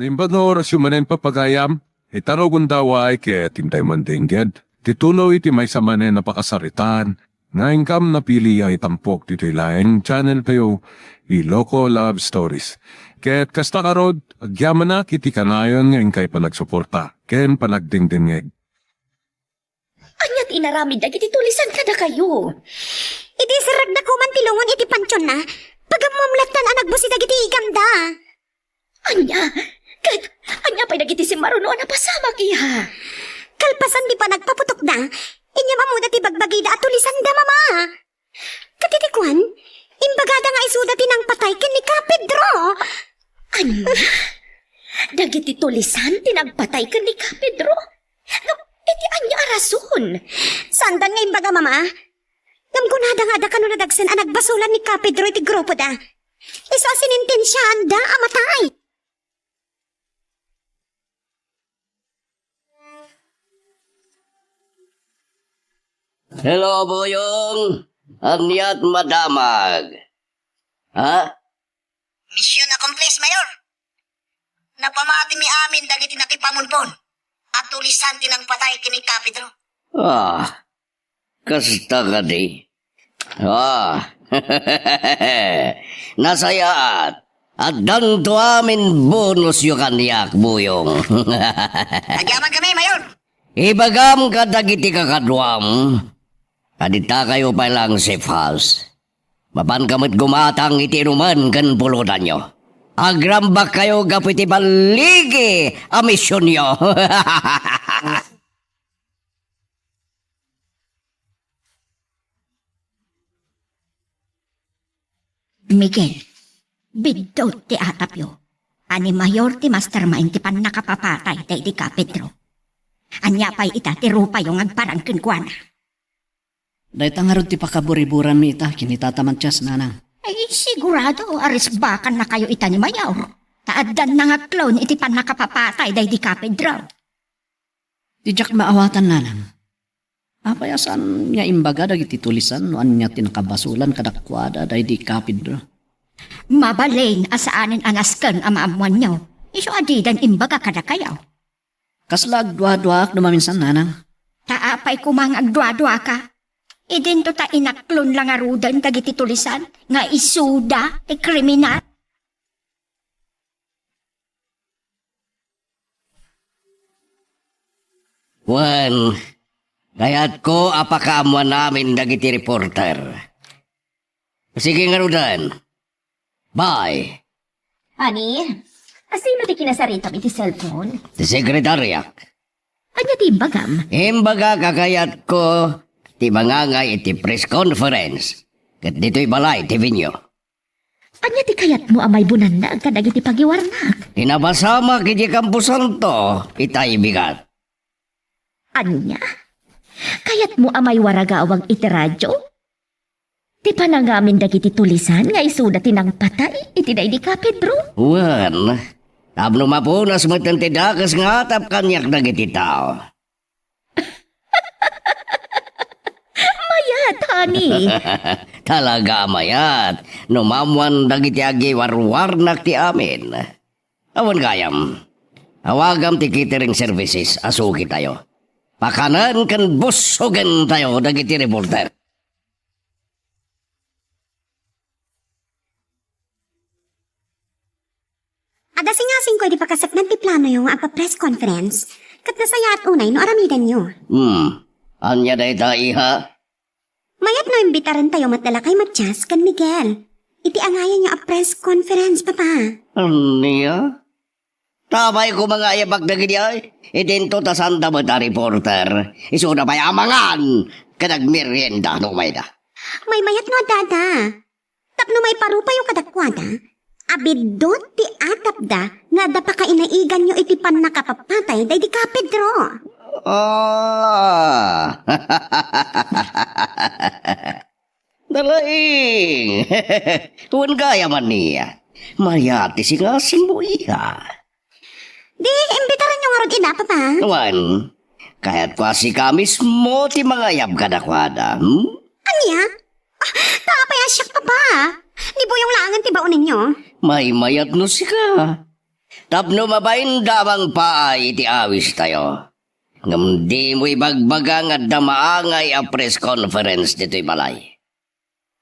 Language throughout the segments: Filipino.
Naimbador sumanen papagayam, itarogun daway kaya tintay mandingged. Titulow iti may samanen na pakasaritan, nga ingkam na pili ay tampok dito ilaing channel kayo, Iloko Love Stories. Kaya't kasta karod, agyaman na kiti kanayon nga ingkay panagsuporta, ken panagdingdingeg. Anyat inaramid dagiti tulisan kada kayo. Iti sirag na kumantilungon iti pansyon na. Pagamamlatan anak mo si dagiti iganda. Anya, kahit anya pa'y dagiti si Maruno na pasamak iha. Kalpasan di pa nagpaputok na. Inya mamuda ti bagbagida at tulisan da mama. Katitikwan, imbagada nga isuda tinang patay ken ni Ka Pedro. Anya, dagiti tulisan tinagpatay ka ni Ka Pedro. No, iti anya arason. Sandan nga imbaga mama. Namgunada nga da kano nadagsan ang nagbasulan ni Ka Pedro iti grupo da. Isa sinintensyahan da amatay. Hello, Boyong. Anyat madamag. Ha? Misyon accomplished, Mayor. Napamati mi amin dagiti nakipamunpon at tulisan tinang patay kini Ka Pedro. Kasta ka di. Nasayaat. At danto amin bonus yung kanyak, Boyong. Nagyaman kami, Mayor. Ibagam ka dagiti kakadwam. Adita kayo pa lang safe house. Mapan kamit gumatang itinuman kan pulutan nyo. Agrambak kayo gapiti baligi a misyon nyo. Miguel, bidot ti atapyo. Ani mayor ti mastermind ti pan nakapapatay tay di Ka Pedro. Anya pa'y ita ti rupa yung agparang kinkwana. Dahit ang harod ti pakaburiburan mi ita, kinitatamantyas nanang. Ay sigurado, aris bakan na kayo ita ni mayor. Taaddan na nga clone iti pan nakapapatay day di Ka Pedro. Di jak maawatan nanang. Apayasan niya imbaga dagiti tulisan no anya tinakabasulan kadakwada day di Ka Pedro. Mabalain asaanin anasken amaamuan nyo. Iso adidan imbaga kada kayaw. Kaslag dua-duak dumaminsan nanang. Taapay kumang agdwa-dwa ka. Idinto ta inaklon lang arudan dagiti tulisan nga isuda ti kriminal. Juan, kaya't ko apakamuan namin dagiti reporter. Sige nga rudan. Bye. Ani, asino ti kinasaritam iti cellphone? Ti sekretaryak. Anya ti bagam? Imbaga kakayat ko ti mangangay iti press conference. Kat dito'y balay ti vinyo. Anya ti kayat mo amay bunan na ang kadag iti pagiwarnak? Tinabasama kiti kampusan to, itay bigat. Anya? Kayat mo amay waragawag iti radyo? Ti panangamin dagiti tulisan nga isuda tinang patay iti day di Ka Pedro? Juan, tabno mapunas mo tantidakas nga atap kanyak dagiti tao. Mayat, honey. Talaga mayat, numamuan dagiti agi warwarnak ti amin. Awan gayam, awagam ti catering services, asuki tayo. Pakanan kan busugan tayo dagiti reporter. Ada singasing ko di pakasaknan ti plano yung press conference. Kat nasaya at unay no aramidan nyo. Anya day ta iha? Mayat no imbitaran tayo matdala kay Matias kan Miguel. Iti angayan nyo press conference, papa. Anya? Tabay ko mga ayabag na gini idento ta sanda ba ta reporter? Iso na bay amangan kadag merienda no may da. May mayat no dada. Tapno may parupa yung kadakwada. Abidot ti atap da nga da pa kainaigan nyo iti pan nakapapatay day di Ka Pedro. Dalaing! Tuwan gaya man niya. Mayati si ngasing mo iya. Di, imbitaran nyo nga ron ina, papa. Tuwan, kaya't kwa si ka mismo ti mga yab kadakwada. Anya? Tapaya siya, papa. Di bo yung langan ti baonin nyo. May mayat no si ka. Tapno mabain damang paay iti awis tayo. Ngam di mo ibagbaga nga damaangay a press conference dito'y balay.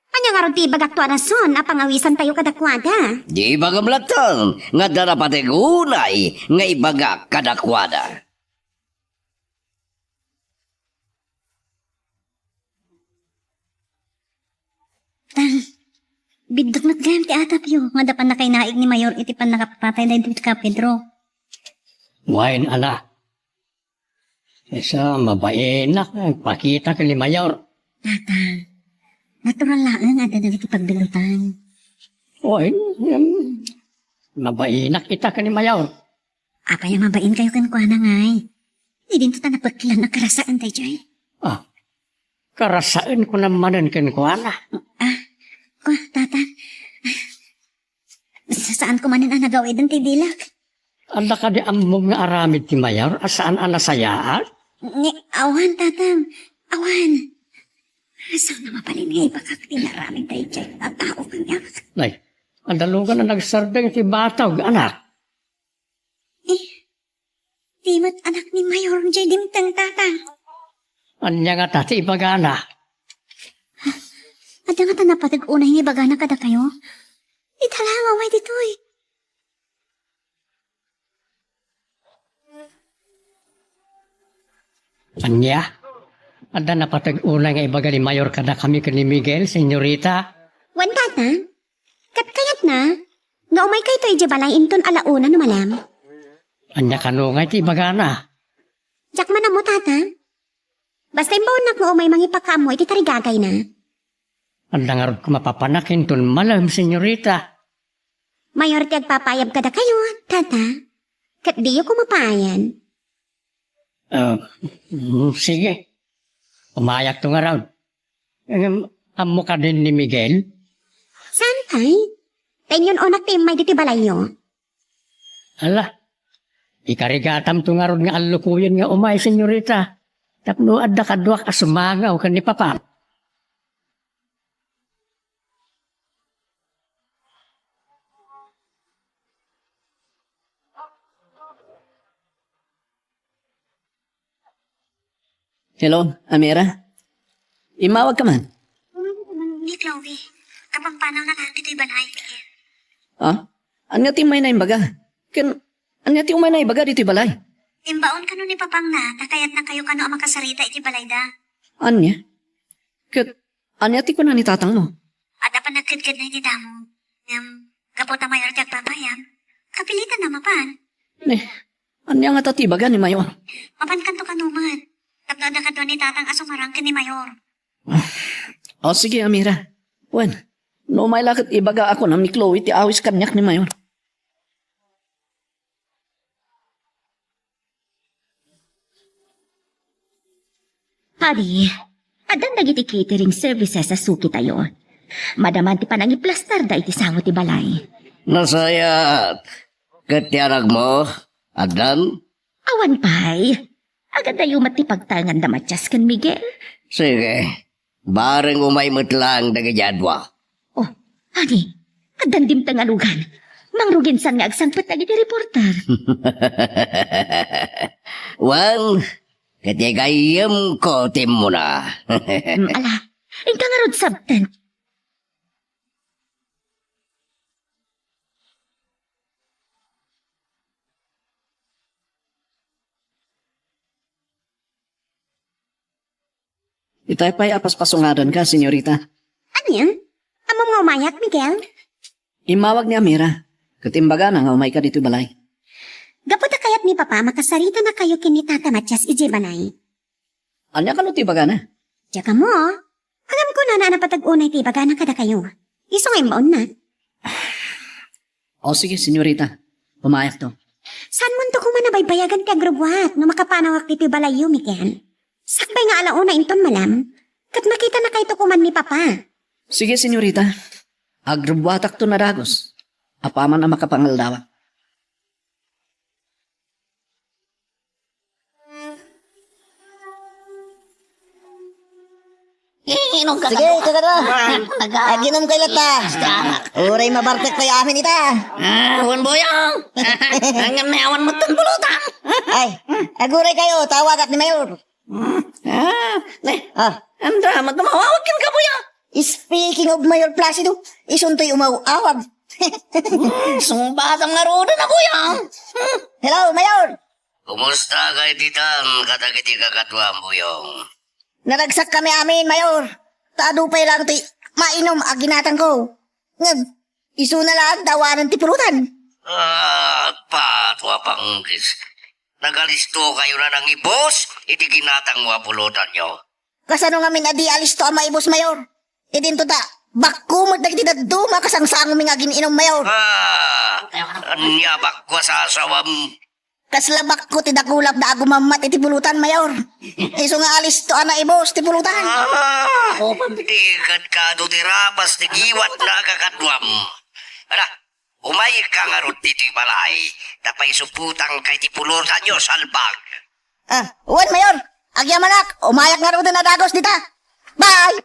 Anya nga ron ti bagaktuan na son, apangawisan tayo kadakwada. Di bagamlatan nga darapategunay nga ibaga kadakwada. Bigdok na't gayam ti atapyo, nga dapan na kay naig ni Mayor iti pan nakapapatay na iti ka Pedro. Wain ala. Isa mabain na pakita ka ni Mayor. Tatang, natural lang nga na iti pagbilutan. Wain, mabain na kita ka ni Mayor. Apa yung mabain kayo kan kuha na ngay. Hindi din ito napagkilan na karasaan tayo dyan. Ah, karasaan ko naman kan ko na. Ko, tatang. Saan ko manin ang nagawid ng tibilak? Anda ka di among nga aramid ti Mayor, asaan ang nasayaan? Ni, awan, tatang. Awan. Saan na mapalingay bakak tinaramid tayo dyan at tao kanya? Nay, ang dalugan na nagsardeng ti batag, anak. Di mo't anak ni Mayor dyan dimtang tatang. Anya nga tati ibagana. At nga tanapatag unay ni bagana kada kayo. Italangaway dito'y. Anya? Anda na patag-una nga ibaga ni Mayor kada kami ka ni Miguel, senyorita. Wan tatang. Kat kayat na. Nga umay kayo to'y jabalay inton alauna no malam. Anya kanungay ti ibagana. Jak man mo tatang. Basta yung baunak nga umay mangipakamoy ti tarigagay na. Anda nga rin ko mapapanakin ton malam, senyorita. Mayor ti agpapayab kada kayo, tata. Kat di ko mapayan. Sige. Umayak to nga raw. Amo ka din ni Miguel? Saan tay? Tenyon onak ti may diti balayo. Ala. Ikarigatam to nga ron nga alukuyan nga umay, senyorita. Tapno adda kadwak asumangaw ka ni Papa. Hello, Amira? Imawag ka man. Ni Chloe, kapag panaw na lang dito'y balay. Ah? Anya ti may na imbaga? Anya ti umay na imbaga dito balay? Imbaon ka nun ni Papang na, takayat na kayo kano ang makasarita iti balay da. Anya? Anya ti ko na ni tatang mo? At dapat nagkidkid na iti damo. Kapota mayor ti agpapayam. Kapilitan na mapan. Anya nga tati baga ni Mayor? Mapan kanto kanuman. Tapno na kadwa ni tatang asumarang ni Mayor. O sige, Amira. Wen, no may lakit ibaga ako nam ni Chloe ti awis kanyak ni Mayor. Hari, adan dagiti catering services sa suki tayo. Madaman ti panang iplastar da iti sango ti balay. Nasayat. Katiarag mo, Adan? Awan pay. Agad tayo matipagtangan da matyas kan Miguel. Sige. Bareng umay lang dagi jadwa. Oh, hani, adan dim tangalugan. Mangrugin san nga agsangpet lagi di reporter. Wan, katigayam ko tim mo na. Ala, ingka nga rod sabtan. Itay pa'y apaspasungadan ka, senyorita. Ano yan? Amo nga umayak, Miguel? Imawag ni Amira. Katimbaga na nga umay ka dito balay. Gaputa kayat ni Papa, makasarita na kayo kini Tata Matyas ije banay. Anya ka no tibaga na? Tsaka mo, alam ko na napatag-unay ti baga na kada kayo. Iso nga imbaon na. O sige, senyorita. Pumayak to. Saan mo to kumanabaybayagan ti agrobwat no makapanawak ti balayo, Miguel? Sakbay nga alauna inton malam. Kat makita na kayo to kuman ni Papa. Sige, senyorita. Agrobwatak to na dagos. Apaman na makapangaldawa. Inom ka Sige, kagada. Aginom kay lata. Uray mabartek tayo amin ita. Awan boyong. Ang meawan mo tan bulutan. Ay, aguray kayo, tawagat ni Mayor. Ang drama tumawawagin ka boyong. Speaking of Mayor Placido, isuntoy umawawag. Sumbatang naroon na boyong. Hello, Mayor. Kumusta kay titang katagiti kakatuang boyong? Naragsak kami amin, Mayor. Taadupay lang ti mainom aginatan ko. Ngag, iso na lang tawanan ti pulutan. Patwa panggis. Nagalisto kayo na ng ibos, iti ginatang wapulutan nyo. Kasano nga min adi alis to ang maibos, Mayor. Idin to ta, bakkumot na kitidaduma kasangsang nga gininom, Mayor. Anyabak ko sa asawam. Kaslabak ko ti dakulap na agumamat iti pulutan, Mayor. Iso nga alis to ang naibos ti pulutan. Ikat ka do ti rabas ti giwat na kakatwam. Ala, umay ka nga ron dito'y balay. Tapay suputang kay ti pulutan nyo salbag. Uwan, Mayor. Agyamanak, umayak nga rin na dagos dita. Bye!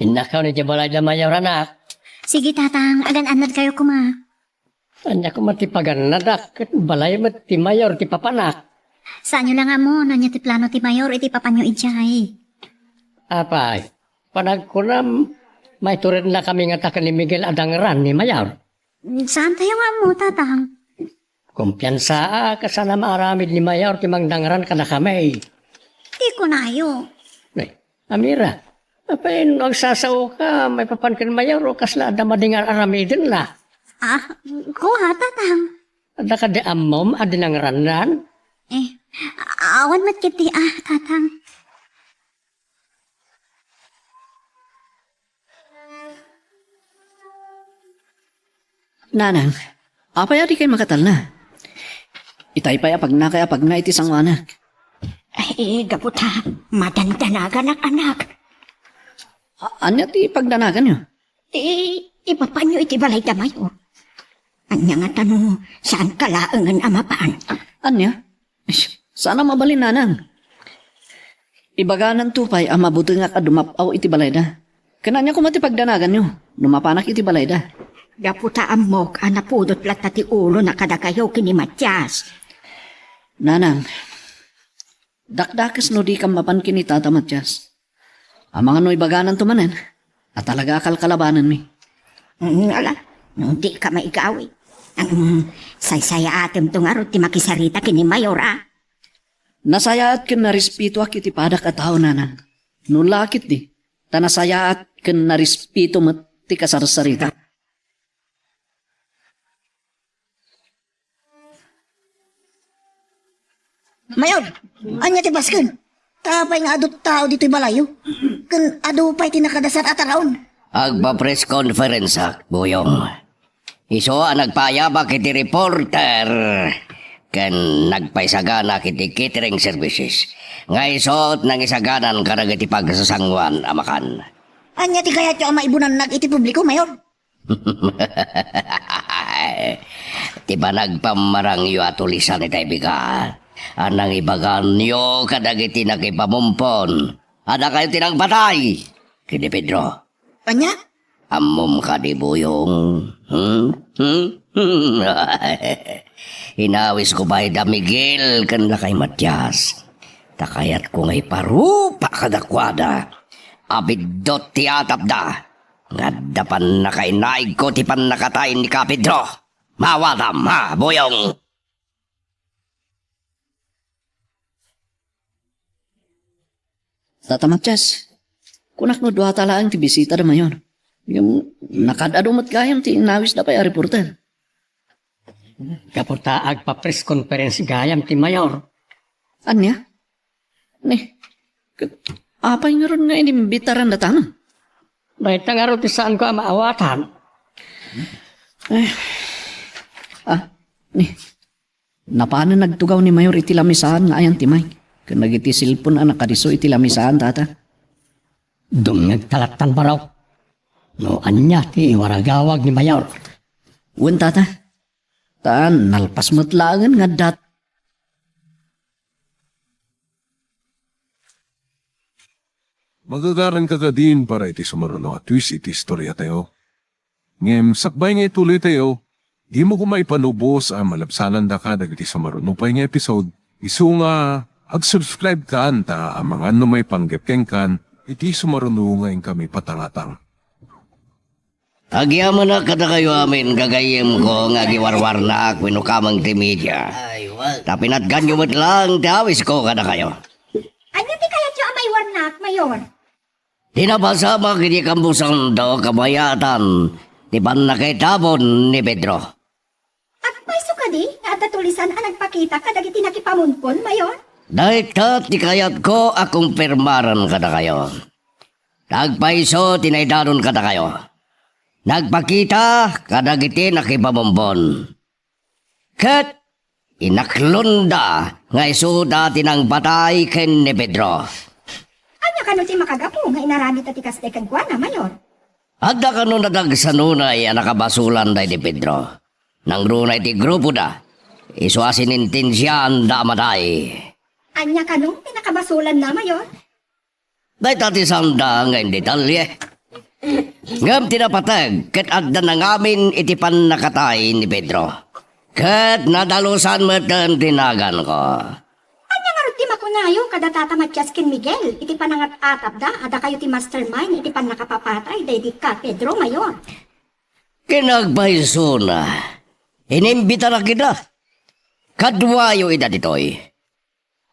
Inakaw ni Jabalay na mayor anak. Sige, tatang. Agan-anad kayo kuma. Anya ko matipagan nadak. Balay mo ti mayor ti papanak. Saan nyo lang mo, nanya ti plano ti mayor, iti papanyo ijay. Apay, panagkunam, may turin na kami nga takan ni Miguel Adangran ni mayor. Saan tayo nga mo, tatang? Kumpiyansa kasana maaramid ni mayor ti mangdangran ka na kami. Di ko nayo. Ay, Amira, apay nagsasaw ka, may papankin mayor o kasla ada madingar aramidin la. Kuha, tatang. Ada ka di amom, adinangrandan. Awan mat kiti, tatang. Nanang, apa ya di kayo makatal na? Itay pa apag na kaya apag na iti sangwana. Gaputa, madandanagan anak. Anya ti pagdanagan nyo? Ipapanyo iti balay da mayor. Anya nga tanong, saan kalaangan amapaan? Anya? Sana mabalin nanang. Ibaganan tupay ang mabuti nga kadumapaw iti balayda. Kananya ko mati pagdanagan nyo, numapanak iti balayda. Gaputa amok, anapudot plata ti ulo na kada kayo kini Matyas. Nanang, dakdakes no di kam mapan kini Tata Matyas. Ang mga no ibaganan tumanan, at talaga akal kalabanan mi. Ala, no di ka maigawi. Saysaya atem to nga ro ti makisarita kini mayor Nasayaat ken narespeto ak iti padak a tao nanang. No lakit di, tanasayaat ken narespeto met ti kasarsarita. Mayor, anya ti basken. Tapay nga adot tao dito'y balayo. Kan adupay ti nakadasar at araon. Agpa-press conference boyong. Iso nagpayabak iti reporter. Ken nagpaisagana kiti catering services. Nga isot nang isaganan karag iti pagsasangwan amakan. Anya ti kaya tiyo ang maibunan nag iti publiko, Mayor. Ti ba nagpamarang yu atulisan iti biga. Anang ibagan nyo kadagiti nakipamumpon. Ada kayo tinang patay. Kini Pedro. Anya? Amom ka di buyong. Hinawis ko ba da Miguel kan lakay Matyas. Takayat ko ngay parupa kadakwada. Abidot ti atap da. Ngadapan na kay naig ko ti pan nakatayin ni ka Pedro. Mawadam ha buyong. Tata Matyas, kunak no duha talaang ti bisita da mayon. Yung nakadadumat gayam ti inawis da pa ya reporter. Kaputa agpa-press conference gayam ti mayor. Anya? Apay nga ron nga inimbitaran da tanong. Bahit na nga ro ti saan ko ang maawatan. Napano nagtugaw ni Mayor iti lamisahan nga ayan ti Mike. Kung nagiti silpon ang nakadiso iti lamisahan tata. Dumnag talatan pa raw. No anya ti waragawag ni Mayor. Uwan tata. Taan, nalpas mo't langan nga dat. Magagaran ka ka din para iti sumaruno at twist iti istorya tayo. Ngem, sakbay nga ituloy tayo, di mo kumaipanubos ang malapsanan da ka dagiti sumaruno pa nga episode. Isu nga, ag-subscribe ka anta ang mga ano may panggepkeng kan, iti sumaruno nga kami patangatang. Agyaman na kada kayo amin gagayem ko nga giwarwar na akwino kamang ti media. Tapinat ganyo mo't lang tawis ko kada kayo. Anya ti kayat yung amay warnak, Mayor? Dinabasa makiti kambusang do kamayatan ti pannakitabon ni Pedro. At may sukadi, nga atatulisan ang nagpakita kadagiti nakipamunkon, Mayor? Dahil ti kayat ko akong permaran kada kayo. Nagpaiso tinaydanon kada kayo. Nagpakita kadagiti nakipamumpon. Kat inaklunda nga isuda tinang patay ken ni Pedro. Anya kano ti makagapo nga inaramit at ikas dekag na, Mayor? Adda ka nun nadagsanunay ang nakabasulan day ni Pedro. Nang runay ti grupo da, isuasin intensyan da matay. Anya kano pinakabasulan na, Mayor? Day tati sanda nga in detalye. Ngam tinapatag, kat adda na ngamin itipan nakatay ni Pedro. Kat nadalusan mo ang tinagan ko. Anya nga ti makunayo kada tata Matias ken Miguel, iti panangat atap da, ada kayo ti mastermind, iti pan nakapapatay, di ka Pedro, Mayor. Kinagpaiso na. Inimbita na kita. Kadwayo ida ditoy.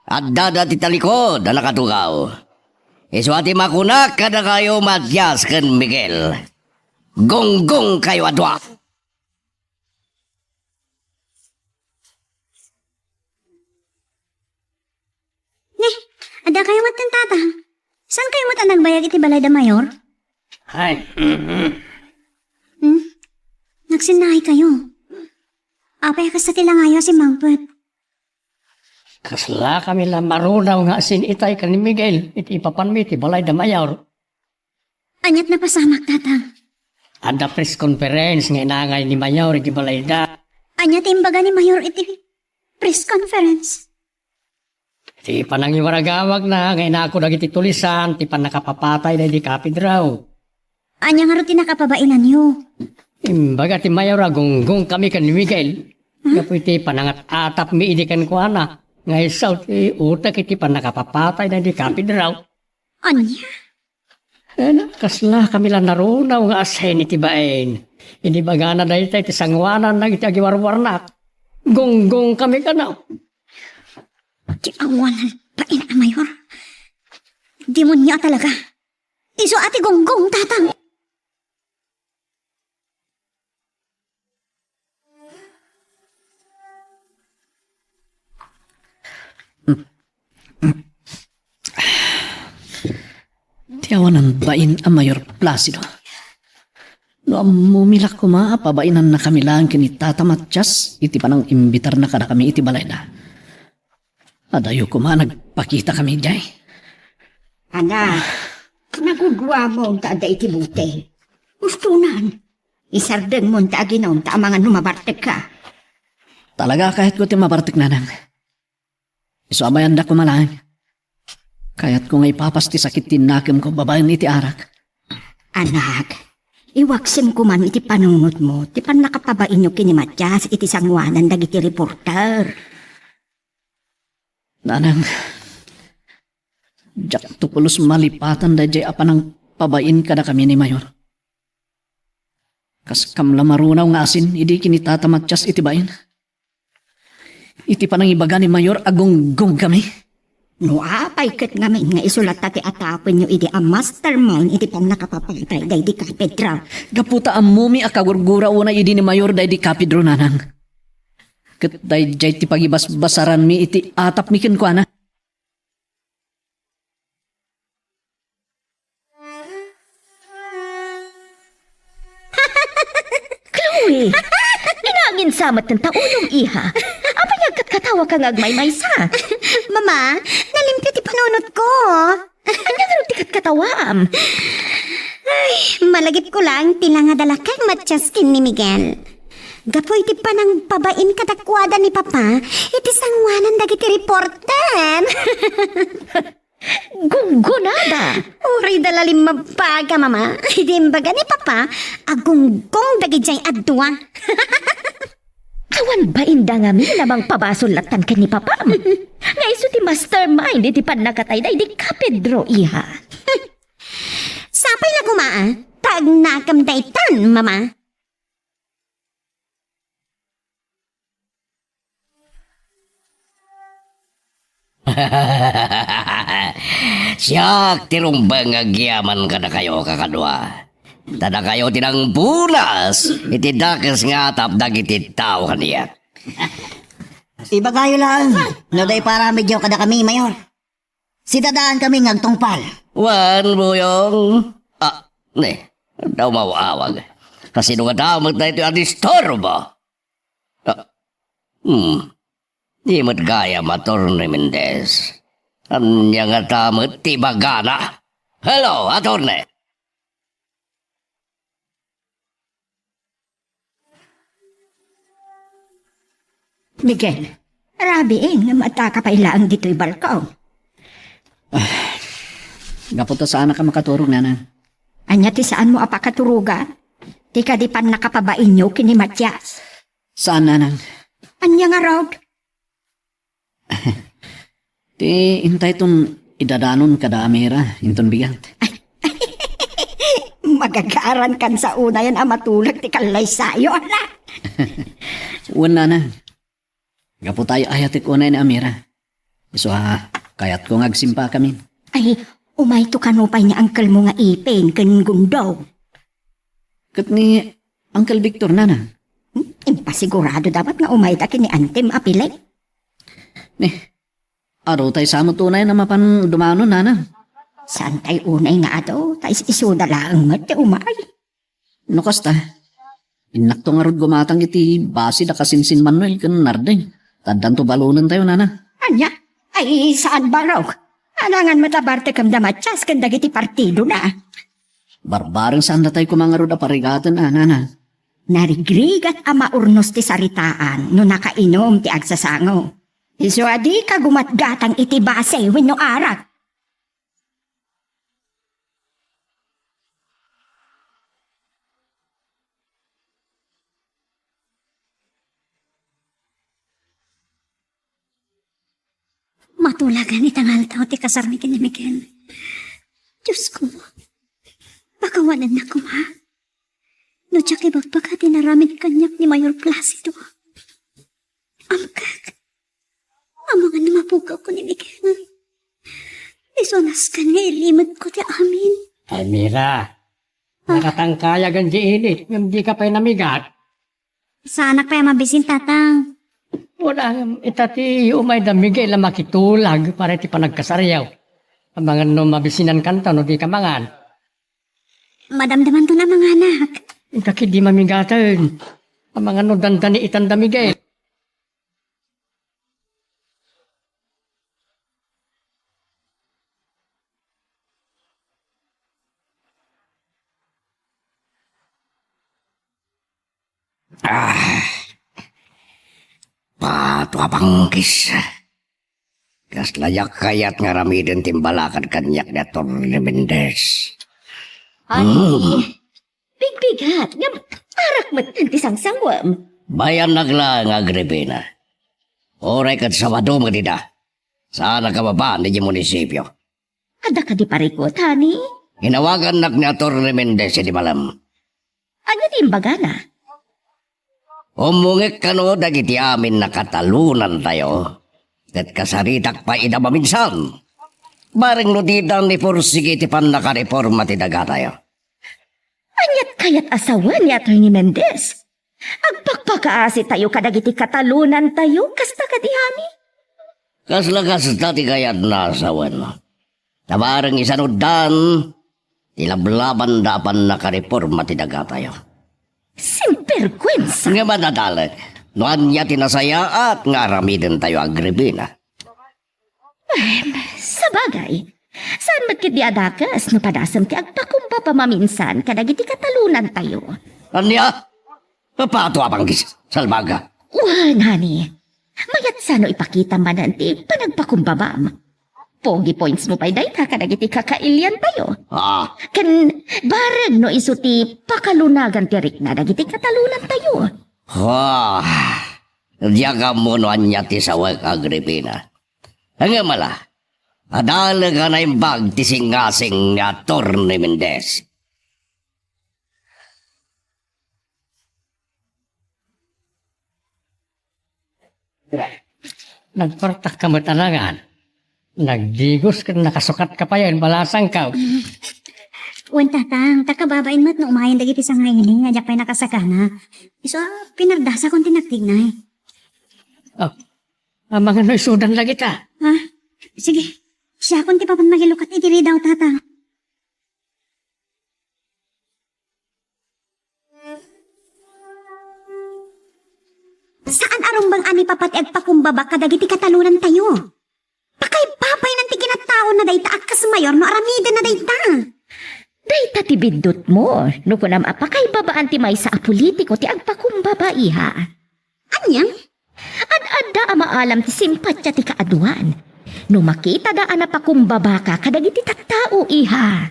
At dada ti talikod na nakatugaw. Iswati makunak kada kayo Matias ken Miguel. Gonggong kayo adwa. Ada kayo matan tata. Saan kayo matan nagbayag iti balay da, Mayor? Ay, Nagsinahay kayo. Apay ka sa tilangayo si Mangpet. kasla kami lang marunaw nga sin itay ka ni Miguel. Iti ipapanmi ti balay da Mayor. Anyat na pasamak tata. Ada press conference nga inangay ni Mayor iti balay da. Anyat imbaga ni Mayor iti press conference. Ti panangiwaragawag na nga inako dagiti tulisan ti panakapapatay na di kapid raw. Anya nga ro tinakapabainan niyo. Imbaga ti Mayor agunggong kami kan ni Miguel. Kapoy ti panangat atap mi idikan ko ana. Nga isaw ti utak iti panakapapatay na di kapid raw. Anya? Kasla kami lang narunaw nga asen iti baen. Inibaga na dahil tayo ti sangwanan na iti agiwarwarnak. Gonggong kami ka na. Di awanan pa ina, Mayor. Demonyo talaga. Iso ati gonggong tatang. Tiyawanan bain ang Mayor Placido. No mumilak ko pabainan na kami lang kini Tata Matias, iti panang imbitar na kada kami iti balay na. Adayo ko nagpakita kami jay. Anak, nagugwa mo ang taada iti bute. Gustunan. Isarden mo ang taaginon ta mga numabartek ka. Talaga kahit ko ti mabartik na nang. Isuabayan da ko malang. Kaya't ko nga ipapas ti sakit tinakim ko babayan iti arak. Anak, iwaksim ko man iti panunod mo. Ti pan nakapabain nyo kini Matias iti sangwanan dagiti reporter. Nanang, jak tupulos malipatan da jay apanang pabain kada kami ni Mayor. Kas kamla marunaw nga asin, idi kini Tata Matias iti bain. Iti panang ibaga ni Mayor agonggong kami. No apay ket ngamin nga isulat tati atapin nyo iti a mastermind iti pan nakapapatay day di ka Pedro. Gaputa ang mumi akagurgura una idi ni Mayor day di kapidro nanang. Ket day jay ti pagibas-basaran mi iti atap mi ken kuana. Chloe! Inangin samat ng taulong iha. Apay agkat-katawa kang agmay-may sa. Mama, nalimpit ti panunod ko. Anya nga rin tikat katawam. Malagip ko lang, tila nga dalakang matchaskin ni Miguel. Gapoy ti pa nang babain kadakwada ni Papa, iti sangwanan dagiti reporter. Gunggunada. Uri dalalim mabaga, Mama. Hindi imbaga ni Papa, agunggong dagijay adwa. Awan ba inda nga mi namang pabasulatan ka ni Papa? Nga iso ti mastermind iti panakatay da di ka Pedro iha. Sapay na kumaa, tag nakam daytan, Mama. Siyak tirumbang agyaman ka na kayo kakadwa. Tada kayo tinang bulas, iti dakas nga atap dagiti tao kaniya. Iba kayo lang. No day para medyo kada kami, Mayor. Sidadaan kami ngagtungpal. Wan, buyong. Daw mawawag. Kasi nung adamag na ito adistorbo. Di mo't gaya Atty. Mendez. Anya nga tamot tibagana. Hello, Atty. Miguel, rabiin nga mata ka pa ilaang dito'y balkaw. Gaputa saan ka makaturog, Nana? Anya ti saan mo apakaturuga? Ti ka di pan nakapabain nyo kini Matias. Saan, Nanang? Anya nga raw? Ti intay ton idadanon kada amira, inton bigat. Magagaran kan sa una yan amatulag ti kalay sayo, anak. Uwan, Nanang. Gapo tayo ayatik unay ni Amira. Iso kayat ko ngagsimpa kami. Ay, umay to kanupay ni Uncle mo nga ipin, kan gundaw. Kat ni Uncle Victor, Nanang. Impasigurado dapat nga umay taki ni Antem apilay. Araw tayo sa tunay na mapan dumano, Nanang. Saan tayo unay nga ato? Tayo isuda lang nga ti umay. No kasta, inakto nga rod gumatang iti basi da kasinsin Manuel kan nardeng. Taddan to balunan tayo, Nana. Anya? Ay, saan ba raw? Alangan matabarte kam damatsas kan dagiti partido na. Barbareng saan na tayo kumangarod a parigatan, Nana. Narigrigat ama urnos ti saritaan no nakainom ti agsasango. Iso adi ka gumatgatang iti base wenno arak. Matulagan itangal tao ti kasarmikin ni Miguel. Diyos ko, pakawanan na ko ha. No tiyak ibagpagati naramid kanyak ni Mayor Placido. Amkak, amangan na mapugaw ko ni Miguel. Isonas ka nga ilimad ko ti amin. Almira, nakatangkayagan di init, ngam di ka pa'y namigat. Sana kaya mabisin tatang. Wala, itati umay da Miguel na makitulag para iti panagkasaryaw. Ang mga no mabisinan kanta no di ka mangan. Madamdaman to na mga anak. Itaki di mamigatan. Ang mga no dandani itan da Miguel. Patwa pangkis. Kas layak kayat nga ramiden timbalakan kanyak ni Atty. Mendez. Ay, bigbigat. Nga arak matin ti sangsangwam. Bayan nagla nga grebena. Oray kat Sabado magdida. Saan nakababa ni munisipyo. Ada ka di parikot, honey? Hinawagan nak ni Atty. Mendez di malam. Ano di imbagana? Umungik ka no dagiti amin na katalunan tayo. Kat kasaritak pa ida maminsan. Bareng no didan ni Pursige ti pan nakareforma ti daga tayo. Anyat kayat asawa ni Atty. Mendez. Agpakpakaasi tayo kadagiti katalunan tayo, kasta kadihani. Kaslagas dati kayat nasawan. Tabareng isanudan, tilablaban dapan nakareforma ti daga tayo. Simperkwensa. Nga madadalag, noan niya tinasaya at nga ramiden tayo agribina. Sa bagay, Saan magkit di adakas no padasam ti agpakumba pa maminsan kadagiti katalunan tayo. Anya? Papato apang salbaga. Wan, honey. Mayat sano ipakita manan ti panagpakumbabam. Pogi points mo pa'y day kadagiti kakailyan tayo. Ah, Kan bareng no iso ti pakalunagan ti rikna dagiti katalunan tayo. wah. Diyaga mo no anya ti sawag Agripina. Ang mala, adala ka na yung bag ti singasing ni Atty. Mendez. Nagpartak ka mo talagaan. Nagdigos ka, nakasukat ka pa yan, balasang ka. Wan tatang, takababain mo't no umayan dagiti sa ngayon nga pa'y nakasakana. Iso, pinagdasa kong tinagtignay. Oh, ang mga noisudan lagi ta. Ha? Sige, siya kung ti papan magilukat itiri daw tatang. Saan arumbang ani papat agpakumbaba kadagiti katalunan tayo? Pakay papay ng tikinatao na dayta akas mayor no aramida na dayta. Dayta ti bindot mo. No kunam apakay babaan ti may sa apolitiko ti agpakumbaba iha. Anyang? Ad-adda maalam ti simpatya ti kaaduan. No makita daan na pakumbaba ka kadagiti tattao iha.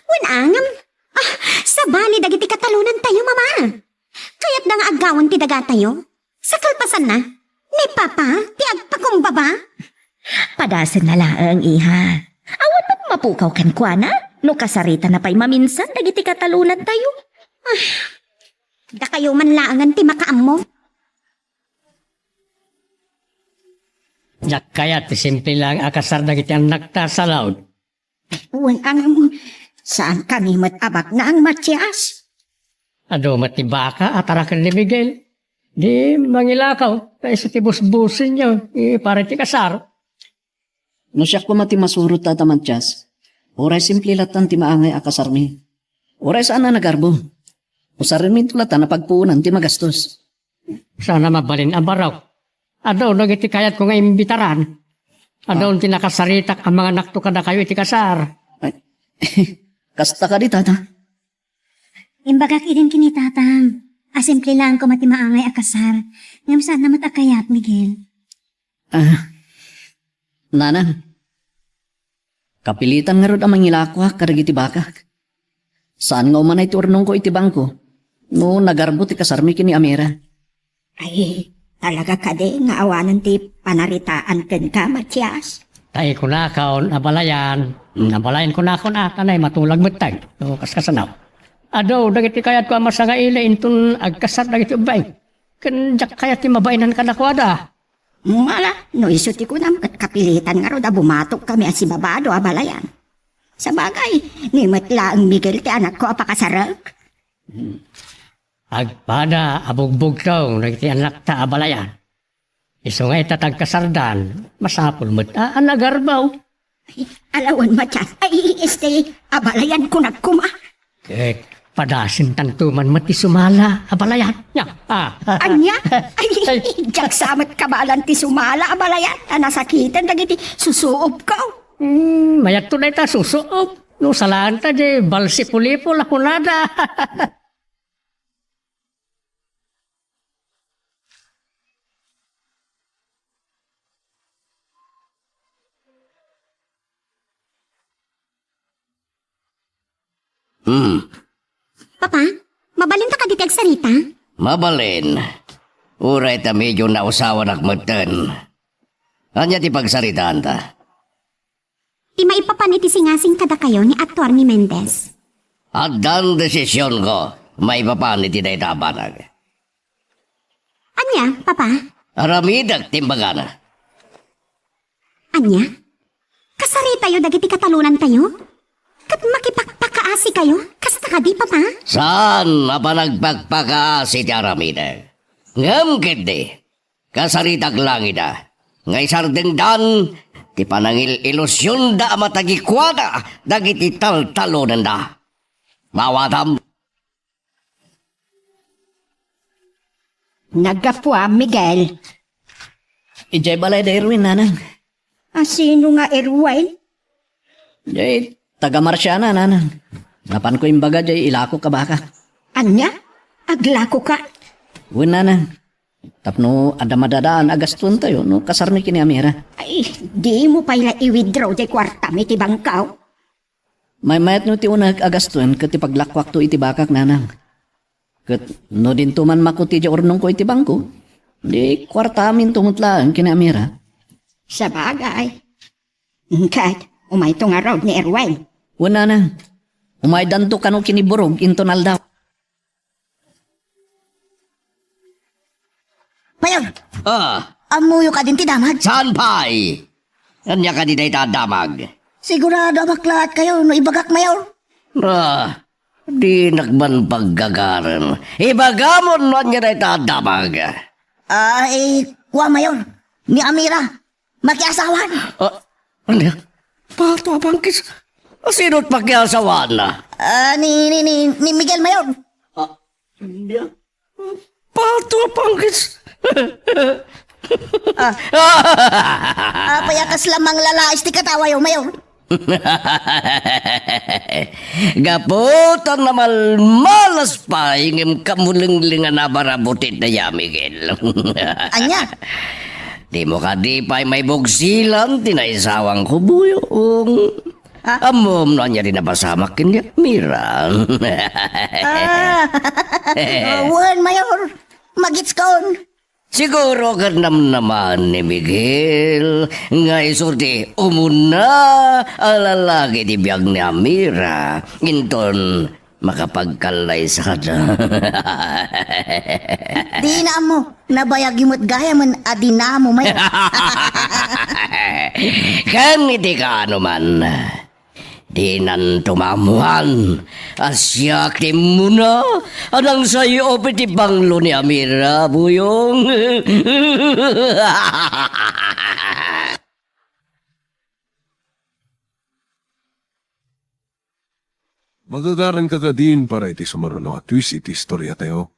Wanangam. Ah, sa bali dagiti katalunan tayo mama. Kaya't nga agawan ti daga tayo. Sa kalpasan na, ni papa ti agpakumbaba. Padasan na laang iha. Awan mo't mapukaw kan kwa na. No kasarita na pa'y maminsan dagiti katalunan tayo. Da kayo man laangan ti makaam mo. Yak kaya ti simple lang akasar na kiti ang nagtasalaw. Wanangam. Saan kami matabak na ang Matias? Ado matibaka atarakan ni Miguel. Di mangilakaw. Kaya sa tibus-busin niyo. Para ti kasar. No siya ko mati masurot tatamantyas. Oray simple latan ti maangay akasarmi. Oray saan na nagarbo. Usarin mi tulatan na pagpuunan ti magastos. Sana mabalin ang baraw. Ado nagiti kayat ko nga imbitaran. Ado tinakasaritak ang mga nakto kada kayo iti kasar. Ay, kasta ka di tata. Imbagak idin kini tatang. Asimple lang ko mati maangay akasar. Ngam saan na matakayat, Miguel. Nana. Kapilitan nga rod ang mangilakwa karagiti baka. Saan nga umanay turnong ko iti bangko? No nagarbo ti kasarmi kini Amira. Ay, talaga ka di nga awanan ti panaritaan ken ka, Matias. Tay ko na kaon abalayan. Nabalayan ko na ako na tanay matulag matag. So kaskasanaw. Ado dagiti kayat ko amasa nga ila intun agkasar dagiti ubay. Ken jak kayat ti mabainan ka nakwada. Mala, no isuti ko na kapilitan nga ro da bumatok kami as si babado abalayan. Sa bagay, ni matla ang Miguel ti anak ko apakasarag. Agpada abugbog daw dagiti anak ta abalayan. Iso nga itatag kasardan, masapul mo't nagarbaw. Ay, alawan Matias. Ay, abalayan ko nagkuma. Padasin tantuman mati sumala abalayan. Ya, Anya? Ay, jak samat kabalan ti sumala abalayan. Nasakitan dagiti susuob ka. Mayat tunay ta susuop. No salaan ta di balsi pulipo lakunada. Papa, mabalin ta ka ditag sarita? Mabalin. Uray ta medyo nausawan akmatan. Anya ti pagsaritaan ta? Ti maipapan iti singasing kada kayo ni Atty. Mendez. At dan desisyon ko, may papanit ti daytabanag. Anya, Papa? Aramidag timbagana. Anya? Kasari tayo dagiti katalunan tayo? Kat makipagpakaasi kayo? Kasta ka di, Papa? Saan napanagpagpakaasi ti aramidag? Ngam kiti, kasaritak lang ida. Ngay sardeng dan, ti panangil ilusyon da matagikwada, dagiti taltalunan da. Mawatam. Nagapwa, Miguel. Ijay balay da Erwin, nanang. Sino nga Erwin? Jay, taga Marsyana, nanang. Napan ko yung baga, jay, ilako ka baka. Anya? Aglako ka? Uwan, nanang. Tapno, ada madadaan agaston tayo, no? Kasarmi kini Amira. Ay, di mo pala i-withdraw di kwarta mi ti bangkaw. May mayat no ti unag agaston, kat ipaglakwak to iti bakak, nanang. Kat no din tuman makuti di ornong ko iti bangko. Di kwarta amin tumutlaan kini Amira. Sa bagay. Kahit umay to nga raw ni Erwin. Uwan, nanang. Umay danto ka no kiniburog, intonal daw. Mayor, Ah, amuyo ka din tidamag. saan pa'y? Anya ka di na itadamag? Sigurado baklat kayo no ibagak, Mayor. Di nakban paggagaran. Ibagamon mo anya na itadamag. Kuha, Mayor. Ni Amira. Makiasawan. Ano? Pato abangkis. Sino't pakiasawan na? Ni Miguel, Mayor. Pato abangkis. Payakas lamang lalais ti katawa yo, Mayor. Gaputan na malmalas pa ingim kamulinglingan na barabutit na ya, Miguel. Anya? Di mo ka di pa'y may bugsilan, tinaisawang kubuyong. Amom na niya rin napasamak kanya, Mira. Wan, Mayor. Magits kaon. Siguro ka naman ni Miguel nga isurti umuna alalagi di biyag ni Amira inton makapagkalay sa kada. Di na mo. Nabayag yumot gaya man adina mo, Mayor. Kan iti ka ano man. Di nan tumamuhan. Asyak ti muna. Anang sayo piti banglo ni Amira, buyong. Magagaran ka ka din para iti sumaruno at twist iti istorya tayo.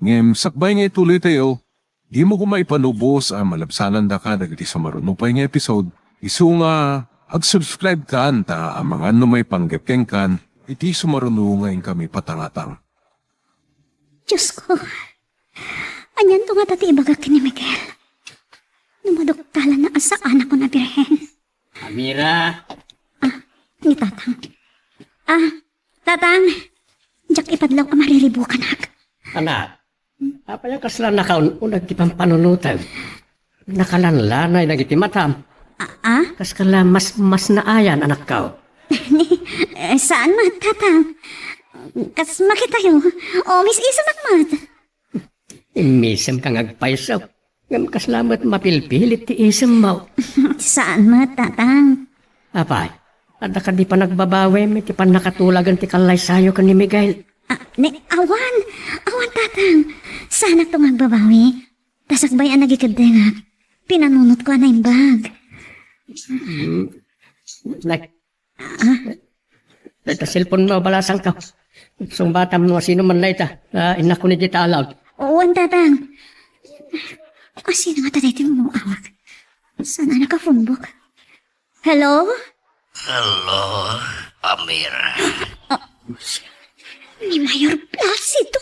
Ngem, sakbay nga ituloy tayo, di mo ko maipanubos ang malabsanan da ka iti sumaruno pa yung episode. Isu nga, ag-subscribe ka ta ang mga ano may panggepkeng kan, iti sumaruno ngayon kami patangatang. Diyos ko. Anyan to nga dati ibagak ni Miguel. Numaduktalan na asa anak ko na birhen. Amira, Ni Tatang. Tatang. Diyak ipadlaw ka mariribukan hag. anak. Apaya kasla nakaun unag ti pampanunutan. Nakalanlanay nagiti matam. Kas kala mas naayan anak kao. Saan mat, Tatang? Kas makita yung omis isa mat. Imisem kang agpaisaw. Ngam kaslamat mapilpilit ti isem mo. Saan mat, Tatang? Apay, ada ka di pa nagbabawi, may ti pa nakatulagan ti kalay sayo ka ni Miguel. Awan, Tatang. Sana to magbabawi. Tasakbay ang nagikadengag. Pinanunot ko na yung bag. Like, ita cellphone mo, balasang ka. Sung batam mo, sino man na ita. Ina ko ni kita alawag. Uwan, Tatang. Sino nga tatay mo awak? Sana naka-phonebook? Hello? Hello, Amira. Ni Mayor Placido.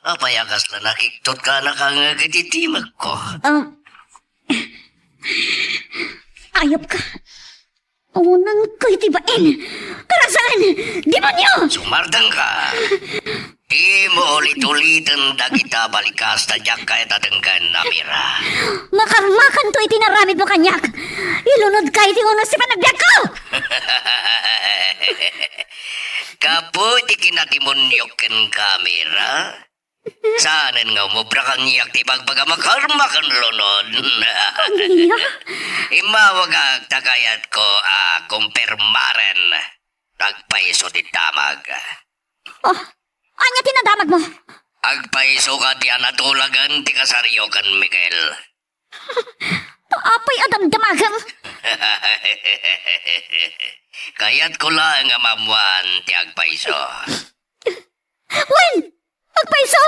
Apayagas na nakiktot ka na kang kititimag ko. Ayop ka. Unang ko'y tibain. Karasan! Demonyo! Sumardang ka. Di mo ulit-ulitan da kita balikas na diyak ka itatanggan, Amira. Makarmakan to itinaramid mo kanyak. Ilunod ka iti unos si panagbiag ko! Kapo di kinatimonyokin ka, Amira. Saanan nga umubra kang iyak ti pagpagamakarma kan lunod. Imawag tagayat ko kumpirmaren. Agpaiso di damag. Oh, anya tinadamag mo? Agpaiso ka di anatulagan ti kasaryo kan, Miguel. Apay adam damagang. Kayat ko lang nga mamuan ti agpaiso. Wen! Magpaiso!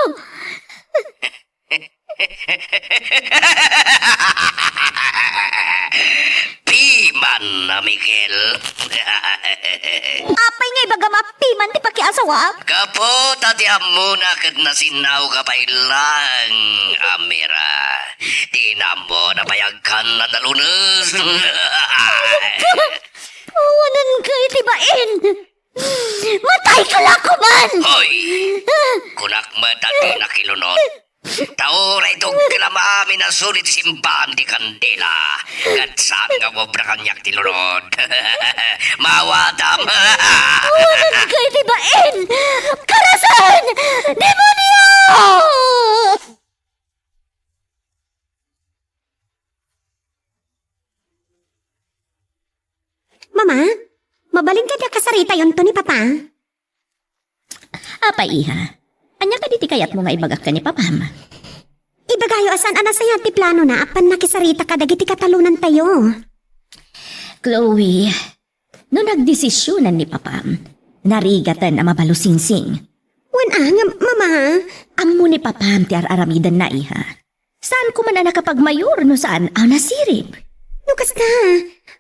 Piman Awan na, Miguel. Apay nga ibaga mapiman ti pakiasawa. Kapo, tatiam mo na kat nasinaw ka pa ilang, Amira. Di na mo napayagkan na talunas. Awanan ka itibain. Matay ka lang ko man. Hoy, kunak matati na kilunot. Taura itong kinamami na sulit simbahan di kandila. At saan nga wabra kanyak tilunod. Mawatam. Awanan ka itibain. Karasan! Demonyo! Mama, mabaling ka niya kasarita yon to ni Papa. Apa iha? Anya ka diti kayat mo nga ibagak ka ni papam. Ibagayo asan anasaya ti plano na apan nakisarita ka dagiti katalunan tayo. Chloe, no nagdesisyonan ni papam, narigatan na mabalusingsing. Wan Mama. Amo ni papam ti aramidan na iha. Saan ko man na nakapagmayor no saan ang nasirip? Lukas ka.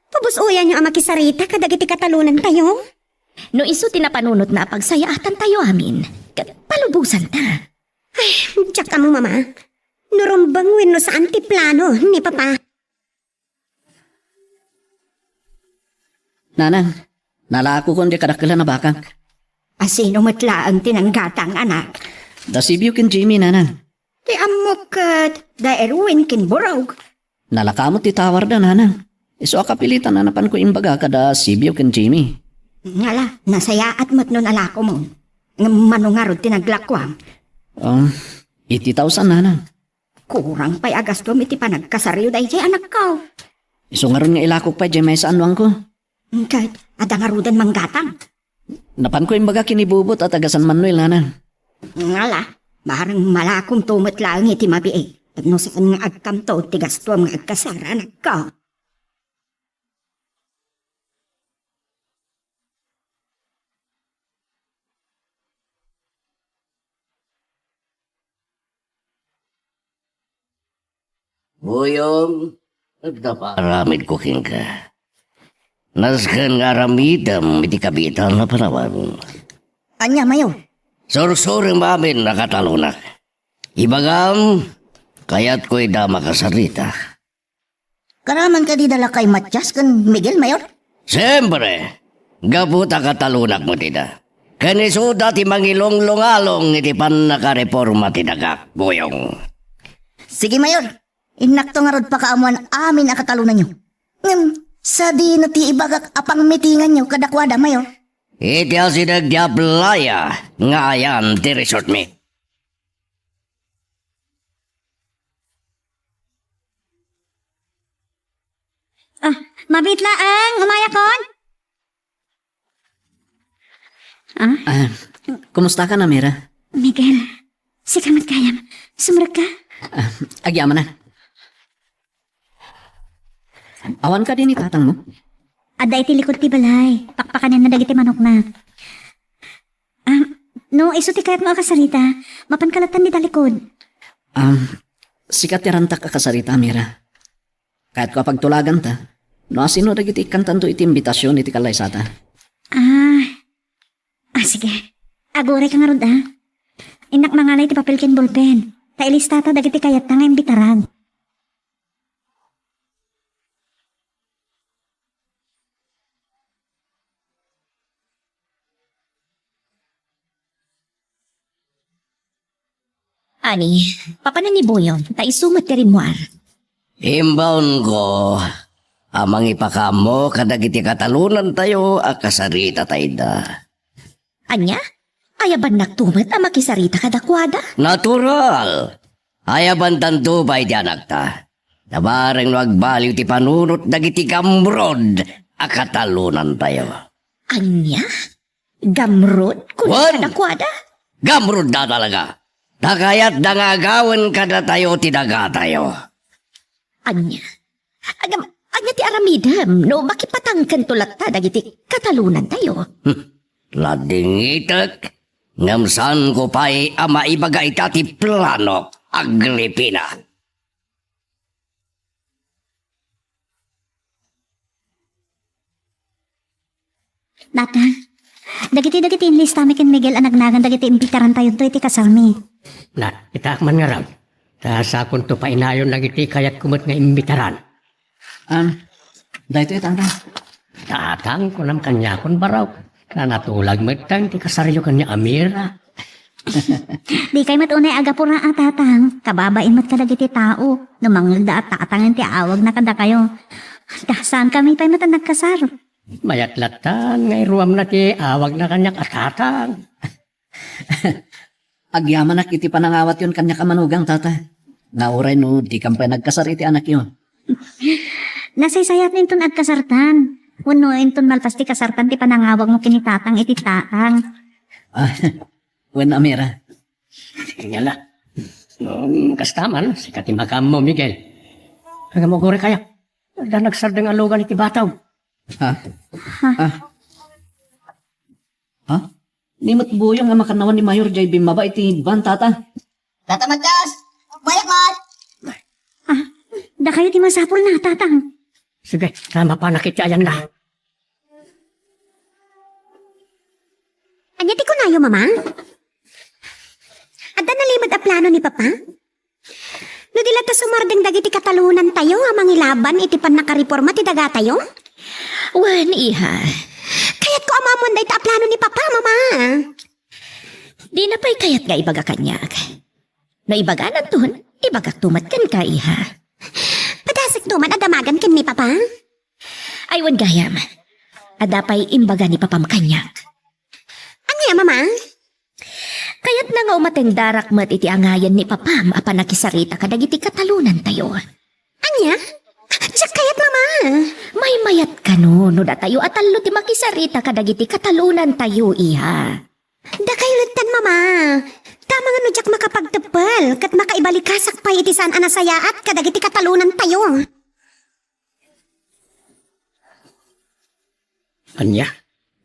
Pabusuyan niyo ang makisarita kadagiti katalunan tayo. No iso tinapanunot na pagsayaatan tayo amin. Palubusan ta. Ay, tsak ka mo, Mama. Nurumbang win no sa antiplano ni Papa. Nanang, nalako ko hindi kadakila na bakang. Asino matla ang tinanggatang anak? Da Sibiu kin Jimmy, nanang. Ti amukat, da Erwin kinburog. Nalakamot ti tawar da, nanang. Iso akapilitan na napan ko imbaga kada Sibiu kin Jimmy. Ngala, nasayaat mo't nun alako mo. Manungarod tinaglakwam. 80,000, nanang. Kurang pa'y agastom iti panagkasaryo da iti anak ko. Iso nga ron nga ilakok pa dyan may saanuang ko. Kahit adangarudan manggatang. Napan ko imbaga kinibubot at agasan Manuel, nanang. Ngala, barang malakom tumot lang iti mabiig. At no saan nga agkamto tigasto ang agkasara anak ko. Buyong, nagdaparamid ko king ka. Naskan nga ramidam, iti kabitan na panawan. Anya, Mayor. Sorsoring mamin nakatalunak. Ibagam, kaya't ko'y da makasarita. Karaman ka di dala kay Matias kan Miguel, Mayor? Siyempre, gabuta katalunak mo tida. Kanisuda ti mangilong-lungalong iti pan nakareforma ti dagak, Buyong. Sige, Mayor. Inakto nga rod pa kaamuan amin ang katalunan nyo. Sa di na ti ibagak apang mitingan nyo kadakwada, Mayor. Iti ang sinagdiablaya nga ayan ti resort me. Mabitla ang umayakon. Kumusta ka na, Mira? Miguel, si kamat kayam. Sumurag ka? Agyaman na. Awan ka din ni tatang mo? Aday ti likod ti balay. Pakpakanan na dagiti manok na. No, iso ti kayat mo akasarita. Mapankalatan ni talikod. Sikat tirantak ka kasarita, Mira. Kahit ko pagtulagan ta, no asino dagiti kantanto iti imbitasyon iti kalaysata. Sige. Agore ka nga rod, Inak mangalay ti papel ken bolpen. Tailistata dagiti kayat nga imbitaran. Ani, papanan ni Boyong, taisumat ti rimwar. Imbaon ko, amang ipakamo kadagiti katalunan tayo akasarita tayo da. Anya? Ayaban naktumat ang makisarita kadakwada? Natural! Ayaban tanto ba iti anak ta? Nabarang nagbaliw ti panunot dagiti kamrod akatalunan tayo. Anya? Gamrod? Kung Wan! kadakwada? Gamrod na talaga. Takayat dangagawan kada tayo tidaga tayo. Anya? Anya ti aramidam, no makipatangkan tulat ta dagiti katalunan tayo. Lading itak, ngamsan ko pa'y ama ibagay ti plano, Agripina. Tatang, dagiti lista mi ken Miguel anagnagan dagiti imbitaran tayo to iti kasarmi. Na, kita man nga raw. Ta sa akong to painayon nagiti kayat kumot nga imbitaran. Dahito tatang. Tatang ko nam kanya kon baraw. Na natulag matang ti kasaryo kanya Amira. Di kay matunay agapura tatang, kababain mat kadagiti tao. Numangda at tatangan ti awag na kada kayo. Dasan kami pa'y mata nagkasar. Mayat latan ngay ruam na ti awag na kanya katatang. Agyaman nak iti panangawat yun kanya kamanugang tata. Nauray no, di kampay nagkasar iti anak yun. Nasaysayat ninton agkasartan. Uno inton malpas ti kasartan ti panangawag mo kinitatang iti taang. Wen Amira. Kanya la. Kastaman, si katimagam mo, Miguel. Kaya mo gore kaya. Da nagsardeng alugan iti bataw. Ha? Nimot buyong nga makanawan ni Mayor J. Bimaba iti ban tata. Tata Matyas! Bayak man! Da kayo ti masapol na tatang. Sige, tama pa nakityayan na. Anya ti kunayo mama? Adda nalimad a plano ni papa? No dila ta sumardeng dagiti katalunan tayo nga mangilaban iti pan nakareforma ti daga tayo? Wan, iha. Kayat ko amamon da ita a plano ni papa mama. Di na pa'y kayat nga ibaga kanyak. No ibaga na tun, ibaga tumat kan ka, iha. Padasik tuman adamagan ken ni papa? Ay, wan gayam. Ada pa'y imbaga ni papam kanyak. Anya mama? Kaya't na nga umateng darak mat iti angayan ni papam apan nakisarita kadagiti katalunan tayo. Anya? Diyak kayat mama. May mayat ka no da tayo at talo ti makisarita kadagiti katalunan tayo, iha. Da kayo lagtan mama. Tama nga no diyak makapagtapal kat makaibalik-kasak pa iti saan anasayaat kadagiti katalunan tayo. Anya,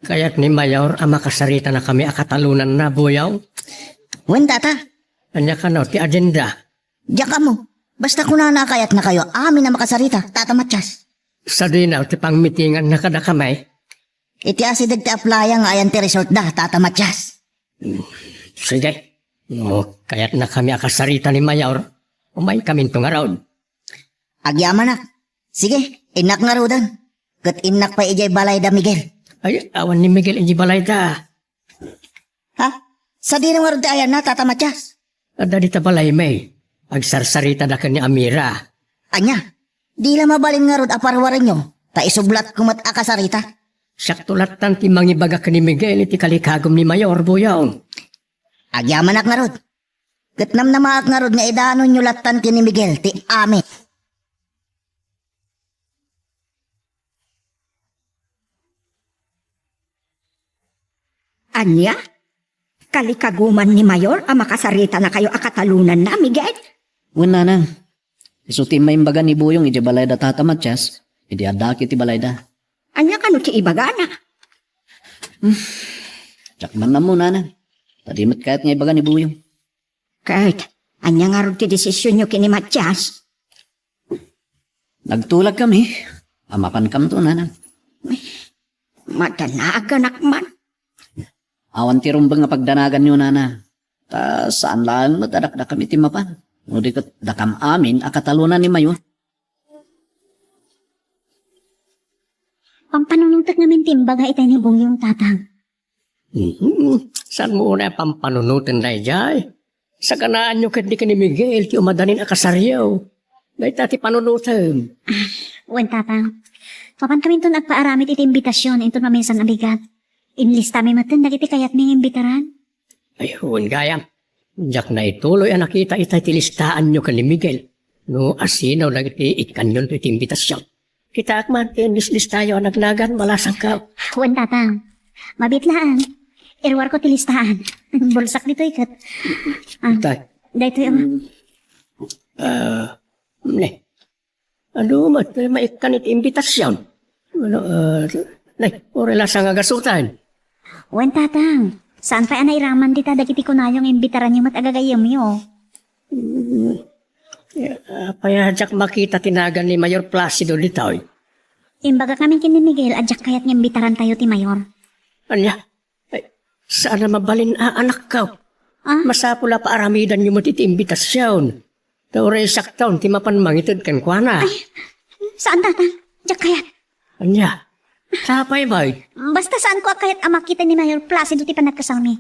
kaya't ni Mayor ang makasarita na kami akatalunan na buyaw. Wen tata, Anya ka no, ti agenda. diyak ka mo. Basta kuna na kayat na kayo, amin na makasarita, Tata Matyas. Sa dinaw, ti pangmitingan na kada kamay. Iti asidag ti aplaya nga ayan ti resort da, Tata Matyas. Sige. No, kaya't na kami akasarita ni Mayor. Umay kami itong araw. Agyaman na. Sige, inak nga rodan. Kat inak pa ijay balay da Miguel. Ay, awan ni Miguel inji balayda. Ha? Sa di nga rodan ayan na, Tata Matyas. Ada di balay may. Agsarsarita da ka ni Amira. Anya, di lang mabalin nga rod aparwarin nyo. Ta isublat kumat akasarita. Saktulatan ti mangibaga ka ni Miguel iti kalikagom ni Mayor buyaw. Agyaman ak nga rod. Kat namnamaak nga rod nga idanon nyo latan ti ni Miguel, ti ame. Anya? Kalikaguman ni Mayor ang makasarita na kayo akatalunan na, Miguel? Wen na. Isuti may imbaga ni buyong iti balay da tata Matyas. Iti adaki ti balay da. Anya ka no ti ibagana? Tsak man na muna na. Tadimot kahit nga ibaga ni buyong. Kahit, anya nga rin ti desisyon nyo kini Matyas. Nagtulag kami. Amapan kam to na. Madanaganak man. Awan ti rumbang nga pagdanagan nyo nana. Ta saan lang matadak kami ti mapan. No di kat dakam amin akatalunan ni Mayor. Pampanununtak namin timbaga itay ni Bungyong tatang. Saan mo na pampanunutin na ijay? Sa kanaan nyo kat di ka ni Miguel ti umadanin akasaryaw. Dahil tati panunutin. Wen tatang, papan kami ito nagpaaramit iti imbitasyon ito maminsan abigat. Inlista mi matin dagiti kayat ming imbitaran. Ayun, gayam. Diyak na ituloy ang nakita itay tilistaan nyo ka ni Miguel. No, asinaw na ikan yun ito imbitasyon. Kita akman, tinis tayo ang nagnagan, malasang ka. Wen tatang, mabitlaan. Irwar ko tilistaan. Bulsak dito ikat. Tay. Dahito yung... Ne. Ano, maikan ito imbitasyon. Ano, orelasang agasutan. Wen tatang, saan pa anay raman dita dagiti kunayong imbitaran niyo mat agagayam niyo? Payadyak makita tinagan ni Mayor Placido dito. Imbaga kami kini Miguel adyak kayat nga imbitaran tayo ti Mayor. Anya, ay, saan na mabalin anak ka? Masapula pa aramidan niyo mo titi imbitasyon. Tauray saktaon, ti mapanmangitid kan kuana. Saan tatang? Diyak kayat. Anya, sapay ba? Basta saan ko kayat ang makita ni Mayor Placido ti panagkasami.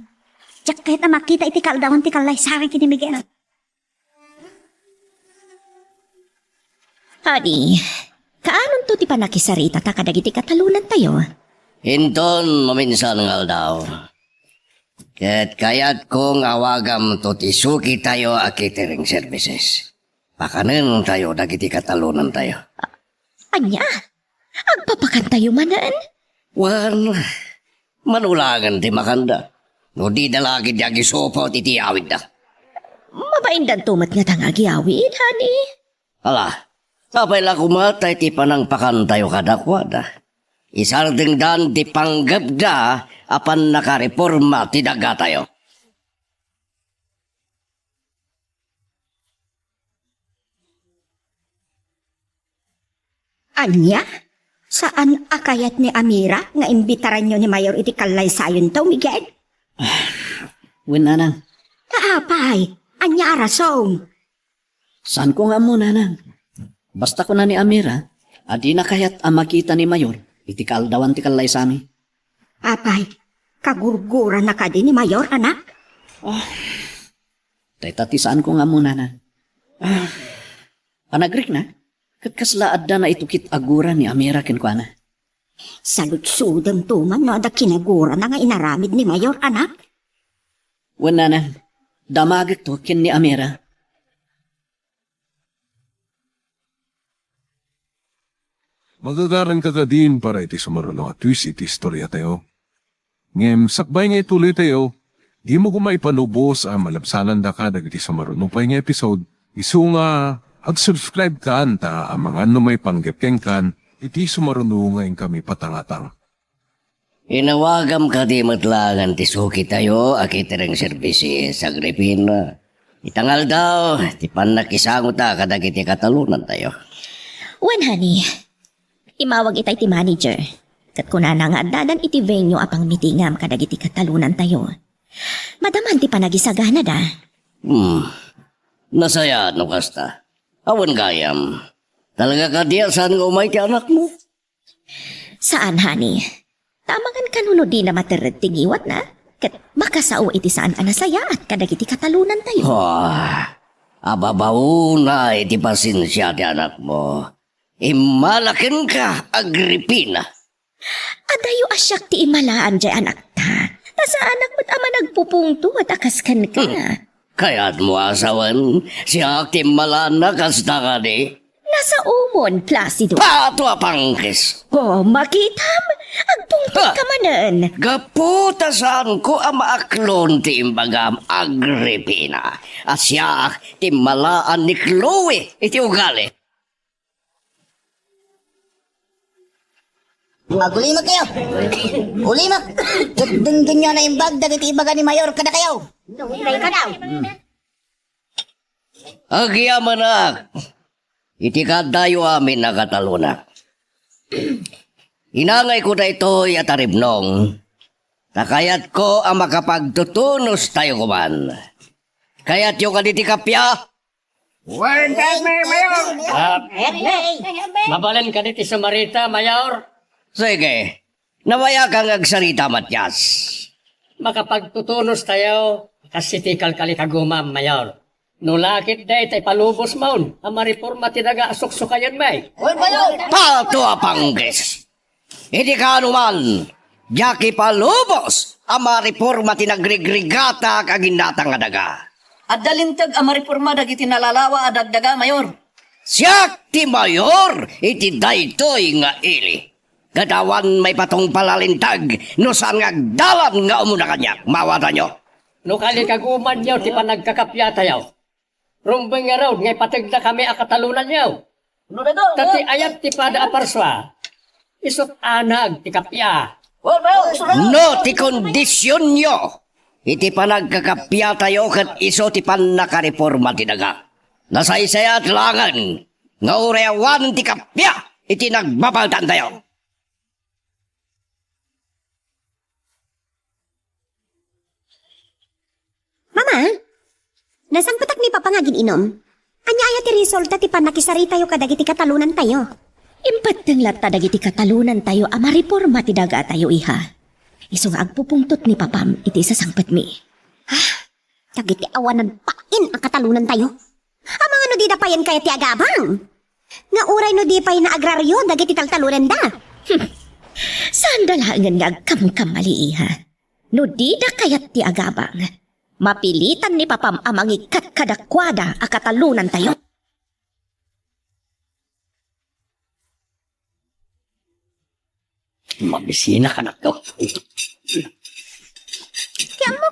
Diyak kayat ang makita iti kaldawan ti kalay sarang kini Miguel. Honey, kaanon to ti panakisarita ta kadagiti katalunan tayo? Hinton maminsan nga daw. Ket kayat kong awagam to tisuki tayo a catering services. Pakanen tayo dagiti katalunan tayo. Anya, agpapakan tayo manan? Wan, manulangan ti makanda. No di dalagi di sopo ti tiyawid na. Mabaindan tumat nga tangagiawid, honey. Ala, tapay la kumatay ti panangpakan tayo kadakwada. Isarding dan ti panggabda apan nakareforma ti daga tayo. Anya? Saan akayat ni Amira nga imbitaran nyo ni Mayor iti kalay sayon to, Miguel? Wen nanang, Kaapay, anya arasom. saan ko nga mo nanang? Basta ko na ni Amira, adi na kayat ang makita ni Mayor, iti kaldawan ti kalay sami. Apay, kagurgura na ka din ni Mayor, anak? Tati saan ko nga mo nanang? Panagrik na, kagkaslaad na itukit agura ni Amira kinkwana. Saludsudang tuman no ada kinagura na nga inaramid ni Mayor, anak? Wen nanang, damagik to kin ni Amira. Magagaran ka ka din para iti sumarunong at twist iti istorya tayo. Ngem, sakbay nga ituloy tayo, di mo kumay panubos ang malabsanan da ka dagiti sumarunong pa nga episode. Isu nga, ag-subscribe ka ta ang mga ano may panggepkeng kan, iti sumarunong ngayon kami patangatang. Inawagam ka di matlangan ti suki tayo a catering services sa Agripina. Itangal daw, ti panakisango ta kadagiti katalunan tayo. Wen, honey. Imawag itay ti manager. Kat kunana nga dadan iti venue apang mitingam kadagiti katalunan tayo. Madaman ti panagisagana da. Nasaya no kasta. Awan gayam. Talaga ka di saan nga umay ti anak mo? Saan, honey? Tamangan kanuno di na matirating iwat na. Kat makasao iti saan anasaya at kadagiti katalunan tayo. Ababaw na iti pasensya ti anak mo. Imalakin ka, Agripina. Adayo asyak ti imalaan jay anak ta. Ta sa anak mo't ama nagpupungto at akaskan ka. Kaya't mo asawan, siya ti malana kasta ka di. Nasa umon, Placido. Pato apangkis. Oh, makitam. Agpungtot ka manan. Gaputasan ko ang maaklon ti imbagam Agripina. At siya ti malaan ni Chloe iti ugali. Magulimag kayo. Ulimag. Dundun nyo na imbag dagiti ibaga ni Mayor kada kayo. Nungilay ka daw. Agyaman na. Iti kadayo amin na kataluna. Inangay ko na ito'y ataribnong. Nakayat ko ang makapagtutunos tayo kuman. Kaya't yung kaditi kapya. Mabalin ka diti Samarita, Mayor. Sige, nawaya kang agsarita, Matyas. Makapagtutunos tayo, kasitikal kalikagumam, Mayor. Nulakit day tay palubos maun, ang mariporma tinaga asuksukayan may. Pato apangges. Hindi ka anuman. Jackie palubos, ang mariporma tinagrigrigata kaginatang adaga. At dalintag ang mariporma dagiti nalalawa at dagdaga, Mayor. Siyak ti mayor, iti daytoy nga ili. Gatawan may patong palalintag, no saan nga dalan nga umuna kanyak, mawata nyo. No kalikaguman yaw, ti panagkakapya tayo. Rumbeng nga raw, ngay patag na kami akatalunan yaw. Tati ayat ti pada aparswa. Isot anag ti kapya. No, ti kondisyon nyo. Iti panagkakapya tayo kat iso ti panakareforma tinaga. Nasaysaya at langan, nga urewan ti kapya, iti nagbabaltan tayo. Mama, nasang patak ni Papa nga gininom? Anya aya ti resulta ti panakisari tayo kadagiti katalunan tayo. Impat ng lata dagiti katalunan tayo amariporma ti daga tayo iha. Iso nga agpupungtot ni papam iti sa sangpet mi. Dagiti awanan pain ang katalunan tayo. Amang ano di dapayan kaya ti agabang? Nga uray no di pay na agraryo dagiti taltalunan da. Saan dalahangan nga agkamkamali iha? No di da kayat ti agabang. Mapilitan ni papam amang ikat kadakwada a katalunan tayo. Mabisina ka na to. Kaya mo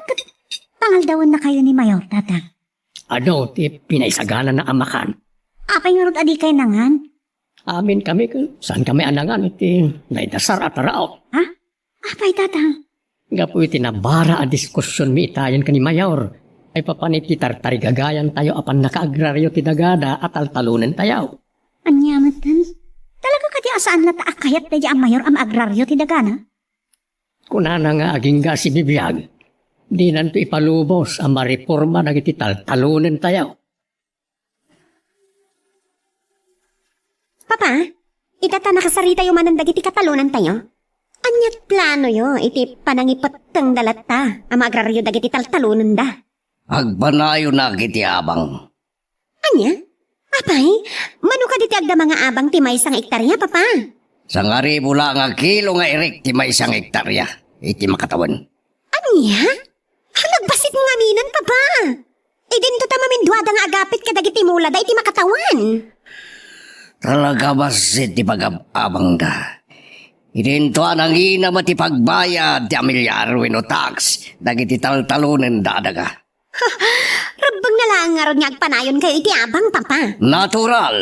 pangaldawan na kayo ni Mayor, tata. Ano, ti pinaisagana na amakan. Apay nga adi kay nangan. Amin kami kung saan kami anangan iti naidasar at raot. Ha? Apay, tata. Nga po iti nabara a diskusyon mi itayan ka ni Mayor. Ay papanit ti tartarigagayan tayo apan nakaagraryo ti dagada at altalunan tayo. Anyamatan. Talaga kadi asaan na taakayat na ang Mayor am agraryo ti dagana? Kunana nga aging ga si bibiyag. Di nanto ipalubos ang mariporma dagiti taltalunan tayo. Papa, itata nakasari tayo manan dagiti katalunan tayo. Anyat plano yo, iti panangipateng dalata ang agraryo dagiti taltalunan da. Agbanayo na kiti abang. Anya? Apay, mano ka diti agda mga abang ti may isang ektarya, papa? Sa nga bula nga kilo nga irik ti may isang hektarya. Iti makatawan. Anya? Halagbasit nga minan, papa. E din to tamamindwada nga agapit ka dagiti mula da iti makatawan. Talaga basit ti pag-abang da. Idinto anang ina ti pagbayad ti amilyar wino tax. Dagiti taltalunan dadaga. Rabang na lang nga ron nga agpanayon kayo iti abang, papa. Natural.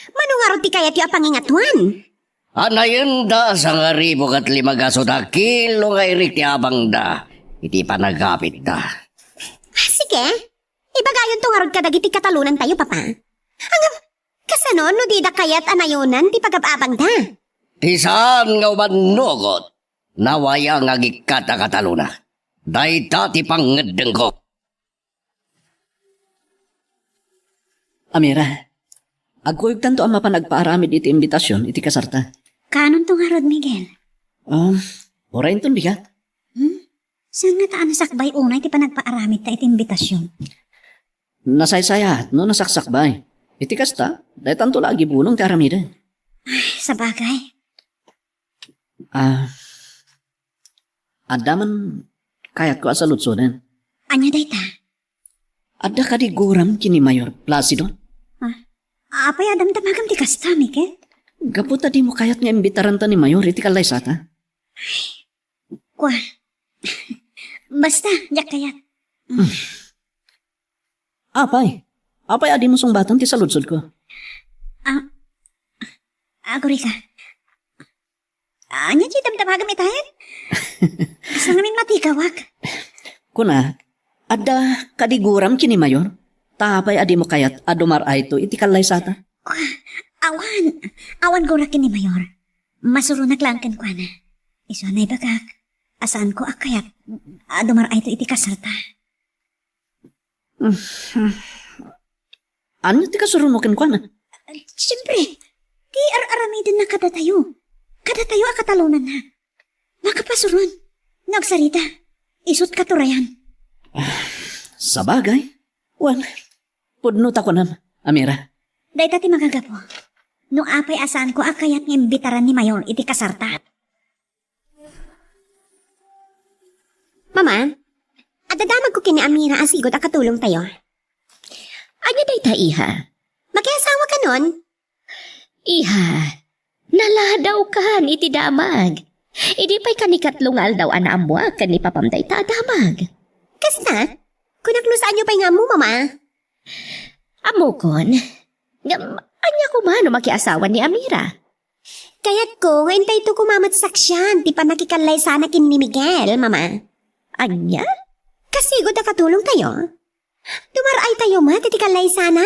Mano nga ron ti kaya ti apangingatuan? Anayon da sa nga 5,000 da kilo nga irik ti abang da. Iti panagapit da. Sige, ibagayon to nga ron kadagiti katalunan tayo, papa. Hanggang, kasano no di da kayat anayonan ti pagababang da? Ti saan nga umanugot? Nawaya nga gikat a kataluna. Dayta ti pangedeng ko. Amira, agkuyog tanto ang mapanagpaaramid iti imbitasyon iti kasarta. Kanon to nga ron, Miguel? Orain ton bigat. Saan nga taan sakbay unay ti panagpaaramid ta iti imbitasyon? Nasaysayat no nasaksakbay. Iti kasta, dahil tanto lagi bulong ti aramida. Sa bagay. Adaman kayat ko asa lutsonan. Anya day ta? Adda ka di guram kini Mayor Placido. Apay adam tamagam ti kasta, Miguel? Gaputa di mo kayat nga imbitaran ta ni Mayor iti kalay sata. Kwa. Basta, jak kayat. Apay adi mo sungbatan ti saludsod ko. Aguri ka. Anya di damdamagam itayan? Asa ngamin matikawak? Kuna, adda kadiguram kini Mayor. Tapay adi mo kayat adumar ayto iti kalay sata. Awan ko rakin ni Mayor. Masurunak lang kan kwa na. Iso na ibagak. Asaan ko akayat. Adumar ayto iti kasarta. Ano ti kasurunukin ko na? Siyempre, di ar-aramidin na kada tayo. Kada tayo akatalunan na. Makapasurun. Nagsarita. Isot katurayan. Sa bagay. Well, pudnot ako na, Amira. Day tati magagapo. Nung apay asaan ko akayat ng imbitaran ni Mayor iti kasarta. Mama, adadamag ko kini Amira asigot akatulong tayo. Anya day ta iha? Makiasawa ka nun? Iha, naladaw ka iti damag. Idi pa'y kanikatlungal daw anaamwa kan ni papamday ta damag. Kasta? Kunaklusaan niyo pa'y nga mo, mama? Amokon, anya ko mano makiasawa ni Amira. Kayat ko, ngayon tayo ito kumamatsaksyan, di pa nakikalay sana kin ni Miguel, mama. Anya? Kasigod na katulong tayo. Dumaray tayo ma, titikalay sana.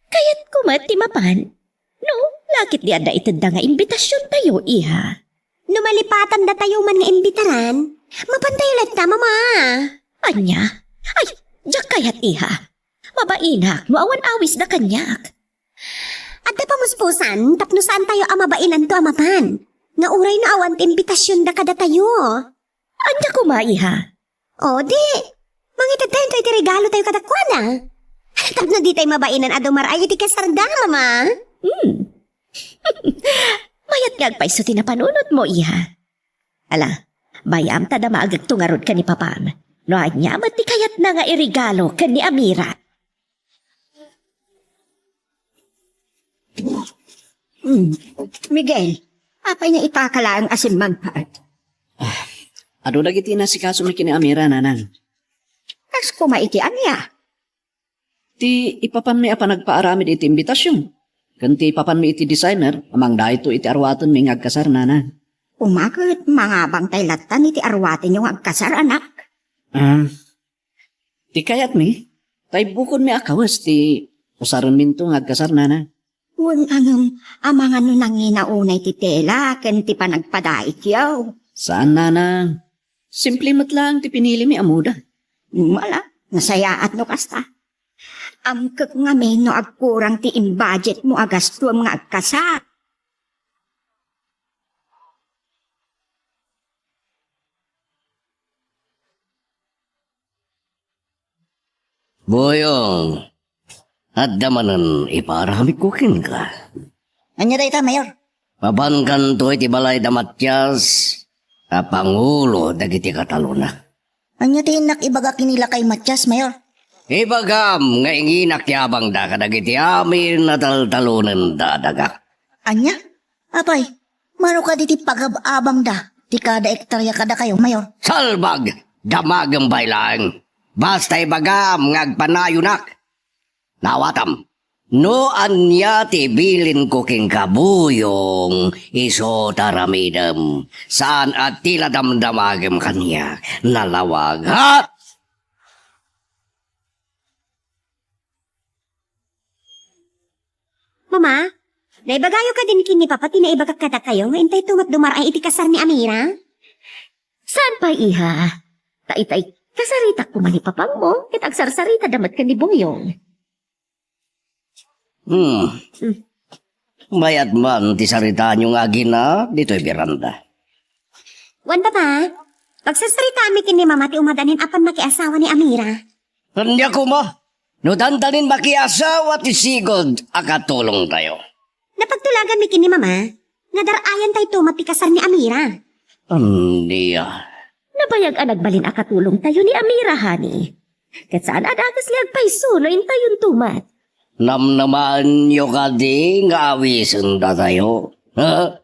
Kayat ko matimapan. No, lakit di ada itanda nga imbitasyon tayo, iha. Numalipatan da tayo man nga imbitaran. Mapantay ulit ta, mama. Anya? Ay, jak kayat iha. Mabainak, no awan awis na kanyak. At da pamuspusan, tapno saan tayo amabainan to amapan. Nga uray na awan ti imbitasyon da kada tayo. Anya kumaiha. O di, mangitad tayo iti regalo tayo kadakwana. Tapno di tayo mabainan adumar ay iti kasarda, mama. Mayat nga agpaiso tinapanunot mo, iha. Ala, bayam tada maagag tungarod ka ni papam. No anya, mati kayat na nga irigalo ka ni Amira. Miguel, apay na ipakala ang asin magpaat. Ado dagiti na si kaso mi kini Amira, nanang. Kas kumaitian niya. Ti ipapan mi apa nagpaaramid iti imbitasyon. Kanti ipapan mi iti designer, amang da ito iti arwaton mi ngagkasar, nanang. Umakit mga bangtay latan iti arwatin yung agkasar anak. Ti kayat mi, tay bukod mi akawas ti usaron minto ngagkasar, nanang. Huwag amangan no nang inaunay ti tela, ken ti panagpadaik yaw. Saan, nanang? Simple mat lang ti pinili mi amuda. Wala, nasayaat no kasta. Amkak nga no agkurang ti in-budget mo agasto mga agkasar. Boyong, at damanan iparami kukin ka. Anya dayta, Mayor? Pabankan to iti balay damatyas, a Pangulo dagiti Kataluna. Anya tinak ibaga kinila kay Matyas, Mayor? Ibagam nga inginak yabang da kadagiti amin na taltalunan dadaga. Anya? Apay, mano ka diti pagababang da? Ti kada ektarya kada kayo, Mayor. Salbag, damagang baylang. Basta ibagam ngagpanayunak. Nawatam, no anya tibilin ko king kabuyong iso taramidam. Saan at tila damdamagam kanya nalawag, ha? Mama, naibagayo ka din kini papa, tinaibagak kada kayo, nga intay tumat dumaray iti kasar ni Amira. Saan pa, iha? Taitay, kasarita ko man ipapang mo, kit agsarsarita damat ka ni Bongyong. Mayat man ti sarita nyo nga gina, dito'y biranda. Wan papa, pagsasarita mi kini mama ti umadanin apan makiasawa ni Amira. Kanya ko mo, no dandanin makiasawa ti sigod, akatulong tayo. Napagtulagan mi kini mama, nga darayan tayo tumat ti kasar ni Amira. Andiya. Nabayag ang nagbalin akatulong tayo ni Amira, hani. Kat saan adagas liag paiso no intayon tumat. Namnaman nyo ka di nga awisan da tayo. Ha?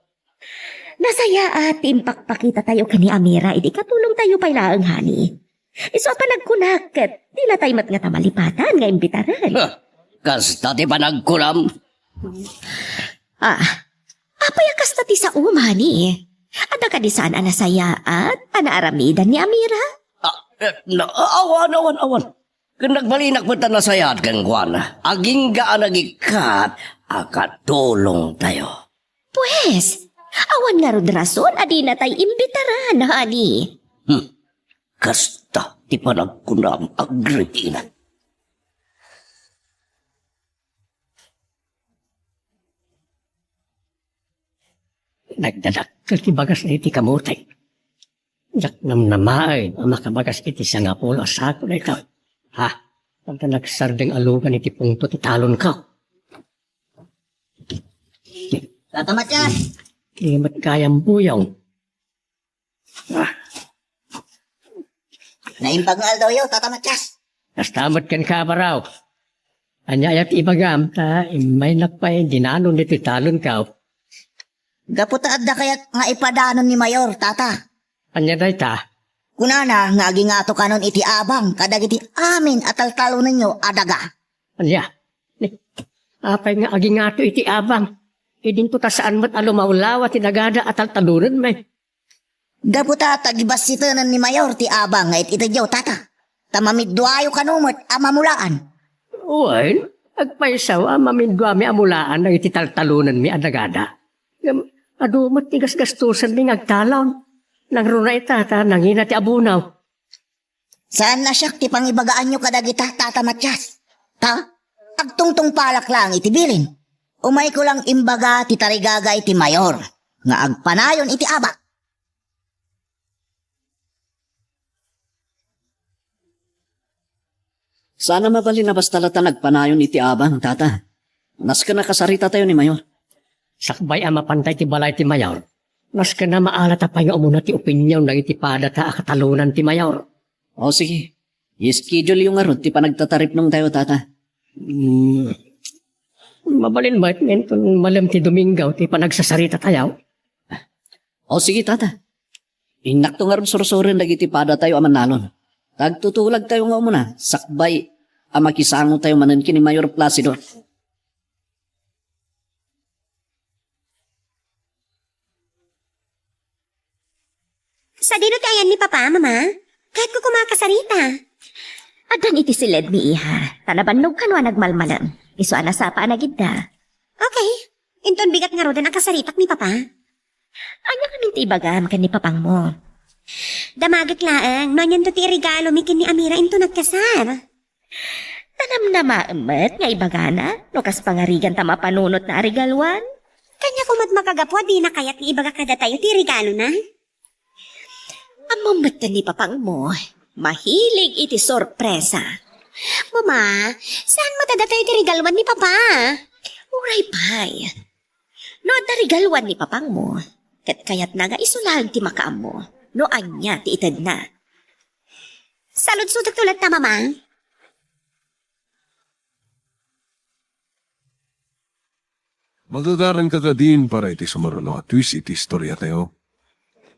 Nasaya at impakpakita tayo kani Amira, idi katulong tayo pailaang, hani. Iso pa nagkunak, kat di na tayo mat nga tamalipatan nga imbitaran. Kasta ti panagkulam. Apayakas na ti sa umani. At nakadisaan anasaya at anaaramidan ni Amira. Awan. Kung nagbalinak mo na sayat kang kwan, aging gaan nagikat, akatulong tayo. Pues, awan nga rod rason, adi na tayo imbitaran, hani. Kasta ti panagkunam agritina. Nagdadak ti bagas na iti kamutay. Jak namnamaay, ang makabagas iti sa nga pulo asako na ikaw. Ha? Pagka nagsardeng alugan iti pungto ti talon ka. Tata Matyas! Di mat kayang buyong. Naimbagal daw yaw, Tata Matyas. Nastamat kan ka ba raw? Anyayat ibagam ta, may nakpay, dinanon iti talon ka. Gaputaad da kayat nga ipadanon ni Mayor, Tata. Anya day ta? Kunana, nga gingato kanon iti abang, kadagiti amin at taltalo ninyo adaga. Anya? Apay nga agi nga to iti abang. Idinto ta saan mat alumawlawa tinagada at altalunan may. Gaputa tagibasitanan ni Mayor ti abang nga itidyaw, Tata. Tamamidduayo kanumot amamulaan. Uwain, agpaisaw mamindwa mi amulaan na iti taltalunan mi adagada. Adumat tigas gastusan mi ngagtalaw. Nang runay tata, nangina ti abunaw. Saan na siya ti pangibagaan nyo kadagita Tata Matyas? Ta? Agtungtong palak lang itibilin. Umay ko lang imbaga ti tarigaga iti mayor. Nga agpanayon iti abak. Sana mabalin na basta lata nagpanayon iti abang, tata. Nas ka nakasarita tayo ni Mayor. Sakbay ang mapantay ti balay ti mayor. Mas ka na maalat pa nga umuna ti opinyon na iti pada ta akatalunan ti mayor. O sige, i-schedule yung arot ti panagtatarip nung tayo, tata. Mabalin ba itong malam ti Domingo ti panagsasarita tayo? O sige, tata. Inak to nga rin surusurin dagiti pada tayo amanalon. Tagtutulag tayo nga muna, sakbay makisango tayo manan kini Mayor Placido. Sa dino tayan ni Papa, Mama? Kahit ko kumakasarita. Adan iti silid ni Iha. Tanabannog kanwa nagmalmalam. Iso anasapa anagidda. Okay. Inton bigat nga rodan ang kasaritak ni Papa. Anya kamin ti ibagam kan ni papang mo. Damagit laang, no nyan to ti regalo mikin ni Amira into nagkasar. Tanam na maamet nga ibagana. No kas pangarigan ta mapanunot na arigalwan. Kanya kumat makagapwa, di na kaya't ni ibaga kada tayo ti regalo na. Amamat ni papang mo. Mahilig iti sorpresa. Mama, saan matada tayo ti regalwan ni Papa? Uray pay. No at rigalwan ni papang mo. Kat kayat na nga isulag ti makaam mo. No anya ti itad na. Salud-sudak tulad ta, Mama. Magagaran ka ka din para iti sumaruno at twist iti istorya tayo.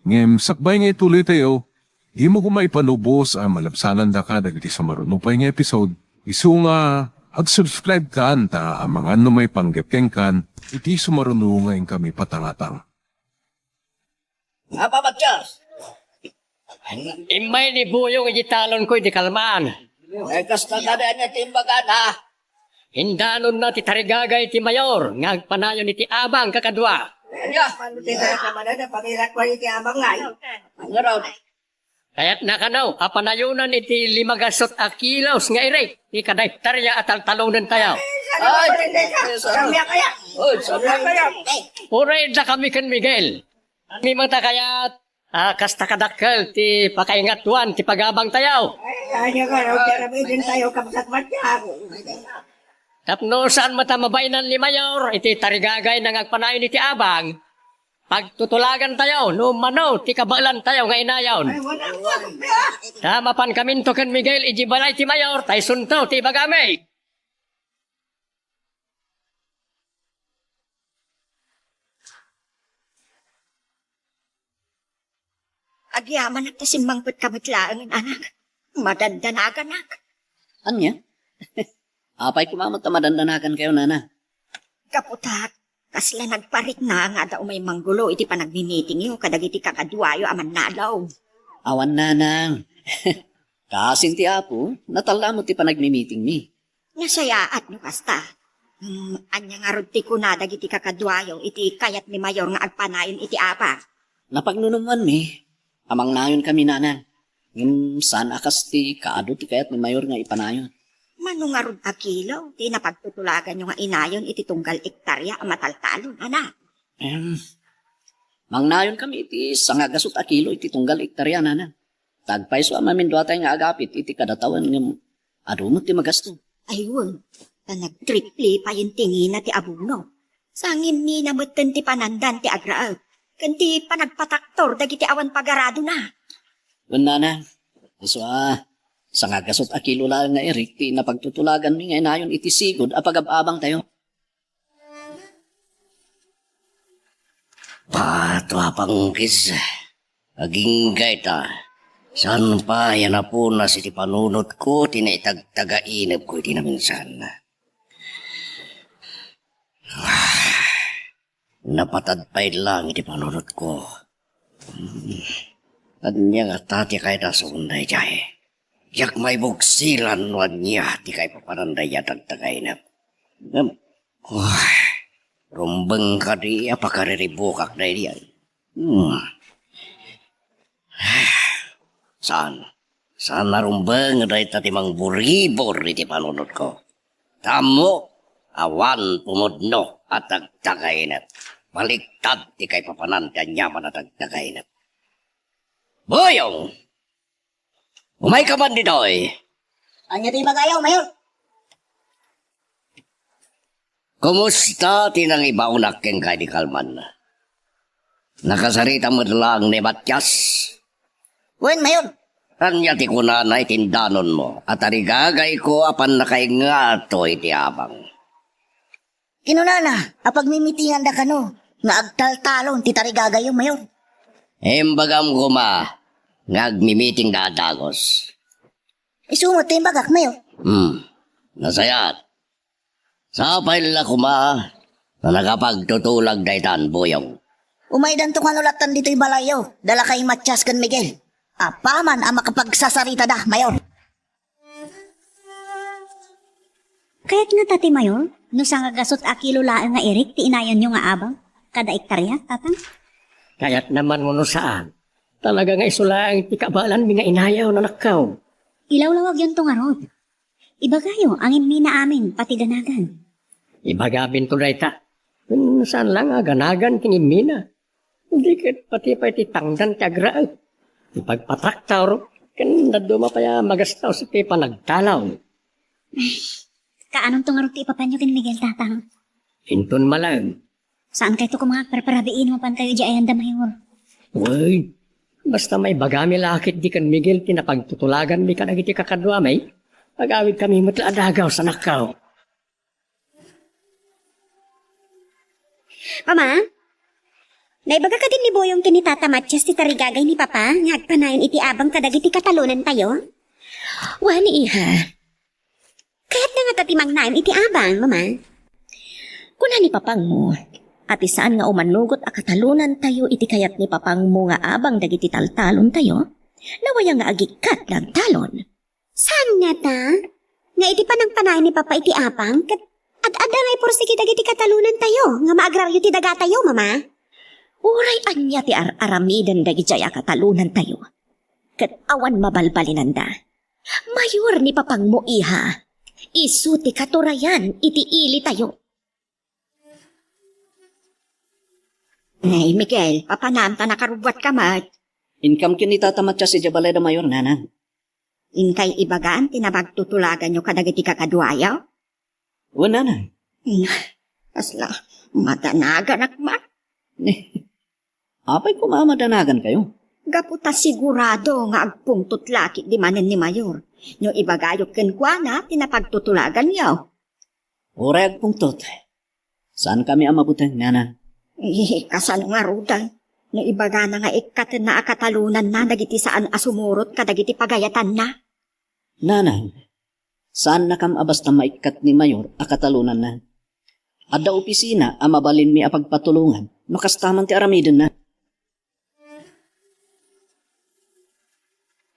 Ngem, sakbay nga ituloy tayo, himo ko maipanubos ang malapsanan da ka dagiti sumaruno pa nga episode. Isu nga, ag-subscribe ka anta ang mga ano may panggapkeng kan, iti sumaruno ngayon kami patangatang. Apa Matyas? Imay ni Buyong igitalon ko iti kalmaan. Kasta kada niya timbagan ha. Hindanon na ti tarigagay ti mayor. Ngagpanayon iti abang kakadwa. Kaya't nakanaw, apanayunan iti limagasot a kilos nga irek. Ti kadaytarya at taltalunan tayo. Uray da kami kan Miguel. Ni mata kayat kasta kadakkel ti pakaingatuan ti pagabang tayo. Tapno saan mata mabainan ni Mayor, iti tarigagay na ngagpanayon iti abang. Pagtutulagan tayo, no mano, ti kabalan tayo nga inayon. Tama pan kamin to kan Miguel, ijibalay ti Mayor, tay sunto ti bagame. Agyaman at simbangpot kamatlaan, anak. Madandanagan, anak. Anya? Apay kumamot na madandanakan kayo, nana. Kaputat, kasla nagparik na nga daw may manggulo iti panagmimiting yo kadagiti kakadwayo aman nalaw. Awan, nanang. Kasin ti apo, natala mo ti panagmimiting mi. Nasayaat no kasta. Anya nga rod ti kunada iti kakadwayo iti kayat ni Mayor nga agpanayon iti apa. Napagnunuman mi, amang nayon kami, nanang. Ngim saan akas ti kaado ti kayat ni Mayor nga ipanayon. Manungarod a kilo, ti napagtutulagan yung nga inayon iti tunggal ektarya ang mataltalon, anak. Mangnayon kami iti sangagasot a kilo iti tunggal ektarya, nana. Tagpay so amamin doa tayo nga agapit iti kadatawan ng adumot ti magasto. Ayun, na nagtripli pa yung tingin na ti abuno. Sangin ni namutan ti panandan ti agraag. Kanti panagpataktor dagiti awan pagarado na. Yun, nana. So, sangagasot a kilo lang nga Eric, ti napagtutulagan mi nga inayon iti sigod a pagababang tayo. Pato apangkis. Aginggay ta. Saan pa yan na po na si ti panunot ko, tinaitagtagainip ko iti naminsan. Napatadpay lang iti panunot ko. At niya nga tati kay na sunday jay. Yak may bugsilan wan niya ti kay papananday yatagtagainip. Rumbeng ka di apakariribukak na diyan. Saan? Saan narumbang ray tatimang buribor iti panunod ko. Tamo, awan pumudno at agtagainat. Baliktad ti kay papanan kanyaman at agtagainat. Boyong! Umay ka man dito eh. Anya ti bagayaw, Mayor? Kumusta tinang ibaunak keng kay di Kalman? Nakasarita mo lang ni Matyas. Wen, Mayor? Anya ti kunanay tindanon mo at arigagay ko apan nakaingato iti abang. Kinunana, apag mimitingan da kano, nga agtaltalon ti tarigagayo, Mayor. Embagam ko ma, ngagmimiting da dagos. Isumot ti bagak, Mayor. Nasayat. Sapay la kuma, na nakapagtutulag daytan boyong. Umaydan to kanulatan dito'y balayo, dala kay Matyas kan Miguel. Apaman ang makapagsasarita da, Mayor. Kaya't nga tati Mayor, no sa nga gasot akilo laan nga Eric, ti inayan nyo nga abang, kada ektarya, tatang. Kaya't naman mo no saan. Talaga nga isulaang ti kabalan mi nga inayaw na nakaw. Ilaw-lawag yun to nga rod. Iba kayo, angin mina amin, pati ganagan. Ibagabin ko dayta. Kung saan lang ganagan kinimina. Hindi kat pati pa iti tangdan kagraag. Ipagpatraktaw ro. Kan naduma pa ya magastaw sa ti panagtalaw. Kaanong to nga rod ti ipapanyo kin Miguel, tatang? Hinton malang. Saan kayo to kung mga preparabiin mo pan kayo di ayanda, Mayor? Uy, basta may bagami lakit di kan Miguel tinapagtutulagan mi kan agiti kakadwa may. Pag-awid kami matla adagaw sa nakaw. Mama, naibaga ka din ni Boyong kini Tata Matyas ti tarigagay ni Papa, nga agpanayon iti abang kadagiti katalunan tayo? Wani iha. Kaya't na nga tatimang naim iti abang, Mama. Kuna ni papang mo. At saan nga umanugot a katalunan tayo iti kayat ni papang mo nga abang dagiti taltalon tayo? Nawaya nga agikat lang talon. Saan nga ta? Nga iti panangpanayon ni Papa iti abang, at adangay porsiki dagiti katalunan tayo, nga maagraryo ti daga tayo, Mama. Uray anya ti aramidan dagiti jaya katalunan tayo. Kat awan mabalbalinanda. Mayor ni papang mo iha. Isu ti katurayan iti ili tayo. Nay, Miguel, papanamta nakarubwat ka mat. Income kini Tata Matyas si Jabalay da Mayor, nanan. Inkay ibagaan, tinabagtutulagan nyo kadagiti kakadwayaw. O, nanan. Asla, madanagan akmat. Apay kumamadanagan kayo. Gaputa sigurado nga agpungtot laki di manen ni Mayor. Nyo ibagayok kenkwana, tinapagtutulagan yaw. Oray agpungtot. Saan kami ang mabutang, nanan? Kasano nga rudan. No ibaga na nga ikat na akatalunan na dagiti saan asumurot kadagiti pagayatan na. Nanan, saan na kam abasta maikat ni Mayor akatalunan na? Adda opisina ang mabalin mi apagpatulungan, makastaman ti aramidin na.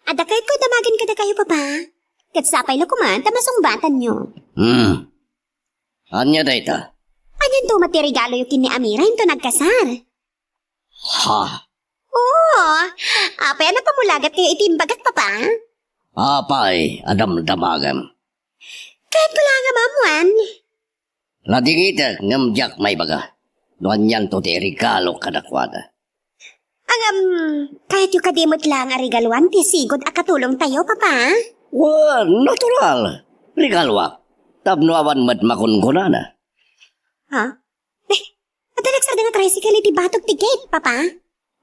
Ada kayo ko damagin kada kayo, Papa. Katsapay na kuman, tamasungbatan nyo. Anya dayta? Anyan to matirigalo yung kini Amira, yung to nagkasar. Ha? Oo, apay na pamulagat kayo itimbagat, Papa. Apay, adam-damagam. Kahit pala nga mamuan. Ladingita, ngamjak may baga. Doan yan to ti regalo kadakwada. Kahit yung kadimot lang a regaluan, tisigod akatulong tayo, Papa. Well, natural. Regalwa. Tabnuawan madmakunkunana. Ha? Natalagsar na tricycle iti batok ti gate, Papa.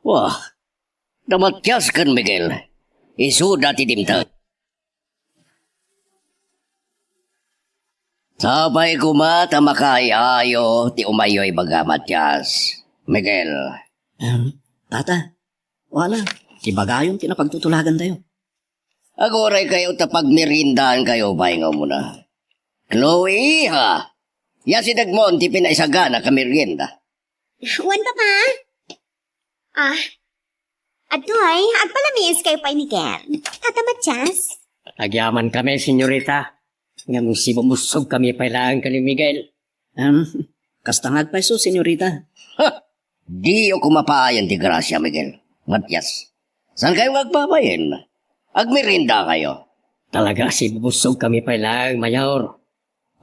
Wah, damatyas kan Miguel. Isuda ti dimta. Sabay kumata makayayo ti umayoy baga Matyas. Miguel. Tata, wala. Ibagayon tinapagtutulagan tayo. Agoray kayo tapag merindahan kayo, pahingaw mo na. Chloe, ha? Yan si Dagmon, ti pinaisagana ka merienda. Wan, Papa. Adoy, agpalamiis kayo pa ni Ken. Tata Matyas. Agyaman kami, senyorita. Ngam si bumusog kami pailangan ka ni Miguel. Kastangag pa iso, senyorita. Ha! Di o kumapayan ti Gracia, Miguel. Matyas. Saan kayo magpapayin? Agmerinda kayo. Talaga si busog kami pa lang, Mayor.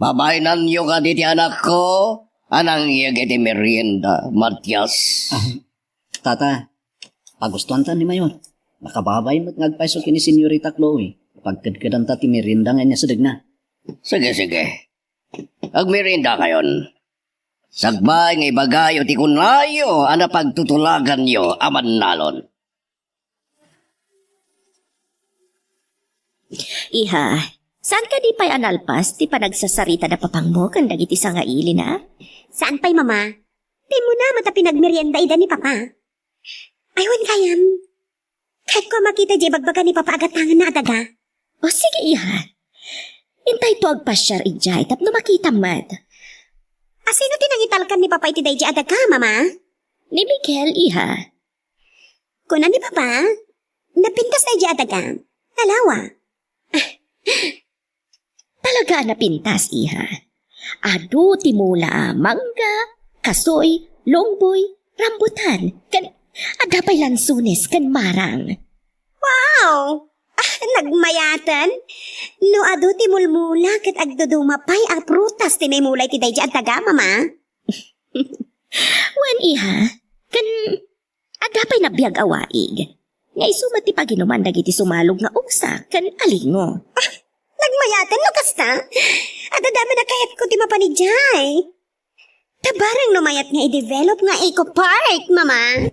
Babainan niyo ka diti anak ko. Anang iya giti merienda, Matias. Tata, pagustuhan ta ni Mayor. Nakababay mo't ngagpaiso kini Senyorita Chloe. Pagkadkadan ta ti merinda nga niya sadag na. Sige, sige. Agmerinda kayon. Sagbay nga ibagayo ti kunayo, ana pagtutulagan niyo, aman nalon. Iha, saan ka di pa'y analpas, ti pa nagsasarita na papang mo, kan dagiti sa nga ili na? Saan pa'y mama? Di mo na mata pinagmerienda ida ni papa. Aywan kayam. Kahit ko makita di bagbaga ni papa agatangan na adaga. O sige, iha. Intay to agpasyar ijay, tapno makita mad. Asino tinangitalkan ni papa iti day di adaga, mama? Ni Miguel, iha. Kuna ni papa? Napintas day di adaga. Alawa. Talaga na pintas, iha. Ado, timula, mangga, kasoy, longboy, rambutan, adapay lansunes, kan marang. Wow! Nagmayatan? No ado ti mulmula kat agdudumapay ang prutas ti may mulay ti day di adaga, mama? Wan, iha, adapay na biyag awaig. Nga isumat ti paginuman dagiti sumalog nga uksa, kan alingo. Nagmayatan no kasta? Adadama na kayat ko ti mapanijay. Tabarang lumayat nga i-develop nga eco park, mama.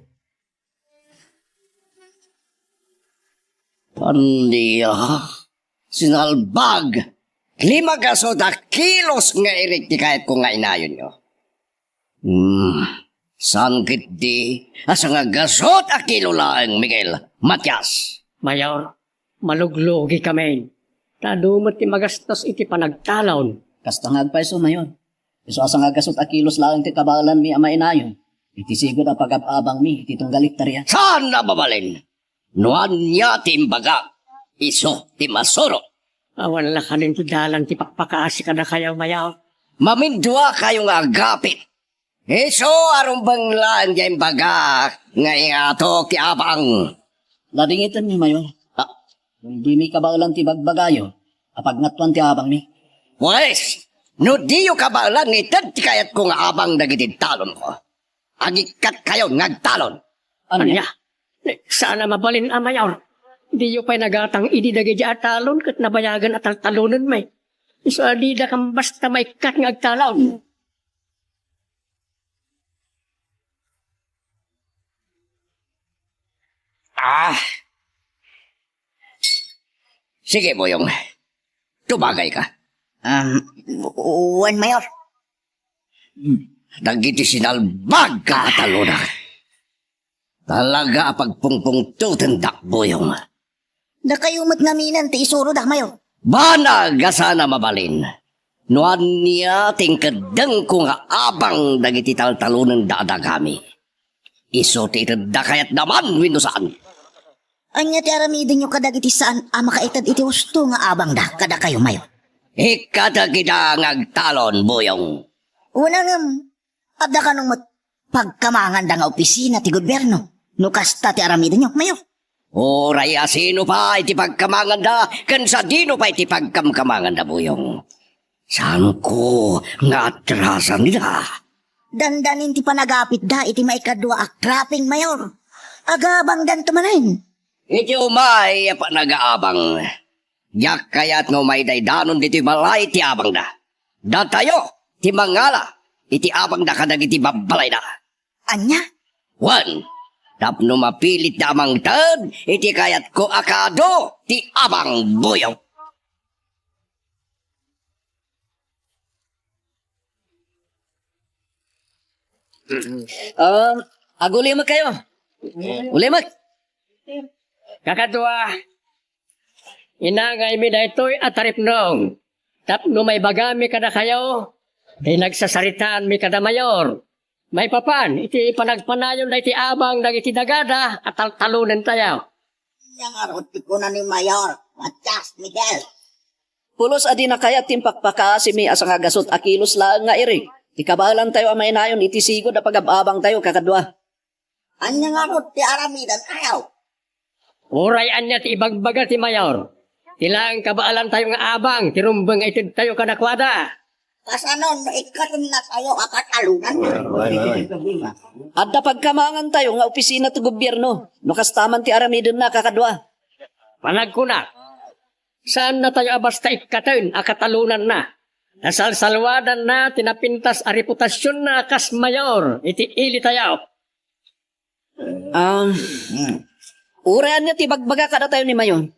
Andiya, sinalbag. 5 kilos nga irik ti kahit ko nga inayon nyo. Sangkit di, asa nga gasot a kilo lang, Miguel, Matias. Mayor, maluglogi kami. Tadumot ti magastos iti panagtalon. Kasta ngagpaiso Mayor. Iso asa nga gasot a kilos lang ti kabalan mi ama inayon. Iti sigod a pagababang mi, iti tunggalit tariya. Saan na babalin? Nuan niya ti imbaga, iso ti masuro. Awan la kanin ti dalan ti pakpakaasi ka na kayo, Mayor. Mamindwa kayo nga agapit. Iso arumbang lang di imbaga, nga ingato ti abang. Ladingitan mi Mayor. Hindi mi kabalan ti bagbagayo. Apag ngatuan ti abang mi. Wes, no diyo kabalan ni tad ti kayat ko nga abang dagiti talon ko. Agikat kayo ngagtalon. Anya? Sana mabalin ang Mayor. Di yu pa'y nagatang ididagi di atalon kat nabayagan at talunan may. Iso adida kang basta may kat ngagtalon. Sige, Boyong. Tumagay ka. Wan Mayor. Dagiti sinalbag ka taluna. Talaga pagpungpung tutendak, Boyong. Da kayo matngaminan ti isuro da Mayor. Banag sana mabalin. Nuan niya tingkadang ko nga abang dagiti taltalunan dadagami. Iso ti kayat naman wino saan. Anya ti aramidin nyo kadagiti saan makaitad iti husto nga abang da kada kayo Mayor. Ikata kita ngagtalon, Boyong. Una nga, abda ka nung pagkamangan da nga opisina ti gobyerno. No kasta ti aramidin nyo Mayor. Oray sino pa iti pagkamangan da, kansa dino pa iti pagkamkamangan da, Boyong. Saan ko nga atrasan nila? Dandanin ti panagapit da iti maikadwa akraping Mayor. Agabang dan tumanayin. Iti umay pa nag-aabang. Yak kaya't no may daydanon diti balay ti abang da. Datayo, ti mangala, iti abang da kadag iti babalay da. Anya? One, tapno mapilit da amang tad, iti kayat ko akado, ti abang Boyong. Agulimag kayo. Ulimag. Kakadwa, inangay mi na ito'y atarip nung. Tapno may bagami kada kayo, di nagsasaritaan mi kada Mayor. May papan, iti panagpanayon na iti abang na iti dagada at talunan tayo. Yang arot ko na ni Mayor. Matias, Miguel. Pulos adi na kaya timpakpaka si mi asa nga gasot a kilos lang nga iri. Ikabalan tayo amay nayon iti sigod a pagababang tayo kakadwa. Anya nga arot ti aramidan ayaw. Urayan niya ti ibagbaga ti mayor. Tilang kabaalan tayo nga abang, tirumbang itid tayo kadakwada. Kasanon, ikatin na tayo akatalunan. Adda pagkamangan tayo nga opisina ti gobyerno. No kastaman ti aramidon na kakadwa. Panagkunak. Saan na tayo abasta ikatayon, akatalunan na. Nasalsalwadan na, tinapintas a reputasyon na kas mayor, iti ili tayo. Urayan niya ti bagbaga kada tayo ni Mayon.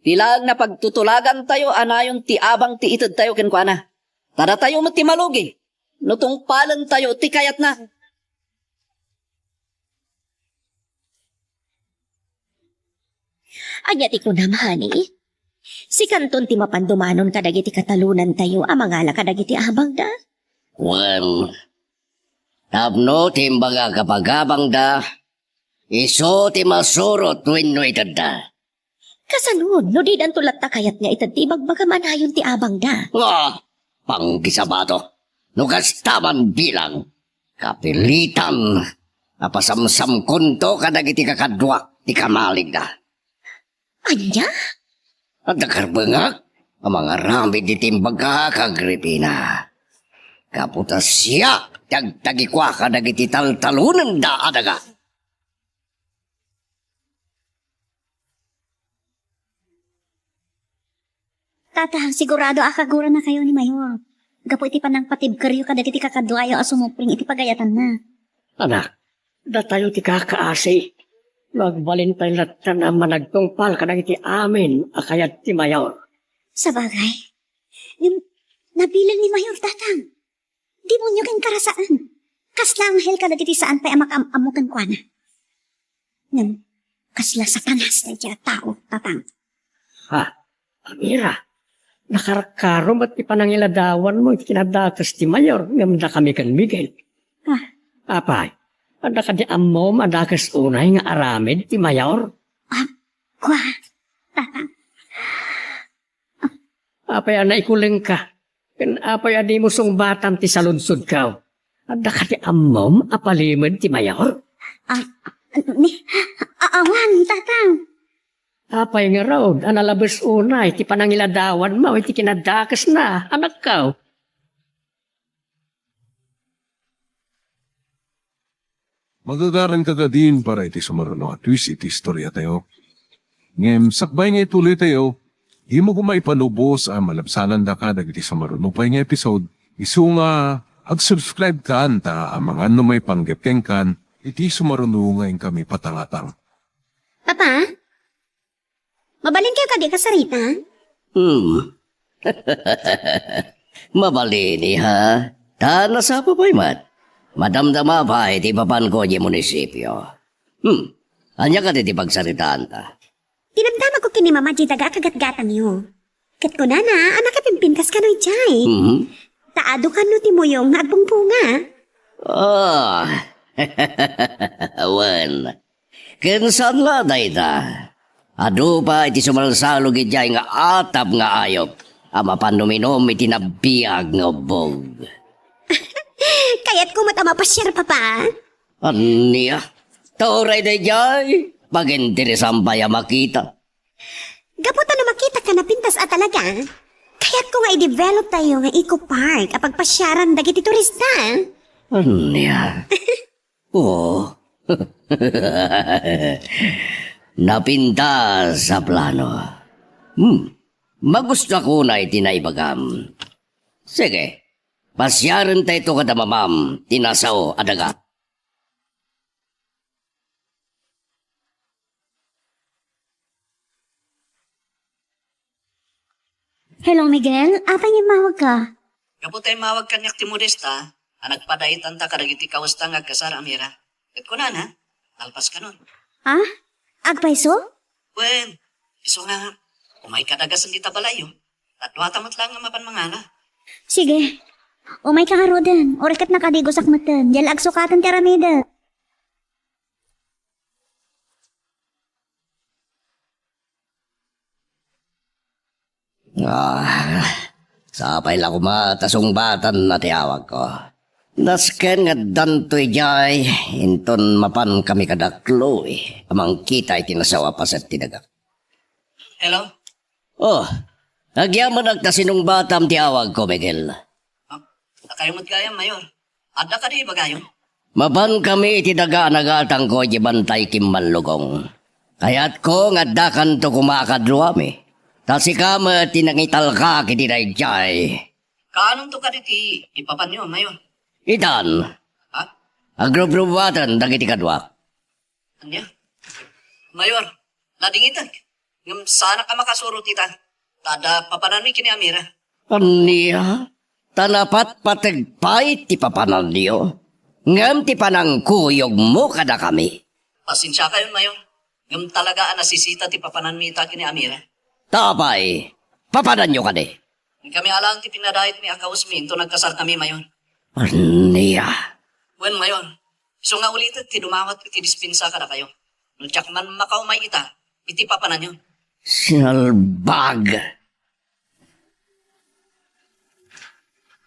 Tilang na pagtutulagan tayo, anayon ti abang ti itid tayo kenkwana. Tada tayo mati malugi. Nutong palan tayo, ti kayat na. Anya ti kunam, honey. Si kanton ti mapandumanon kadagiti katalunan tayo, amangala kadagiti abang da. Well, tapno timbaga kapagabang da, iso ti masurot wenno itadda. Kasanod, no di dan tulat ta kayat nga itad ti bagbaga manayon ti abang da. Panggisabato, nukastaman bilang, kapilitan, apasamsam kunto kadagiti kakadwa, ti kamalig da. Anya? At nakarbangak, ang mga rami di timbaga kagripina. Kaputas siya, tagtagikwa kadagiti taltalunan da adaga. Tata, sigurado akagura na kayo ni Mayor. Gapo iti panang patibkaryo kadagiti kakadwayo asumupring iti pagayatan na. Anak, da tayo ti kakaasi. Magbalin tayo latan na managtungpal kadagiti amin, akayat ti mayor. Sa bagay, yung nabilang ni Mayor Tatang, di mo nyo kang karasaan. Kasla ang hel kadagiti saan pa'y amakam-amukan kwa na. Ngam, kasla sa tanas na dya tao, Tatang. Ha, Amira, nakarakarom at ipanangiladawan mo, kinadakas ti mayor, ngamda kami kan Miguel. Ha? Apay, anda ka di amom, adakas unay nga aramid ti mayor. Kwa, Tatang. Apay, naikuling ka. Kan apay, adi mo song batam ti saludsod ka. Anda ka di amom, apalimod ti mayor. Awan, Tatang. Apay nga raw, analabas unay, ti panangiladawan mo, iti kinadakas na, anak ka. Magagaran ka din para iti sumaruno at twist iti istorya tayo. Ngem, sakbay nga ituloy tayo, di mo kumaipanubos ang malabsanan da ka dagiti sumaruno pa nga episode. Isu nga, ag-subscribe ka anta ang mga may panggepkeng kan, iti sumaruno ngayon kami patangatang. Papa? Mabalin kayo kadi kasarita? Mabalini ha. Tana sa papay mat. Madamdama pa iti papan ko di munisipyo. Anya ka ti pagsaritaan ta. Tinamdama ko kini mama di daga kagat-gatang yo. Kat ko na, anak kapimpintas ka no ijay. Taado ka no ti mo yung agbungpunga. Well, kinsan la day ta. Ado pa iti sumalsalog ijay nga atap nga ayop. Ama panuminom iti nabiyag nga bog. Kaya't kumatama pa siya, papa. Aniya, tauray day jay. Pag-interesan pa ya makita. Gaputa na makita ka na pintas at talaga. Kaya't ko nga i-develop tayo nga eco park apag pasyaran dagiti turista. Aniya. Oo. Napinta sa plano. Magusto ko na itinaibagam. Sige, pasyaran tayo ito kada mamam, tinasaw adaga. Hello, Miguel. Apa yung mawag ka? Kaputay mawag kanyak ti Modesta, nagpadaitan ta kadagiti kawasta nga kasar Amira. Kat ko na, talpas ka nun. Ha? Agpaiso? Well, iso nga, umay kadagasan di tabalayo. At watamat lang nga mapan mangala. Sige. Umay ka nga rodan. Orikat na kadigosak matan. Diyal agsukatan ti Aramida. Sapay lang kumatasong batan na tiyawag ko. Nasken nga dantoy jay, inton mapan kami kadaklo Amang kita itinasawa pa sa tinagak. Hello? Oh, agyaman agtasinong batam ti awag ko, Miguel. Nakayamot kaya, Mayor. Adda ka di bagayon? Mapan kami itinaga nagatang ko di bantay kimmalugong. Kayat ko nga dakan to kumakadruami. Tasi ka mo tinangital ka kitinay jay. Kaanong to ka di ipapan niyo, Mayor? Itan, Ha? agrobruwatan dagiti kadwak. Anya? Mayor, ladingitan. Ngam sana ka makasurot itan. Tada papanan mi kini Amira. Aniya, tanapat patigpay ti papanan niyo. Ngam ti panang kuyog mo kada kami. Pasensya kayo, Mayor. Ngam talaga nasisita ti papanan mi ita kini Amira. Tapay, papanan niyo kadi. Kami alang ti pinadahit mi akaus mi into nagkasal kami, Mayor. Aniya, Wen, Mayor. So nga ulit ti dumawat iti dispensa kada kayo. Nung tsak man makaumay ita, iti papanan yun. sinalbag.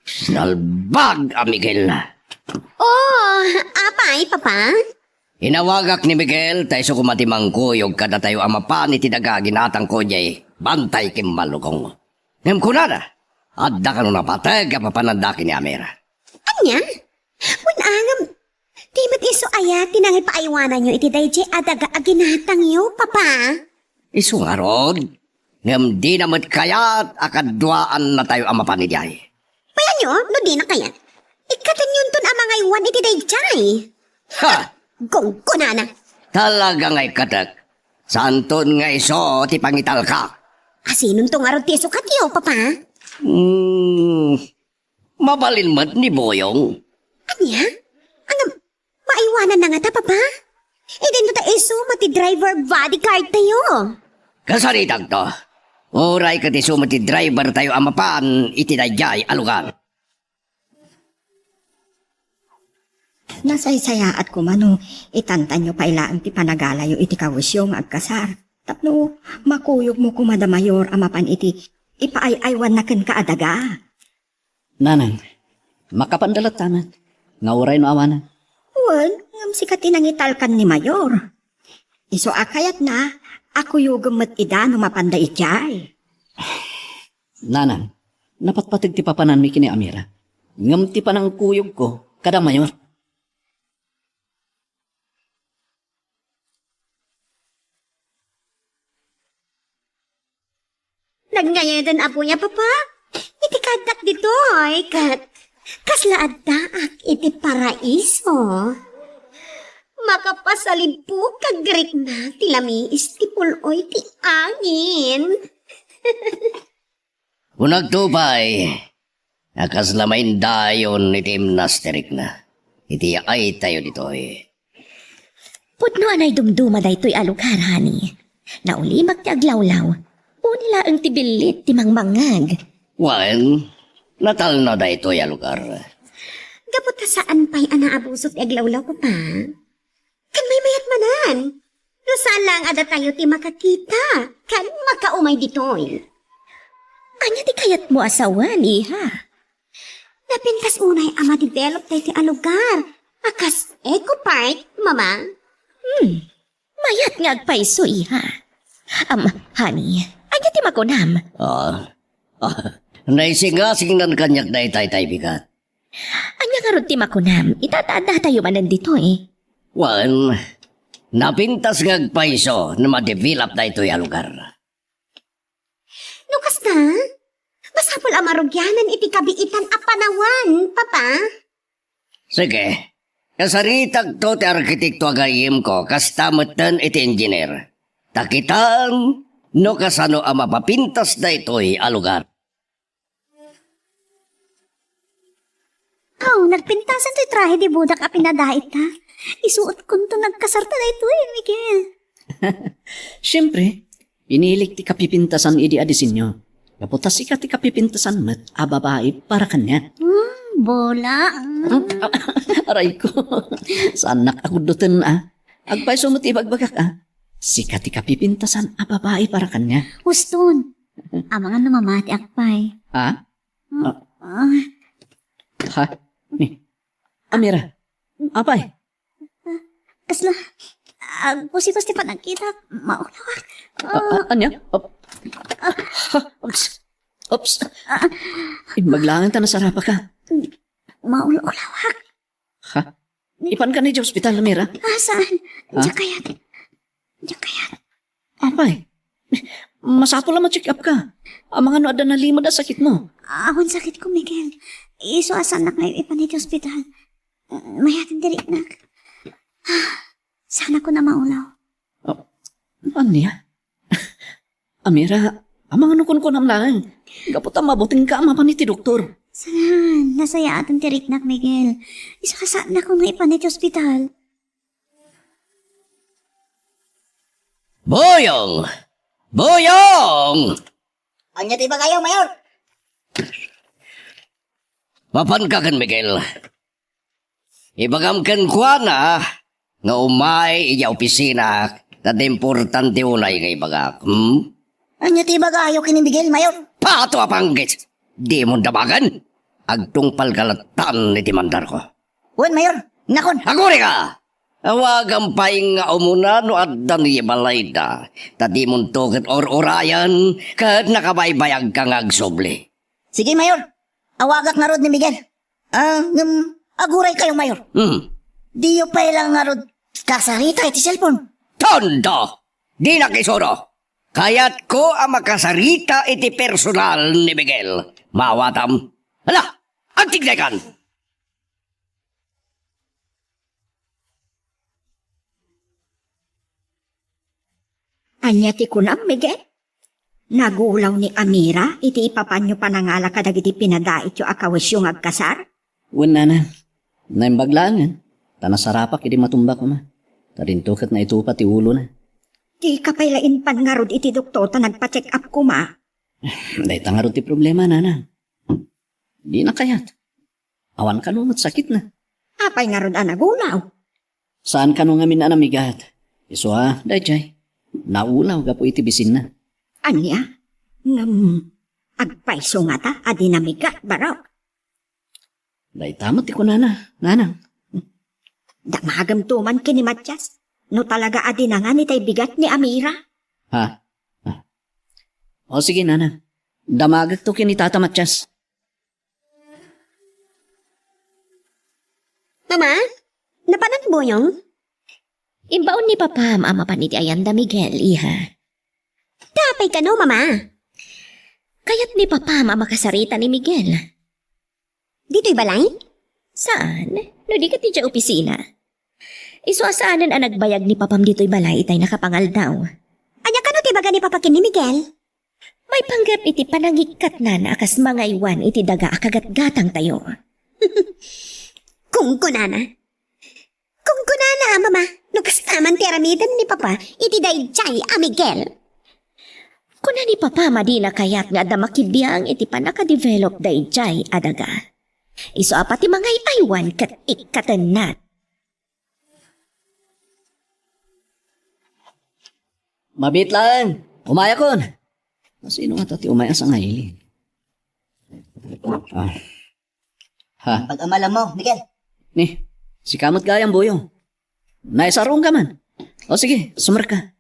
Sinalbag, Miguel. Oh, apay, papa? Inawagak ni Miguel tayo sa kumatimang kuyog kada tayo amapan iti daga ginatang ko jay bantay kim malugong. Ngam kunada, adda ka nung napatag kapapananda ni Amira. Anya? Munangam. Di ba't iso aya, tinangay paaywanan nyo iti dayjay adaga aginatang yo, papa? Isu nga rod, ngam di namat kayat akadwaan na tayo amapan ni jay. Paya nyo, no di na kaya. Ikatan yun ton amang aywan iti dayjay. Ha! Gongko na na. Talaga nga'y katak. Santon nga iso ti pangital ka. Asinun to nga ron tiso katyo, papa? Mabalin mat ni Boyong. Anya? Ang maiwanan na nga ta, papa? E din ta iso, mati driver bodyguard tayo. Kasaritag to. Oray ka ti sumati driver tayo amapan itinadjay alugan. Nasaysayaat ko mano, itantan nyo pailaan ti panagalayo iti kawisyong agkasar. Tapno, makuyog mo kumadamayor amapan iti ipaayaywan na ken kaadaga. Nanang, makapandalat tamat. Ngauray no awanan. Wan, ngam sikat inangitalkan ni Mayor. Iso akayat na, ako yugam mat ida no mapanda itjay. Nanang, napatpatig ti papanan mi kini Amira. Ngam ti panang kuyog ko, kada mayor. Nagngayadan apo niya, papa? Iti kadak dito, ay kat. Kaslaad daak iti paraiso. Makapasalid po kagrik na tilami istipuloy ti angin. Unag tupay, nakaslamain dayon iti imnasterik na. Iti ay tayo dito Putno anay dumduma daytoy alugar, hani. Naulimak ti aglawlaw. Unila ang tibilit ti mangmangag. Wan, natal na da ito lugar. Gapot saan pa'y anaabusot ti aglawlaw, papa? Kan may mayat manan. No saan lang ada tayo ti makakita. Kan makaumay ditoy. Anya ti kayat mo asawan, iha? Napintas unay ama develop tayo ti alugar. Akas eco park, mama. Mayat nga agpaiso, iha. Honey, anya ti makunam? Naisingasing nan kanyak na itay bigat. Anya nga ron ti makunam? Itataada tayo manan dito, Wan, napintas ngagpaiso na ma-develop na ito lugar. Lukas na? Masapul amarugyanan iti kabiitan a panawan, papa. Sige, kasaritag to ti arkitekto agayim ko, kastamatan iti engineer. Takitaan, no kasano ang mapapintas na ito'y alugar. Nagpintasan to'y trahe di budak a pinadait ha. Isuot kun to nagkasarta na ito Miguel. Siyempre, inilik ti kapipintasan idi adisinyo. Kaputas ika ti kapipintasan mat, babae para kanya. Bola. Aray ko, sanak ako dutin Agpaiso mo ti bagbagak Sikat ti kapipintasan babae para kanya. Uston. Amangan namamati akpay. Ha? Ha? Ni, Amira, apay? Kasla, pusitos ti panagkita, maulawak. Anya? Ops. Ops. Maglangan ta na sarapa ka. Maulawak. Ha? Ipan ka ni sa ospital, Amira? Saan? Ha? Diyan kayat. Apay? Masapo lang ma-check up ka. Ang mga noada na limod ang sakit mo. Awan sakit ko, Miguel. Iso asan na ngayon ipanit sa ospital. Mayatin diri nak. Sana ko na maulaw. Anya? Amira, ang mga nukon ko namlaan. Gapot ang mabuting ka ang mapaniti, doktor. Saan? Nasaya atong tirik nak, Miguel. Iso asan na ko nga ipanit sa ospital. Boyong! Boyong! Anya ti ba kayo, Mayor? Mapan ka kan, Miguel. Ibagam kan kwa na nga umay iya opisina na importante unay nga ibagak. Anya ti ba kayo kini Miguel, Mayor? Pato apanggit! Di mo dabagan. Agtungpal kalatan ni timandar ko. Wen, Mayor, nakon. Aguri ka! Awagang paing nga umuna no adda ni balayda. Tadi mong tukit or-orayan kahit nakabaybayag kang agsobli. Sige, Mayor. Awagak nga rod ni Miguel. Aguray kayo, Mayor. Diyo pa ilang nga rod kasarita iti cellphone. Tondo! Di na kisuro. Kaya't ko ang makasarita iti personal ni Miguel. Mawatam. Hala! Ang tigdekan! Anya ti kunam, Miguel? Nagulaw ni Amira, iti ipapanyo panangala kadag iti pinadait yu akawis yung agkasar? Wala na. Naimbaglangan. Tanasarapak, hindi matumba ko ma. Tarintukat na ito pati ulo na. Di kapailain pan nga rod iti doktor ta nagpa-check up ko ma. Dahil tangarot ti problema, nana. Di na kayat. Awan ka nung at sakit na. Apay nga rod nagulaw. Saan ka nung amin anamigat? Iso ha, dahil jay. Naulaw ka po iti bisin na. Anya? Agpaiso nga ta, adinamigat barok. Dahil tamot ti ko nana. Nanang. Damagam tuman kini Matyas. No talaga adinangan itay bigat ni Amira. Ha? O sige, nana. Damagag to kini Tata Matyas. Mama, napanan boyong? Imbaon ni Papa ama paniti ayanda Miguel, iha. Tapay ka no, Mama. Kaya't ni Papa makasarita ni Miguel. Dito'y balay? Saan? No di ka ti dya opisina. Isuasaanan ang nagbayag ni Papam dito'y balay itay nakapangal daw. Anya ka no tibaga ni Papakin ni Miguel? May panggap iti panangikat na akas mga iwan iti daga akagat-gatang tayo. Kung kunana. Kung kunana, Mama. No kastaman ti aramidan ni Papa, iti dayjay a Miguel. Kuna ni Papa madina kayat nga damakibiyang iti panakadevelop dayjay adaga. Iso apati mga iwan kat ikatanat. Mabit lang. Umaya kon. Sino nga tati umaya sa ngayon? Ha? Pag-amalam mo, Miguel. Ni, si kamot gayang boyong. Naisarong ka man. O sige, sumar ka.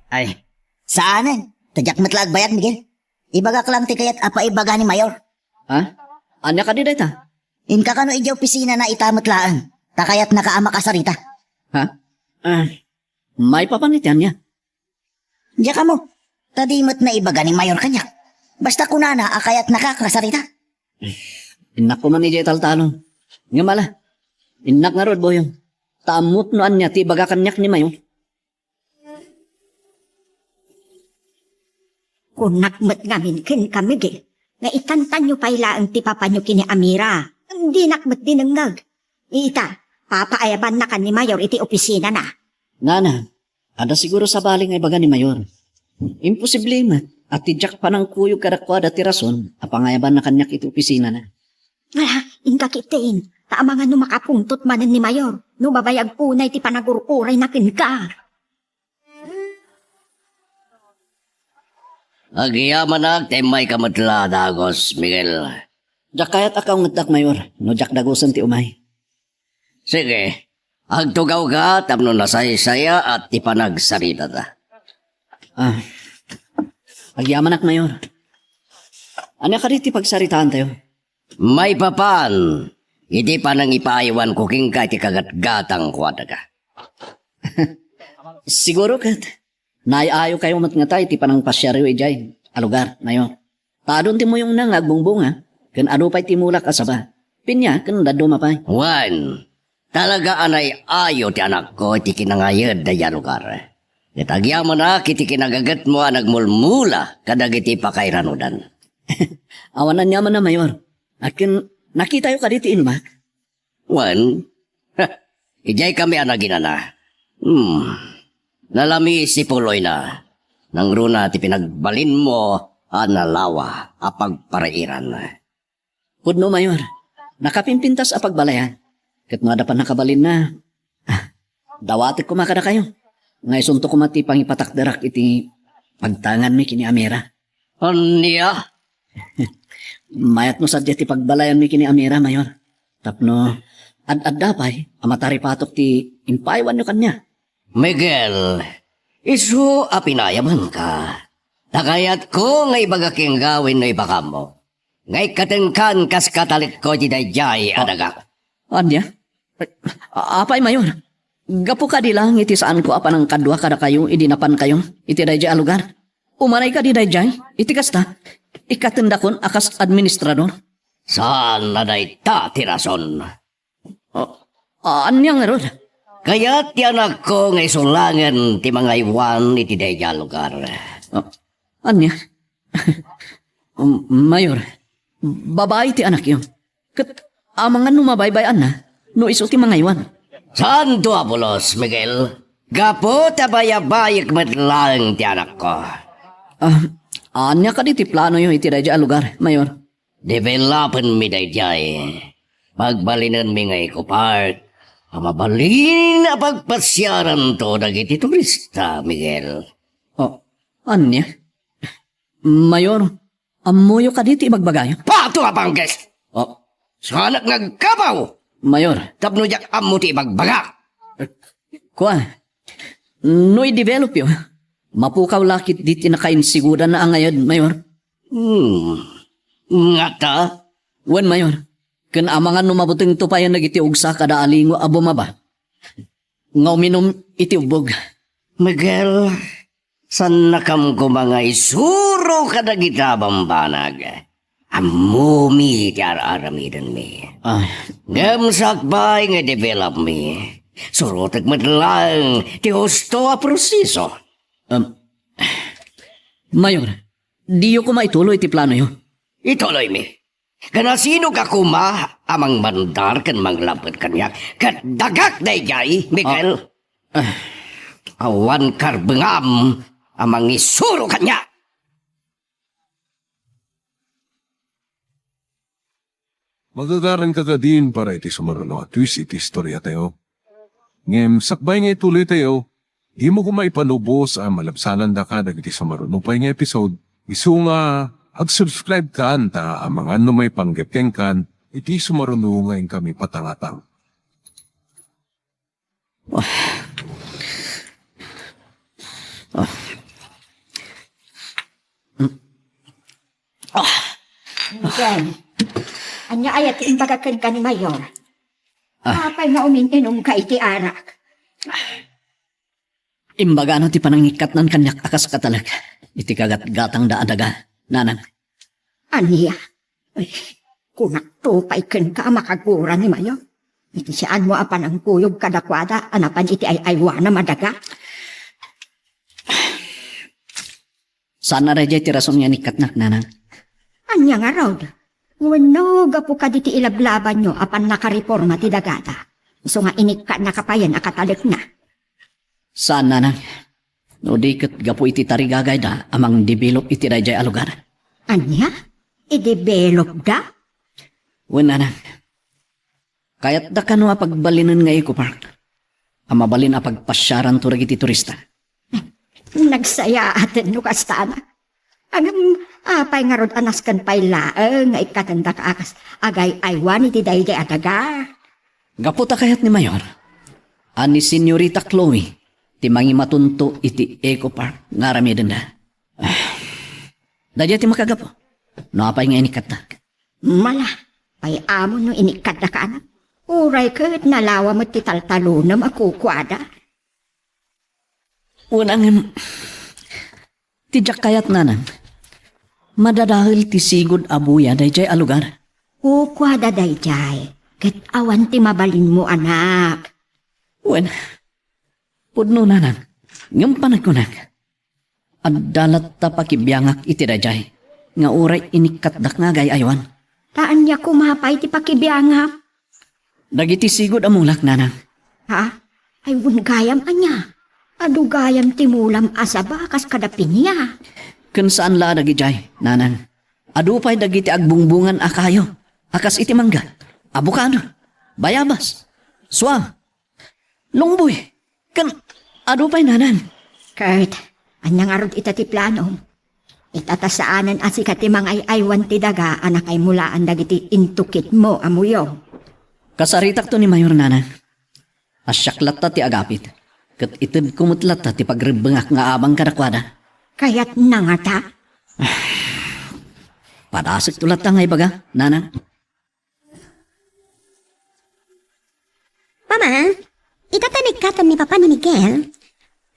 Ay, Saanan? Tadyak matlag bayag, Miguel. Ibagak lang ti kayat apa ibaga ni Mayor. ha? Anya ka di dayta? Inka kano ija opisina na itamutlaan. Takayat nakaama kasarita. Ha? May papanitian niya. Diya ka mo. Tadimot na ibaga ni Mayor kanyak. Basta kunana akayat nakakasarita. Inak ko man ni Jay taltalon. Nga mala. Inak nga rod boyong. Tamot no anya ti baga kanyak ni Mayong. Kung nakmat ngamin kin ka, Miguel. Nga itantan nyo pa ilaan ti Papa nyo kini Amira. Di nakmat dinangag. Ita, papaayaban na kan ni Mayor iti opisina na. Nana, ada siguro sa baling ay baga ni Mayor. Imposible man. At tijak pa ng kuyog kadakwada ti rason, apangayaban na kanyak iti opisina na. Wala, inka kitain. Taama nga no makapungtot manan ni Mayor. No babayag punay ti panagururay na kinka. Agiyaman na, temay kamatla dagos, Miguel. Jak kayat akaw ngedak Mayor, no jak dagusan ti umay. Sige, agtugaw ka tapno nasaysaya at ipanagsarita ta. Pagyaman ak mayor. Ano ka riti pagsaritaan tayo? May papan, iti pa nang ipaiwan ko king ka iti kagatgatang kwada ka. Siguro kat. Naayayo kayo matngatay ti panang pasyaryo ijay. Alugar, nayo. Tadon ti mo yung nang agbungbunga. Kan ado pa'y timulak asaba. Pinya, kan dado mapay. Juan, talaga anay ayo ti anak ko iti kinangayad da yan lugar. Itagya mo na kiti kinagagat mo ang nagmulmula kadag iti pakairanudan. Awanan niya man na mayor. Akin, nakita yung kaditi inmak. Juan, ijay kami ang naginana. Nalami si Puloy na. Nang runa ti pinagbalin mo nalawa apagparairan. Pudno mayor, nakapimpintas a pagbalayan. Kat nga dapat nakabalin na. Dawatik kumakada kayo. Ngay sunto ko mati pangipatakdarak iti pagtangan mi kini Amira. Anya? Mayat no sadya ti pagbalayan mi kini Amira, mayor. Tapno, ad dapay, amatari patok ti impaiwan nyo kanya. Miguel, isu apinayaman ka. Nakayat ko ngay bagaking gawin na ibakam mo. Ngay katengkan kas katalit ko di dayjay adagak. Anya? Apay, mayor. Gapo ka di lang iti saan ko apan ang kadwa kada kayo, idinapan kayo, iti dayjay alugar. Umanay ka di dayjay, iti kasta. Ikatendakon akas administrador. Saan na day ta tirason? Anya nga ron? Kaya't yan ako ngay sulangan ti mga iwan iti dayjay lugar. Anya? Mayor, babae ti anak yun. Kat amangan numabaybayan na, no iso ti mga iwan. Saan to apulos, Miguel? Gapo tabayabayag matlang ti anak ko. Anya ka di ti plano yun iti dayjay lugar, mayor. Developan mi dayjay. Pagbalinan mi ngay ko park. Mabalin na pagpasyaran to dagiti turista, Miguel. Anya? Mayor, amuyo ka di ti bagbagayo. Pato apangges! Sanak nagkabaw! Mayor, Tapno jak amu ti bagbaga. kuha. No i-develop yun. Mapukaw lakit di tinakainsigura na ang ngayon, mayor. Ngata? Wan, mayor. Kan amangan numabuting tupayan nagitiug sa kada alingo abo maba. Nga uminom itiubog. Miguel, san nakam ko mga isuro kadagita bambanag. Amumi ti aramidan mi. Gamsakbay nga develop mi. Surutek madlang ti husto a proseso. Mayor, di ko maituloy ti plano yun. Ituloy mi. Kana sino ka kuma amang mandar kan manglapet kanya kat dagak dayjay, Miguel. Awan karbengam amang isuro kanya. Magagaran ka din para iti sumaruno at twist iti istorya tayo. Ngem, sakbay nga ituloy tayo, di mo kumaipanubos ang malabsanan da ka iti sumaruno pa nga episode. Isu nga, ag-subscribe ka anta ang mga may panggepeng kan, iti sumaruno ngayon kami patangatang. Miguel, anya ayat imbagakan ka ni Mayor. Apay nga uminom ka iti arak. Imbaga na ti panangikat nan kanyak akas katalag. Iti kagat-gatang daadaga, nanan. Anya? Ay, kunaktupay ken ka makagura ni Mayor. Iti siyaan mo apan ang kuyog kadakwada, anapan iti ay aywa na madaga. Sana rejay ti rason nga nikat nak, nanan. Anya nga raw. Wano gapo ka diti ilablaban nyo apan nakareforma ti dagata. So nga inika nakapayan akatalik na. Saan, nanan? No di kat gapo iti tarigagay da, amang develop iti rejay alugar. Anya? I-develop da? Wen, nanan. Kaya't da kano pagbalinan nga Eco Park. Amabalin a pagpasyaran turag iti turista. Nagsaya atin no kastana. Agam apay nga rod anaskan pay laeng nga ikatanda ka akas agay aywan iti dayday adaga. Gaputa kayat ni Mayor. Ani Senyorita Chloe, ti mangi matunto iti Eco Park nga ramiden da. Dadya ti makagapo. No apay nga inikat na. Mala, ay amon no inikad na ka anak. Uray kahit nalawa mo ti taltalo na makukwada. Unang tijak kayat nanan. Madadahil ti sigod abuya dayjay alugar. Kukwada dayjay. Ket awan ti mabalin mo anak. Wen, pudno nanan. Ngam panagkunak. At dalat ta pakibiyangak iti dayjay. Nga uray inikatdak nga gayaywan. Taan niya kumapay ti pakibiyangap. Dagiti sigod amulak nanan. Ha? Ay gayam anya. Adu gayam ti mulam asaba kas kadapin niya. Kun saan la dagijay, nanan. Adupay dagiti agbungbungan akayo. Akas iti mangga. Abukado. Bayabas. Swam. Longboy. Kan adupay nanan. Kurt, anyang arod ita ti plano. Itatasaanan asikat ti mga aywan ti daga anak ay mulaan dagiti intukit mo amuyo. Kasaritak to ni Mayor nanan. Asyaklat ta ti agapit. Kat itid kumutlat ta ti pagribengak nga abang kadakwada. Kaya't nangata. Padasik tulat ta nga ibaga, nanan. Mama, itatanig ka ni Papa ni Miguel.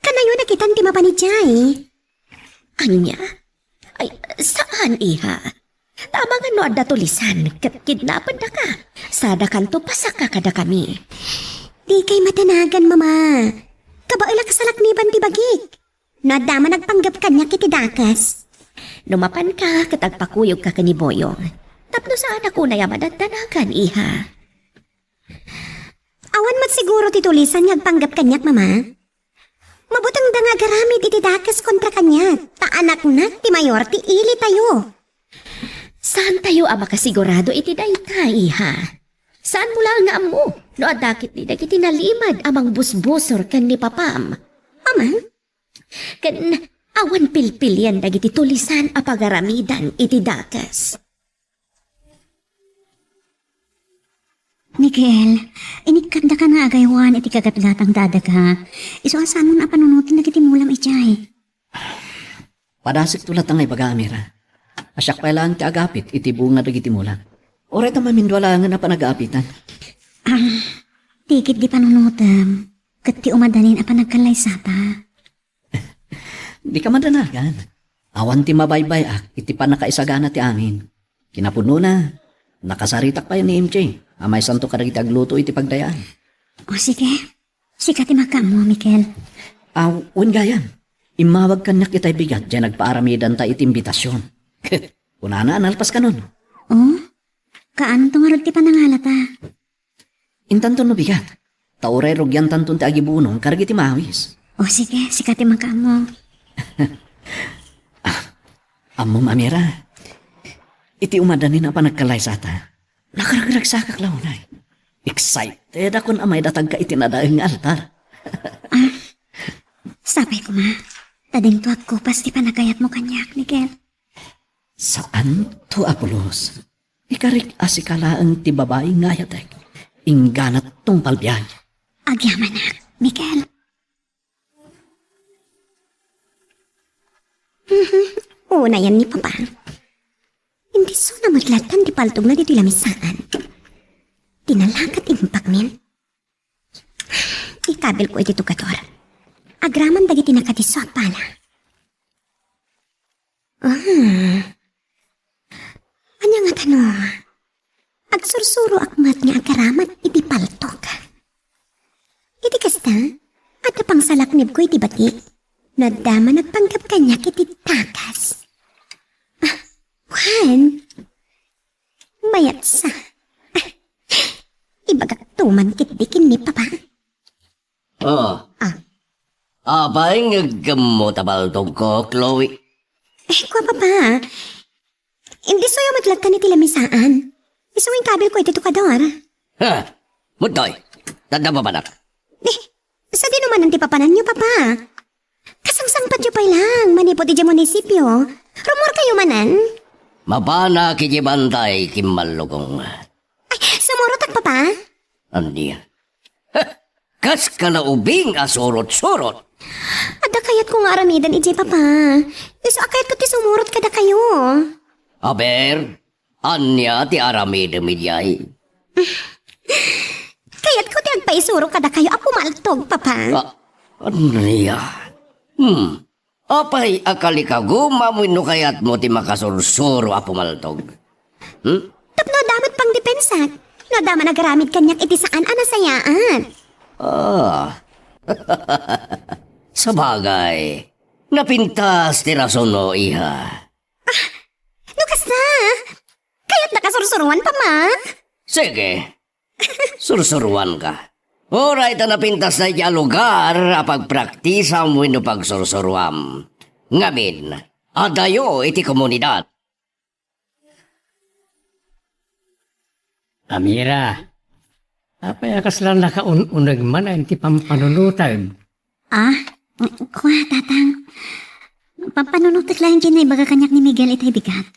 Kanayo nakitan ti Mapa ni Jay. Anya? Ay, saan, iha? Tama nga no adda tulisan, kat kidnapan na ka. Sada kanto pasaka kada kami. Di kay matanagan, Mama. Kabaila kasalakniban ti bagik. Nadama nagpanggap kanya kiti dakas. Lumapan ka, katagpakuyog ka kani Boyong. Tapno saan ako na yaman at tanagan, iha? Awan mat siguro ti tulisan nagpanggap kanyak, Mama. Mabutang da nga garamid iti dakas kontra kanya. Ta anak na, ti Mayor, ti ili tayo. Saan tayo ang makasigurado iti dayta, iha? Saan mula nga mo? No adakit ni dagiti nalimad amang busbusor kan ni Papam. Mama, Kan awan pilpilyan dagiti tulisan a pagaramidan iti dakas. Miguel, inikanda ka nga agaywan iti kagatgatang dadaga. Iso asan mo na panunutin na kiti mulam ijay. Padasik tulat nga ibaga, Amira. Asyak pa lang ti agapit iti bunga dagiti mula. Oray ta mamindwala nga na panagapitan. Tikit di panunutam. Kat ti umadanin a panagkalay sata. Di ka madanagan. Awan ti mabaybay iti panakaisagana ti amin. Kinapuno na. Nakasaritak pa yun ni MJ. Amay santo kadagiti agluto iti pagdayaan. O sige, sikat ti makamo, Miguel. Un gayan. Imawag kanyak itay bigat dyan nagpaaramidan ta iti imbitasyon. Unana analpas ka nun. Oh, kaan tong arod ti panangalata. Intanton no bigat. Tauray rogyan tanton ti agibunong karagiti mawis. O sige, sikat ti makamo. Amom, Amira. Iti umadanin ang panagkalay sa ata. Nakaragragsak launay. Excited akong amay datag ka itinadaang altar. Sabay ko, Ma. Tading tuwag ko pas ti panagayat mo kanyak, Miguel. Saan to, Apolos? Ikarik asikala ang ti babae nga yatek. Ingganat tong palbiyan. Agyaman na, Miguel. Una yan ni Papa. Hindi so na maglatan di paltog na dito lamisaan. Tinalakat impak min. Ikabil ko iti tukator. Agraman dagiti nakatiso pala. Anya nga tanong. Agsursuro akmat nga agaraman iti paltog. Iti kasta, at pang salaknib ko iti bati. Nadama nagpanggap kanya kiti takas. Juan, mayat sa. Ibagak tuman kitdikin ni Papa. Oh. Abay nga gamot abaltog ko, Chloe. Kwa Papa, hindi soyo maglagtan iti lamisaan. Isuwing kabil ko iti tukador. Ha? Mutoy, tanda ba banak? Sa di naman ang tipapanan niyo, Papa. Kasangsang pa niyo pa lang, manipot iti munisipyo. Rumor kayo manan. Mabana kijibantay kimalugong. Ay, sumurotak, Papa. Andi. Kas kalaubing asurot-surot. Ada kayat ko nga aramidan iti papa. Iso akayat ko ti sumurot kada kayo. Aber, anya ti aramid midyay. Kayat ko ti agpaisuro kada kayo apo maltog papa. Anya? Apay akali ka gumamoy no kayat mo ti makasursuro a pumaltog. Tapno damat pang depensa. No dama nagaramid kanyak iti saan anasayaan. Sabagay, napintas ti rason no, iha. Lukas na. Kayat nakasursuruan pa ma. Sige, sursuruan ka. Oray ta napintas na iya lugar a pagpraktisa mo no pagsursuruam. Ngamin, adayo iti komunidad. Amira, apay akas lang nakaununag man ang ti pampanunutag. Kuha tatang. Pampanunutik lang dyan na ibaga kanyak ni Miguel itay bigat.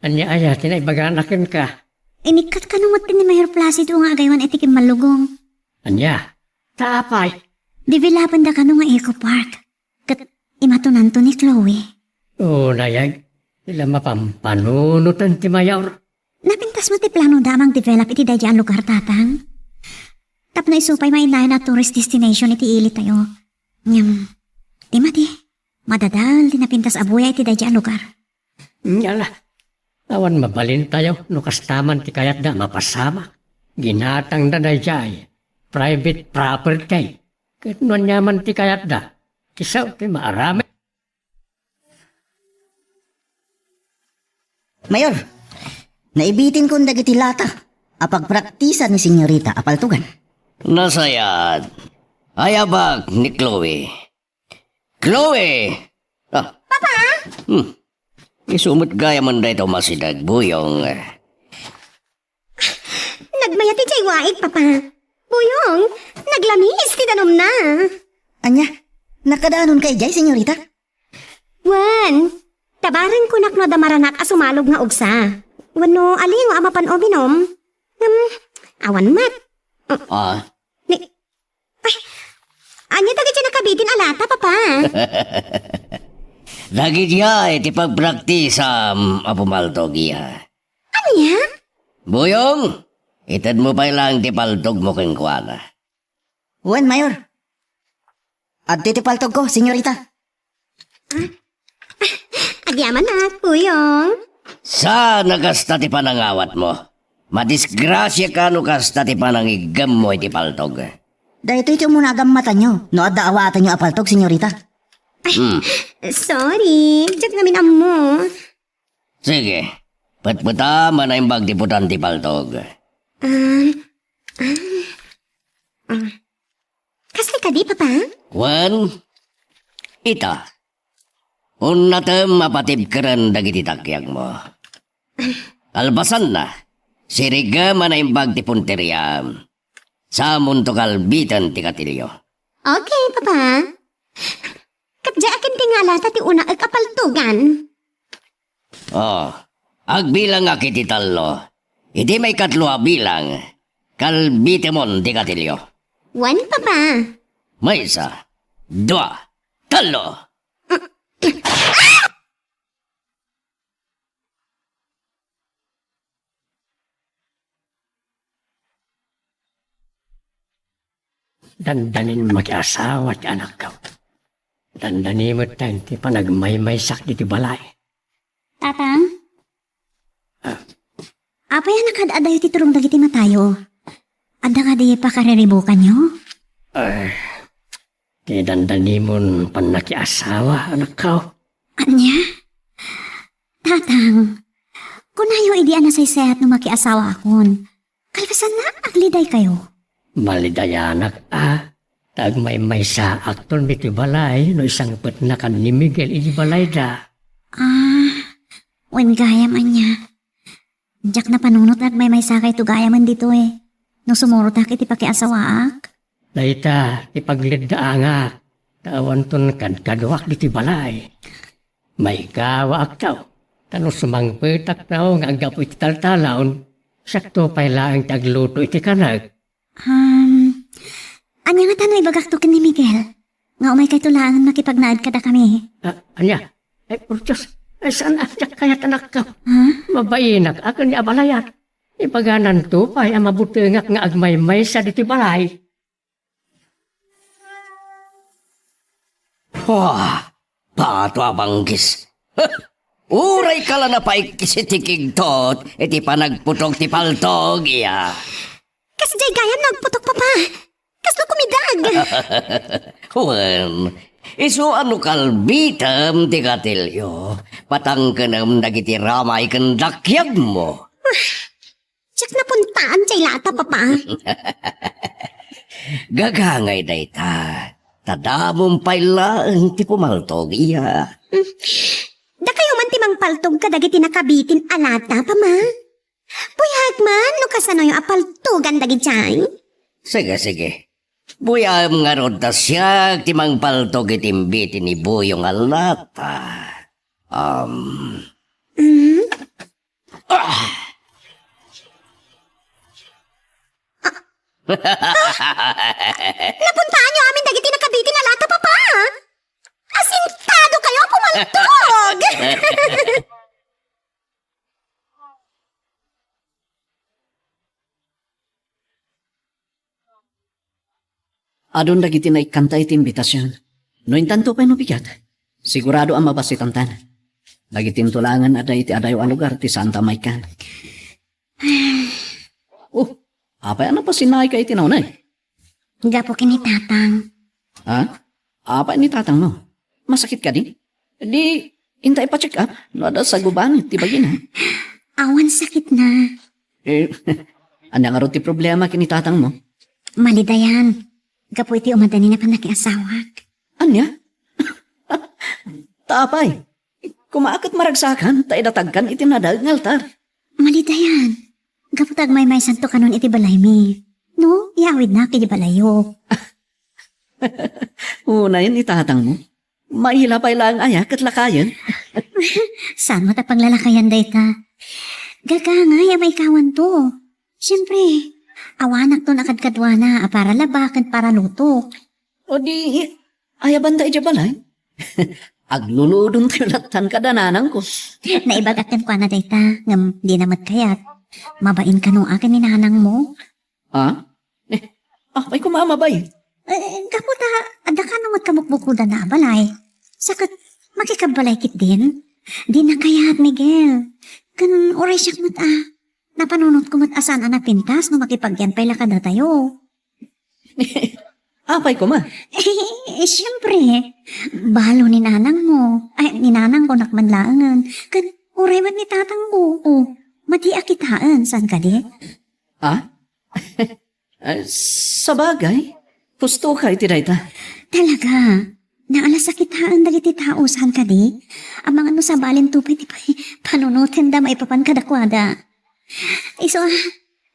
Anya aya, tinaibaganakin ka. Inikat ka numot ni Mayor Placido nga agaywan itikim malugong. Anya, taapay. Divilapan da ka nga Eco Park. Kat imatunan to ni Chloe. Nayag, sila mapampanunutan ti mayor. Napintas mo ti plano damang develop iti dayan lugar tatang. Tapno isupay mainlayan na tourist destination iti ili tayo. Ngam, di mati, madadal di napintas abuya iti dayan lugar. Nyala, awan mabalin tayo, no kastaman ti kayat da mapasama. Ginatang da dayjay, private property. Kahit nun nyaman ti kayat da, kisaw ti maarami. Mayor, naibitin kong dagiti lata. Apagpraktisa ni Senyorita apaltugan. Nasayad, ayabag ni Chloe. Chloe! Papa? Isumot gaya man da ito masidag, buyong. Nagmaya ti jay waig, papa. Buyong, naglamis ti danom na. Anya, nakadaanon kay Jay, Senyorita? Wan, tabaran ko nakno da maranak a sumalog nga ugsa. Wano aling o amapan o binom. Awan mat. Anya dagit siya nakabitin alata, papa. Lagi diya iti pagpraktisam apumaltog iya. Anya? Buyong, itad mo pa lang ti paltog mo keng kuwana. Wan, Mayor. At titipaltog ko, Senyorita. Agyaman na, buyong. Sa nagasta ti panangawat mo, madisgrasya ka no kasta ti panangigam mo iti paltog. Dahito ito muna agamatan nyo. No, adaawatan nyo apaltog, Senyorita. Sorry, jak namin amo. Sige, patputa manaimbag ti putan ti paltog. Kasli ka di, papa? Wan, ita. Unatem mapatib keren dagiti takyag mo. Albasan na, siriga manaimbag ti punteriya. Sa munto kalbitan ti katilyo. Okay, papa. Katja akin tingala ti una agkapaltugan. Agbilang nga kiti talo. Iti may katlo a bilang. Kalbitemon ti katilyo. One, papa. May isa, dua, talo. Dandanin mag-asawa ti anak ka. Dandanin mo tayo ti panagmaymaysak di ti balay. Tatang? Apa yan nakadadayo ti turong dagiti matayo? Ada nga di pa kariribukan nyo? Ti dandanin mo panakiasawa anak ka. Anya? Tatang, kunayo idi na say sehat no makiasawa akon. Kalpasan na agliday kayo. Malidayanak tagmay sa akton biti balay no isang pet na kan ni Miguel iti balay da. Wen gaya man niya. Diyak na panunot nagmay sakay to gaya man dito eh. No sumurot ak iti pakiasawaak. Dayta ipagliddaangak. Tawan ton kan kaduak diti balay. May kawaak tao. Tano sumangpetak tao nga agapo iti taltalaon. Sakto pa lang tagluto iti kanag. Anya nga tanong ibagak to ni Miguel. Nga umay kay tulangan makipagnaad kada kami. Anya, ay por Diyos, ay saan akyak kaya't anak ka? Ha? Mabainak akan ni abalayat. Ipaganan to pa ang mabutengak nga agmay-may sa diti balay. Wah, pato abanggis. Uray ka lang na paikisitikig tot, iti panagputok ti paltog, iya. Kas jay gayam nagputok pa pa. Kas no kumidag. Wen, iso ano kalbitam ti katilyo, patangkanam dagiti ramay kandakyag mo. Tsak na puntaan jay lata pa pa. Gagangay dayta, tadamong pailaan ti pumaltog, iya. Da kayo man timang paltog ka dagiti nakabitin alata pa ma. Puyag man no kasano yung apaltugan dagi jay. Sige. Buyam nga rod na siya, timang paltog itimbiti ni Buyong alata. Napuntaan nyo amin dagiti nakabitin alata pa pa. Asintado kayo pumaltog. Adon dagiti na ikanta iti imbitasyon. No intanto pa no bigat. Sigurado ang mabas itantan. Dagiti tulangan ada iti adayo a lugar ti Santa Maikan. Apay ano pa sinay ka iti naunay? Gapo kini tatang. Ha? Apay ni tatang mo? Masakit ka din? Di, intay pa check up. Nada sa guban, ti bagin ha? Awan sakit na. Anya nga ro ti problema kini tatang mo? Malidayan. Gapo iti umadani na panakiasawak. Anya? Tapay. Kumaakit maragsakan, taidatagkan iti nadag ng altar. Malidayan. Gapo tagmay may santo kanon iti balay mi. No, iawid na kiti balayo. Unayin itatang mo. Maila pa ilang ayak at lakayan. Saan mo ta paglalakayan dayta? Gagangay may kawan to. Siyempre, awanak to nakadkadwa na para labakan para luto. O di, ayaban tayo balay. Agluludong tayo latan kadananang ko. Naibagatan ko na dayta, ngam di namat kayat. Mabain ka nung akin ni nanang mo. Ha? May kumamabay. Gapo ta, ada ka nung magkamukbukuda na balay. Sakit, makikabalay kit din. Di na kayat, Miguel. Kan oray siyak mat Napanunot ko mat asan na pintas no makipagyan pala kada tayo. Apay ko ma. Siyempre. Balo ni nanang mo. Ay, ni nanang ko nakmanlangan. Kan oray man ni tatang mo. Mati akitaan. San ka di? Sa bagay, gusto ka iti dayta. Talaga. Naalas akitaan dagiti tao. San ka di? Ang mga no sa balin tupay ti panunutin da maipapan kadakwada. Iso,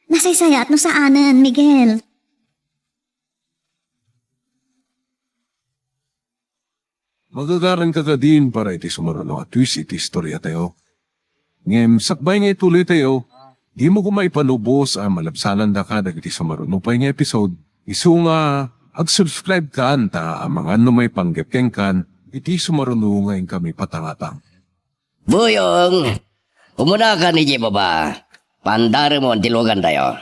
nasaysaya at no sa anan, Miguel. Magagaran ka din para iti sumaruno at twist iti istorya tayo. Ngem, sakbay nga ituloy tayo, di mo kumaipanubos ang malabsanan da ka dagiti sumaruno pa nga episode. Isu nga, ag-subscribe ka anta ang mga ano may panggepkeng kan, iti sumaruno ngayon kami patangatang. Buyong, umuna ka ni Jebo ba? Pandari mo ang tilugan tayo.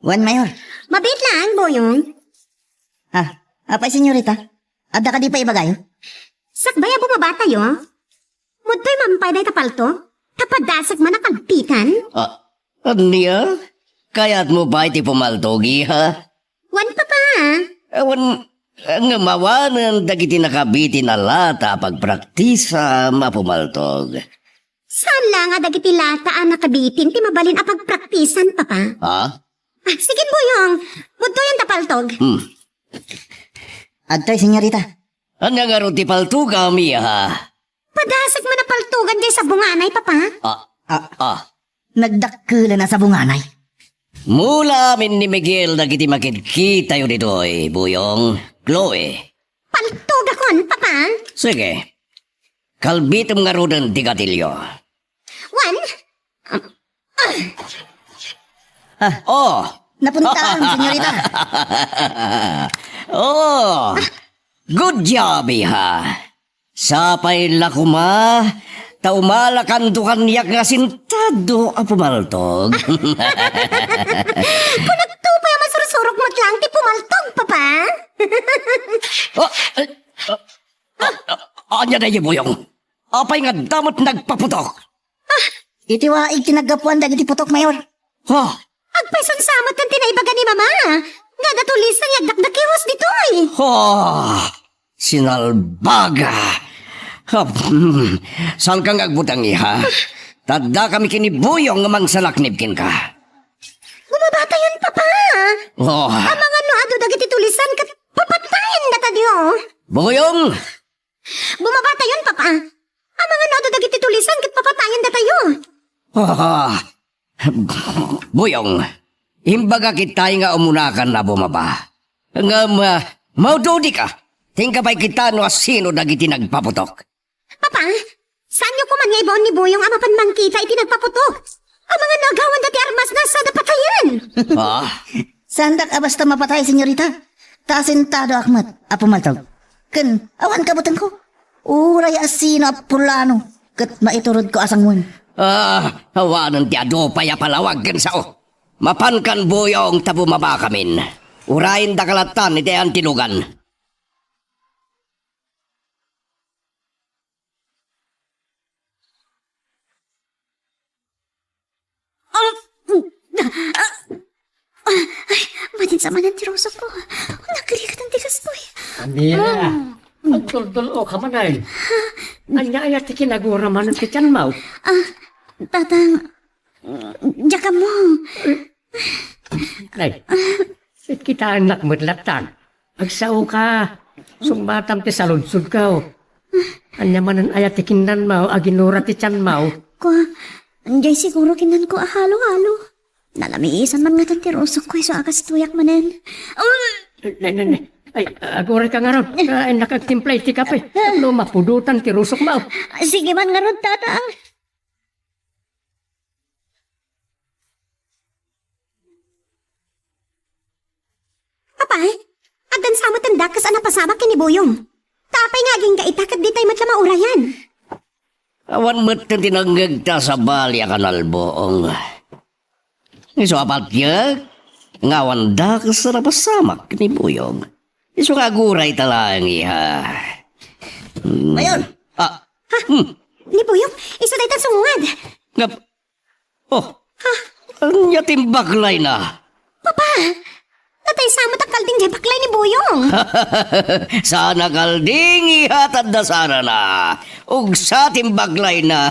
Juan Mayor. Mabit lang, Boyong. Apay senyorita. Ada ka di pa ibagayo? Sakbaya bumaba tayo. Mudto'y mampay na tapalto. Tapadasag man nakalpitan. Niya? Kaya't mo ba iti pumaltogi ha? Wan pa pa. Ewan, ang mawanan dagiti nakabitin na lata pagpraktisa mapumaltog. Saan lang nga dagiti lataan nakabitin ti mabalin a pagpraktisan pa pa. Ha? Sige, Boyong. Mudto'y ang tapaltog. Adtoy senyorita. Ano nga ro ti paltog kami ha? Padasag man napaltugan jay sa bunganay, papa. Nagdakkula na sa bunganay. Mula amin ni Miguel dagiti makikita yun dito'y, Buyong, Chloe. Paltug akon, papa. Sige. Kalbitom nga ro ng tigatilyo. Wan. Oh. Napuntaan, senyorita. Oh. Good job, iha. Sapay lakuma, taumalakan to kanyak nga sintado a pumaltog. Tupay masursurok mo lang, ti pumaltog, papa. Anya na yung buyong. Apay nga damot nagpaputok. Iti waig tinagapuan dagiti putok, Mayor. Oh. Agpaisan samot kan tinaibaga ni mama. Nga datulisan yagdakdakiwas ditoy. Oh. Sinalbaga. Saan kang agbutang iha? Tadda kami kinibuyong nga mangsalaknibkin ka. Bumabata yun, papa. Oh. Ang mga ado dagiti tulisan kat papatayin na tadyo. Buyong! Bumabata yun, papa. Ang mga ado dagiti tulisan kat papatayin na tayo. Oh. Buyong, imbaga kitay nga umunakan na bumaba. Nga maudodi ka. Tingka ba'y kita no sino dagiti nagpaputok? Papa, saan niyo kuman nga ibon ni Boyong amapan mangkita iti nagpaputok? Ang mga nagawan dati armas na sa dapatayan. Ah, Sandak abasta mapatay, senyorita. Tasintado akmat, apumaltog. Ken, awan kabutan ko. Uray asino apulano. Kat maiturod ko asang mun. hawanan ti ado paya palawag kan sao. Mapankan buyong tabumaba kamin. Urayin dakalatan iti ang tinugan. Matin sa manan tirosok ko. Nagkalikat ang tigas ko eh. Anira, magtultulo ka man ay. Anya ayat ti kinagura man ti tiyan mo. Tatang, diyan mo. Ay, sit kita anak madlatan. Agsao ka. Sumbatam ti saludsud ka. Anya man ang ayat ti kinan mo, aginura ti tiyan mo. Ko, anjay siguro kinan ko halo-halo. Nalamiisan man nga itong tirosok ko so akas tuyak manen. Nay. Ay, agora ka nga ron. Ay, nakagtimplay ti kape. No, mapudutan ti rusok mo. Sige man nga ron, tatang. Papa, adan sa matanda kas ana pasama kini Boyong. Tapay nga ging gaitakat di tayo matla maurayan. Awan mo't tinanggag ta sa balya kanalboong. Iso apat yak, ngawan da kasarapasamak ni buyong. Iso kaguray talang iha. Mayor! Ni Boyong, isa tayo tan sungad. Ngap, oh, ang yatim baklay na. Papa, natay sama takalding jay baklay ni Boyong. Sana kalding ihatad na sana na. Ug sa timbaglay na.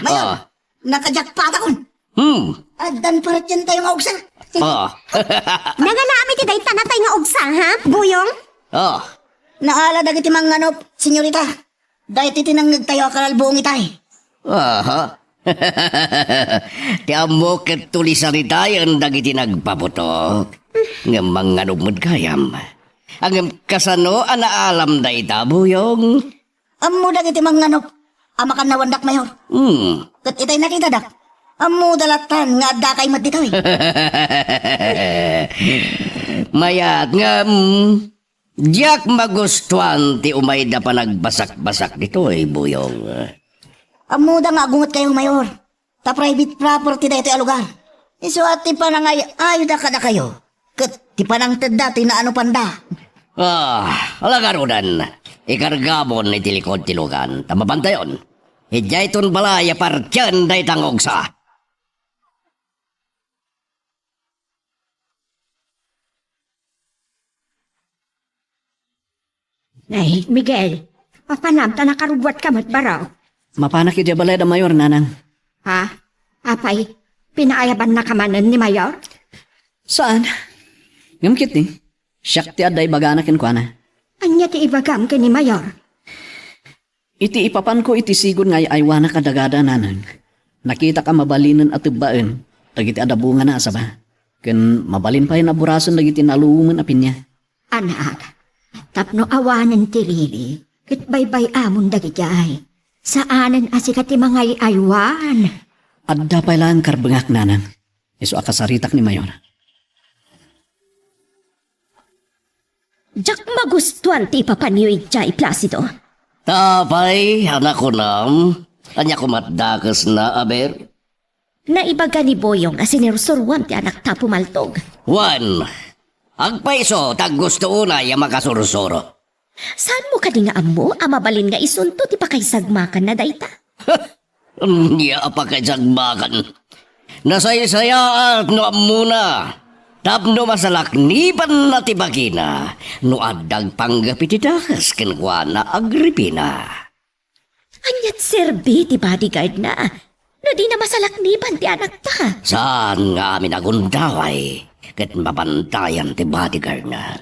Mayor! Nakajakpat akon! Adan parat yan tayo nga ugsa. Nanganami ti day tanatay nga ugsa, ha, Boyong? Naala dagiti manganop, senyorita. Dahil titinanggag tayo akalalbuong itay. Aha. Ti amo ket tulisan itayon dagiti nagpaputok. Nga manganumod kayam. Ang kasano anaalam da ita buyong. Amo dagiti manganop. Amakan na wandak, Mayor. Kat itay nakita dak. Amo dalatan nga adda kay matditoy. Mayat nga diyak magustuhan ti umayda pa nagbasak-basak dito buyong. Amo da nga agungot kayo, Mayor. Ta private property da ito alugar. Iso at ti panangay ayo da kada kayo. Kat ti panang tedda ti na ano panda. Alagarudan. Ikargamon iti likod tilugan. Tamabantayon. Hidya iton balaya partyan da itang ogsa. Ay, Miguel, papanam ta nakarubwat ka matbaraw. Mapanak iti balay da mayor, nanang. Ha? Apay, pinaayaban na kamanan ni Mayor? Saan? Ngamkit ni. Siyak ti aday baganakin ko na. Anya ti ibagam ni Mayor? Iti ipapan ko iti sigon ngay aywana kadagada, nanang. Nakita ka mabalinan at tibbaen. Dagiti adabunga na asaba. Ken mabalin pa yung aburason dagiti naluman apin niya. Anak, tapno awanan ti Lili, kit baybay amon dagiti ay. Saanan asikat ti mga aywan? Adda pa lang karbengak, nanang. Iso akasaritak ni Mayor. Jak magustuhan ti papanyo ijay Placido. Tapay, anak ko nam. Anya ko matdakas na, aber. Naibaga ni Boyong asinirsurwam ti anak ta pumaltog. Juan, agpaiso, tag gusto una yung makasurusuro. Saan mo kadi nga amo, amabalin nga isunto ti pakaisagmakan na dayta? Niya pa kajagbakan. Nasaya-saya at no muna. Tapno masalakniban na tibakina. No adag panggapitidakas kenkwa na Agripina. Anyat serbi ti bodyguard na. No di na masalakniban ti anak ta. Saan nga amin agundaway? Kat mapantayan ti bodyguard na.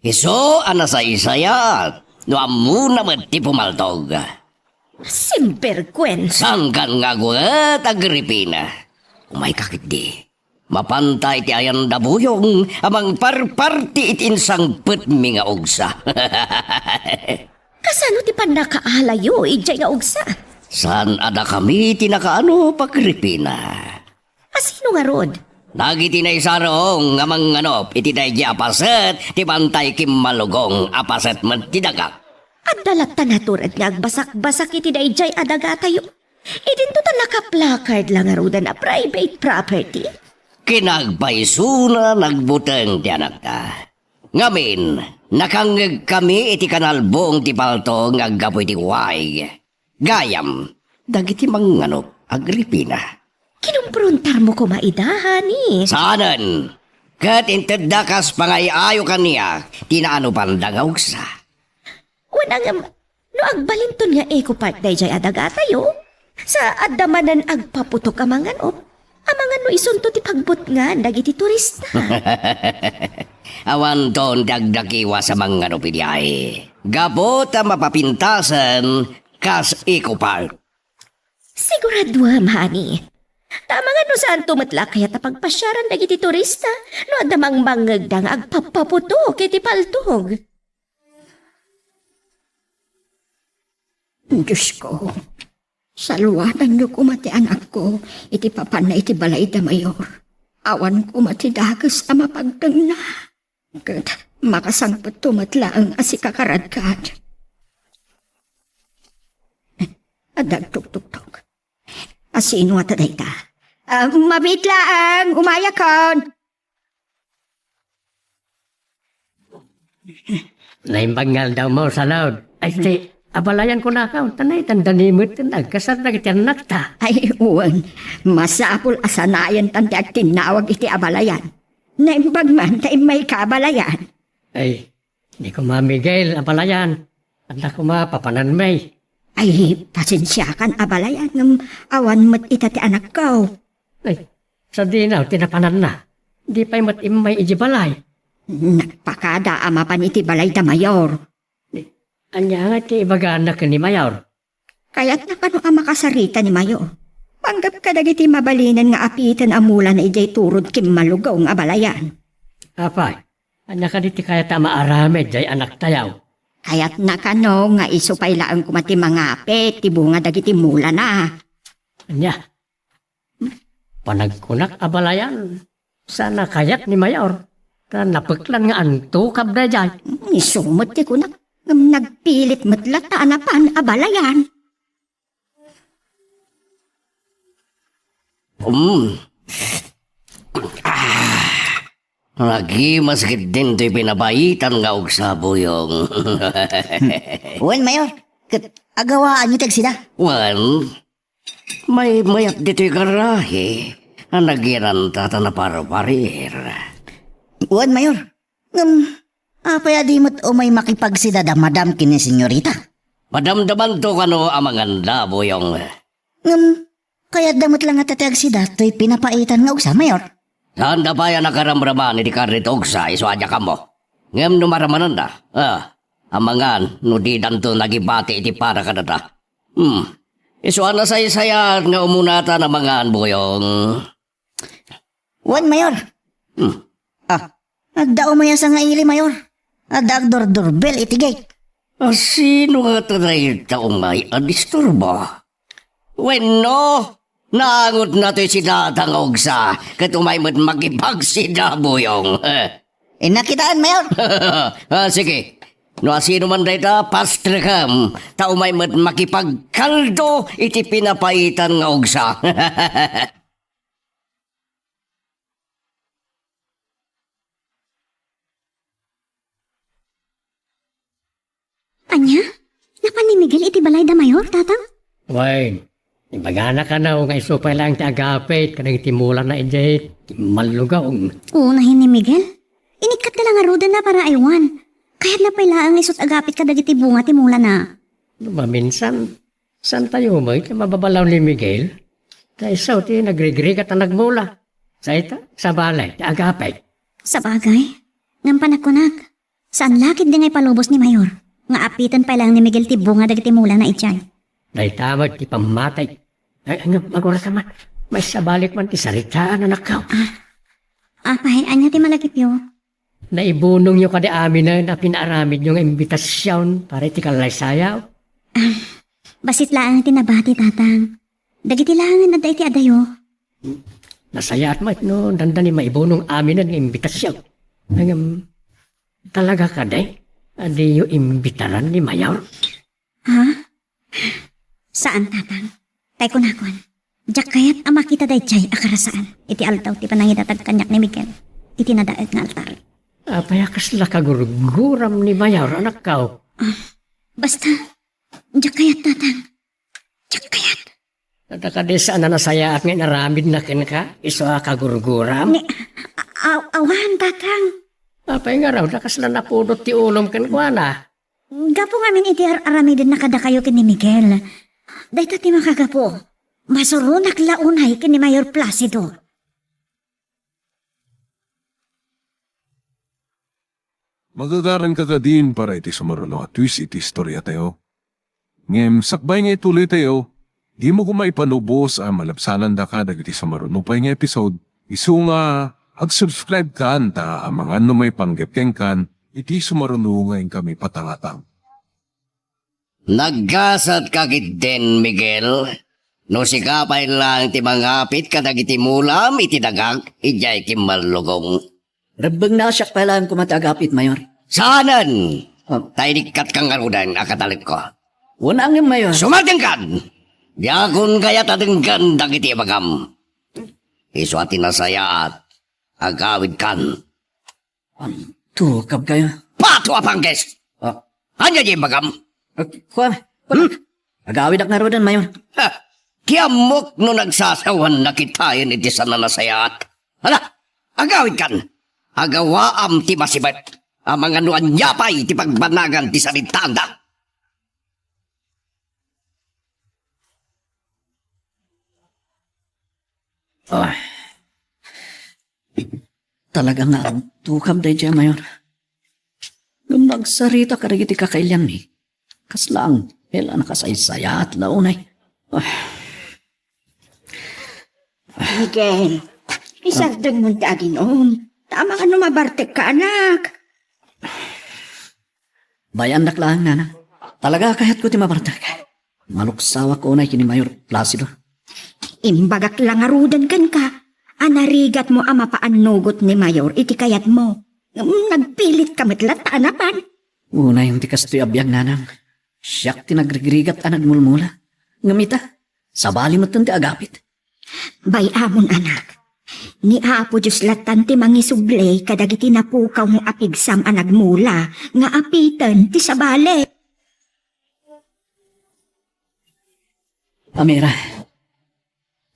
Iso anasay-saya. No amuna ti pumaltog. Simbergwen. Sangkan nga guwet Agripina. Umay kakit di. Mapantay ti ayan dabuyong amang parparti itinsang mi nga ugsa. Kasano ti panakaalayo ijay nga ugsa? San ada kami tinakaano Agripina? Asino nga rod? Nagiti na isarong amang iti na apaset ti bantay kim malugong apaset man ti daga. At dalata naturad nga agbasak-basak iti dayjay adaga tayo. Idinto ta nakaplakard lang nga roda na private property. Kinagbaysuna nagbuteng ti anak ta. Ngamin, nakangag kami iti kanalbong ti palto ngaggapoy ti way. Gayam, dagiti manganop Agripina. Kinumprontar mo ko maidahan eh. Saanan, kat inteddakas pangayayo kaniya, tinaano pandangawg sa. Wala nga, no agbalinton nga eco park dayjay adaga tayo. Sa adamanan agpaputok amangan amangan no isunto ti pagbut nga dagiti turista. Awan ton dagdakiwa sa mga nopilyahe. Gabot ang mapapintasan kas Eco Park. Siguraduam, honey. Tama nga no saan tumatla kaya tapagpasyaran dagiti turista no adamang mangagdang agpapaputok iti paltog. Diyos ko, saluwanan niyo kumati anak ko, iti papan na iti balay da mayor. Awan kumati dagas ama pagdang na. Kat makasangpot tumatla ang asikakaradkad. Adag tuk-tuk-tuk. Asino at dayta? Mabitla ang umayakon. Naimbangal daw mo sa loud. Ay, si, abalayan ko na ka. Tanay, tandanimot, nagkasar na kityan nakta. Ay, uwan. Masapul asanayan tanti at tinawag iti abalayan. Naimbag man tayo may kabalayan. Ay, hindi ko mamigil, abalayan. Anda ko mapapanan may. Ay, pasensya kan abalayan ng awan mo't itati anak ko. Ay, sa dinaw, tinapanan na. Di pa'y matimay ijibalay. Nagpakada ama pan iti balay da mayor. Anya nga ti ibagaan na ni Mayor. Kaya't nakano ang makasarita ni mayor. Panggap ka dagiti mabalinan nga apitan amula na ijay turod kim malugaw ng abalayan. Apay, anya ka diti kaya tama aramid jay anak tayaw. Kaya't nakano nga isupay laang kumati mga apet, tibunga dagiti mula na. Anya, panagkunak abalayan. Sana kayat ni Mayor. Ta napeklan nga anto kabda jay. Isumot ti kunak. Nagpilit matlata na pan abalayan. Lagi masakit din to'y pinabaitan nga og sa buyong. Uwan, Mayor. Agawaan niyo tag sila. Wan, may mayat dito'y garahe. Ang nagiran tata na paro-parir. Uwan, Mayor. Apaya di mo't umay makipagsida da madam kini senyorita. Madamdaman to kano amanganda buyong. Kaya damot lang at tatag sida to'y pinapaitan nga sa Mayor. Saan da pa yan nakaramraman ni Carrit Ogsa iso adya ka mo? Ngem numaramanan da. Amangan no di danto nagibati iti para ka data. Iso ana say-sayat nga umunata na mangan buyong. Uwan, Mayor. Agdao mo sa nga ili, Mayor. Agdagdor doorbell iti gate. Sino nga tanay taong may adisturba? Bueno, Nangot na to'y sinatangog sa katumay mo't magipagsidabuyong. Nakitaan, Mayor. Sige. No asino man dayta pastrekam, taumay mo't makipagkaldo iti pinapaitan nga ugsa. Anya? Napan ni Miguel iti balay da mayor, tatang? Way, ibagana ka na nga isupay lang ti agapit kanang timulan na ijay malugaw. Unahin ni Miguel. Inikat ka lang nga roda na para aywan. Kahit na pailaang isot agapit ka dagiti bunga ti mula na. Diba, minsan, saan tayo mo? Iti mababalaw ni Miguel. Kaya isaw ti nagregre at nagmula. Sa ita, sa balay, ti agapit. Sa bagay, ngam panakunak. Saan lakit di ngay palubos ni Mayor? Nga apitan pa lang ni Miguel ti bunga dagiti mula na itchay. Dahil tamad ti pamatay. Ay, magura ka man. May sabalik man ti saritaan na nakaw. Apay, anya ti malagip yo. Naibunong nyo kada amin na pinaaramid yung imbitasyon para iti kalaysayaw. Basit laang tinabati, tatang. Dagiti langan na iti adayo. Nasaya at no, dandani maibunong amin ng imbitasyon. Hanggang talaga ka day? Adi yung imbitaran ni Mayor? Ha? Saan, tatang? Tay kunakon. Diyak kayat ama kita day chay akarasaan. Iti altaw ti panangitatag kanyak ni Miguel. Iti nadaag nga altar. Apayakas la kaguruguram ni Mayor, anak kao. Basta, diyak kayat, tatang. Diyak kayat. Natakadesa na nasaya at nga naramid na kin ka, iso kaguruguram. Awan, tatang. Apay nga raw, nakas na napudot ti ulom kan kwa na. Gapo ngamin iti aramidin na kada kayo kin ni Miguel. Dahil ti makagapo. Masurunak launay kin ni Mayor Placido. Magagaran ka din para iti sumarulo at twist iti istorya tayo. Ngem, sakbay nga ituloy tayo, di mo kumaipanubos ang malapsanan da ka dagiti sumarulo pa nga episode. Isu nga, ag-subscribe ka anta ang mga ano may panggepkeng kan, iti sumarulo ngayon kami patangatang. Naggasat ka din, Miguel. No sikapay lang ti mangapit kadag iti mulam, iti dagag, ijay kimalugong. Rabang nasyak pa lang kumatagapit, Mayor. Saanan? Taydikat kang garudan, akatalit ko. Unang yung Mayor. Sumatengkan! Yakun kaya tatengkan dagiti bagam. Iso at tinasaya at agawid kan. Tukab kayo. Pato apangkes! Hanya di bagam. Kuha. Agawid ak narodan, Mayor. Kiamok no nagsasawan na kitayin iti sa nanasayat. Hala, agawid kan. Agawaam ti masibet. Ang mga nuan yapay ti pagbanagan ti saritanda. Talaga nga ang tukab day dyan, Mayor. Nung nagsarita ka rin iti kakailyan ni. Kaslang, hela nakasaysaya at launay. Miguel, isagdag mo ti aginom. Tama ka mabartek ka, anak. Bayan naklang, nana. Talaga kahit ko ti mabartak. Maluksawa ko na kini Mayor Placido. Imbagak lang arudan kan ka. Anarigat mo ama paanugot ni Mayor, iti kayat mo. Nagpilit ka matlat, anapan. Una yung tikas to'y abiyang nanang. Siyak tinagrigigat anag mulmula. Ngamita, sabali mo ti agapit. Bay amon anak. Ni Apo Diyos latan ti mangisublay kadagiti napukaw mo apigsam anag mula nga apitan ti sabali. Amira,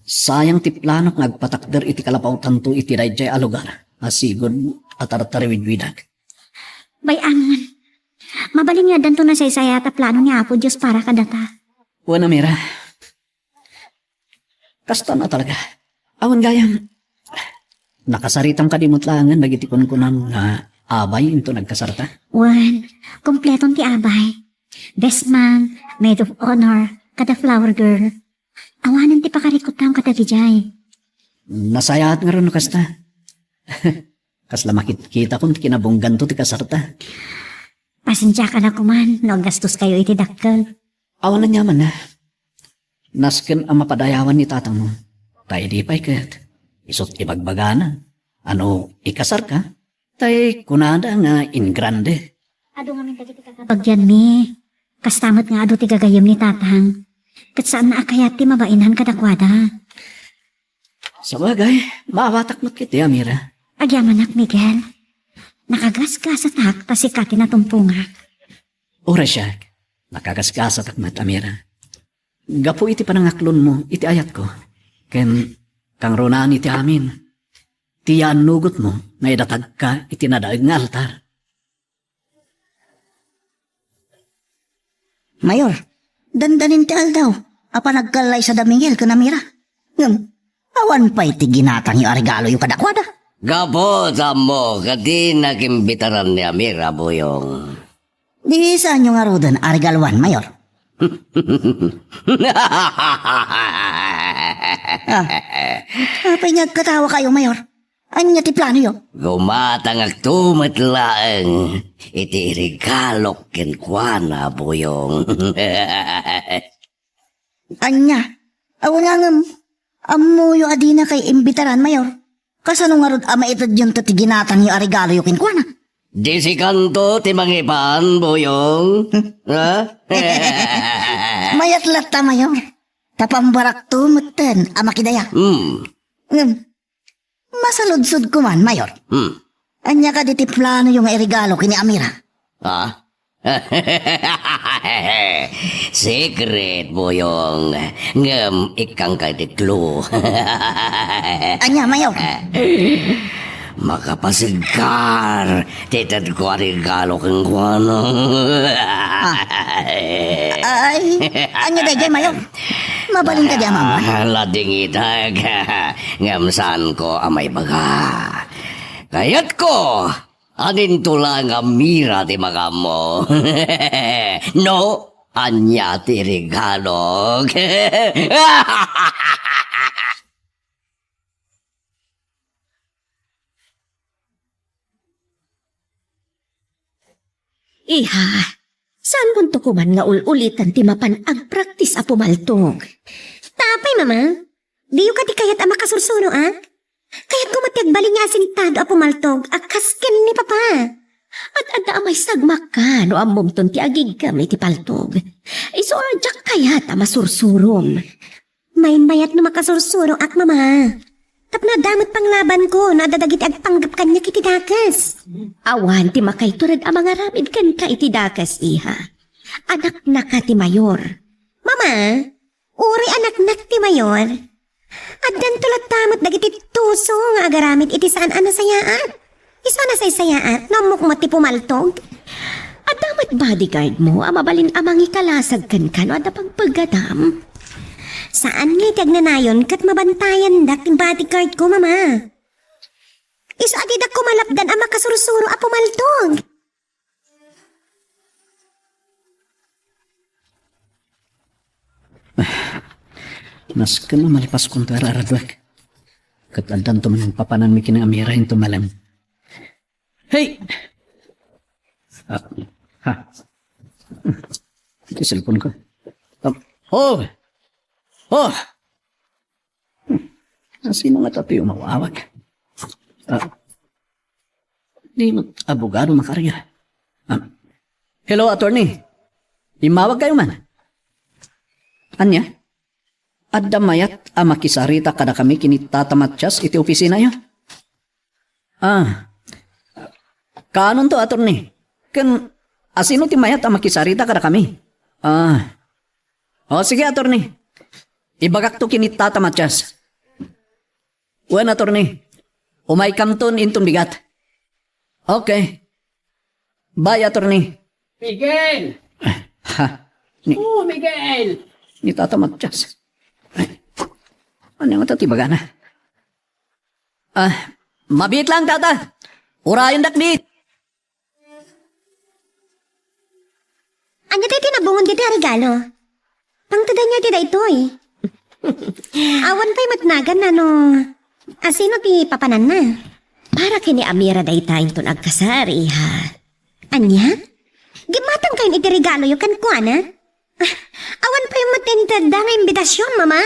sayang ti plano nga agpatakder iti kalapaw tanto iti dayjay a lugar. Asigod at aratariwidwidag. Bay amon. Mabalin nga danto na saysaya at plano ni Apo Diyos para kadata. Wana, Mira. Kasta na talaga. Awan gayam. Nakasaritam ka di mutlangan, nagiti kunkunan nga abay into nagkasarta. Wan, kompletong ti abay. Best man, maid of honor, kada flower girl. Awanan ti pakarikutam kada vijay. Nasayaat nga ron kasta. Kasla makikita kung kinabunggan to ti kasarta. Pasensya ka na kuman, no gastos kayo iti dakkel. Awan na nyaman na. Nasken ang mapadayawan ni tatang mo. Tay di pa'y kat. Isot ibagbagana. Ano, ikasar ka? Tay kunada nga in grande. Ado nga min dagiti kakapagyan mi. Kastamot nga ado ti gagayam ni tatang. Kat saan na akayat ti mabainan kadakwada. Sa bagay, maawatak mo't kiti, Amira. Agyamanak, Miguel. Nakagasgas at hak, tasikati na tumpungak. Ora siya, nakagasgas at akmat, Amira. Gapo iti panangaklon mo, iti ayat ko. Ken, kang ronaan iti amin. Tiyan nugot mo, nga idatag ka, iti nadaig nga altar. Mayor, dandanin ti aldaw. Apa nagkalay sa damingil ka na Mira. Awan pa iti ginatang yung regalo yung kadakwada. Gapo, mo, kati nakimbitaran ni Amira, Boyong. Di saan yung arudan arigalwan, Mayor? Apay nagkatawa kayo, Mayor. Anya ti plano yun? Gumatang tumatlaang iti regalok kenkwana, Boyong. Anya, awan amuyo adina kay imbitaran, Mayor. Kasano nga rod ama itad yun ti ginatang yung regalo yung kinkwana? Di si kanto ti mangipan, Boyong. Ha? Mayatlat ta, Mayor. Tapambarak tumutan, ama kidaya. Masaludsod ko man, Mayor. Anya ka diti plano yung regalo kini Amira. Ha? Secret, Boyong. Ngam, ikang kay ti clue. Anya, Mayor. Makapasigar. Titad ko ang regalo kang kwano. Ay, anya dayjay, Mayor. Mabalin ka di, Mama. Lading itag. Ngam saan ko amay baga. Kayat ko. Anin tulang Amira ti magamo. No, anya ti regalo. Iha, saan punto ko man nga ulitan ti mapan agpraktis a pumaltog? Tapay, mama. Di ka di kayat ama kasursuno, ah? Kayat ko matiagbali nga sinitado a pumaltog, akasken ni papa. At ada may sagmak ka no amom ton ti agig kami ti paltog. Iso adyak kayat a masursurom. May mayat no makasursuro ak, mama. Tapno damot panglaban ko, nadadagit agpanggap kanya kiti dakas. Awan ti makaiturad a mga ramid kan ka iti dakas, iha. Anak na ka ti mayor. Mama, uri anak-nak ti mayor. Addan tulat tamot dagiti tuso nga agaramid iti saan ana sayaat. Iso na say sayaat, namuk mo ti pumaltog. At damat bodyguard mo, amabalin amang ikalasag kan ka no ada pang paggadam. Saan nga itagnanayon kat mabantayan dak ting bodyguard ko, mama? Iso adidak ko malapdan ang makasurusuro a pumaltog. Nas ka na malipas kong tararadwag. Kat andan to man papanan mi kinang Amira yung tumalam. Hey! Ha? Ito cellphone ko. Oh! Oh! Sino nga tato yung mawawag? Di mo abogado makarya. Hello, attorney. Imawag kayo man. Anya? Adda mayat makisarita kada kami kinitatamatsyas iti opisina yo. Kanon to, attorney? Kan asino ti mayat makisarita kada kami? Sige, attorney. Ibagak to kinitatamatsyas. Wen, attorney. Umay kamton intong bigat. Okay. Bye, attorney. Miguel! Miguel! Ni tatamatsyas. Ano nga tatibaga na? Mabit lang, tata. Urayan dakbit. Anya tayo tinabungon dito regalo? Pangtadan niya tida ito eh. Awan pa'y matnagan na no. Asino ti papanan na? Para kini Amira day tayong ton agkasar, iha. Anya? Gimatang kayo iti regalo yung kan ko, ana? Awan pa yung matintad nga imbitasyon, mama.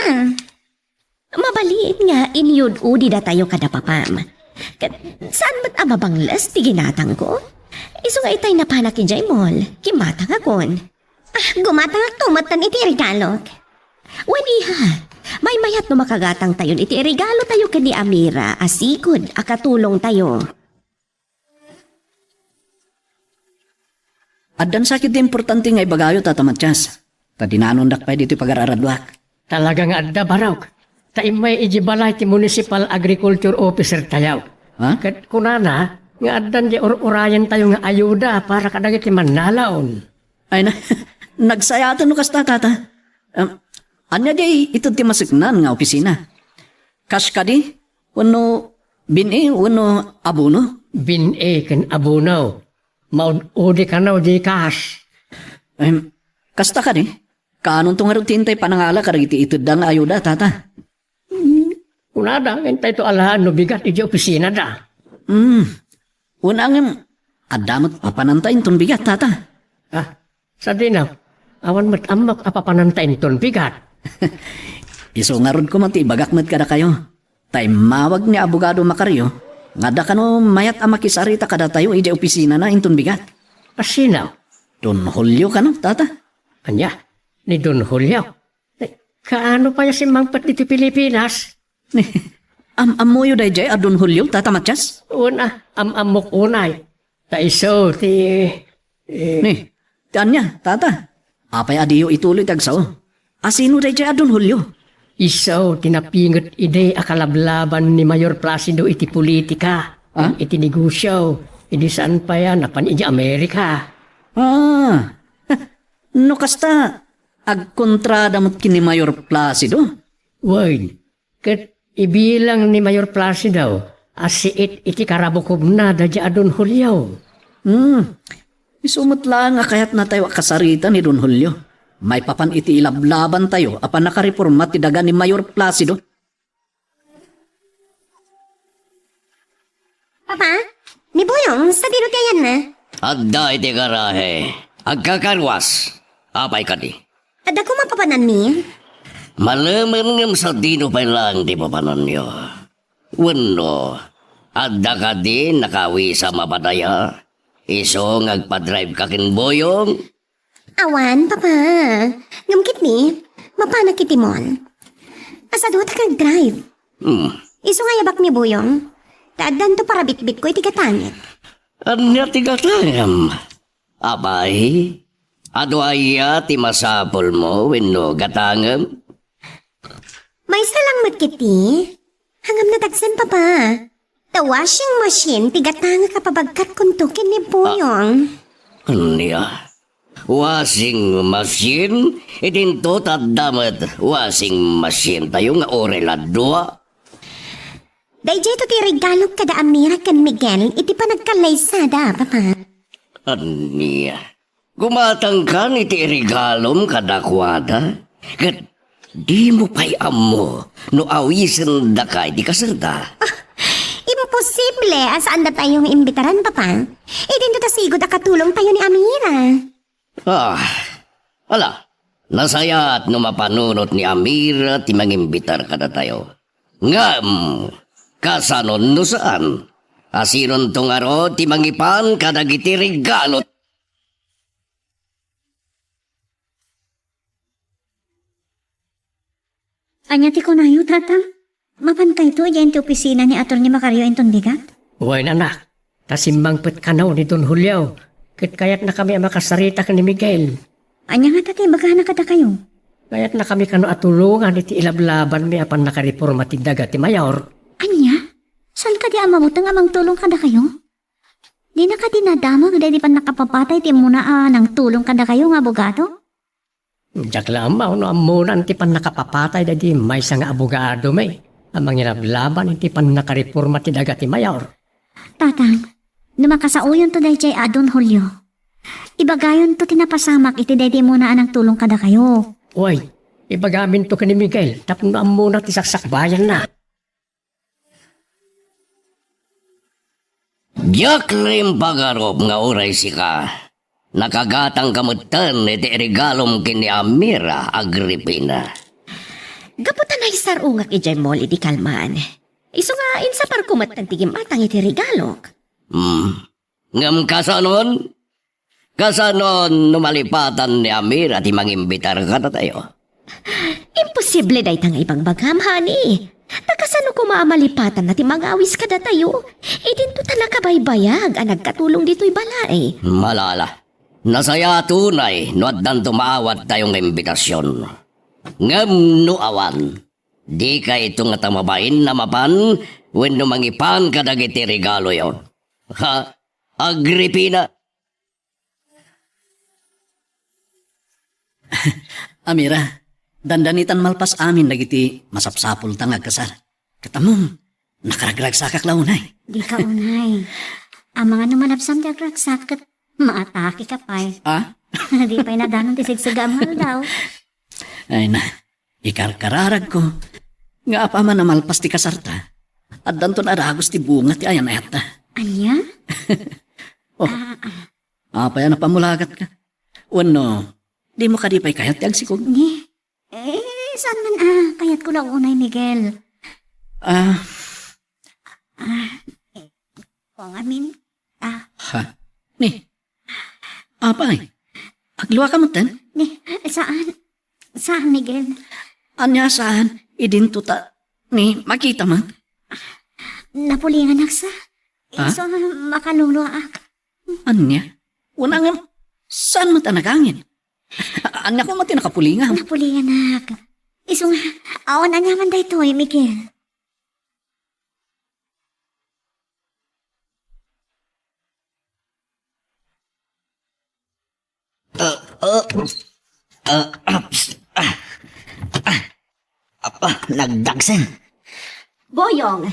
Mabaliit nga inyud-udi da tayo kada papam. Saan ba't amabanglas ti ginatang ko? Iso nga itay napanak ki Jaimol, kimatang akon. Gumatang at tumatan iti regalok. Waniha, may mayat no makagatang tayon iti regalo tayo kani Amira, asikod, akatulong tayo. Addan sakit di importante nga ibagayo, Tata Matiyas. Tadinanon dakpay dito pag-araradwak. Talaga nga adda baraw. Tayo may ijibalay ti Municipal Agriculture Officer tayo. Ha? Kat kunana, nga addan di urayan tayo nga ayuda para kadagiti manlalaon. Ay na, nagsayatan no kasta, Tata. Anya di ito ti masiknan nga opisina. Kas ka di? Wano bini, wano abuno? Bin-e ken abunaw. Maud-udi ka na di kas. Kasta ka di? Kanon tong harutintay panangala kariti ito da nga ayuda, Tata. Kunada, ngintay to alahan no bigat iti opisina da. Unang adamot papanantayin tong bigat, Tata. Sa dinaw, awan mat-amak apapanantain ton bigat. Iso nga rod ko mati, bagakmat kada kayo. Tay mawag ni abogado Makaryo, nga da kano mayat amakisarita kada tayo iti opisina na inton bigat. Asinaw, Don Julio kano, Tata? anya, ni Don Julio. Kaano pa si Mangpat iti Pilipinas? Amoyo day jay Don Julio, Tata Matiyas? Una, amok unay. Taiso, Ni, tanya, Tata. Apay adiyo ituloy tagsaw. Asino day jay Don Julio? Iso, tinapingot ide akalablaban ni Mayor Placido iti politika. Iti negosyo. Idi saan pa yan, napan iti Amerika. No kasta, agkontrada mo't kini Mayor Placido? Word, kat ibilang ni Mayor Placido, asiit iti karabukob na dadya Don Julio. Isumot lang nga kayat na tayo kasarita ni Don Julio. May papan iti ilablaban tayo apan nakareforma ti daga ni Mayor Placido. Papa, ni Boyong, sa dino kayan na? Adda iti garahe. Agkakarwas. Apay ka di. Ada ko mapapanan mi? Malaman ngam sa dino pa lang di papanan nyo. Wano, adda ka di nakawi sa mapadaya. Iso ngagpa-drive ka kin Boyong. Awan, papa. Ngamkit ni, mapanak iti mon. Asado ta kag drive. Iso nga yabak ni Boyong. Taadan to para bitbit ko iti katangit. Anya ti katangam. Abay, ado aya ti masapol mo wenno gatangam. May salang matkiti. Hangam na tagsan, papa. The washing machine, tigatanga ka pabagkat kuntukin ni Boyong. Anya? Washing machine? Itinto tadamat washing machine tayo nga oreladwa. Dayjay to ti regalo kada Amira kan Miguel, iti pa nagkalaysada, papa. Anya? Gumatang ka iti regalom kadakwada? Kat di mo pa'y amo no awisin da ka di kasarda. Imposible, asaan na tayong imbitaran, papa? Idin to tasigod akatulong tayo ni Amira. Ala, nasaya't no mapanunot ni Amira ti mangimbitar kada tayo. Ngam, kasanon no saan? Asinon tong aro ti mangipan kadagiti regalo. Anya ti kunayo, tata? Mapantay to, yan ti opisina ni Atty. Macario inton bigat? Uy, anak, tasimbang pet kanaw ni Don Julio. Kit kayat na kami ang makasarita ka ni Miguel. Anya nga tatay, bagahan na kata kayo. Kayat na kami kano atulungan iti ilablaban mi apan nakareforma ti daga ti Mayor. Anya? Saan ka di amamutang amang tulong kada kayo? Di na ka dinadamag dahil di pa nakapapatay ti muna ng tulong kada kayo nga abogado? Diyak lamaw no amunan ti pan nakapapatay dadi may nga abogado may. Amang ilablaban iti pan nakareforma ti daga ti Mayor. Tatang, numakasauyon to dahil jay Don Julio. Ibagayon to tinapasamak iti dahil muna anang tulong kada kayo. Uy, ibagamin to ka ni Miguel tapno amuna ti saksakbayan na. Diyak rin pagarop nga oray si ka. Nakagatang kamutan iti regalom kini Amira Agripina. Gaputan ay sarungak ijay mol iti kalman. Iso nga insa parkumat ng tigimatang iti regalok. Ngam kasanon? Kasanon numalipatan ni Amira ti mangimbitar ka na tayo. Imposible day tanga ibang bagham, honey. Takasano ko maamalipatan na ti mangawis ka na tayo. Idinto talaga baybayag ang nagkatulong dito'y balay. Malala. Nasaya tunay no at dan tumaawat tayong imbitasyon. Ngam no awan. Di ka itong atamabain na mapan when numangipan ka dagiti regalo yon. Ha? Agripina? Amira, dandanitan malpas amin dagiti masapsapul tang agkasar. Katamong, nakaragrag sakak launay. Di ka unay. Ang mga namanapsam di agragsakit, maatake ka pa'y. Ah? Di pa'y nadanon ti sigsagamhal daw. Ay na, ikarkararag ko. Nga apa man na malpas ti kasarta. At danton aragos ti bunga ti ayan ayat na. Anya? Apa yan na pamulagat ka? Wano, di mo kadipay kayat ti agsikog. Ni? Saan man kayat ko lang unay, Miguel. Kung amin, Ha? Ni? Apa ay? Agluwa ka mo ten? ni, saan? Saan, Miguel? Anya saan? Idinto ta. Ni, makita man. Napulingan aksa. Iso makaluluak. Anya? Una nga, saan mo ta nagangin? Anya ko mati nakapulingan. Napulingan ak. Iso nga, awan na naman dahito Miguel. Nagdagsen. Boyong,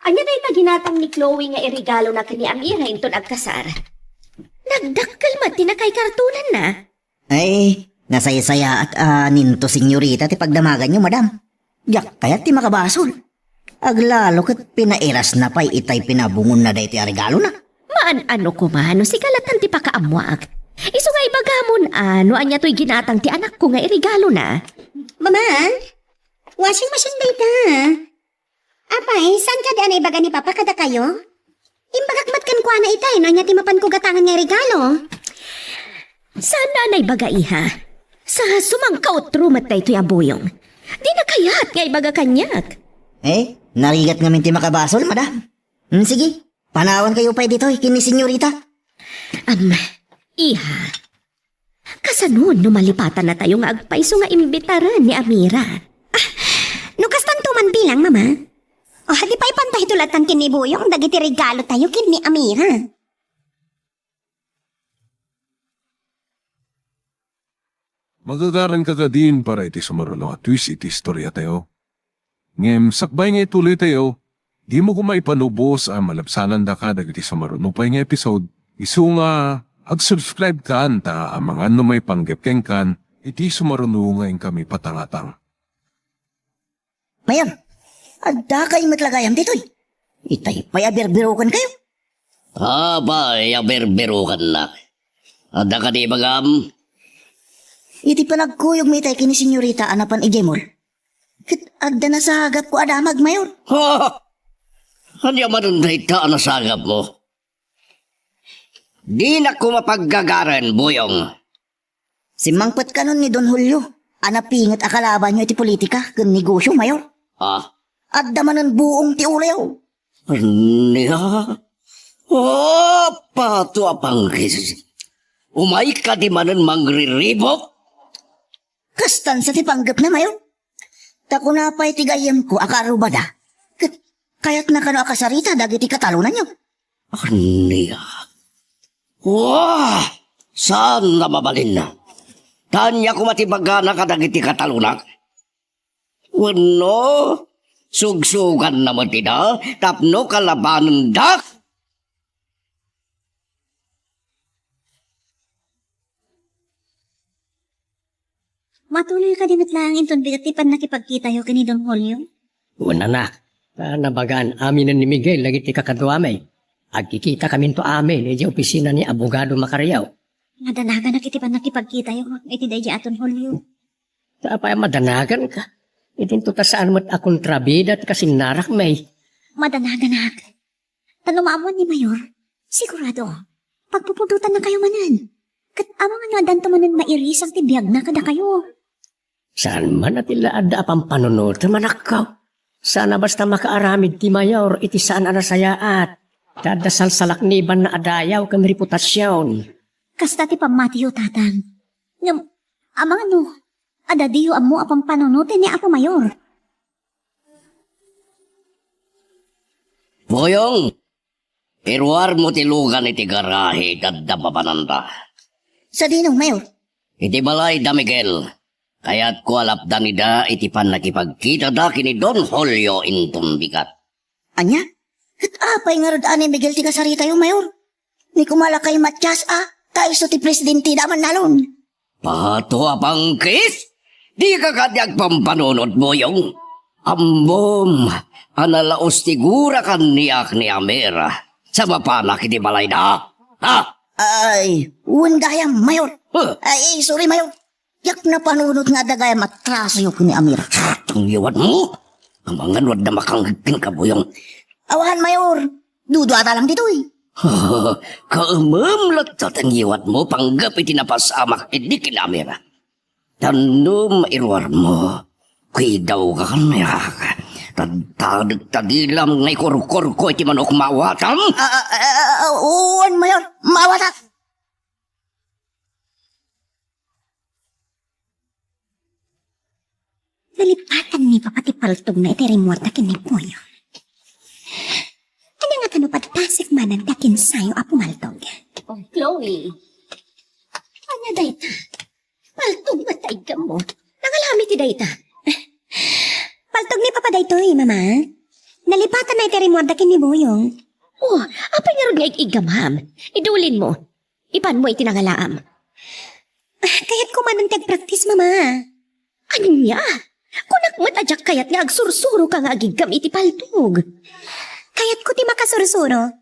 anya na itaginatang ni Chloe nga irigalo na kani Amira inton agkasar. Nagdakkel man tinakay kartunan na. Ay, nasaya-saya at ninto senyorita ti pagdamagan nyo, madam. Yak kaya ti makabasol. Aglalo kat pinairas na pa'y itay pinabungon na dahi ti regalo na. Maan-ano ko man, si kalatan ti pakaamuak. Iso nga ibagamon ano, anya to'y ginatang ti anak ko nga irigalo na. Maman, washing machine ba ita? Apay, saan ka di anay baga ni Papa kada kayo? Imbagakmat kan kuha na itay, no? Anya ti mapan ko gatangan nga regalo. Sana na'y baga iha. Sa sumangkaot rumat tayo to'y aboyong. Di na kayat nga ibaga kanyak. Narigat nga ti makabasol, madam. Sige, panawan kayo pa dito, kini senyorita. Iha. Kasanon numalipatan na tayo nga agpaiso nga imbitaran ni Amira. Nukas tantuman bilang, Mama. Di pa'y pantay tulatan kinibuyong, dagiti regalo tayo kin ni Amira. Magagaran ka din para iti sumarulong at twist iti istorya tayo. Ngem, sakbay nga ituloy tayo, di mo kumaipanubos ang malapsanan da ka dagiti sumarulong pa nga episode. Isu nga, ag-subscribe ka ta ang mga ano may panggepkeng kan, iti sumarulong nga kami patangatang. Mayam, adda kayo matlagayam dito'y. Itay pa'y abirbirukan kayo. Abay, aberberukan na. Ada ka di bagam? Iti panagkuyog mi tay kini senyorita anapan igemol. Kit adda na sa hagap ko adamag mayor. Ha! Ano manunday ta na sagap mo? Di na ko mapaggagaran, Boyong. Si mangpet kanon ni Don Julio. Anapingat akalaban nyo iti politika ken negosyo mayor. Ah, Adda manon buong ti ulayaw. niya? Oh, pato apangkis. Umay ka di manan mangriribok? Kastan sa ti panggap na mayor. Tako na pa'y tigayam ko akarubada. Kaya't na kano akasarita dagiti katalunan nyo. Niya? Wah! Saan na mabalin na? Tanya ko matibagana kadagiti katalunak? Wano? Sugsugan na matina? Tapno kalabanan dak? Matuloy ka din at lang inton bigatipan nakipagkita yo kini Don Julio. Una na. Nabagan amin ni Miguel lagi ti kakaduamay. Agkikita kami to amin, iti opisina ni Abogado Macariaw. Nadanaga na kiti pa nakipagkita yung iti dahi aton Hulyo. Apa madanagan ka? Itinto ta saan mo't akong trabida at kasing narak may. Madanaga na. Tanumamon ni Mayor, sigurado, pagpupudutan na kayo manan. Kat amang nga danto manan mairisang tibiyag na kada kayo. Saan man at ilaada apang panunod, manakaw. Sana basta makaaramid ti mayor, iti saan anasayaat. Dadasal salakniban na adayaw kang reputasyon. Kasta ti pamatiyo tatang. Ngam, amang adadiyo amo apang panunutin ni Apo Mayor. Boyong, irwar mo tilugan iti garahe dadda papananda. Sa dinong, Mayor. Iti balay da Miguel. Kaya't ko alapdan nida iti pan nakipagkita da kini Don Julio inton bigat. Anya? At apay nga rod ani Miguel ti kasarita yung Mayor. Ni kumala kay Matias kaiso ti presidente daman nalon. Pato apangkis? Di ka kadyag pampanunod, Boyong. Ambom, analaos tigura kan niyak ni Amira. Sa mapanak iti balay da. Ha? Ay, uwan gayam, Mayor. Huh? Ay, sorry, Mayor. Yak na panunod nga dagayam at traso yung ni Amira. Ang iwan mo? Ang mga nuwad na makanggagin ka, Boyong. Awahan, Mayor. Dudu ata lang dito eh. Kaumamlat sa tangiwat mo, panggap itinapasamak iti kinamera. Tanong mairwar mo, kuy daw ka kanyak. Tadilam ngay korkor ko iti manok mawatam. Uwan, Mayor. Mawatak. Nalipatan ni papati paltog na iti rimwarta kinipoyo. Ano nga tano patasik manan kakin sayo Apo Maltog? Oh, Chloe. Anya dayta? Paltog matay ka mo. Nangalami ti dayta. Paltog ni Papa daytoy, Mama. Nalipatan na iti rimwarta kiniboyong. Oh, apay nga ron nga igamham. Idulin mo. Ipan mo itinangalaam. Kaya't kumanan tag-practice, Mama. Anya? Kunak matadyak kayat nga agsursuro ka nga agigam iti paltog. Kaya't ko ti makasursuro.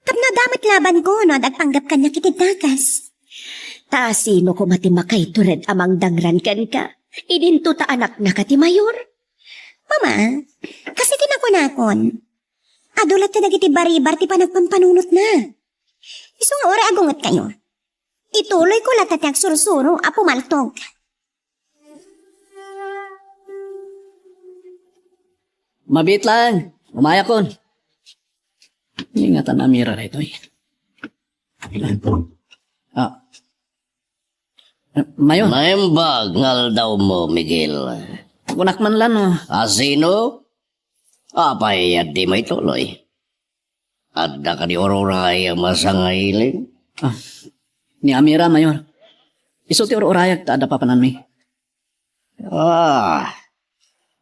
Tapno damat laban ko no dagpanggap kanya kitidnakas. Ta sino ko matimakay tured amang dangran kan ka? Idinto ta anak na ka ti Mayor? Mama, kasi tinakunakon. Adulat ta dagiti baribar ti panagpampanunot na. Iso nga ora agungot kayo. Ituloy ko latat yung sursuro, Apo Maltog. Mabit lang. Umaya kon. Ingatan na Amira na ito eh. Mayon, Naimbag ngal daw mo, Miguel. kunak man lang oh. Asino? Apay at di may tuloy. Adda ka ni Aurora ay masangailing. Ni Amira, Mayor. Iso ti orayag ta ada papanan mi.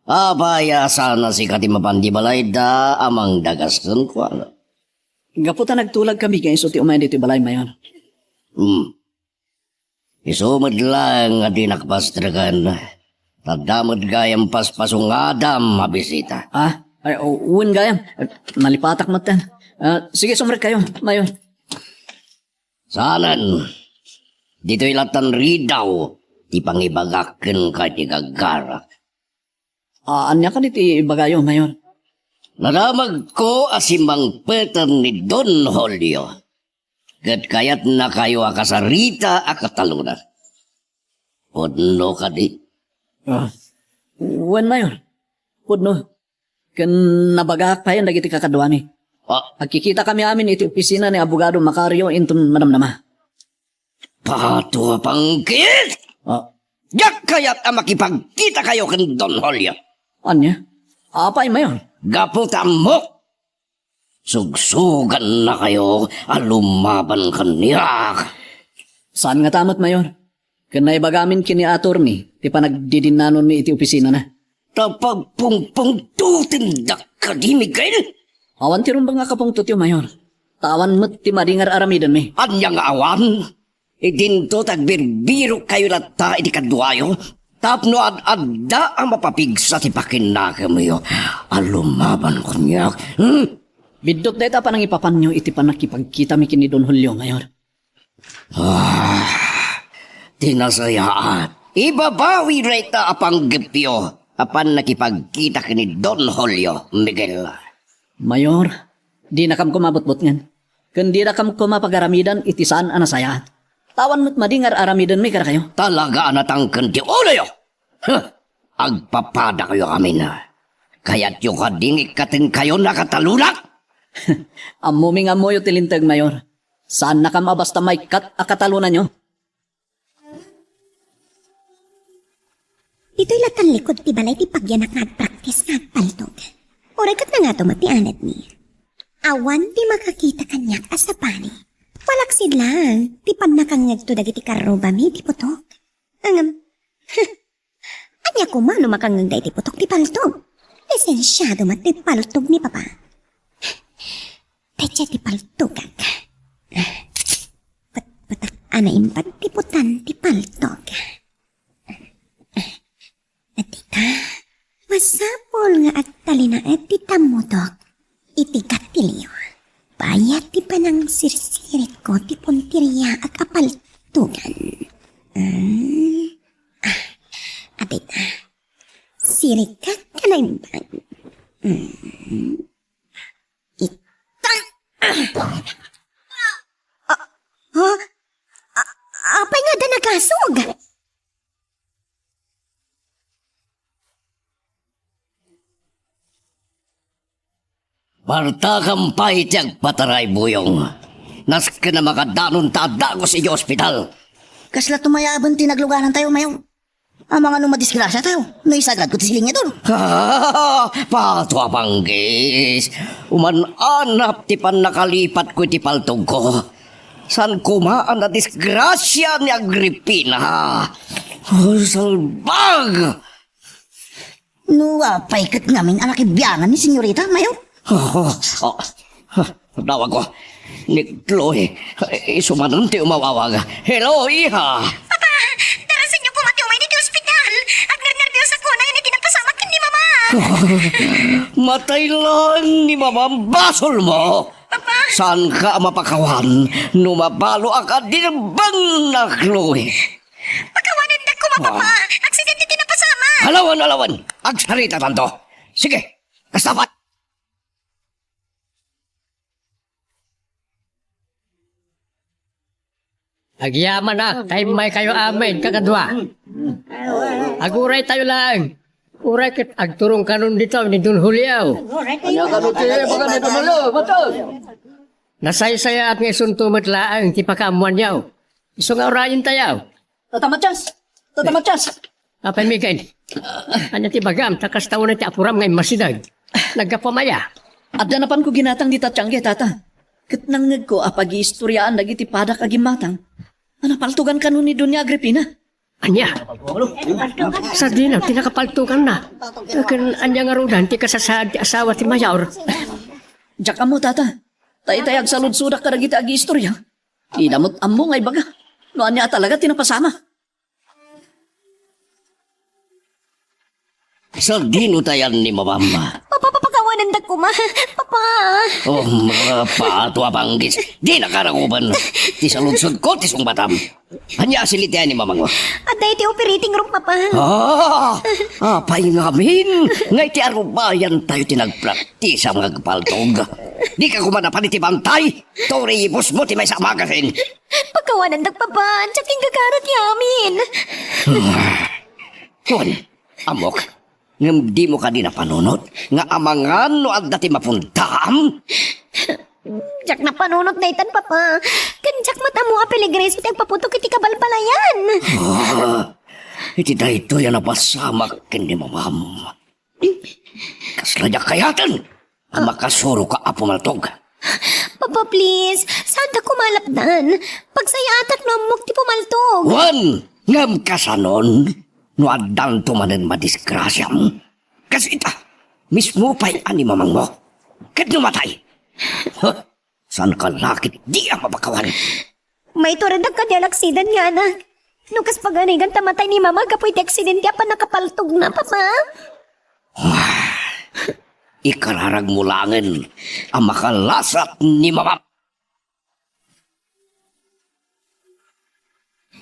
Apaya sana si Katimapandi balay da amang dagas kun kwa. Gaputa nagtulag kami kay iso ti umay dito balay, Mayor. Isumad lang nga di nakpastragan. Tadamad gayang paspasong Adam mabisita. Ay, uwin gayam. Nalipatak matan. Sige, sumrek kayo, Mayor. Sanan, dito'y latan ridaw, ti pangibagakin ka ti gagarak. Anya ka diti bagayo, Mayor. Naramag ko asimang petan ni Don Julio. Kat kayat na kayo akasarita akatalunan. Podno ka di. Uwan, Mayor. Pudno. Kan nabagak pa yan, dagiti kakadwani. Pagkikita kami amin iti opisina ni Abogado Macario intun madamdama. Pato pangkit! Yak kayat ang makipagkita kayo kan Don Julio. Anya? Apay, Mayor. Gaputan mo! Sugsugan na kayo alumaban kaniya. Saan nga tamat, Mayor? Kanay bagamin kini attorney, ti panagdidinanon mi iti opisina na. Tapag pungpungtutindak ka di, Miguel? Awan ti rumbang nga kapungtot yung, Mayor. Tawan mo't ti madingar aramidan mi. Anya nga awan? Idinto tagbirbiro kayo lata iti kadwayo. Tapno ad-adda ang mapapigsa ti pakinaka mo yo. Alumaban ko niyak. Bidot deta pa nang ipapanyo iti panakipagkita mi kini Don Julio, Mayor. Tinasayaan. Ibabawi reta apang gipyo apan nakipagkita kini Don Julio Miguel. Mayor, di na kam kumabot-bot ngan. Kundi na kam kumapagaramidan iti saan anasaya. Tawan mo't madingar aramidan mi kara kayo. Talaga anatang kendi ulo yo. Agpapada kayo amin na. Kaya't yung kadingik katin kayo nakatalunak. Amuming amoy tilintag, Mayor. Saan na kam basta may kat akatalunan nyo? Ito'y latan likod ti balay ti pagyanak nga practice nga paltog. Uragat na nga tumatianat ni. Awan ti makakita kanyak asapani. Walaksid lang, ti panakangag to dagiti karoba mi ti putok. Anya ko man makangag da ti putok ti paltog. Lisensyado mat ti paltog ni papa. Pecha ti paltogag. Patak anaimpat ti putan ti paltog. Atika, masapol nga agtalina at titamudok. Iti katiliw. Bayat ti panang sirsirit ko ti puntirya ag apaltugan. Atika, sirik ka kanaimbang. Itang! Apay nga da nagasog? Parta kampay tiyag pataray buyong. Nas ka na makadanon tadago sa iyo ospital. Kasla tumayaban tinagluganan tayo, Mayor. Ang mga numadisgrasya tayo, no isagad ko ti siling niya doon. Patwa panggis. Umananap ti pan nakalipat ko ti paltog ko. San kumaan na disgrasya ni Agripina. Salbag! No, paikat ngamin anak ibiyangan ni Senyorita, Mayor. Tawag ko. Ni Chloe. Sumanunti umawawag. Hello, iha. Papa, darasan niyo pumati umay dito ospital. Agner-nervyos ako na yun itinapasama kin ni Mama. Matay lang ni Mama ang basol mo. Papa, Saan ka mapakawan? Numabalo ang dinabang na Chloe. pagkawanan na ko mapapa. Aksidente tinapasama. Alawan. Agsarita tanto. Sige, kasapat. Agyaman na, tayo may kayo amin, kakadwa. Aguray tayo lang. Uray kit agturong kanon dito ni Don Julio. Nasay-saya at nga suntumot laang ti pakamuan yaw. Iso nga orayin tayaw. Tatamatyas! Apay Miguel. Anya ti bagam, takas taon na ti apuram ngay masidag. Nagkapamaya. At danapan ko ginatang di tatyangge, tata. Katnangag ko apag-iistoryaan nagiti padak agimatang. Anapaltugan ka nun ni Doña Agripina. Anya. Sa dinaw, tinakapaltukan na. Kan anya nga rudan, ti kasasad ti asawa ti Mayor. Diyak mo, tata. Tay-tayag sa ludsudak ka nagiti agi-istorya. Inamot amo ngay baga. No anya talaga tinapasama. Sa dinutayan ni Mama. Papa, pagkawanan na ko ma. Papa. Oh, mga patwa panggis. Di nakarakuban. Ti sa lugsod ko, ti sung batam. Hanya silitian ni Mama mo. Aday ti operating room, Papa. Apay ngamin. Ngay ti arubayan tayo tinagpraktis ang mga kapaltog. Di ka kumanapan iti bantay. Tori ibus mo ti may sa magasin. Pagkawanan na, Papa. Tsaking gagarat yamin. Kun, amok. Ngam di mo ka di napanunod. Nga amangan no at dati mapuntam. Tsak na panunot na itan, Papa. Kanjak mata mo apeligres iti agpaputok iti kabalbalayan. Iti dahito yan napasamak kindi mo, Ma'am. Kasladyak kayatan. Makasuro ka apumaltog. Papa, please. Saan ta kumalapdan? Pagsayatak na amok ti pumaltog. Wan, ngam kasanon. No adan tumanen madisgrasyam. Kasi ita, mismo pa'y ani mamang mo. Kat numatay. Saan ka lakit di ang mapakawan? May turadag ka di aksidan nga, anak. Nukas paganigan tamatay ni Mama, kapoy ti aksidente pa nakapaltog na, Papa. Ikararag mo langin ang makalasat ni Mama.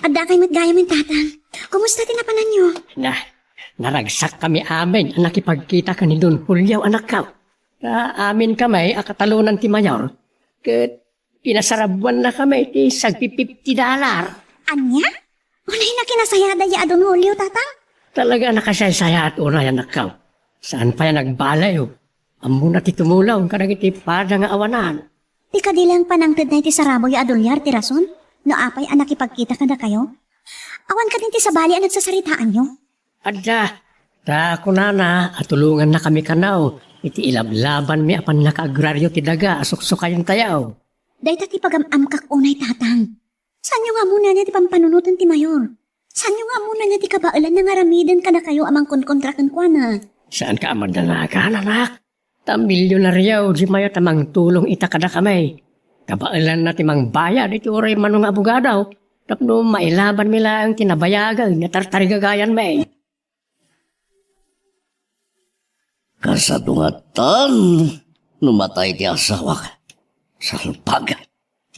Adda kay matgayam yung tatang. Kumusta tinapanan niyo? Naragsak kami amin ang nakipagkita ka ni Don Julio anak ka. Amin kami akatalunan ti Mayor. Kat pinasarabuan na kami ti $50. Anya? Unay na kinasayada ya Don Julio, tatang? Talaga nakasaysaya at unay anak ka. Saan pa yan nagbalay o? Amo na ti tumulaw ka iti pada nga awanan. Di ka dilang panangtid na iti sarabo ya adolyar ti rason? No apay ang nakipagkita ka na kayo? Awan ka din ti sabali ang nagsasaritaan nyo? Adda, ko na atulungan na kami kanaw. Iti ilablaban mi apan nakaagraryo ti daga asuksukayan tayaw. Dahil ti pagamam kak unay tatang. Saan nyo nga muna niya ti pampanunutan ti Mayor? Saan nyo nga muna niya ti kabailan na ngaramidan ka na kayo amang kontrakan kwa na? Saan ka amadalagan, anak? Milyonaryaw di mayo tamang tulong ita kada kamay. Kabailan na timang bayad iti oray manong abogadaw. Tapno mailaban nila ang tinabayagan na tartarigagayan may. Kasadungatan, numatay ti asawa ka. Salpag,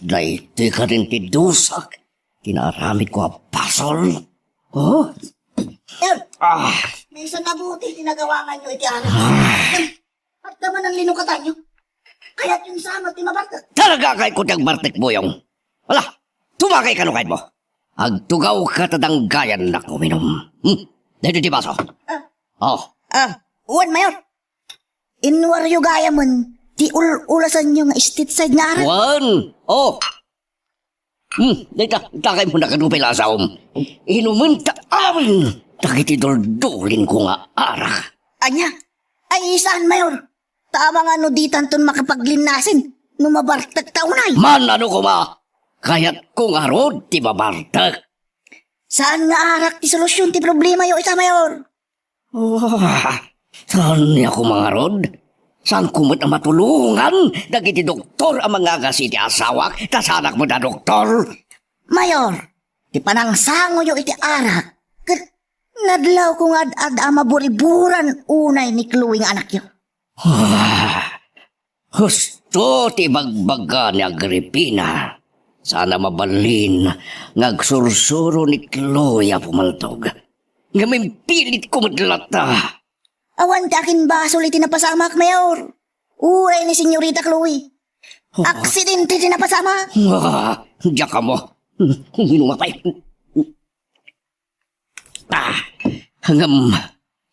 dahi ka rin ti dusak. Tinaramid ko ang pasol. Oh? May isang nabuti tinagawangan nyo iti anak. At naman ang linukatan nyo. Kaya't yung sama ti mabartak. Talaga kay kutyang Bartek Boyong. Wala, tumakay ka no kahit mo. Agtugaw ka tadanggayan na kuminom. Dito di baso. Uwan, Mayor. Inwaryo gaya mon, ti ulasan nyo nga stateside nga aral. Juan! Oh! Dito, takay mo na kanupay lasaom. Inumin ta amin. Takitidol-dolin ko nga ara. Anya, ay isaan, Mayor. Tama nga no ditan ton makapaglinasin. Numabartak taunay. Man ano ko ma? Kaya't kung arod, ti babartak. Saan nga arak ti solusyon ti problema yo isa, Mayor? Saan niya ko mga rod? Saan kumot ang matulungan? Dagiti doktor ang mga agasi ti asawak, kasanak mo na doktor. Mayor, ti panangsango yo iti arak. Nadlaw ko nga ad maburiburan unay ni Chloe nga anak yo. Husto ti bagbaga ni Agripina. Sana mabalin ngagsursuro ni Chloe a pumaltog. Nga may pilit kumadlata. Awan ti akin baso li tinapasamak, Mayor. Uray ni Senyorita Chloe. Aksidente tinapasamak. Diyan ka mo. Hinumapay. Hangam,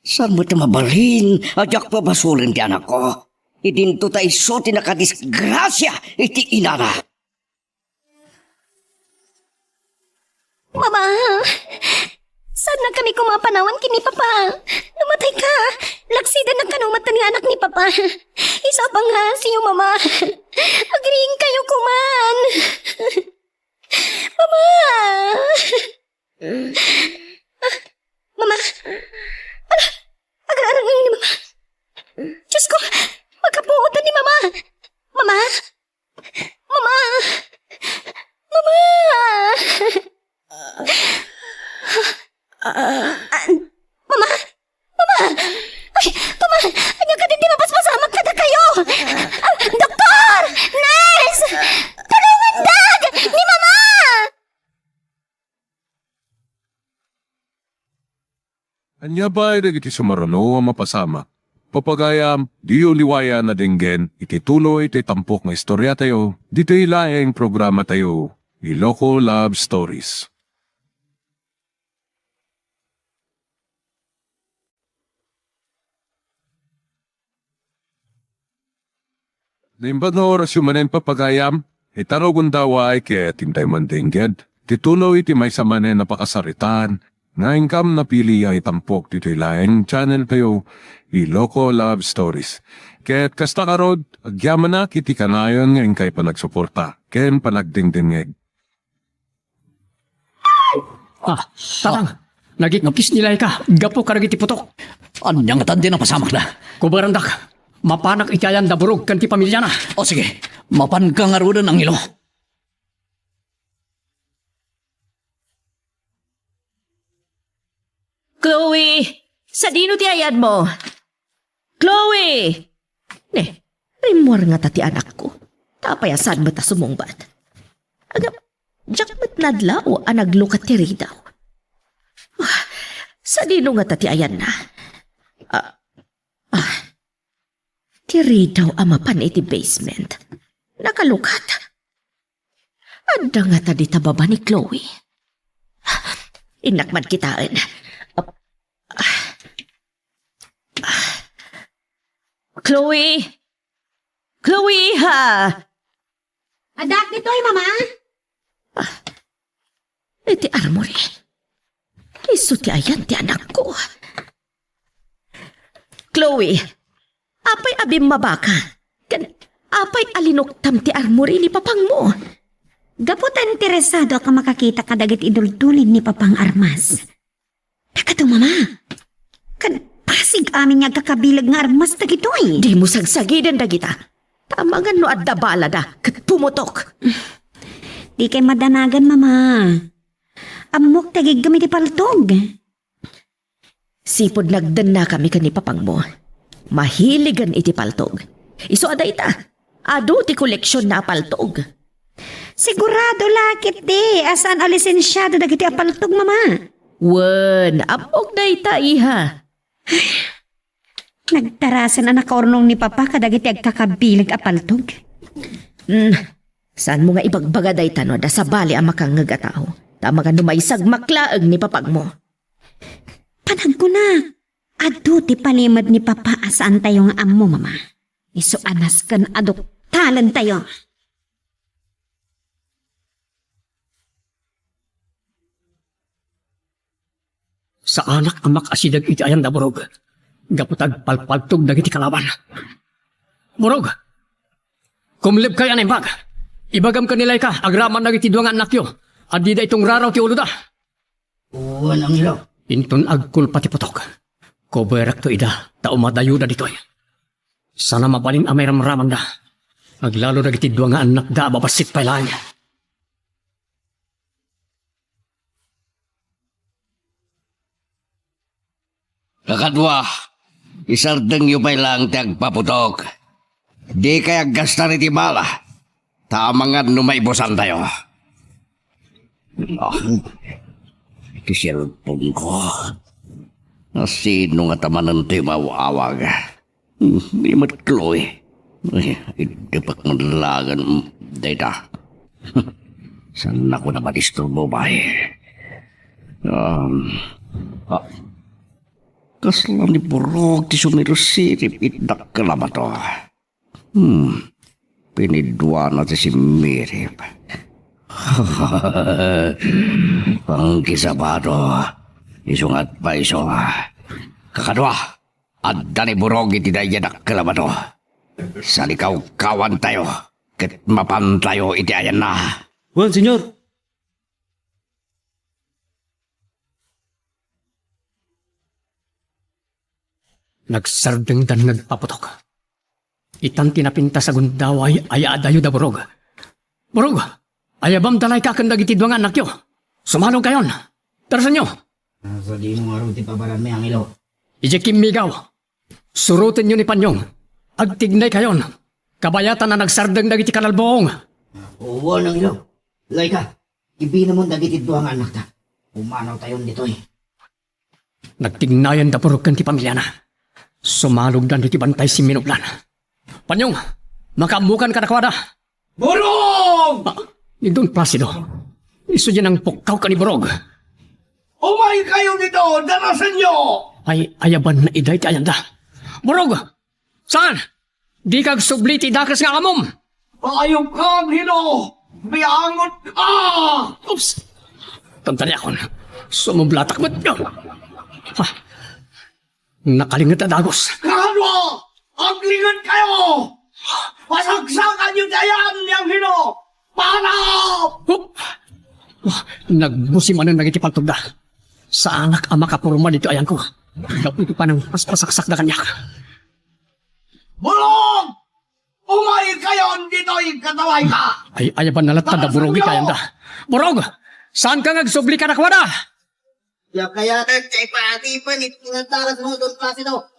saan mo ito mabalin? Adyak pa basulin ti anak ko. Idinto tayo so tinakadisgrasya iti inana. Mama! Saan na kami kumapanawan kini Papa? Namatay ka! Laksida na kanumatan ni anak ni Papa. Isa pa nga siyo, Mama. Agriing kayo kuman. Mama! Mama! Agarang ni Mama. Diyos ko! Magkapuutan ni Mama! Mama! Mama! Mama! Mama! Mama! Ay, Mama! Anya ka din di mapaspasamak ka na kayo! Doktor! Nurse! Tulungan dag! Ni Mama! Anya ba iti sumarano ang mapasama? Papagayam, di uliwaya na dinggen, iti tuloy iti tampok nga istorya tayo, dito ilaing programa tayo, Iloko Love Stories. Naimbag na oras yung manen papagayam, itarogun daw ay kaya tintay mandingged. Titulo iti may samanen napakasaritan, nga ingkam napili ay tampok dito ilaing channel tayo, Iloko Love Stories. Kaya't kasta karod, agyaman na kiti kanayon nga ingkay panagsuporta, ken panagdingdingeg. Tarang, nagikapis nilay ka, gapo ka nagiti putok. Anyang tandi na pasamak na. Kubarandak, mapanak itayan da burog kan ti pamilya na. O sige, mapan ka nga rudan ang ilo. Chloe! Sa dino ti ayad mo? Chloe! Rimor nga ta ti anak ko. Tapayasan mo ta sumungbat. Agam, Jakmat nadlaw ang naglukat ti Ridaw. Sa dino nga tati ayan na. Ti Ridaw amapan iti basement. Nakalukat. Anda nga tadi tababa ni Chloe. Inakman kitaan. Chloe! Chloe, ha! Adak nito'y, mama. Iti armory. Iso ti ayan ti anak ko. Chloe, apay abim mabaka. Apay alinoktam ti armory ni papang mo. Gaputan interesado ka makakita kadagit idultulin ni Papang Armas. Takato, mama. Pasig amin nga kakabilag nga armas na gito'y. Di mo sagsagidan da kita. Tamangan no adda bala da, kat pumutok. Di kay madanagan, mama. Amok tagig gamit paltog. Sipod nagdan na kami kani papang mo. Mahiligan iti paltog. Iso ada ita. Ado ti koleksyon na paltog. Sigurado lakit di. Asaan o lisensyado dagiti apaltog, mama. Wen, amok na ita iha. Nagtarasan ang nakaurnong ni Papa kadagiti agkakabilag apaltog. Saan mo nga ibagbaga day tano da sa bali ang makangagataw? Tama nga numaysag maklaag ni papag mo. Panag ko na. Ado ti palimad ni Papa asaan tayo nga amo, mama. Iso anas kan adoktalan tayo. Sa anak amak asidag iti ayan da borog. Gaputag palpaltog dagiti kalaban. Borog, kumlib kaya na imbag. Ibagam kanilay ka, agraman dagiti duwangan anak yo. Adi da itong raraw ti ulo da. Uwan ang ilaw. Inton agkul pati putok. Koberak to ida, ta umadayo da ditoy. Sana mabalin amay ramraman da. Aglalo dagiti duwangan anak da babasit pailan. Kakadwa, isardeng yu pa'y lang ti agpaputok. Di kaya gasta ni ti bala. Tamangan numaibusan tayo. Iti cellphone ko. Sino nga tamanan ti mawawag? Di mat Chloe. Hindi pa manlagan. Data. Saan ako na matisturbo ba Kaslan ni Borog ti sumirusirip itak ka lang ba to? Pinidwa na ti si Mirip. Ang kisabado. Isungat pa iso. Kakadwa, adda ni Borog iti dayadak ka lang ba to? Sa likaw kawan tayo. Kat mapan tayo iti ayan na. Juan, senyor. Nagsardeng dan nagpaputok. Itan tinapinta sa gundaway ay adayo da borog. Borog, ayabam talay kakandag itidwangan anak yo. Sumanong kayon. Tarasan nyo. Sa di mo nga ti pabaran may ang ilaw. Ije kimigaw. Surutin nyo ni Panyong. Agtignay kayon. Kabayatan na nagsardeng dagiti kanalboong. Uwan ang ilaw. Lay ka, ibina mo dagiti duwang anak ta. Umanaw tayon dito eh. Nagtignayan da borog kan ti pamilya na. Sumalog dan iti bantay si Minublan. Panyong, makamukan ka na kwada. Borog! Ni Don Placido. Iso dyan ang pukaw ka ni Borog. Umay kayo dito! Darasan nyo! Ay ayaban na iday ti ayanda. Borog! Saan? Di kag subli ti dakas nga amom. Payong kang hino! Biangot ka! Oops! Tantani akon. Sumublatak mo't nyo. Ha? Nakalingat na dagos. Kakadwa! Aglingan kayo! Pasagsakan nyo dayan niyang hino! Panap! Nagbusiman ang nagitipaltog na. Sa anak ama kapurma dito ayan ko. Gapito pa ng paspasaksak na kanyak. Bulong! Umay kayo dito'y kataway ka! Ay ayaban nalatad na burogi kayan da. Burog! Saan ka nagsubli ka na kwada? Kaya kay pati-pan ito ng taras mo doon Placido.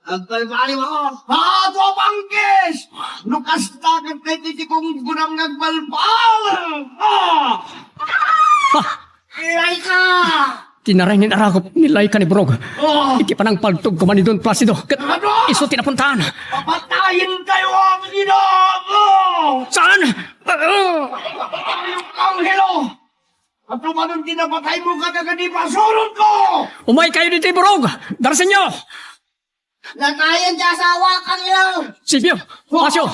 Ang balbali mo! Pato pangkis! Lukas takit kay titi kong gunang nagbalbal! Tinaray ni Aragop nilay ka ni Burog. Iti panang paltog ko man ni Don Placido. Kat iso tinapuntahan. Papatayin kayo ang ginagawa! Saan? Yung anghelo! At tumanong tinapatay mo kagad di pasurot ko! Umay kayo dito, Burog! Darasin nyo! Natayan sa asawa kang ilaw! Silvio, Pasyo,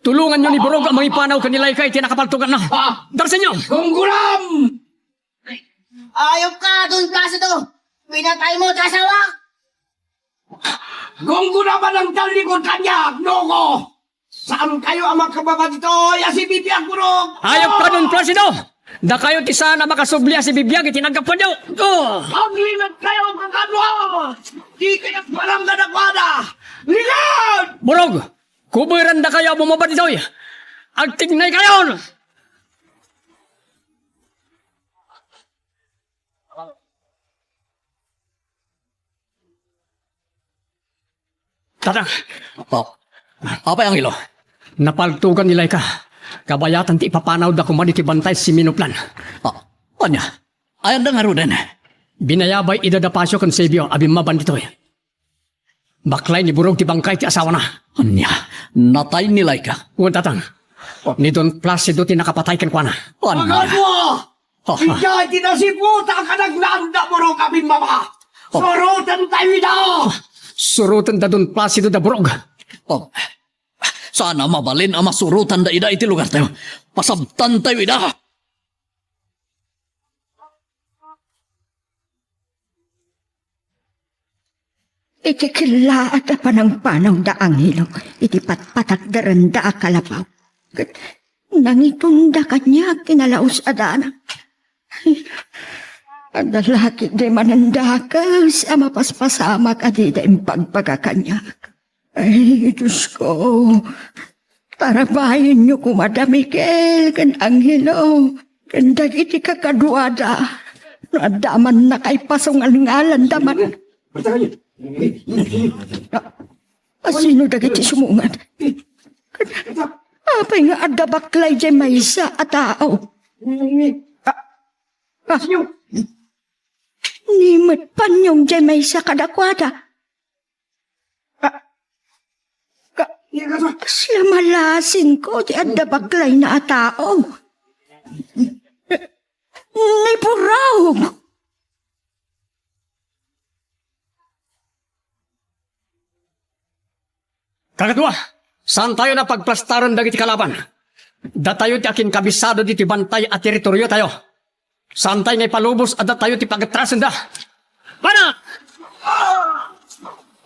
tulungan nyo ni Burog ang mga ipanaw kanilay ka iti nakapaltugan na. Darasin nyo! Gunggulam! Ayop ka, Don Placido! Pinatay mo sa asawa! Gunggulaman ang talikod kanya, Noko! Saan kayo ang makababa dito? Si Bibiyag Burog! Ayop ka Don Placido! Da kayo ti sana makasubli si Bibiyag itinagap nyo! Paglilat kayo ng kadwa! Di kayo palang nanakwada! Ligat! Burog, kuburan da kayo bumaba dito. Agtignay kayo! Tatang, Apa ang ilo? napaltugan nilay ka. Kabayatan ti ipapanaw da kumadi ti bantay si Minuplan. Anya? Ayan da nga ro din. Binayabay idadapasyo kan Sebio abim maban dito. Baklay ni Burog ti bangkay ti asawa na. Anya? Natay nilay ka? Uwan tatang, ni Don Placido ti nakapatay kan kwa na. Anya? Magadwa! Ika tinasiputa ka naglanda mo kami mama! Surutan tayo na! Surutan da Don Placido da Burog. Sana mabalin ang masurutan da ida iti lugar tayo. Pasabtan tayo ida. Iti kila at panang da anghelo, iti patpatak daranda kalapaw. Nangitunda kanya kinalaos adana. Ang lalaki di manandakas, ama paspasamak at ida impagpagakanyak. Ay, Diyos ko, tarabahin niyo ko, Madam Miguel, kan anghelo, kan dagiti kakadwada, nadaman na kay pasungal-ngalan daman. Sino dagiti sumungan? Apay nga adda baklay dyan may isa at tao. Nimot panyong dyan may isa kadakwada. Siya malasin ko di adda baklay na tao. Nipuraw. Kakatwa, saan tayo na pagplastaran dagiti kalaban? Da tayo ti akin kabisado diti bantay at teritoryo tayo. Saan tayo ngay palubos at da tayo ti pagatrasan da? Pana!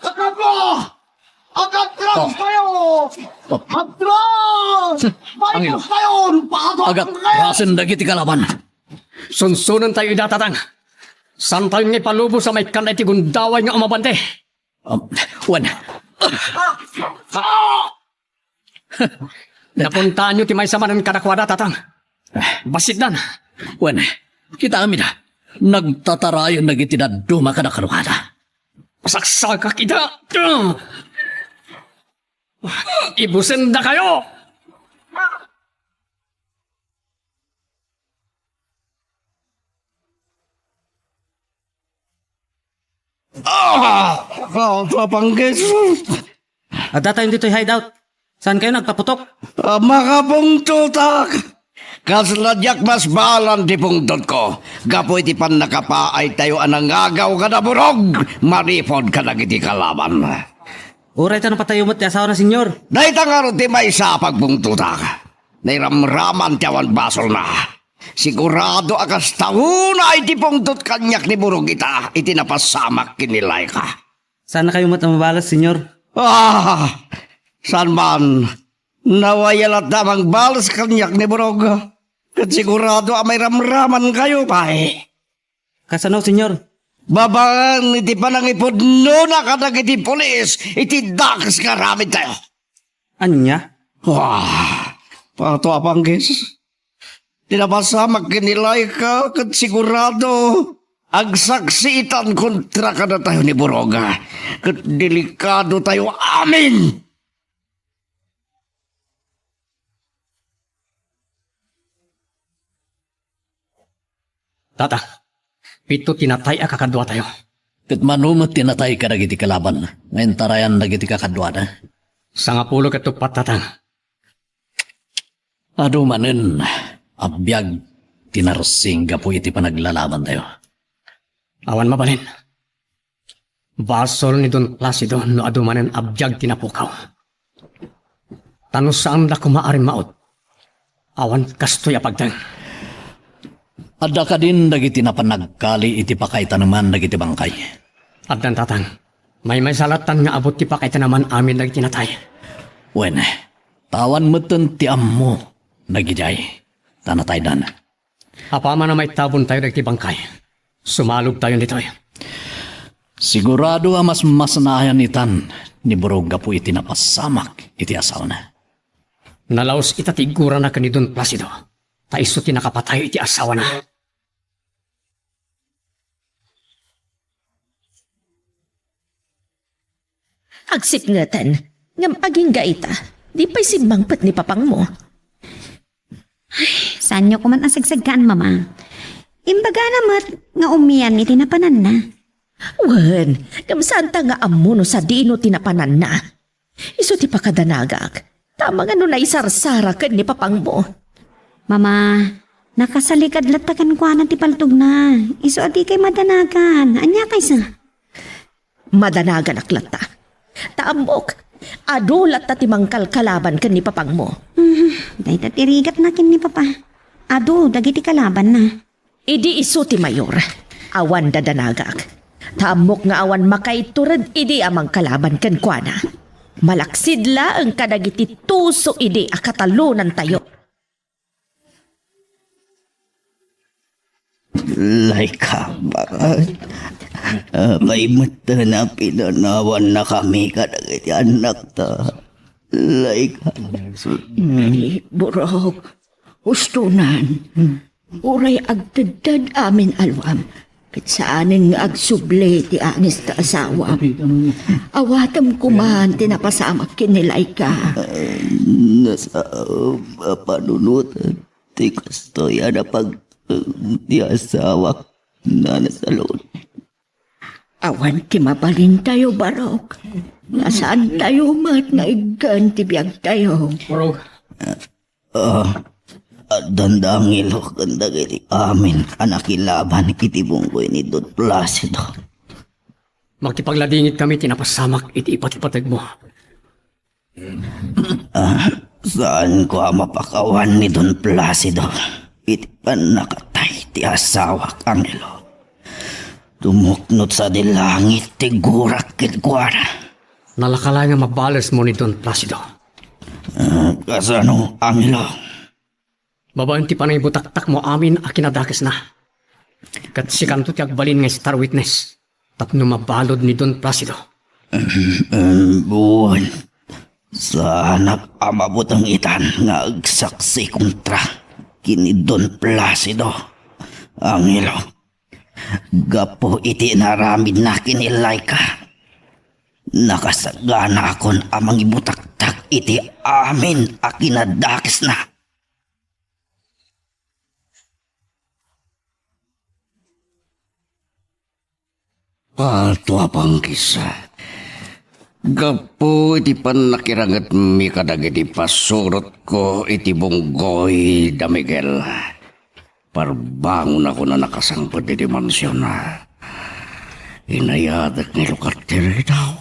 Kakabo! Agatras kayo! Atras! Angelo. Bayos kayo! Pahatok Agat kayo! rasen dagiti kalaban. Sunsunan tayo idatatang. Saan tayo ngay palubos sa may kanay ti gundaway nga umabante? Wan. Napuntaan nyo ti may samanan kadakwada tatang. Basit dan. Wan. Kita amin na. Nagtatarayon nagiti na duma ka na kalukada. Pasaksaka kita. Ibusin na kayo. Papanggis! Ada tayo dito hideout. Saan kayo nagpaputok? Makapungtutak! Kasladyak mas balan di pungtot ko. Gapoy ti pan nakapaay tayo anang agaw ka na burog. Maripod ka na giti kalaban. Uray tanong patayo mo't asawa na senyor. Naitangaro ti may sa pagpungtutak. Nairamraman tiyawan basol na. Sigurado akas taon ay ti pungtot kanyak ni burog ita. Itinapasamak kinilay ka. Sana kayo mo't mabalas senyor. Saan man? Nawayalat damang balas kanyak ni burog. Kat sigurado may ramraman kayo pa Kasano senyor? Babangan iti panangipod no na kadag iti polis. Iti dakas karamid tayo. Anya? Wah, pato apanggis. Tinapasamak kinilay ka kat sigurado agsaksitan kontra ka na tayo ni Buroga. Kat delikado tayo amin. Tata, Pito tinatay a kakadwa tayo. Kat manumot tinatay ka dagiti kalaban. Ngayon tarayan dagiti kakadwa na. Sangapulo katupat tatang. Ado manen, abiyag tinarsing gapo iti panaglalaban tayo. Awan mabalin. Basol ni Don Placido no adumanen abjag tinapukaw. Tanus saan da kumaarin maot. Awan kastoy apagtang. Adda ka din dagiti napanagkali iti pakaitan naman dagiti bangkay. Addan tatang. May salatan nga abot ti pakita naman amin dagiti natay. Wen, tawan meten ti ammo nagijay. Tanatay dan. Apama na may tabon tayo dagiti bangkay. Sumalog tayo nito eh. Sigurado mas masanayan itan ni Burog gapo iti napasamak iti asawa na. Nalaos itatigura na kani Don Placido. Taiso tinakapatay iti asawa na. Agsipngatan, ngam aging gaita, di pa'y simbangpat ni papang mo. Saan nyo kuman asagsagkaan, mama? Imbaga namat nga umiyan iti napanan na. Wen, ngam saan ta nga amuno sa dino tinapanan na. Iso ti pakadanagak, tama nga no na isarsara kan ni papang mo. Mama, nakasalikad latakan kwa na ti paltog na. Iso ati kay madanagan. Anya kaysa? Madanagan aklata. Taambok, adulat ta timangkal kalaban kan ni papang mo. Day tatirigat nakin ni papa. Ado, dagiti kalaban na. Idi iso ti mayor, awan dadanagak. Taamok nga awan makaiturad idi amang kalaban kan kwa na. Malaksidla ang kadagiti tuso idi akatalunan tayo. Laika, bakit? May mata na pinanawan na kami kadagiti anak ta. Laika. Burog, hustunan. Uray agdadad amin alwam. Kat saanin nga agsuble ti anis ta asawa. Awatam kuman tinapasamak kinilay ka. Nasa panunutan. Ti kastoy na pag ti asawa na nasa loob. Awan ti mabalin tayo, Barok. Nasaan tayo mat nga igan ti biyag tayo. Burog. Dandang ilok ganda iti amin anakilaban iti bungkoy ni Don Placido. Magkipagladingit kami tinapasamak iti ipat-ipatag mo. Saan ko mapakawan ni Don Placido? Iti panakatay ti asawa Angelo. Tumuknot sa dilangit ti gurak kitkwara. Nalakalay nga mabalas mo ni Don Placido. Kasano Angelo? Babaen ti panay butaktak mo amin a kinadakas na. Kat si kanto ti agbalin nga star witness. Tapno mabalod ni Don Placido. Buwan. Sana amabot ang itan nga agsaksi kontra kini Don Placido. Angelo, gapo iti naramid na kinilay ka. Nakasagana akon amang ibutaktak iti amin a kinadakis na. Pato apang kisa. Gapo iti panakirangat mi kadagiti pasurot ko iti bunggoy da Miguel. Parbangon ako na nakasangpad iti mansyon na. Inayadak ni Lucarteri daw.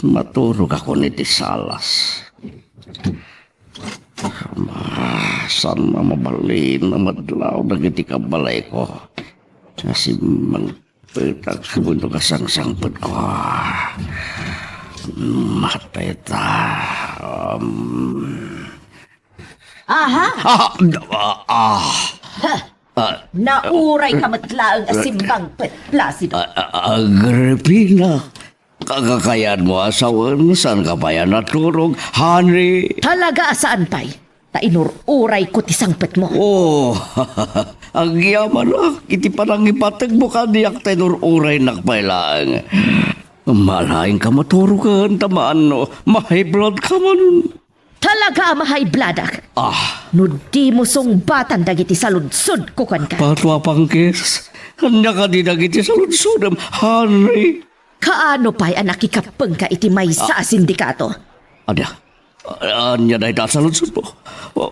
Maturog ako ni Salas. Saan mabalin na madlaw dagiti kabalay ko. Kasi magpitag subundo kasangsangpad ko. Matay ta. Nauray ka matlaang asimbang Placido. Agripina, kagakayan mo asawan, saan ka ba yan naturog, honey? Talaga saan pa'y? Tainururay ko ti sangpet mo. Oh, ang yaman na, iti parang ipatag mo ka niyak tinururay nakpailang. Malaing ka maturugan, tamaan no, may blood ka man. Talaga mahay bladak. Ah, No di mo sungbatan dagiti sa lunsod ko kan ka. patwa pangkis. Kanya ka di nagiti sa lunsodam, Henry. Kaano pa'y anak ikapeng ka iti may sa sindikato? Anya na sa lunsod mo.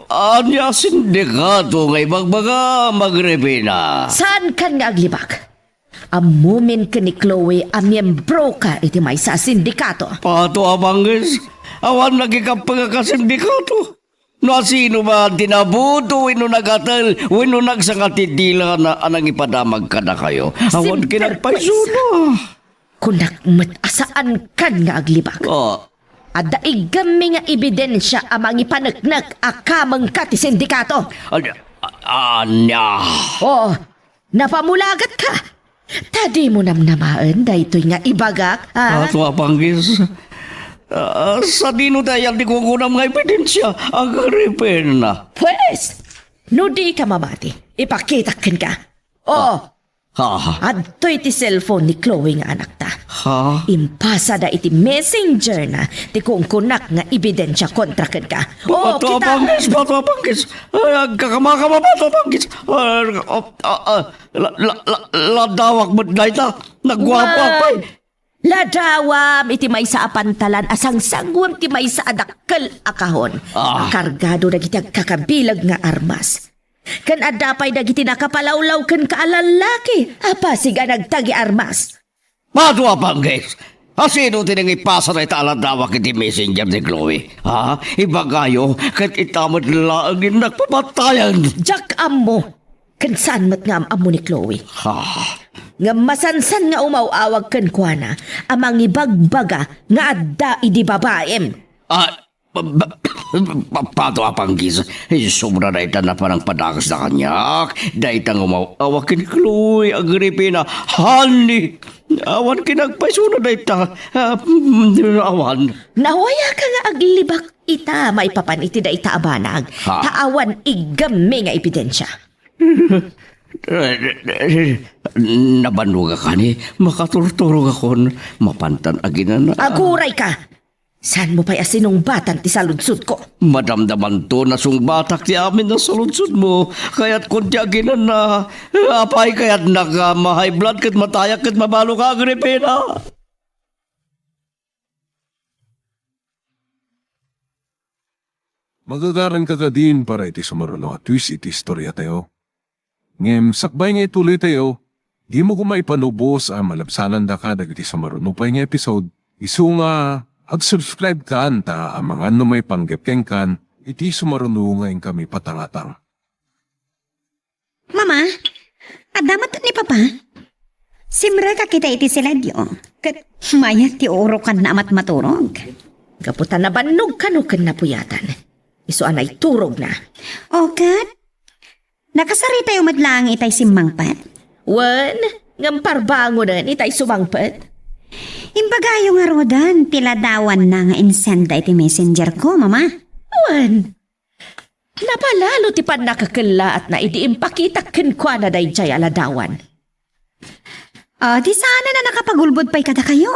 Anya sindikato ngay magbaga magrepina. Saan kan nga aglibak? Amumin ka ni Chloe a miyembro ka iti may sa sindikato. Patwa pangkis. Awan nagikapag ka sindikato. No sino ba tinabuto, wino nagatal, wino nagsakatidila na anang ipadamag ka na kayo. Awan kinagpaisuna. Kunak asaan kan nga aglibak? Oh, Ada igami nga ebidensya amang ipanagnak akamang ka ti sindikato. anya. Oo, napamulagat ka. Tadi mo namnamaan daytoy nga ibagak. Patwa panggis. Sa dino tayo di ko kunam nga ebidensya, agripin na. Pwes, no di ka mamati, ipakitakin ka. Oo, Ha? adto iti cellphone ni Chloe nga anak ta. Ha? Impasa da iti messenger na ti kung kunak nga ebidensya kontra ken ka. Oo, Patwa panggis, patwa panggis. Kakamakama, patwa panggis. Ladawak mo na ita. Nagwapo ako. Ladawam iti may sa apantalan asang sangwam ti may sa adakkel akahon. Kargado na giti kakabilag nga armas. Kan adapay dagiti nakapalawlaw ken kaalalaki. Apa siga nagtagi armas. Patwa panggis. Sino tinangipasa na ita aladawak iti messenger ni Chloe? Ha? Ibagayo, kat itamad laangin nagpapatayan. Jak ammo. Kan saan mat nga ammo ni Chloe. Ha? Nga masansan nga umawawag ken kuana amang ibagbaga nga adda idi babaem. Patwa panggis. Sobra na ita na parang padakas na kanyak. Da itang umawawak ni Chloe, Agripina. Honey! Awan kinagpaisuna na ita. Awan. Nawaya ka nga aglibak ita maipapan iti da ita abanag. Ha? Taawan igami nga ebidensya. Nabanuga ka ni, makaturturog akon, mapantan aginan na. Aguray ka! Saan mo pa'y asinungbatan ti saludsud ko? Madamdaman to na sungbatak ti amin na saludsud mo, kaya't kunti aginan na, apay kaya't nagma-high blood kat matayak kat mabalo ka, Agripina. Magagaran ka din para iti sumaruno at twist iti istorya tayo. Ngem, sakbay nga ituloy tayo, di mo kumaipanubos ang malabsanan da ka dagiti sumaruno pa nga episode. Isu nga, ag-subscribe ka anta ang mga may panggapkeng kan, iti sumaruno ngayon kami patangatang. Mama, adamat ni Papa. Simra ka kita iti siladyo. Kat mayat ti uro kan na amat maturog. Kaputan na banog kanukan na puyatan. Isu anay turog na. O kat, nakasari tayo madlang itay simmangpat. Wan, ngamparbango na itay sumangpet. Imbagayo nga rodan, tiladawan na nga insenda iti messenger ko, Mama. Wan, napalalo ti pan nakakala at na idiimpakita kenkwa na day jay aladawan. Di sana na nakapagulbod pa'y kada kayo.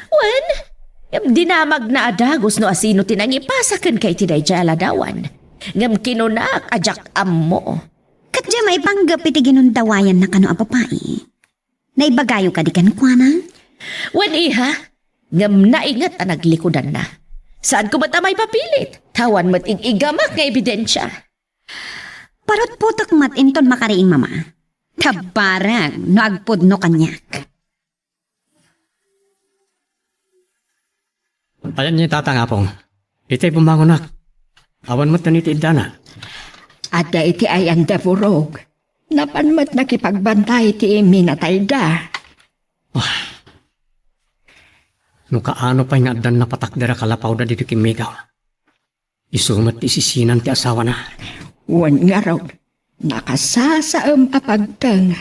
Wan, dinamag na adagos no asino tinangipasakan kay ti day jay aladawan. Ngam kinunak ajak ammo. Katya may panggap iti ginundawayan na kano apapai. Naibagayo ka di kan kwa na? Wan iha, ngam naingat ang naglikodan na. Saan ko matamay papilit? Tawan mat igamak nga ebidensya. Parot putok mat inton makariing, Mama. Kabarang no agpod no kanyak. Ayan niya tatangapong. Itay bumangon na. Awan mo't naniti idana. Ada iti ay ang daburog. Napanmat nakipagbantay ti minatay da. No kaano pa nga dan napatakdera kalapaw da dito kimigaw. Isumat isisinan ti asawa na. Wan nga raw, nakasasaam apagtang.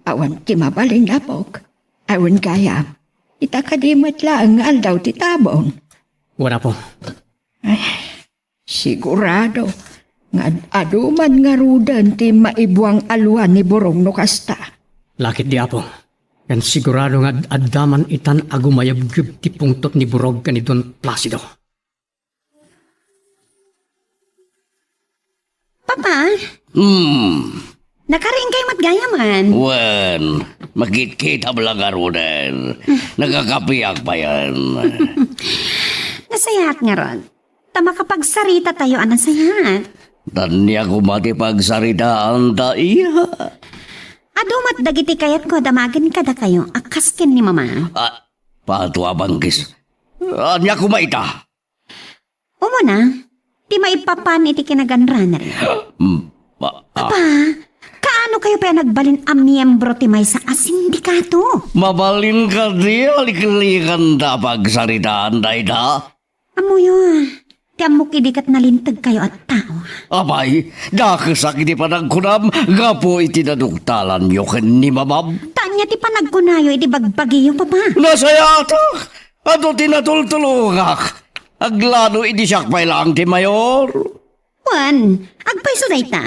Awan ti mabaling napok. Awan kaya, itakadimat lang aldaw ti tabon. Wala po. Ay, sigurado, nga aduman nga rudan ti maibuang aluan ni Borong no kasta. Lakit di apo. Yan sigurado nga adaman itan agumayab ti pungtot ni Burog ka ni Don Placido. Papa, nakaring kayo matgayaman. Wen, magkit-kita lang arunan. Nagkakapiyak pa yan. Nasayat nga ron. Tama kapag sarita tayo, anasayat. Tanya ko matipagsaritaan ta iya. Adumat dagiti kayat ko, damagan kada kayo, akaskin ni mama. Pato abangkis. Anya ko maita. Umo na, ti maipapan iti kinaganran na rin. Papa, kaano kayo pa nagbalin ang miyembro ti may sa asindikato? Mabalin ka di, alikalikan da pagsaritaan da ita. Amuyo, ti amok idikat nalintag kayo at tao. Abay, nakasakit pa ng kunam, gapo itinaduktalan nyo ken ni mamam. Tanya ti panagkunayo, iti bagbagiyo, papa. Nasayatak! Ato tinatultulungak. Aglano idisyak pa lang ti mayor. Juan, agpaiso na ita.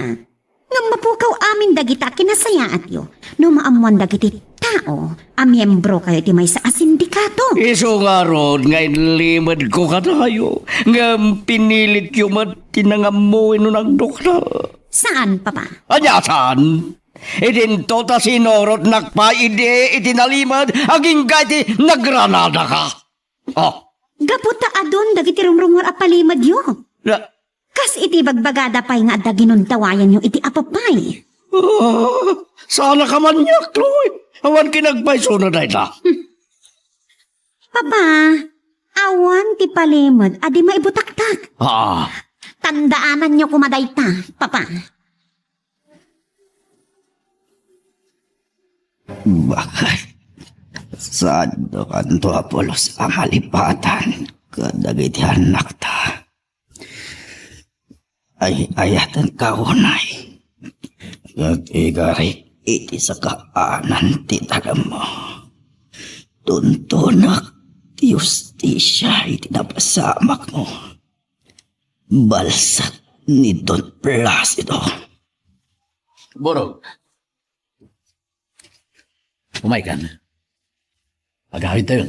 Ngam mapukaw amin dagita kinasayaat yo. No maamuan dagiti tao, a miyembro kayo ti may sa asindikato. Iso nga ron, ngayon limad ko ka tayo. Ngam pinilit yung tinangamuin nun ang doktor. Saan, papa? Anya saan? Idinto ta sinorot nakpaide itinalimad aging gati nagranada ka. Oh. Gaputa adon dagiti rumrumor a palimad yo. Kas iti bagbagada pay nga adda ginuntawayan yung iti apapay. Sana ka man niya, Chloe. Awan kinagpaiso na dahi ta. Papa, awan ti palimad adi maibutaktak. Tandaanan nyo kumaday ta, papa. Bakit? Saan do kanto Apolos ang halipatan kadagiti anak ta? Ay ayatan kaunay. At igarik iti sa kaanan ti mo. Tuntunak ti justisya iti napasamak mo. Balsat ni Don Placido. Borog. Umaikan. Agahit tayo.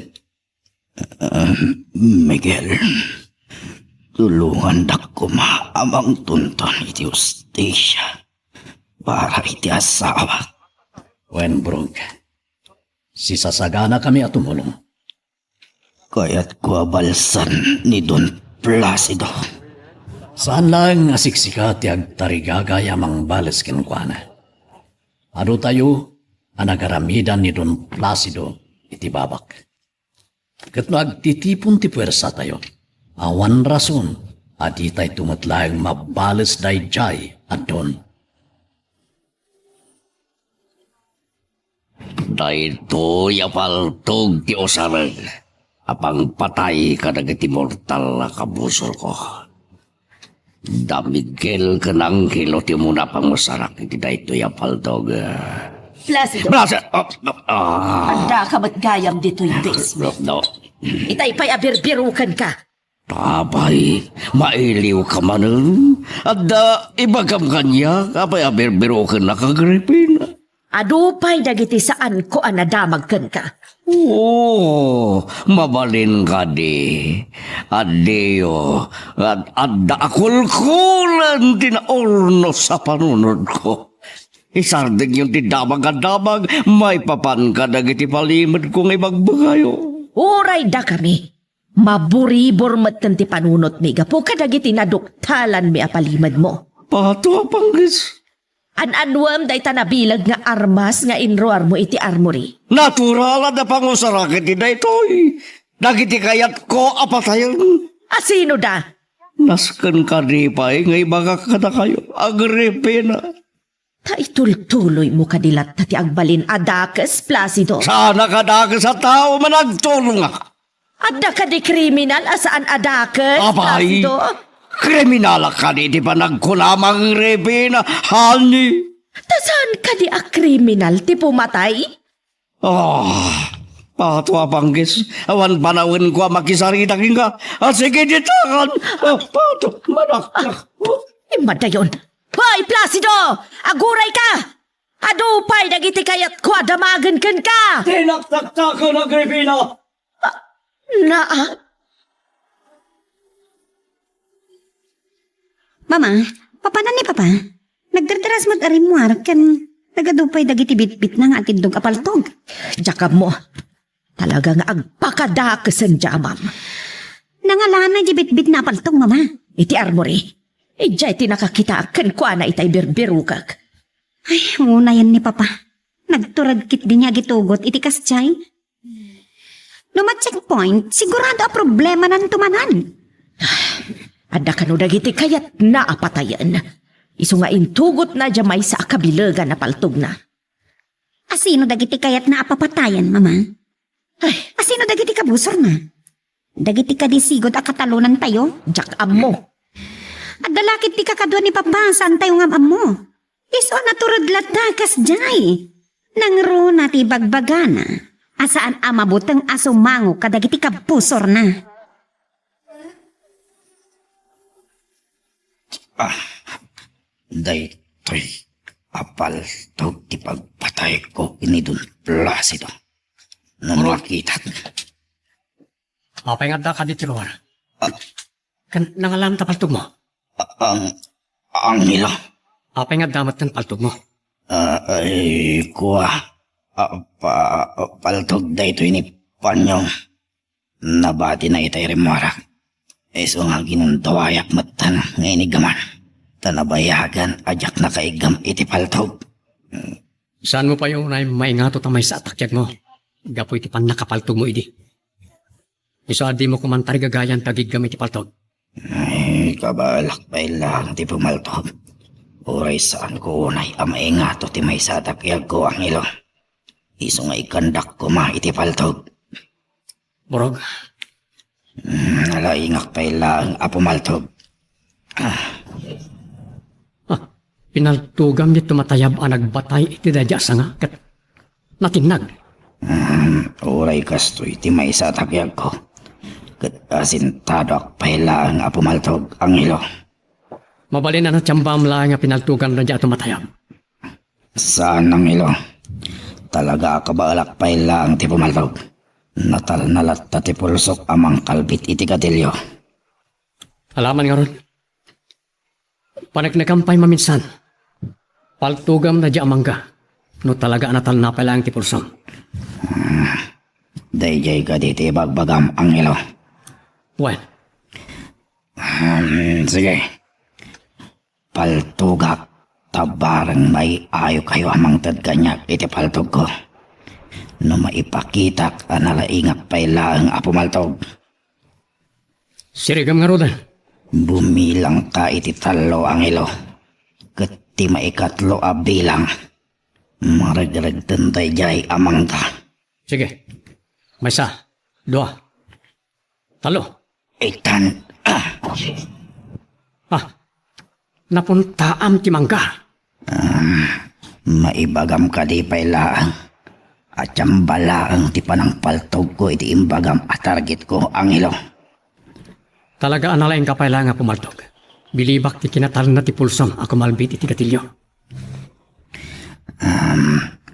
Miguel, tulungan dak ko maamang tunton iti justisya para iti asawa. Wen, Borog. Sisasagana kami at tumulong. Kaya't ko balsan ni Don Placido. Saan lang asiksika ti agtarigagaya mang balas kinkwana. Ano tayo anagaramidan ni Don Placido iti babak. Kat agtitipon ti puwersa tayo. Awan rason adi tayo tumatlayang mabalas day jay at don. Dahito yapaltog ti osarag. Apang patay ka nagiti mortal na kabusol ko. Damigel ka ng kilo ti muna pang masarak iti dahito yapaltog. Placido, anda ka matgayam dito yung basement. No. Itay pa'y abirbirukan ka. Tabay, mailiw ka man. At ibagam kanya, kapay abirbiro ka nakagripin. Adupay dagiti saan ko anadamagkan ka. Oo, mabalin ka di. Adiyo, at adda akulkulan tinaorno sa panunod ko. Isarding yung tidamag-adamag, may papan ka dagiti palimad kong ibagbagayo. Uray da kami. Maburibor matan ti panunot mi. Gapo ka dagiti naduktalan mi apalimad mo. Pato panggis. An-anwam day tanabilag nga armas nga inroar mo iti armory. Natural na pangusarakit iti ito'y. Dagiti kayat ko apatayan. Asino da? Naskan ka di pa nga ibaga ka na kayo. Agripina. Ta itultuloy mo kadilat tati agbalin adakas, Placido. Sana kadakas sa tao managtulong ka. Adda ka di kriminal asaan adakas, Abay, Placido? kriminal ka di pa nagkulamang Repina, hani. Tasan ka di a kriminal ti pumatay? Pato apanggis. Awan panawin ko makisarita ka. Sige ditakan. Pato, manaknak. Madayon. Hoy, Placido! Aguray ka! Adupay dagiti kayat ko adamagan ken ka! Tinaktaktakan ng Repina. Mama, Papanan ni Papa? Nagdardaras mo't arimwar kan nagadupay dagiti bitbit na nga atindog apaltog. Jakab mo. Talaga nga agpakadakasan jamam. Nangalanay di bitbit na apaltog, Mama. Iti armory. Ijay ti nakakita kan kwa na itay birbirukag. Ay, muna yan ni Papa. Nagturad kit din niya gitugot iti kasjay. Numat checkpoint, sigurado a problema nan tumanan. Ada kanu dagiti kayat na apatayan. Isu nga intugot na jamay sa akabilagan na paltog na. Asino dagiti kayat na apapatayan, Mama? Ay, Asino dagiti kabusor na? Dagiti kadisigod a katalunan tayo? jakam mo. At dalakit ti kakadwa ni Papa, saan tayo nga mo? Iso naturod latakas jay. Nangro na ti bagbagana. Asaan amabutang asumango kadagiti kabusor na. Daytoy apaltog ti pagpatay ko ini Don Placido. Nung makita. Apay nga da ka di tiruar. Kan nangalam ta paltog mo. Ang nila. Apay nga damat ng paltog mo. Ay, kuha. Paltog daytoy ni Panyong. Nabati na itay remorak. Eso nga ginundawayak matan ngayon igaman. Tanabayagan ajak na kaigam iti paltog. Saan mo pa yung maingato tamay sa atakyag mo? Gapoy ti pan nakapaltog mo idi. Iso adi mo kumantari gagayan tagigam iti paltog. Ay, kabalak pa ilang ti pumaltog. Uray saan ko unay amaingato ti may sa atakyag ko ang ilo. Iso nga ikandak ko ma iti paltog. Borog, Nalaingak pa ilang apumaltog. pinaltugam di tumatayab ang nagbatay iti dadya sa nga kat natinag. Uray kastoy ti may sa atakyag ko. Kat asintadok pa ilang apumaltog ang ilo. Mabalin na natiyambam lang nga pinaltugan na dadya tumatayab. Saan ang ilo? Talaga kabalak pa ilang ti pumaltog. Natal nalat ti pulsok amang kalbit iti katilyo. Alaman nga ron. Panagnagampay maminsan. Paltugam na di amangga. No talaga natal na pala ang tipulsam. Dayjay ka diti bagbagam ang ilo. Well, Sige. Paltugak. Tabarang may ayo kayo amang tadkanyak iti paltog ko. No maipakitak analaingak pa ilang apumaltog. sirigam nga rodan. Bumilang ka iti talo ang ilo. Kati maikatlo a bilang. Maraglag tantay jay amang ta. Sige. May isa, dua, talo. Itan. Napuntaam ti mangga. Maibagam ka di pa ilang. At balaang ti panang paltog ko iti imbagam at target ko ang ilo. Talaga analaing kapayla nga pumaltog. Bilibak ti kinatal na ti pulsam ako malbit iti gatilyo.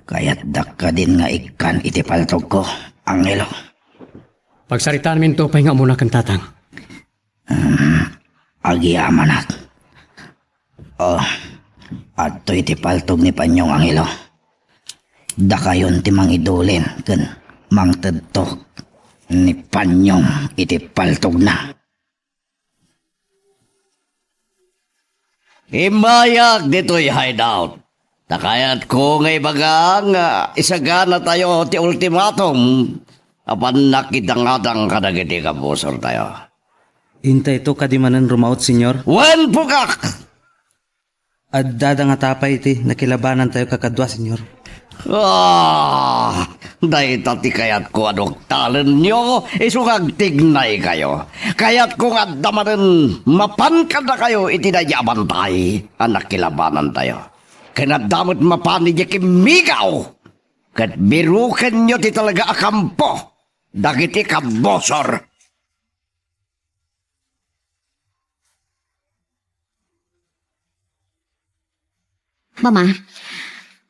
Kaya't dakka din nga ikan iti paltog ko ang ilo. Pagsaritaan minto pa'y nga muna kang tatang. Agiyamanat. Adto iti paltog ni Panyong ang ilo. Dakayon ti mangidulin ken mangtedtok ni Panyong iti paltog na. Imayak dito'y hideout. Takayat ko ngay bagang isagana tayo ti ultimatum. Apan nakitangadang kadagiti kabusor tayo. Hintay to kadimanan rumaut, senyor. Wen pukak! At dadang atapay iti nakilabanan tayo kakadwa, senyor. Dahil tati kayat ko adoktalan nyo, isukag tignay kayo. Kayat ko nga damarin, mapan na kayo itinayabantay, anak kilabanan tayo. Kanadamot mapan ni Jakimigaw, kat birukan nyo ti talaga akampo, dagiti kabosor. Mama,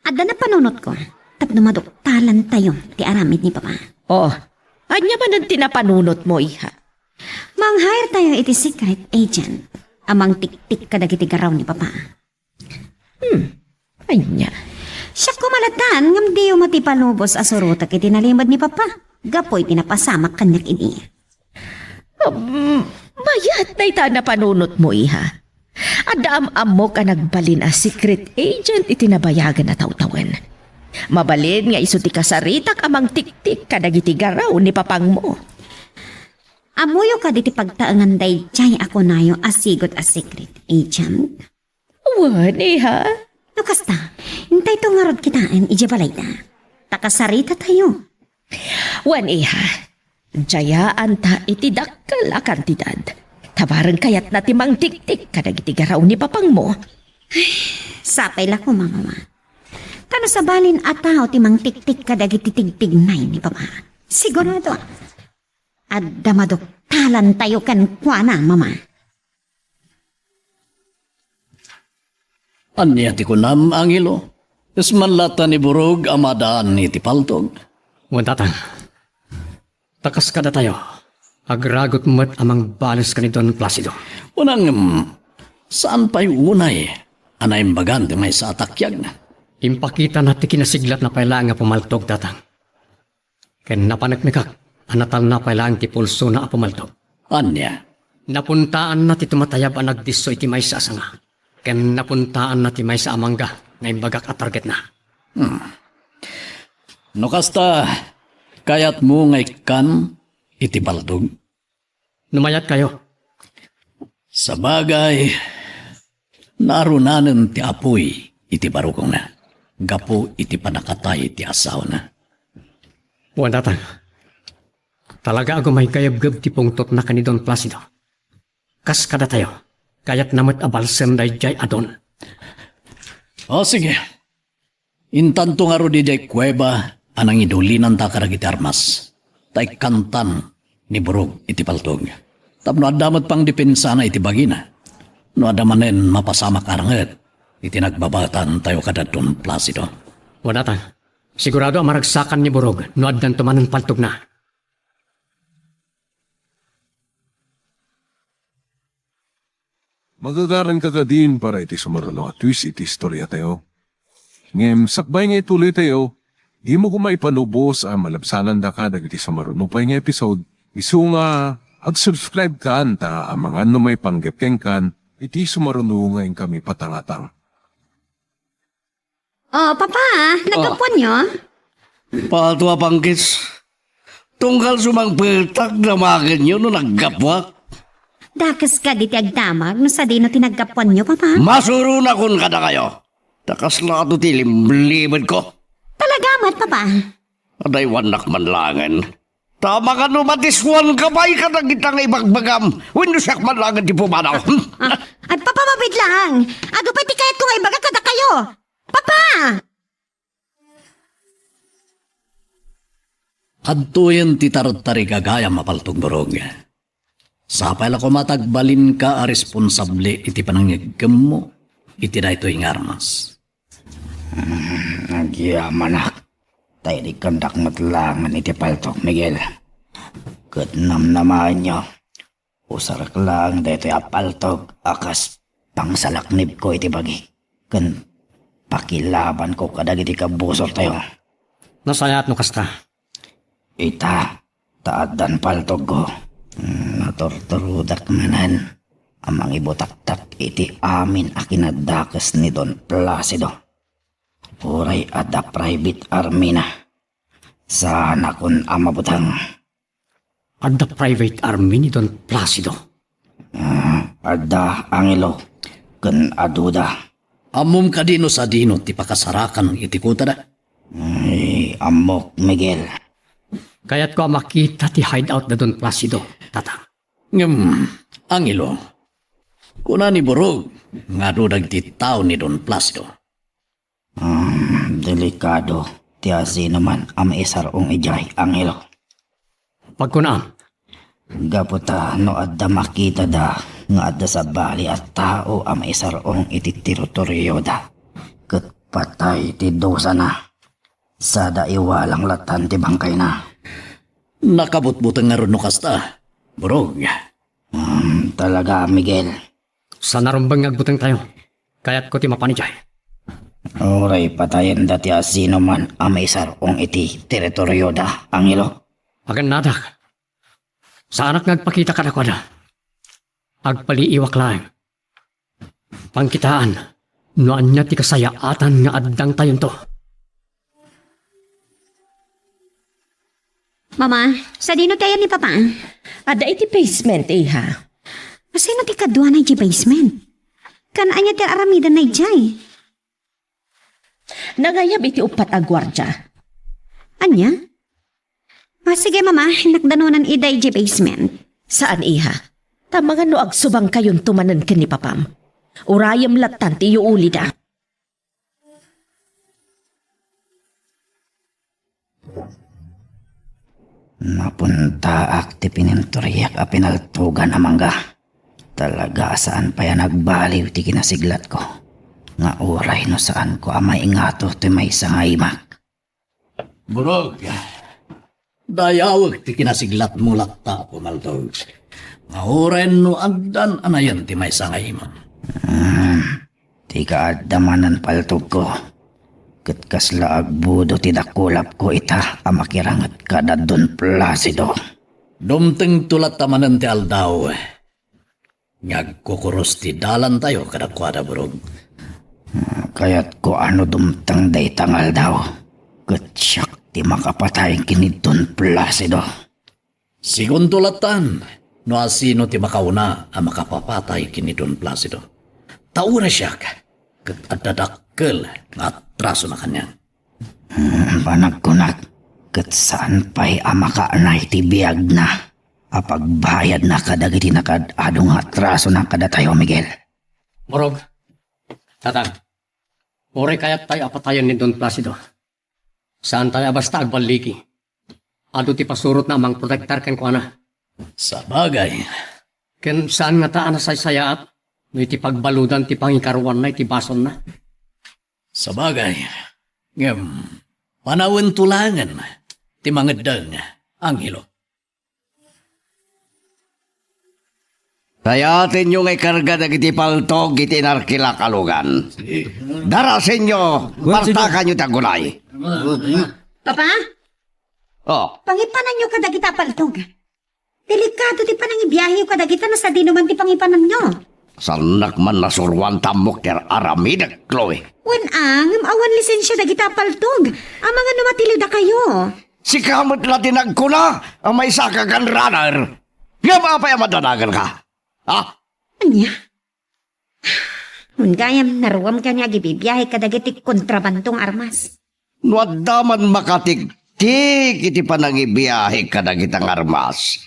adda na panunot ko. Tapno maduktalan tayo ti aramid ni Papa. Oh, anya man ang tinapanunot mo, iha? Mang-hire tayo iti secret agent. amang tiktik kadagiti garaw ni Papa. Ay niya. Siya kumalatan, ngam di yung matipalubos asurutak iti nalimad ni Papa. Gapoy pinapasamak kanyak ini. Mayat na ita na panunot mo, iha. Adaam-am mo ka nagbalin a secret agent itinabayagan na tawtawan. Mabalin nga iso ti kasaritak amang tiktik kadagiti garaw ni papang mo. Amuyo ka diti pagtaangan day jay ako nayo asigot a secret agent. Wan, iha. No kasta, hintay to nga rod kitaan ija balay na. Takasarita tayo. Wan, iha. Jayaan ta iti dakkel a kantidad. Tabarang kayat na timang tiktik kadagiti garaw ni papang mo. Sapay la ko, mama. Kano sa balin ataw timang tiktik kadagiti tigtignay ni Papa. Sigurado. At damadoktalan tayo kan kuana, mama. Anya ti kunam, Angelo. Ismanlata ni Burog amadaan iti paltog. Tatang. Takas kada tayo. Agragot mo't amang balas ka ni Don Placido. Unang, saan pa'y unay? Anay bagan di may sa atakyag na. Impakita na ti kinasiglat na pailang nga pumaltog, tatang. Ken napanagmikak, anatal na pailang ti pulso na pumaltog. Anya? Napuntaan na ti tumatayab ang nagdiso iti may sa asanga. Ken napuntaan na ti may sa amangga na imbagak at target na. No kasta, kayat mo ngay kan iti paltog. Numayat kayo. Sa bagay, narunanan ti apoy iti barukong na. Gapo iti panakatay iti asawa na. Tatang. Talaga ako may kayabgab ti pungtot na kani Don Placido. Kas kada tayo. Kayat namat abalsem day jay adon. O sige. Intanto nga ro di jay kuweba anang idulinan ta karagiti armas. Tay kantan ni Burog iti paltog. Tapno adamat pang depensa na iti bagina. No adamanen mapasama karanget. Iti nagbabatan tayo kada Don Placido. Tatang. Sigurado ang maragsakan ni Burog no addan tumanan paltog na. Magagaran ka din para iti sumaralo at twist iti istorya tayo. Ngem, sakbay nga ituloy tayo, di mo kumaipanubos ang malabsanan da ka dagiti sumarunupay nga episode. Isu nga, ag-subscribe ka anta ang mga ano may panggepeng kan, iti sumarunungan kami patangatang. Oh, Papa, nagkapuan nyo? Pato pangkis. Tungkal sumang petak na makin yun no naggapwak. Dakas ka diti agdamag no sa dino tinagkapuan nyo, Papa? Masuro na kun kada kayo. Takas lato ti limlimad ko. Talaga mat, Papa? Aday wanak manlangan. Tama ka no matiswan kabay ka na kitang ibagbagam. Wino siyak manlangan di pumanaw. At Papa, mabit lang. Ado pa ti kayat kung ibaga kada kayo. Papa! Hadtuyen ti tarot-tari kagaya mapaltog Burog. Sapay la ko matagbalin ka a responsable iti panangyagam mo. Iti na ito yung armas. Nagyamanak. Tayo di kandak matlangan iti paltok, Miguel. Kadnam naman nyo. Usarak lang dito apaltok akas pangsalaknib ko iti bagi. Kan pakilaban ko kadag iti kabusor tayo. Nasayat no kasta. Ita, taadan paltok ko. Natorturudak manan. Amang ibutaktak iti amin akinadakas ni Don Placido. Puray ada private army na. Sana kun amabutang. Adda private army ni Don Placido. Ada Angelo. Kun aduda. Amom ka dino sa dino ti pakasarakan iti kuta na. Ay, amok Miguel. Kaya't ko makita ti hideout na Don Placido, tatang. Angelo. Kuna ni Burog, nga dudag ti tao ni Don Placido. Delikado. Tiyasi naman am isarong ijay, Angelo. Pagkunam. Gaputa no adda makita da nga adda sa bali at tao am isarong iti teritoryo da. Kat patay ti dosa na. Sada iwalang latan ti bangkay na. Nakabutbutang nga ron no kasta. Burog. Talaga, Miguel. Sa narumbang agbutang tayo. Kaya't ko ti mapanijay. Uray patayin dati sino man amay sarong iti teritoryo da, Angelo. Agan nadak. Sa anak nagpakita ka na ko na. Agpaliiwak lang. Pangkitaan. Noan niya ti kasayaatan nga addang tayon to. Mama, sa dino tayo ni Papa? Ada iti basement, iha. Masino ti kadwa na iti basement? Kanaan niya ti aramida na ijay. Nangayab iti upat a gwardya. Anya? Sige mama, nakdanunan ida iti basement. Saan, iha? Tamangan no agsubang kayon tumanan ken ni Papam. Urayam latan ti yuuli da. Napunta akti pininturyak a pinaltugan amangga. Talaga saan pa yan nagbaliw ti kinasiglat ko. Nga uray no saan ko amay ingato ti may sangaymak. Burog, dayawag ti kinasiglat mo lakta pumaltog. Nga oren no agdan anayan ti may sangay mo. Ti kaadamanan paltog ko. Katkasla agbudo ti dakulap ko ita amakirangat kada Don Placido. Dumteng tulat tamanan ti aldaw. Ngag kukuros ti dalan tayo kadakwada burog. Kaya't ko ano dumtang day tangal daw. Katsyak ti makapatay kini Don Placido. Sigun tulatan, no asino ti makauna ang makapapatay kini Don Placido. Taura siya kat adadakkel nga traso na kanya. Panagkunak, kat saan pa'y amakaanay ti biyag na. Apagbayad na kadagiti nakadadong atraso na kada tayo, Miguel. Morog. Tatang. Ore kaya't tayo apatayan ni Don Placido. Saan tayo basta agbaliki? Ado ti pasurot na amang protektar ken ko ana. Sa bagay. Ken saan nga taan na saysayaat? No iti pagbaludan ti pangikaruan na iti bason na. Sa bagay. Ngem, panawin tulangan ti mangedang Angelo. Kayatin nyo ngay karga na iti paltog iti narkila kalugan. Darasin nyo, martakan nyo tagulay. Papa, Oh, pangipanan nyo kadagita paltog. Delikado ti panang ibiyahe yung kadagita na sa dinuman ti pangipanan nyo. salnak man nasurwan tamok ter aramidag, Chloe. Wen awan lisensya dagita paltog. Ang mga numatili da kayo. Si kamot latinag ko na, ang may sakagan runner. Nga ba pa yung madanagan ka? Ha? Anya? Gayam naruwam ka niya gibibiyahe kadagiti kontrabantong armas. Nuadaman makatigtik iti panangibiyahe ka na kitang armas.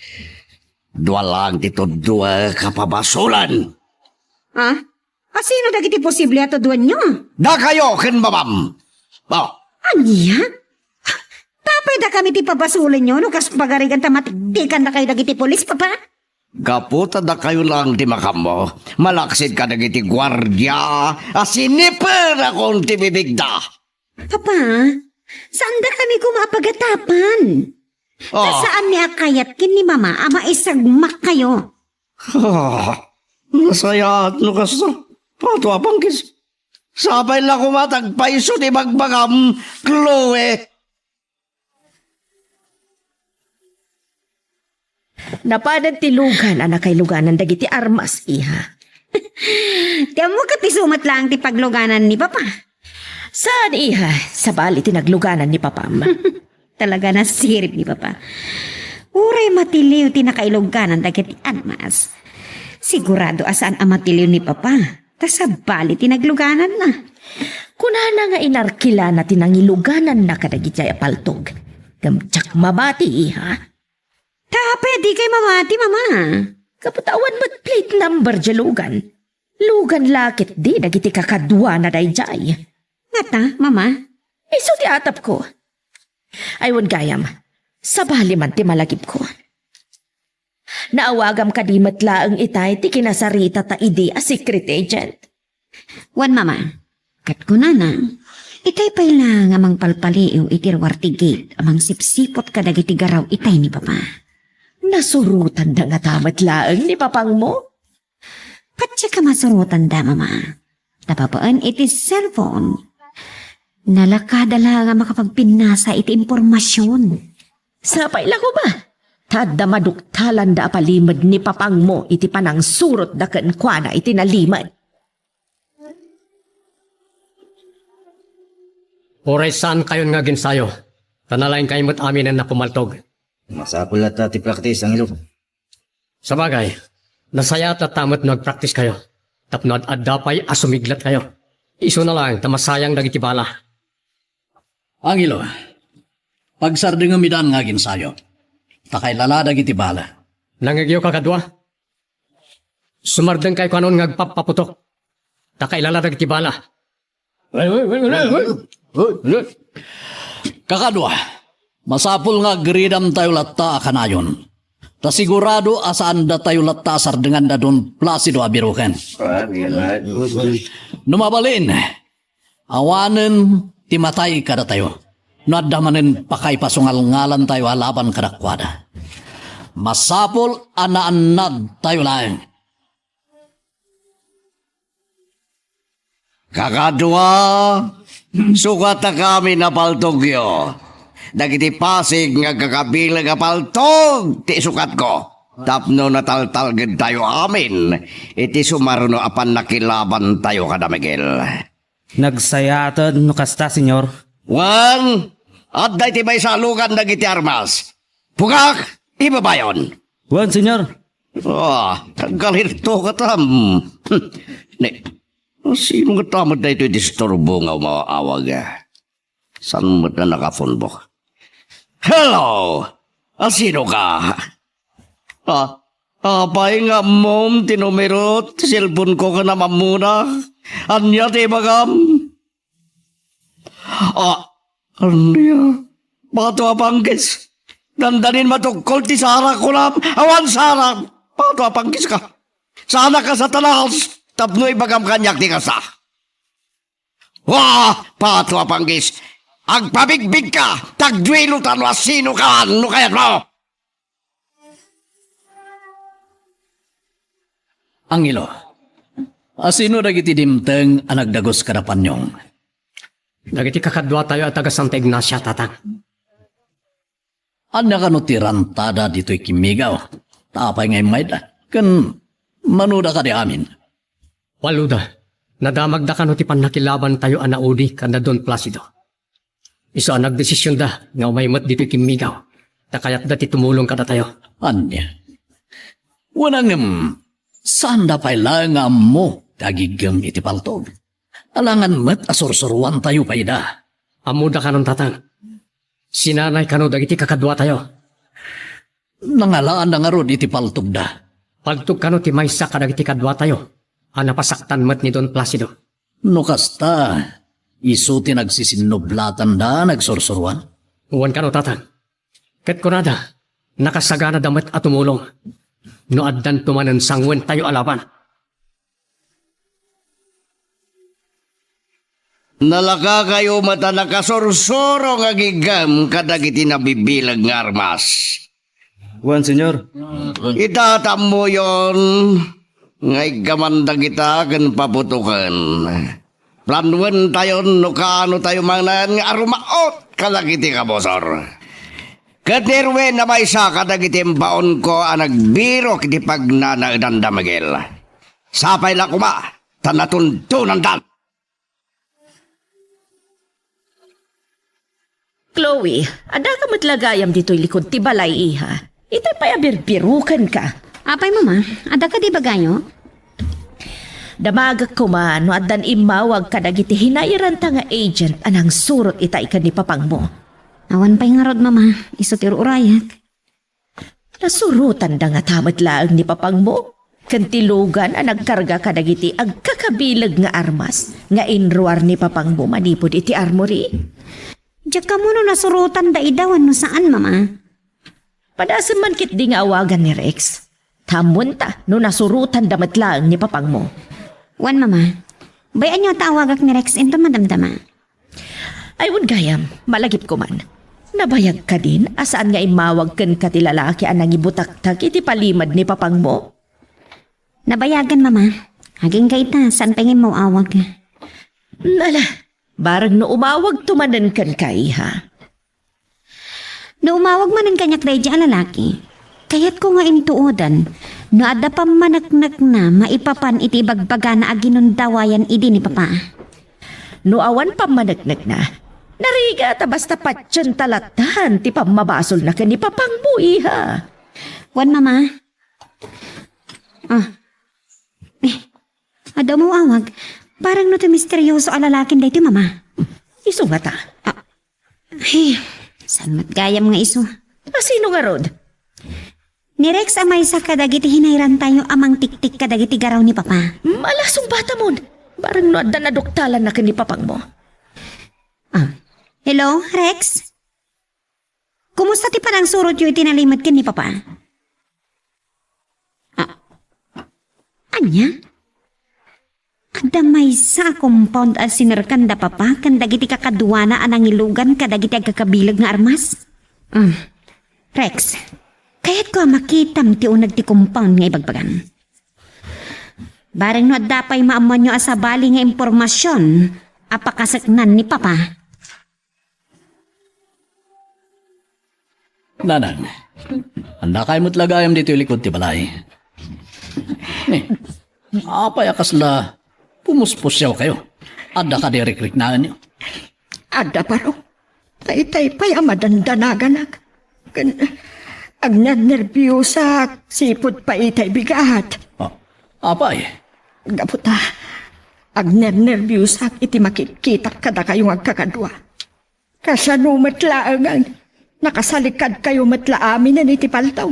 Dua lang dito dua kapabasulan. Ha? Sino dagiti posible ato duwan nyo? Da kayo, ken babam. Oh, Anya? Tapay da kami ti pabasulan nyo no kas pagarigan tamatigdikan na kayo dagiti polis, papa? kaputa da kayo lang di makamo. Malaksid ka nagiti gwardya. Asiniper akong tibibigda. Papa, saan da kami kumapagatapan? Oh. Saan niya kayat kin ni mama ama isagmak kayo? Nasaya at nukas pato apangkis. Sabay lang kumatagpaiso di magbagam, Chloe. Napadan ti lugan anak kay luganan dagiti armas, iha. Tiyan mo ka ti sumat lang ti pagluganan ni papa. Saan, iha? Sa bali tinagluganan ni Papam. Talaga na sirip ni papa. Uray matiliw ti nakailuganan dagiti armas. Sigurado asaan ang matiliw ni papa. Tas sa bali tinagluganan na. Kunana nga inarkila na tinangiluganan na kadagiti ay paltog. Gamtsak mabati, iha. Pwede kay mamati, mama. Kapatawan ba't plate number jalugan? Lugan lakit di dagiti kakadwa na dayjay. Ngata, mama? Iso ti atap ko. Aywan gayam, sabali man ti malagip ko. Naawagam kadimat laang itay ti kinasarita ta idi a secret agent. Wan, mama. Kat ko na na. Itay pa'y lang amang palpaliw itirwarti gate amang sipsipot kadagiti garaw itay ni papa. Nasurutan na nga tamat laang ni papang mo. Patya ka masurutan da, mama. Tapapaan iti cellphone. Nalakadala nga makapagpinasa iti impormasyon. Sapay lang ko ba? Tadda maduktalan da apalimad ni papang mo iti panang surot da ken kuana iti nalimad. Oray saan kayon nga ginsayo? Tanalain kayo mo't amin na pumaltog. Masapul at ti practice ang ilo. Sa bagay, nasaya at tamot nag-practice kayo. Tapno at adapay asumiglat kayo. Iso na lang, tamasayang dagitibala. Angelo, pagsarding umidan nga ginsayo. Takay laladag iti bala. Nangagyo kakadwa? Sumardeng kayo kanon ngagpapaputok. Takay laladag tibala. Kakadwa, masapul nga gridam tayo latta kanayon. Ta sigurado asaan da tayo latta sardengan da don Placido abiruken. Numabalin, awanen timatay kada tayo. Nadamanin pakay pasungal ngalan tayo alaban kadakwada. Masapol anaanad tayo lang. Kakadwa, sukat na kami na paltogyo. Dagiti pasig nga kakabilang nga paltog, ti sukat ko. Tapno nataltal gid tayo amin, iti sumaruno apan nakilaban tayo kada Miguel. Nagsayatod no kasta, senyor. Wan, at dahi ti may salugan dagiti armas. Pugak, iba ba yun? Wan, senyor. Galito ka tam. Ne, sino ka tamad na ito disturbo nga umaawag? Saan mo na nakafunbok? Hello! Sino ka? Apay nga mom, tinumerot, cellphone ko ka naman muna. Anya ti bagam? Anya? Bato apangkis. Dandanin matungkol ti Sara ko lang. Awan Sara! Bato apangkis ka. Sana ka sa talas. Tapno ibagam kanyak ti kasa. Bato apangkis. Agpabigbig ka. Tagdwilutan wa sino ka. Ano kayat mo? Angelo, asino dagiti dimteng ang nagdagos kadapanyong? Dagiti kakadwa tayo at taga Santa Ignacia, tatang. Anya ka no tirantada dito'y kimigaw. Tapay ngay mayda. Kan manuda ka di amin. Waluda, nadamagda ka no ti panakilaban tayo anaudi kan na Don Placido. Iso ang nagdesisyon da nga umaymat dito'y kimigaw. Takayat da ti tumulong ka na tayo. Anya? Wanang saan da pa'y langam mo dagigam iti paltog? Alangan mat asursuruan tayo pa'y da. Amuda ka nun, tatang. Sinanay ka no dagiti kakadwa tayo. Nangalaan na nga ron iti paltog da. Paltog ka no ti maysa ka dagiti kadwa tayo. Napasaktan mat ni Don Placido. No kasta, iso ti nagsisinublatan da nagsursuruan. Uwan ka no, tatang. Ket kunada, nakasagana damat at tumulong. No addan tumanan sangwen tayo alaban. Nalaka kayo mata nakasursuro nga gigam kadagiti nabibilag nga armas. Wan, senyor. Itatam mo yon nga igamanda kita kan paputukan. Planuan tayo no kaano tayo manan nga arumaot kadagiti kabosor. Katirwe na may sa kadagiti baon ko ang nagbiro kiti pagnanagdan da Miguel. Sapay lang kuma, tanatuntunan dan. Chloe, ada ka matlagayam dito'y likod ti balay iha. Itay payabirbirukan ka. Apay, mama, ada ka di bagayo? Damagak ko man, no adan imawag ka dagiti hinairan ta nga agent anang surot itay ka ni papang mo. Awan pa'y nga rod, mama. Iso ti urayat. Nasurutan da nga tamat laang ni papang mo. Kantilugan ang nagkarga ka dagiti agkakabilag nga armas nga inruar ni papang mo manipod iti armory. Diyak ka mo no nasurutan da idawan no saan, mama? Padasam man kit di nga awagan ni Rex. Tamunta no nasurutan damat laang ni papang mo. Wan, mama. Bayan nyo tawagak ni Rex into madamdama. Ay, gayam, malagip ko man. Nabayag ka din, asaan nga imawag kan ka ti lalaki ang nangibutak-tak iti palimad ni papang mo? Nabayagan, mama. Haging kaita, saan pangin mo awag? Nala, barang no umawag tumanan kan kay ha. No umawag man ang kanyak dahi dyan lalaki. Kaya't ko nga intuodan, no ada pa manaknak na maipapan iti bagbaga na aginundawayan idi ni Papa. No awan pa managnag na. Nariga ta basta patyan talatahan ti pamabasol na kani papangbuhi ha. Wan, Mama. Adaw mo awag. Parang no to misteryoso alalakin dahi ti Mama. Iso nga ta. Ay, saan matgayam nga iso? Sino nga rod? Ni Rex amay sa kadagiti hinayran tayo amang tiktik kadagiti garaw ni Papa. Malasong bata mo. Barang no adda na doktalan na kani papang mo. Hello, Rex? Kumusta ti panang surot yung itinalimad ka ni Papa? Anya? Ada may sa compound as sinarkanda Papa kan dagiti kakaduana anang ilugan kadagiti agkakabilag nga armas? Rex, kaya't ko makitam ti unag ti compound nga ibagbagan. Barang no dapay maaman nyo asabali nga impormasyon apakasaknan ni Papa. Nanang, handa kayo mo't lagayam dito yung likod ti balay. Apay akasla, pumuspusyaw kayo. Adda ka dirikrik na niyo. Ada paro. Tay-tay pa'y amadandanaganag. Ang nervyosa, sipod pa itay bigat. Apay? Gaputa, ang nervyosa iti makikita kada kayong agkakadwa. Kasanumat laang nakasalikad kayo matla amin na iti paltaw.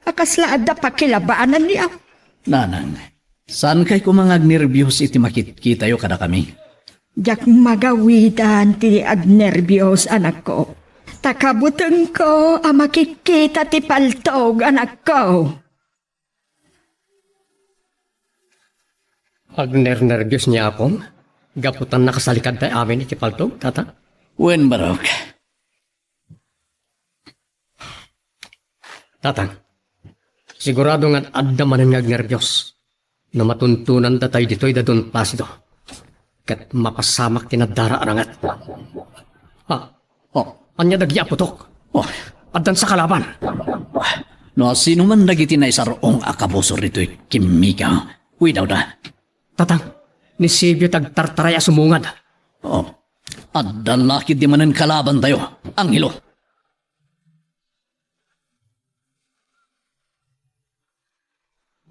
Akasla adda pakilabaanan niya. Nanang, saan kay kumangag nervyos iti makikita yo kada kami? Diyak magawidan ti agnervyos anak ko. Takabuteng ko ang makikita ti paltog anak ko. Agner-nervyos niya akong. Gaputan nakasalikad tayo amin iti paltog, tata. Wen barok. Tatang, sigurado nga adda manan nga nervyos na matuntunan da tayo dito'y dadon Placido. Kat mapasamak tinadara arangat. Anya dagi aputok. Addan sa kalaban. No, sino man nagiti na isarong akabosor dito'y kimika. Uy daw da. Tatang, ni Sibyo tagtartaraya sumungad. Addan lakid di manan kalaban tayo. Anghelo.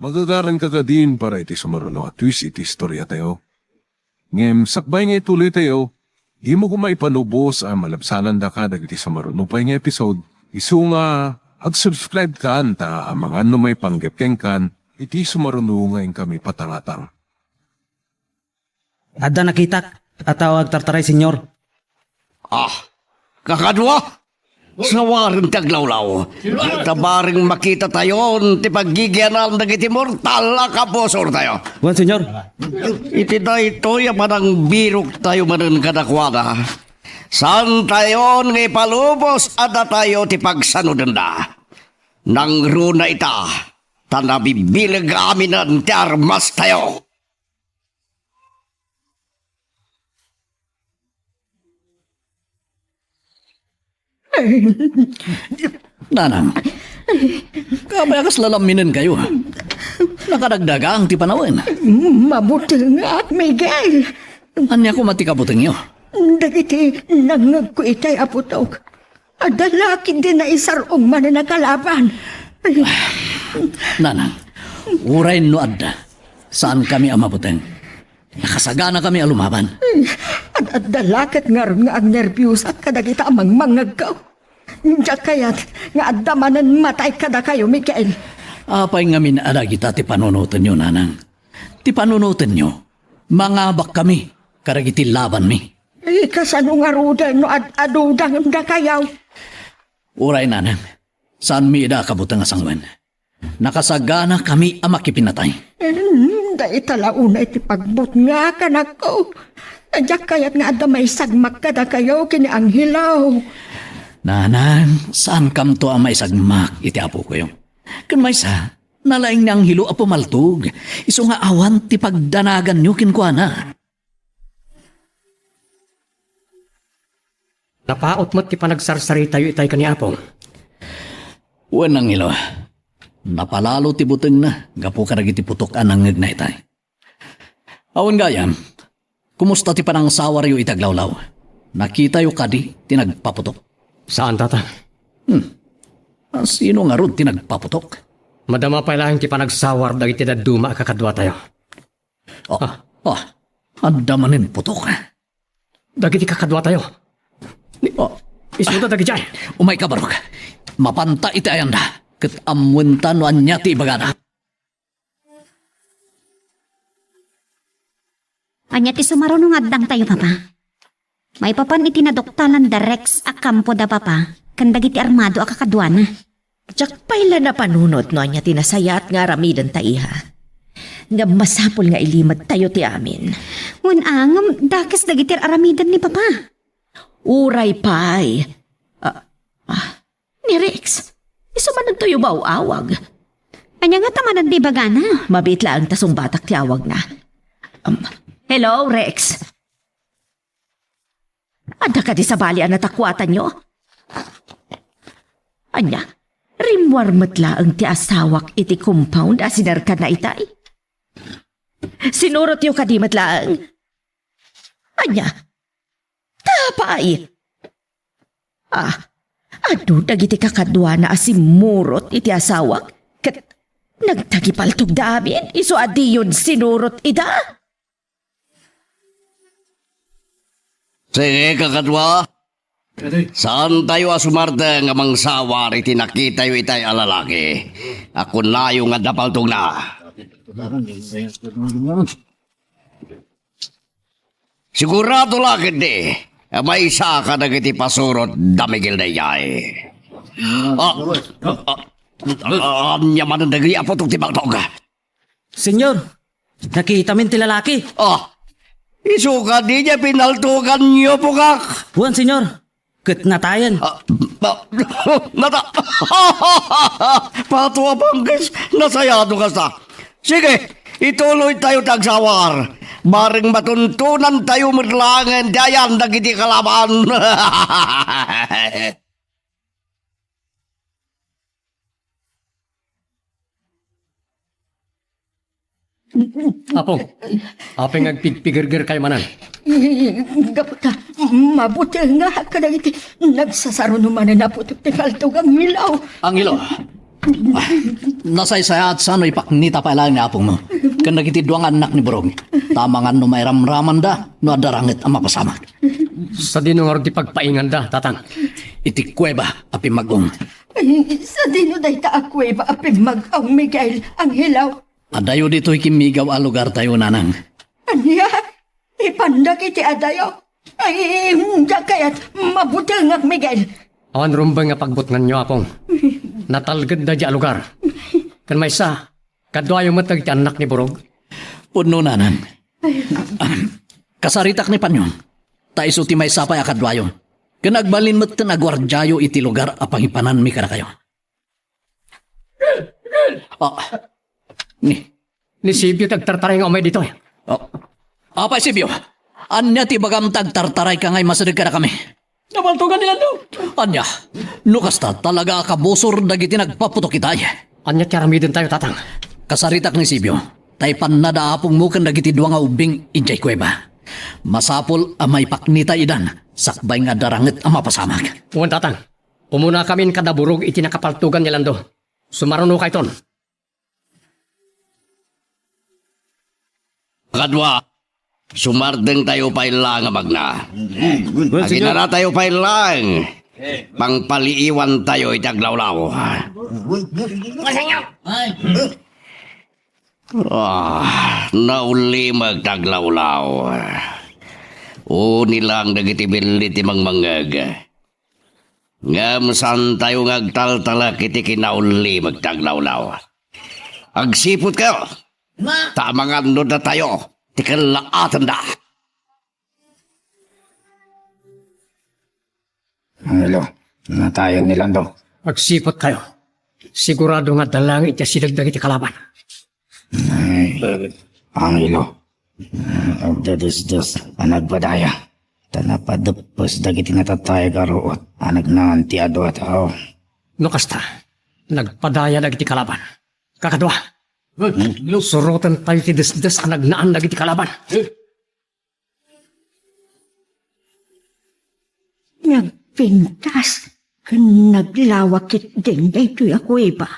Magagaran ka ka din para iti sumaruno at twist iti istorya tayo. Ngem, sakbay nga ituloy tayo, di mo kumaipanubos ang malabsanan da ka dagiti sumaruno pa nga episode. Isu nga, ag-subscribe ka ta mga ano may panggepkeng kan, iti sumaruno nga kami patangatang. Adda nakita at tawag tartaray, senyor. Kakadwa? Sawaring taglawlaw. Tabaring makita tayo, ti paggigianan dagiti mortal akabosor tayo. Wan, senyor. Iti na ito, yamanang birok tayo manan kadakwana. San tayo nga ipalubos, ada tayo ti pagsanudan da. Nang runa ita, tanabibilag aminan ti armas tayo. Nanang, kabayakas lalaminin kayo. Nakadagdagang ti panawin. Mabuti nga at Miguel. Anya ko matikabutin niyo. Dagiti nangag ko itay aputok. Adalaki din na isarong mananakalaban. Nanang, uray no adda. Saan kami amabutin? Nakasagana kami alumaban. At dalakat nga rin nga ang nervyos at kadagita amang mangagaw. Diyak kaya't nga adamanan matay kada kayo, Miguel. Apay nga minada kita ti panunutan nyo, nanang. Ti panunutan nyo, mangabak kami, karagiti laban mi. Kasano nga ruda no adudang da kayaw. Uray, nanang, saan mi ida kabutang asangwan? Nakasagana kami ang makipinatay. Dahil talauna iti pagbot nga kanak ko. Diyak kaya't nga adamay sagmak kada kayo kini ang hilaw. Nanang, saan kam to ang may sagmak iti apo ko yung? Kan may sa, Nalaing niyang hilo a pumaltog. Iso nga awan ti pagdanagan niyo kinkwana. Napaot mo't ti panagsarsari tayo itay kaniapong. Wanang hilo. Napalalo ti buteng na. Gapo ka nagiti putok anang na itay. Awan gayam. Kumusta ti panang sawar yu itaglawlaw? Nakita yu kadi tinagpaputok. Saan, tatang? Sino nga ron tinagpaputok? Madama pa lang ti panagsawar dagiti daduma kakadwa tayo. Andamanin putok. Dagiti kakadwa tayo. Isuda dagi jay. Umay ka barok. Mapanta iti ayanda. Ket amwentan no anya ti ibagana. Anya ti sumarunong addang tayo, papa. May papan iti nadoktalan da Rex a kampo da papa. Kandag iti armado a kakadwana. Diyak paila na panunot no anya tinasayat nga aramidan ta iha. Nga masapol nga ilimad tayo ti amin. Ngam dakes dagiti aramidan ni papa. Uray pay. Ni Rex. Isa man nagtuyo ba awag? Anya nga tamanan di bagana. Mabitla ang tasong batak ti awag na. Hello, Rex. Ada ka di sa bali ang natakwatan nyo? Anya, rimwar matla ang ti asawak iti compound asinarkan na itay. Sinurot yung kadi matlaang. Anya, tapay. Ado dagiti kakadwa na asimurot iti asawak. Kat nagtagipaltog da amin, iso adi yun sinurot ida. Sige, kakadwa. Saan tayo asumarte nga mangsawar iti nakita yu itay alalaki? Ako na yung nga dapaltog na. Sigurado lakit di. May isa ka nagiti pasurot damigil na yay. Anya man ang nagri apo itong tibagtog. Senyor, nakita min ti lalaki. Isuka di niya pinaltukan niyo po kak. Buwan, senyor. Ket natayan. Patuwa panggis, nasayado ka sa. Sige, ituloy tayo tagsawar. Maring matuntunan tayo merlangan dayan dagiti kalaban. Apeng agpigpigirgir kayo manan. Gaputa, mabuti nga kadag iti nagsasaro naman na naputok ti kaltog ang milaw. Ang ilo. Nasaysayat sa ano ipaknita pa lang ni apong mo. Kan nagitidwang anak ni Borong. Tamangan no may ramraman da, no adarangit ang mapasama. Sa dinungar di pagpaingan da, tatang. Iti kuweba, api magong. Sa dino day taakwe ba apim mag-ang Miguel ang hilaw? Adayo dito ikimigaw a lugar tayo nanang. Anya, ipandag iti adayo. Ay, kayat mabuti nga Miguel. Awan rumbang nga pagbutngan nyo, apong. Natalgad na di lugar. Kan may isa, kadwayo matag ti anak ni Borog. Puno nanan. Kasaritak ni Panyon. Taiso ti may sapay akadwayo. Kan agbalin mo't nagwardyayo iti lugar apang ipanan mi kada kayo. Ni Sibyo tagtartaray nga umay dito. Apay Sibyo, anya ti bagam tagtartaray ka ngay masadag ka na kami. Nabaltugan nila do. Anya, nukasta talaga kabusor dagiti nagpaputok itay. Anya ti aramidin tayo, tatang. Kasaritak ni Sibyo, tay panadaapong mo kan dagiti duwa nga ubing injay kuweba. Masapol amay paknita idan, sakbay nga darangit ang mapasamag. Uwan, tatang. Umuna kami kadaburog iti nakapaltugan nilang do. Sumaruno kay ton. Kadwa, sumardeng tayo pa ilang magna. Aginara tayo pa ilang. Pangpaliiwan tayo itaglawlaw. Nauli magtaglawlaw. O nilang nagitibili ti mangmangag. Ngam saan tayo ngagtaltalak iti kinauli magtaglawlaw. Agsipot kayo. Tamang ano na tayo. Tikalaatan na. Hello, natayan nilang daw. Magsipot kayo. Sigurado nga dalang iti silagdag iti kalaban. Ay, Angelo. Abdadus-dus, anagpadaya. Tanapadupos dagiti natatay karuot. Anagnaan ti ado at tao. No kasta, nagpadaya dagiti kalaban. Kakadwa, surutan tayo ti desdes ang nagnaan dagiti kalaban. Nagpintas, naglawakit din dito ako iba.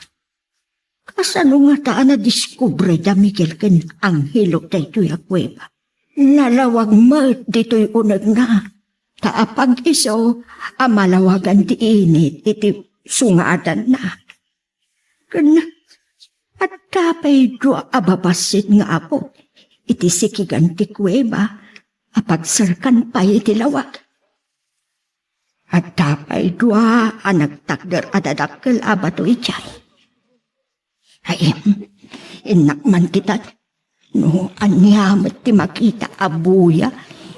Kasano nga taan na diskubre da Miguel ken Angelo dito ako iba. Nalawag mat dito'y unag na. Taapag iso, amalawagan ti init iti sungaadan na. At tapay do ababasit nga apo. Iti sikigan ti kuweba, apagsarkan pa iti lawag. At tapay dua anagtakder adadakkel abato ichay. Ay, inakman kita. No, anyamat ti makita abuya,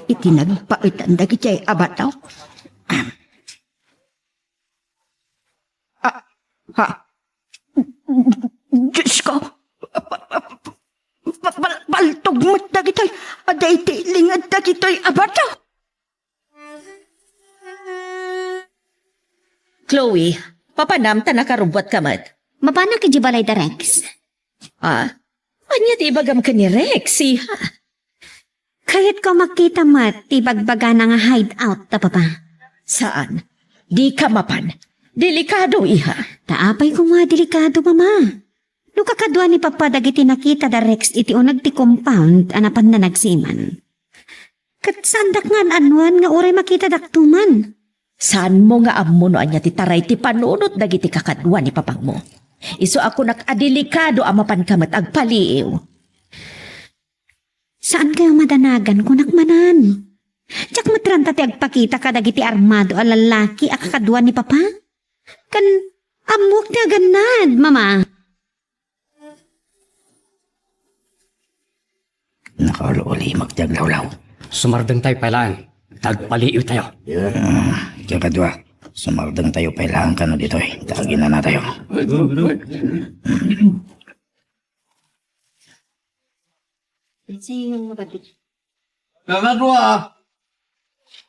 iti nagpaitan dagi ichay abataw. Diyos ko, baltog mo't dagi ito'y, aday ti lingad dagi ito'y abataw. Chloe, papanam ta nakarubwat ka mat. Mapana ka balay da Rex? Anya ti ibagam ka ni Rex, iha. Kayat ko makita mat, tibagbaga na nga hideout ta papa. Saan? Di ka mapan. Delikado, iha. Taapay ko nga delikado, mama. No kakadwa ni papa dagiti nakita da Rex iti unag ti compound anapan na nagsiman. Kat sandak nga anuan nga uray makita daktuman. Saan mo nga ammo no anya ti taray ti panunot dagiti kakadwa ni papang mo? Iso ako nakadelikado amapan kamat agpaliiw. Saan kayo madanagan kung nakmanan? Tsak matranta ti agpakita ka dagiti armado a lalaki a kakadwa ni papa? Kan amok ti aganad, mama. Nakaululi magdaglawlaw. Sumardeng tayo pailaan. Tagpaliiw tayo. Kakadwa, sumardang tayo pailangan ka na dito eh. Tagin na tayo. Kakadwa,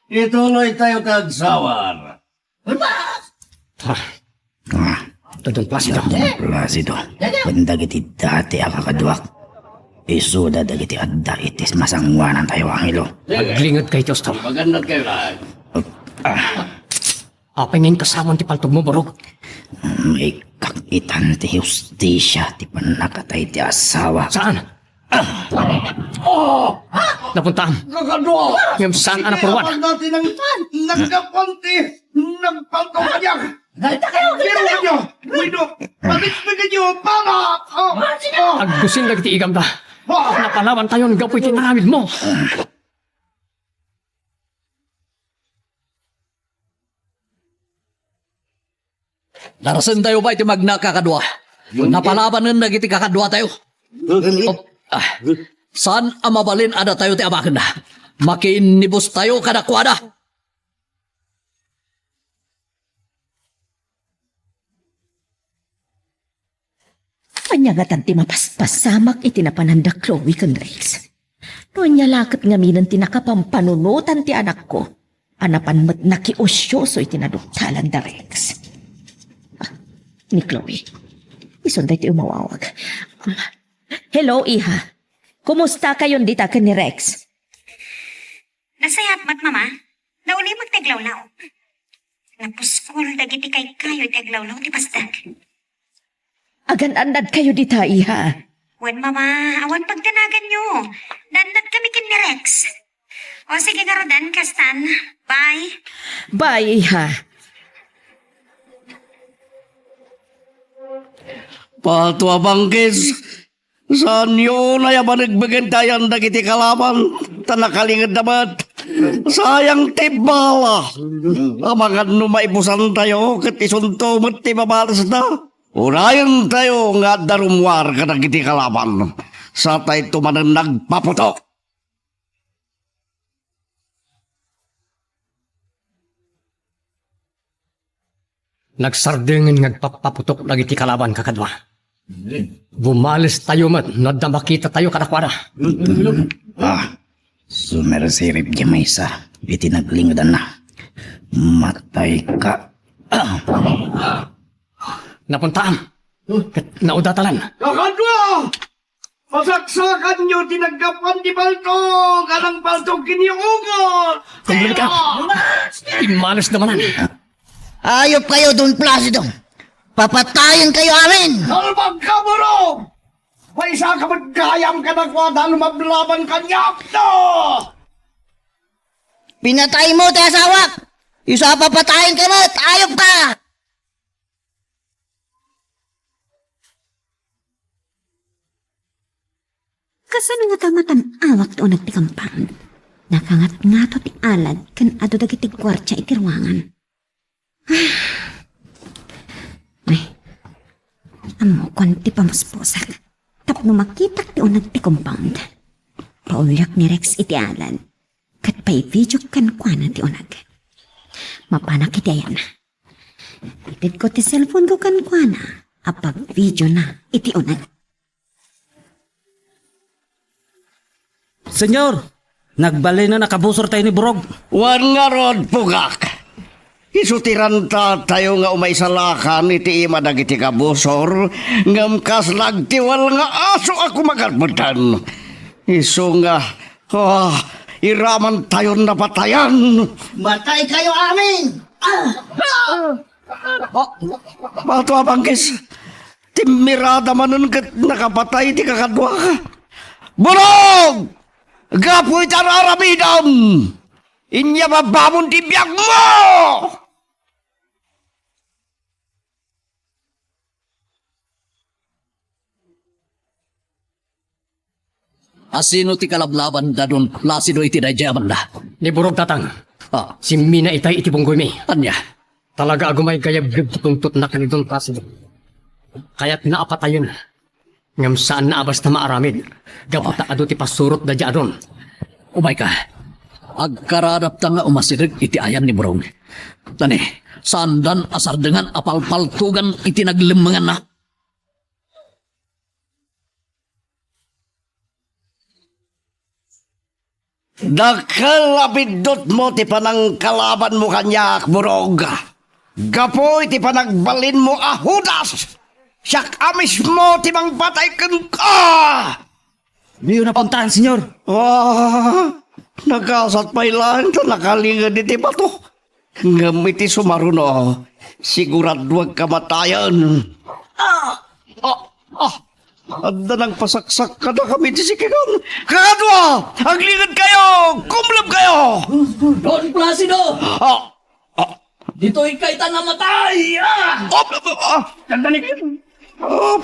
ituloy tayo kagsawar. Dodong Placido. Placido, pandagiti dati ang kakadwak. Isuda dagiti adda itis masangwanan tayo, Angelo. Aglingad kay Diyos to. Magandang kayo lang. Apay ngayon kasamon ti paltog mo, borog. May kakitan ti justisya ti panakatay ti asawa. Saan? Napuntaan. Kakadwa! Ngayon saan anak purwan? Sinapan natin ang nagkapunti, nagpalto kanya. Galita kayo! Galita kayo! Wino! Patisbigin niyo! Para! Aggusin na kiti igam da. Napalaban tayo ng gapoy kinaramid mo. Darasan tayo ba iti magnakakadwa? Napalaban ng nagiti kakadwa tayo. Saan ang mabalin ada tayo ti abakan na? Makinibos tayo kadakwada. Anya nga tanti mapaspasamak iti napananda Chloe kan Rex. No anya lakit nga minan tinakapampanunutan ti anak ko. Anapan mat nakiosyoso iti naduktalan da Rex. Ni Chloe. Isunday ti umawawag. Hello, iha. Kumusta kayon dita kan ni Rex? Nasayat mat, mama. Nauli magtaglawlaw. Napuskol dagiti kay kayo taglawlaw ti pasdag. Agan-andad kayo dita, iha. Wen, mama, awan pagtanagan nyo. Dandad kami kin ni Rex. O sige nga rodan, kastan. Bye. Bye, iha. Pato abangkis. Saan yun ay abanagbagantayan dagiti kalaban? Tanakalingad naman. Sayang tibala. Amangan no maipusan tayo kat isunto mo't tibabalas na. Urayan tayo nga darumwar ka dagiti kalaban. Sa tayo tumanan nagpaputok. Nagsardingin ngagpapaputok lagi ti kalaban kakadwa. Bumalis tayo mat, nadama kita tayo kadakwana. Sumersirip di maysa. Itinaglingodan na. Matay ka. Napuntaan. Naudatalan. Kakadwa! Masaksakan nyo tinagkapan di Paltog! Anang Paltog kiniugot! Kumbili ka. Imalis namanan. Ayop kayo Don Placido. Papatayin kayo amin. Kalbag ka, Burog! May isa ka magkayam ka na kwa dahil mablaban kanyak to! Pinatay mo, te asawak. Isa papatayin ka mo. Ayop ka. Kasano nga tamatan awak to nagtikampang. Nakangat nga to ti alad kan ado dagiti kwartya iti ruangan. Ay, amo konti pamusposak. Tapno makitak ti unag ti compound. Paulyak ni Rex iti alad. Kat pa'y video kan kwanan ti unag. Mapanak iti ayan. Itid ko ti cellphone ko kan kwana. Apag video na iti unag. Senyor, nagbalay na nakabusor tayo ni Burog. Wan nga rod, Pugak! Isutiran tayo nga umaisalakan iti ima dagiti kabusor ngam kas nagtiwal nga aso ako magarbudan. Iso nga, iraman tayo napatayan. Matay kayo amin. Bato abangkis, timirada manon kat nakapatay ti kakadwa ka. Burog! Gapoy tararabidam! Inya babamon ti biyag mo! Asino ti kalablaban da Don Placido iti dayjaman da. Ni Burog tatang. Si Mina itay iti bunggoy mi. Anya? Talaga agumay gayab tungtut na kanidong Placido. Kaya't naapatayon. Ngam saan naabas na maaramid. Gapata ado ti pasurot da dyaadon. Umay ka. Agkaradap ta nga umasirig iti ayan ni Burong. Tani, sandan asardengan apalpaltugan iti naglimangan na. Nakalabidot mo ti panang kalaban mo kanyak, Burog. Gapoy ti panagbalin mo ahudas. Siyak amis mo ti mang patay kan ka. Niyo napuntahan, senyor. Nakasat pa ilan to nakalingad iti bato. Ngamiti sumaruno. Sigurad huwag kamatayan. Anda nang pasaksak ka na kami ti sikigan. Kakadwa! Aglingad kayo! Kumlab kayo! Don Placido! Dito ikay ta namatay! Tandani kayo.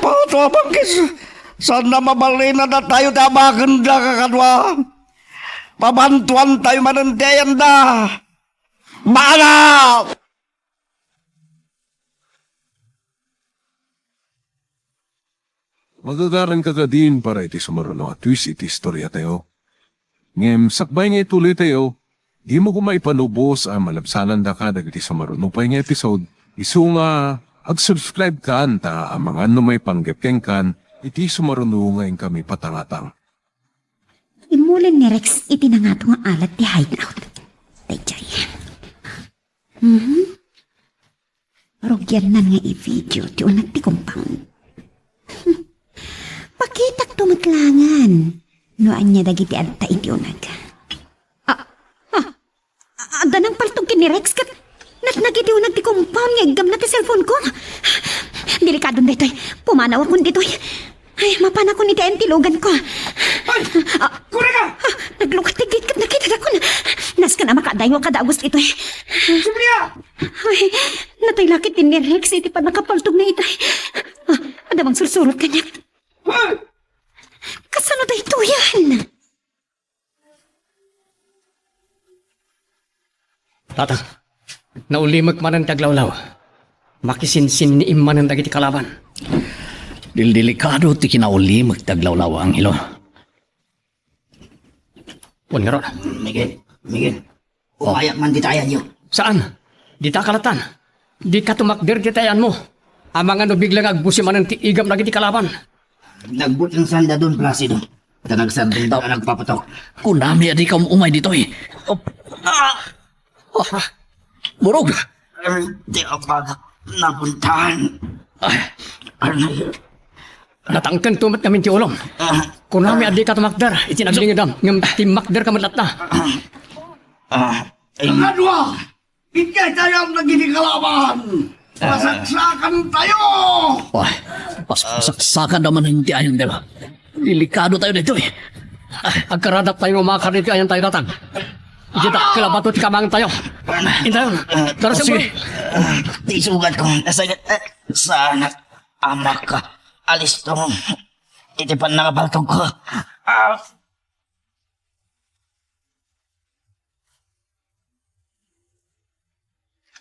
Pato abangkis. Sana mabalin na tayo tabakan da kakadwa. Pabantuan tayo manandayan da. Maanap! Magagaran ka ka din para iti sumaruno at twist iti istorya tayo. Ngem, sakbay nga ituloy tayo, di mo kumaipanubos ang malabsanan da ka dagiti sumaruno pa yung episode. Isu nga, ag-subscribe ka anta ang mga ano may panggepkeng kan, iti sumaruno ngayon kami patangatang. Imulan ni Rex iti na nga nga alat ti hideout. Dayjay. Rogyan na nga i-video ti unag ti compound. Pakitak tumatlangan. Noan niya dagiti adta iti unag. Ada nang paltugin ni Rex kat nagiti unag ti compound nga gam na ti cellphone ko. Delikadon ditoy. Pumanaw akong ditoy. Ay, mapana ko ni tilogan ko. Ay! Kura ka! Naglukat ti git nakita na ko na. Nas ka na makadayo kadagos itoy. Simria! Ay, natay lakit din ni Rex iti pa nakapaltog na itay. Adamang sursurot kanya. Kasano da ito yan? Tatang, naulimag man ang taglawlaw. Makisinsin ni Imman ang dagiti kalaban. Delikado ti kinaulimag taglawlaw ang ilo. Wan nga ron. Miguel. Umayak man di tayo niyo. Saan? Di ta kalatan. Di ka tumakder titayan mo. Ang mga no biglang agbusiman ng tiigam na giti kalaban. Nagbut ng sanda doon, Placido. Tanagsandong daw na nagpapatok. Kunami adi ka umay dito eh. Burog! Di ako baga napuntahan. Ano yun? Natangkan tumat namin ti ulong. Kunami adi ka tumakder. Itinaglingadam. Ngam timakder ka matlat na. Kadwa! Ikay tayo ang naging kalaban! Pasaksakan tayo! Pasaksakan naman hindi ayon, di ba? Delikado tayo dito eh. Agkaradap tayo umakar dito ayan tayo datang. Ijitak kilabatot kamang tayo. Intayon. Tara sa Sige. Di sugat ko. Nasagat. Sana ama ka. Alis tong titipan na kapaltog ko.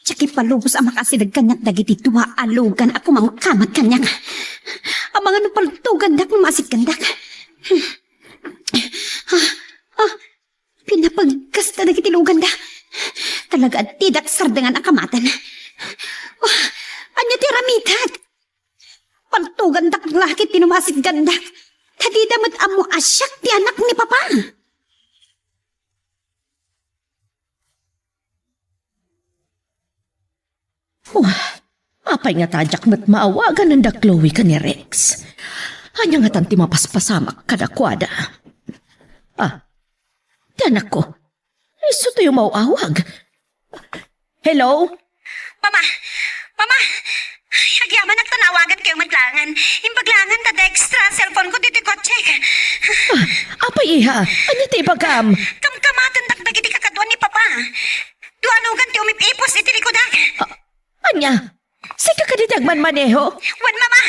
Tsaki palubos ang makasidag kanyak dagiti tuwa alugan ako mamkamat kanyak. Ang mga nupaltugan dak mamasit kandak. Pinapagkasta dagiti lugan da. Talaga at tidak sardangan akamatan. Anya ti ramitag. Paltugan dak lakit tinumasit gandak. Tadidamat amo asyak ti anak ni papa. Apay nga tadyak mat maawagan ng daklowi ka ni Rex. Anya nga tanti mapaspasamak kadakwada. Tiyanak ko. Iso tayo mauawag. Hello? Mama! Agyaman nagtanawagan kayo matlangan. Imbaglangan ta extra cellphone ko dito ko check. Apay iha. Anya tayo bagam? Kamkamatan dagdagiti kakadwan ni papa. Duanugan ti umipipos iti likodak. Anya? Sika ka ditagman maneho? Wan mama!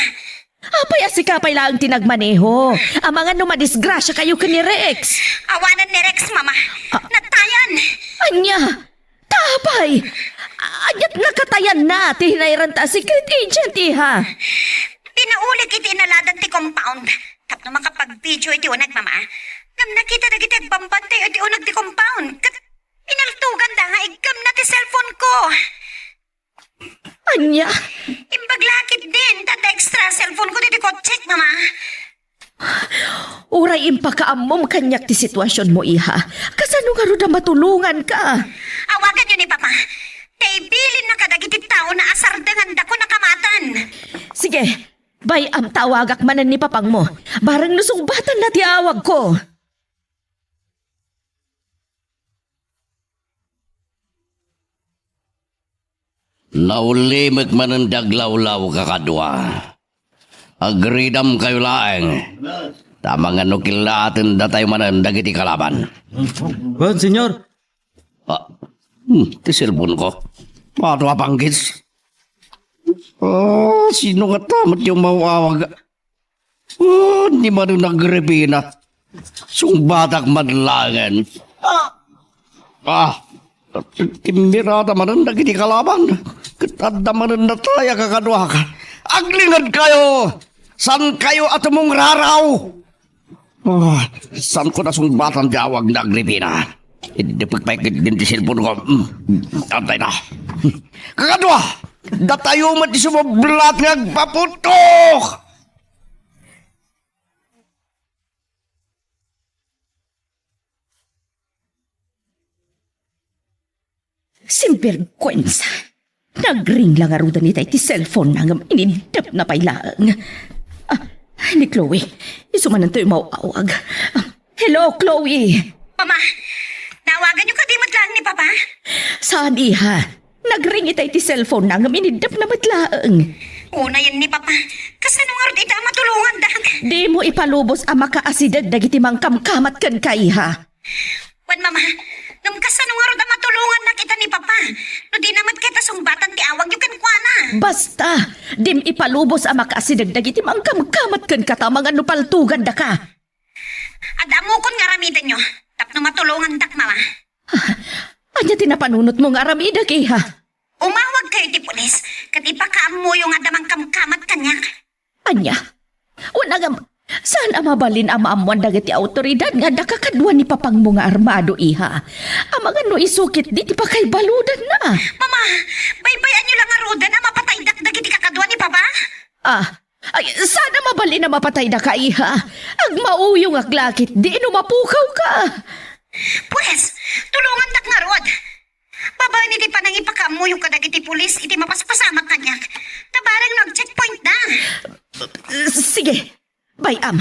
Apay asika pay lang tinagmaneho. Ang mga numadisgrasya kayo ka ni Rex. Awanan ni Rex, mama. Natayan. Anya? Tapay! Anyat nakatayan na. Tihinayran ta secret agent iha. Pinaulig iti inaladan ti compound. Tapno makapag-video iti unag, mama. Ngam nakita na kita agbambantay iti unag ti compound. Kat inaltugan da nga igam na ti cellphone ko. Anya? Imbaglakit din. Tata extra cellphone ko dito ko check, mama. Uray impakaamom kanyak ti sitwasyon mo iha. Kasano nga ro na matulungan ka? Awagan yun ni papa. Taybilin na kadagiti tao na asardangan da ko nakamatan. Sige, bayam tawagak manan ni papang mo. Barang nusugbatan na ti awag ko. Naulimik man ang daglawlaw kakadwa. Agridam kayo laeng. Tama nga nukilatin da tayo man ang dagiti kalaban. Bon, senyor. Ti cellphone ko. Paano papanggis? Sino nga tamat yung mawawag? Hindi man yung nagrepina. Sungbatak madlangan. Timirata man ang dagiti kalaban. Katanda man ang nataya kakadwa ka. Aglingad kayo! San kayo at mong raraw? San ko na sungbatan diawag na agripina? Hindi pagpaikit din ti cellphone ko. Antay na. Kakadwa! Datayo mo ti sumablat nga agpaputok! Simperkwensa. Nagring lang aruda ni tayo ti cellphone na ngam inindap na pailang. Ni Chloe. Isumanan tayo mauawag. Hello, Chloe. Mama, nawagan yung kadimot lang ni papa. Saan iha? Nagring itay ti cellphone na ngam inindap na matlaang. Una yan ni papa. Kasano nga rin ita matulungan dag. Di mo ipalubos ang makaasidad dagiti mangkamkamat kan ka iha. Wan mama, nung kasano nga rin matulungan na kita ni papa. No di naman kita sungbatan ti awag yung kankwana. Basta, dim ipalubos ang makaasidad dagiti mangkamkamat kan ka tamang anupaltugan da ka. Adamo kon nga ramidan nyo. Tapno matulungan dak mama. Anya tinapanunot mo nga ramidag iha. Umawag kayo ti pulis. Kat ipakaam mo yung adamang kamkamat kanyak. Anya? Una nga, saan mabalin ang maamuan dagiti autoridad nga nakakadwa ni papang mga armado iha? Ang mga no isukit di ti pa kay baludan na. Mama, baybayan nyo lang nga Roda na mapatay dakdag iti kakadwa ni Papa? Ay, sana mabali na mapatay na ka, iha. Ag mauyong aglakit, di mapukaw ka. Pues, tulungan dak nga Rod. Babae ni ti panang ipakamu yung kadag iti pulis, iti mapaspasamak kanyak. Tabarang nag-checkpoint na. Sige, bayam.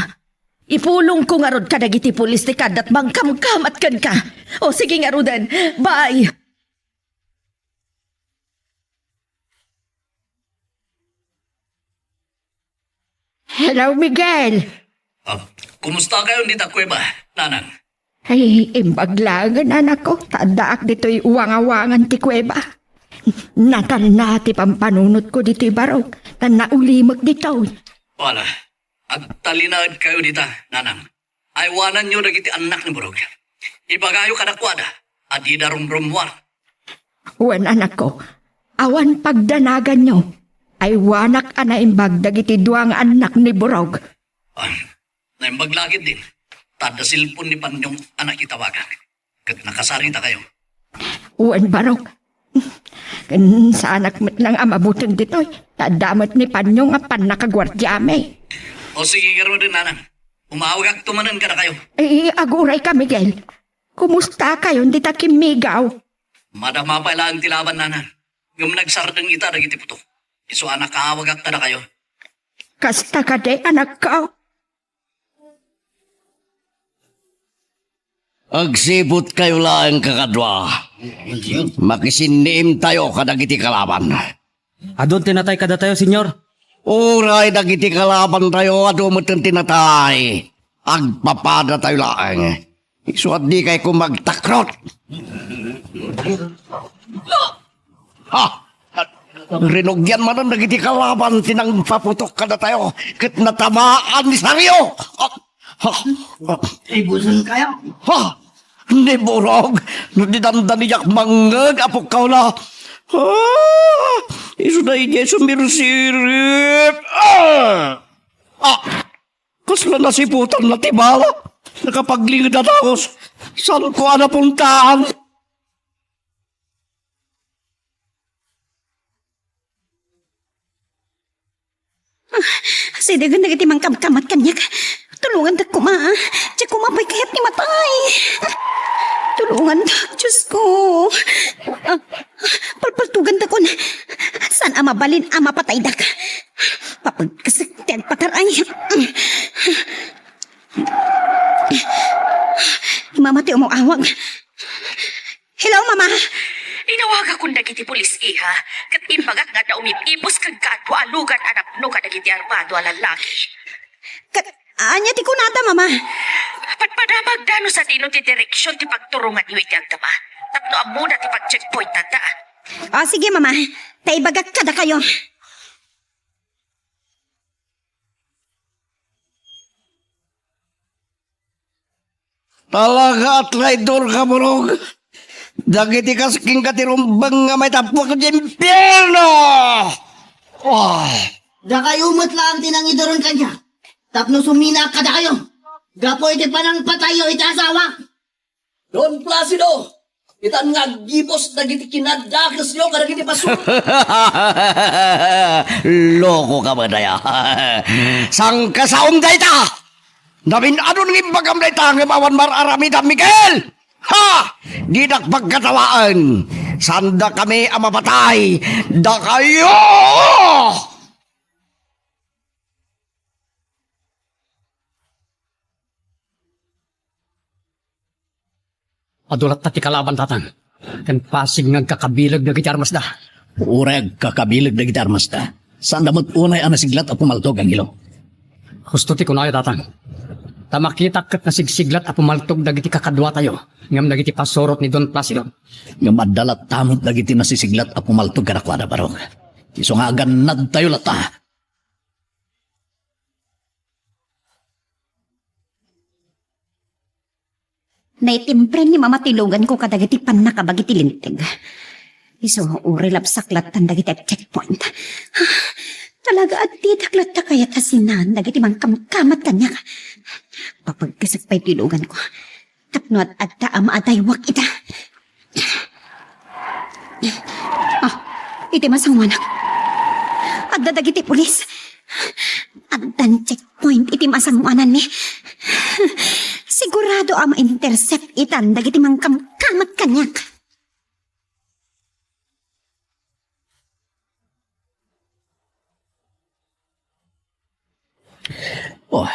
Ipulong ko nga rod ka dagiti pulis ti kadat mangkamkamat kan ka. O sige nga rodan, bye. Hello, Miguel. Kumusta kayo dito, Kuweba, Nanang? Ay, imbaglangan anak ko. Tadaak dito'y uwang-awangan ti Kuweba. Natan na ti pampanunot ko dito'y barok. Tan naulimag dito. Wala. Agtalinaad kayo dito, Nanang. Aywanan nyo nagiti anak ni Burog. Ibagayo ka na kwada. Adi darumrumwar. Wan anak ko, awan pagdanagan nyo. Ay wanak ana imbag dagiti duang anak ni Burog. Naimbaglagid din. Tada silpon ni Panyong anak itawagan. Kat nakasarita kayo. Wan barok. Kan sa anak met ng amabutin dito'y. Tadamat ni Panyong apan nakagwardyame. O sige garo din, Nanang. Umawag tumanan ka na kayo. Eh, aguray ka, Miguel. Kumusta kayo? Hindi ta kimigaw. Madama pa lang tilaban, Nanang. Yung nagsardeng ita nagiti puto. Iso anak kaawag na kayo. Kasta ka de, anak ko. Agsibot kayo lang kakadwa. Makisiniim tayo kadagiti kalaban. Adon tinatay kada tayo, senyor. Uray dagiti kalaban tayo ado mo tinatay. Agpapada tayo lang. Isuat di kay kung magtakrot. Ha! Rinugyan man ang dagiti kalaban tinang paputok kada tayo. Kat natamaan ni Saryo. Ibusan kayo. Ha! Ni Burog, no di dandaniyak mangag apukaw na. Isu na inye sumirsirip. Kasla nasiputan na tibala. Nakapaglingid na tapos. Saan ko napuntaan? Sidagan na iti mangkamkamat kanyak. Tulungan dak kuma. Tiyak kumapay kayat ni matay. Tulungan dak, Diyos ko. Palpaltugan dak kon. Saan ama balin ama patay dak. Papagkasagtag pataray. Mamati umawag. Hello, Mama. Inawaga kong dagiti pulis, iha. Kat imbagak nga na umipipos kag katwa alugan anak no ka dagiti armado alalaki. Anya ti kunata, Mama. Patpadamag dano sa tino ti direksyon ti pagturungan yu iti agdama. Tapno amuna ti pag-checkpoint nanda. Sige, Mama. Taibagak kada kayo. Talaga at traidor ka, Burog. Dagiti kasking katirumbang nga may tapwak sa impyerno! Da kayo lang tinangidoron kanya. Tapno sumina kada kayo. Gapo iti panang patayo iti asawa. Don Placido! Itan nga gipos dagiti kinadakas nyo kadagiti paso. Loko ka ba daya? Sang kasaom day ta! Namin ano nang imbagam day ta nga mawan mararamida Miguel! Ha! Di dak pagkatawaan! Sanda kami ang mapatay! Da kayo! Adulat na ti kalaban tatang. Kan pasig ng kakabilag na gitarmas da. Ureg kakabilag na gitarmas da. Saan damot unay ang nasiglat at pumaltog ang ilo? Gusto ti kunayo tatang. Tamakita kat nasigsiglat at pumaltog dagiti kakadwa tayo. Ngam dagiti pasorot ni Don Placido. Nga madalat tamot dagiti nasisiglat at pumaltog karakwada barog. Iso nga ganad tayo lata. Naitimpren ni Mama tilugan ko kadagiti pan nakabagiti lintig. Iso urilap saklat tan dagiti checkpoint. Talaga at titaklat ta kaya tasinan dagiti mangkamkamat kanya. Papagkasag pa'y tilugan ko. Tapno at adta ama atay wak ita. Iti masangwanak. Ada dagiti pulis. Agdan checkpoint iti masanguanan ni. Sigurado ang ma-intercept itan dagiti mangkamkamat kanyak. Oh,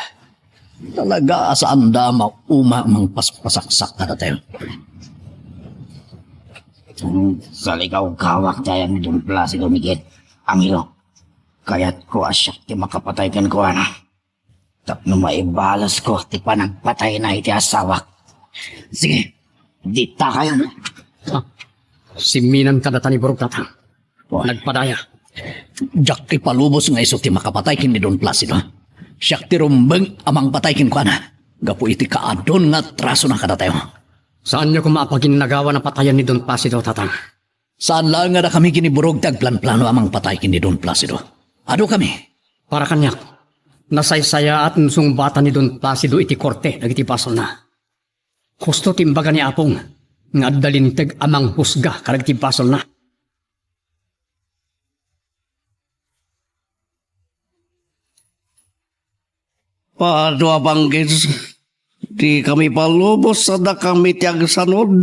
talaga saan da mauma mang paspasaksak na tayo. Sa ligaw kawak tayo ni Don Placido Miguel. Angelo, kaya't ko asyak ti makapatay kan ko ana. Tapno maibalas ko ti panagpatay na iti asawak. Sige, dita kayo. Siminan ka data ni Burog Tatang. Nagpadaya. Jak ti palubos nga iso ti makapatay kin ni Don Placido. Siyak ti rumbeng amang patay kin ko ana. Gapo iti kaadon nga traso na kada tayo. Saan niyo kumapagin nagawa na patayan ni Don Placido, Tatang? Saan lang nga na kami kiniburog tagplan-plano amang patay kin ni Don Placido? Ado kami? Para kanyak, nasaysaya at nsumbatan ni Don Placido iti korte, nagiti pasol na. Husto timbaga ni Apong, nga dalinteg amang husga, karagiti pasol na. Paano abanggis? Di kami palubos sa da kami tiyag sanod.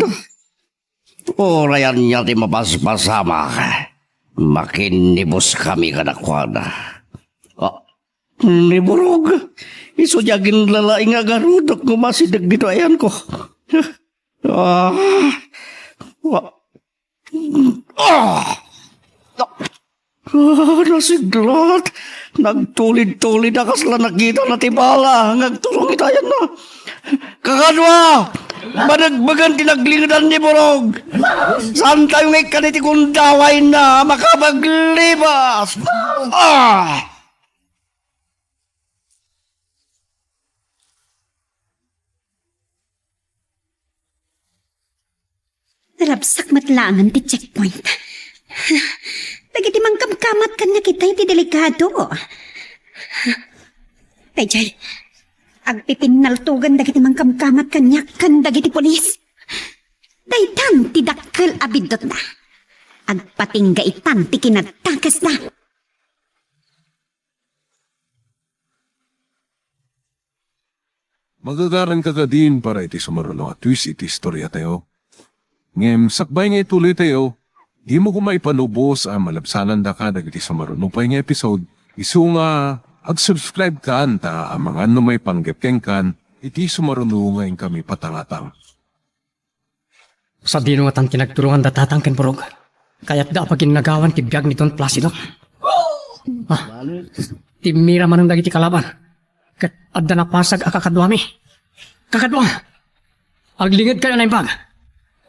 Orayan niya di mapaspasama. Makinibos kami kadakwana. Ni Burog. Iso jagin lalaing nga garudok ngumasidag dito ayan ko. Nasiglat. Nagtulid-tulid akas lang nakita na tibala. Nagtulong itayan na. Kakadwa! Managbagan tinaglingadan ni Burog. Saan tayo ngay kaniti kung daway na makapaglibas? Narabsak matlangan ti checkpoint. Dagiti mangkamkamat kanya kita iti delikado. Pejay, agpipinaltugan dagiti mangkamkamat kanya kan dagiti polis. Daytan ti dakkel abidot na. Agpatingga itan ti kinatakas na. Magagaran ka ka din para iti sumaralo at twist iti istorya tayo. Ngem, sakbay nga ituloy tayo, di mo kumaipanubos ang malabsanan da ka dagiti sumaralo pa nga episode. Isu nga, ag-subscribe ka ta ang mga ano may panggepkeng kan, iti sumaralo ngayon kami patangatang. Sa dino nga tan tinagturuan da Tatang ken Burog. Kaya't da pagin nagawan ti biyag ni Don Placido. Timira man ang dagiti kalaban. Kat adda napasag akakadwami. Kakadwa! Aglingid kayo na impag.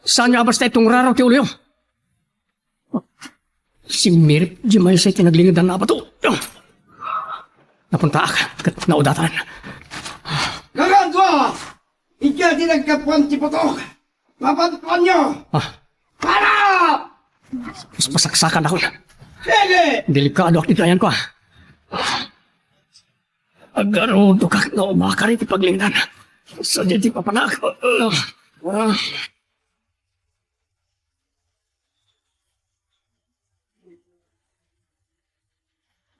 Saan nyo abas tayo itong raraw ti Ulyo? Si Mirip, di may sa'y tinaglingidan na abato. Napunta ak, kat naudatan. Kakadwa! Ika di nagkapuan ti Putok! Papantuan nyo! Para! Mas pasaksakan ako. Sige! Delikado ak dito ayan ko. Agarudo ka na umakari ti paglingdan. Sa di papanak.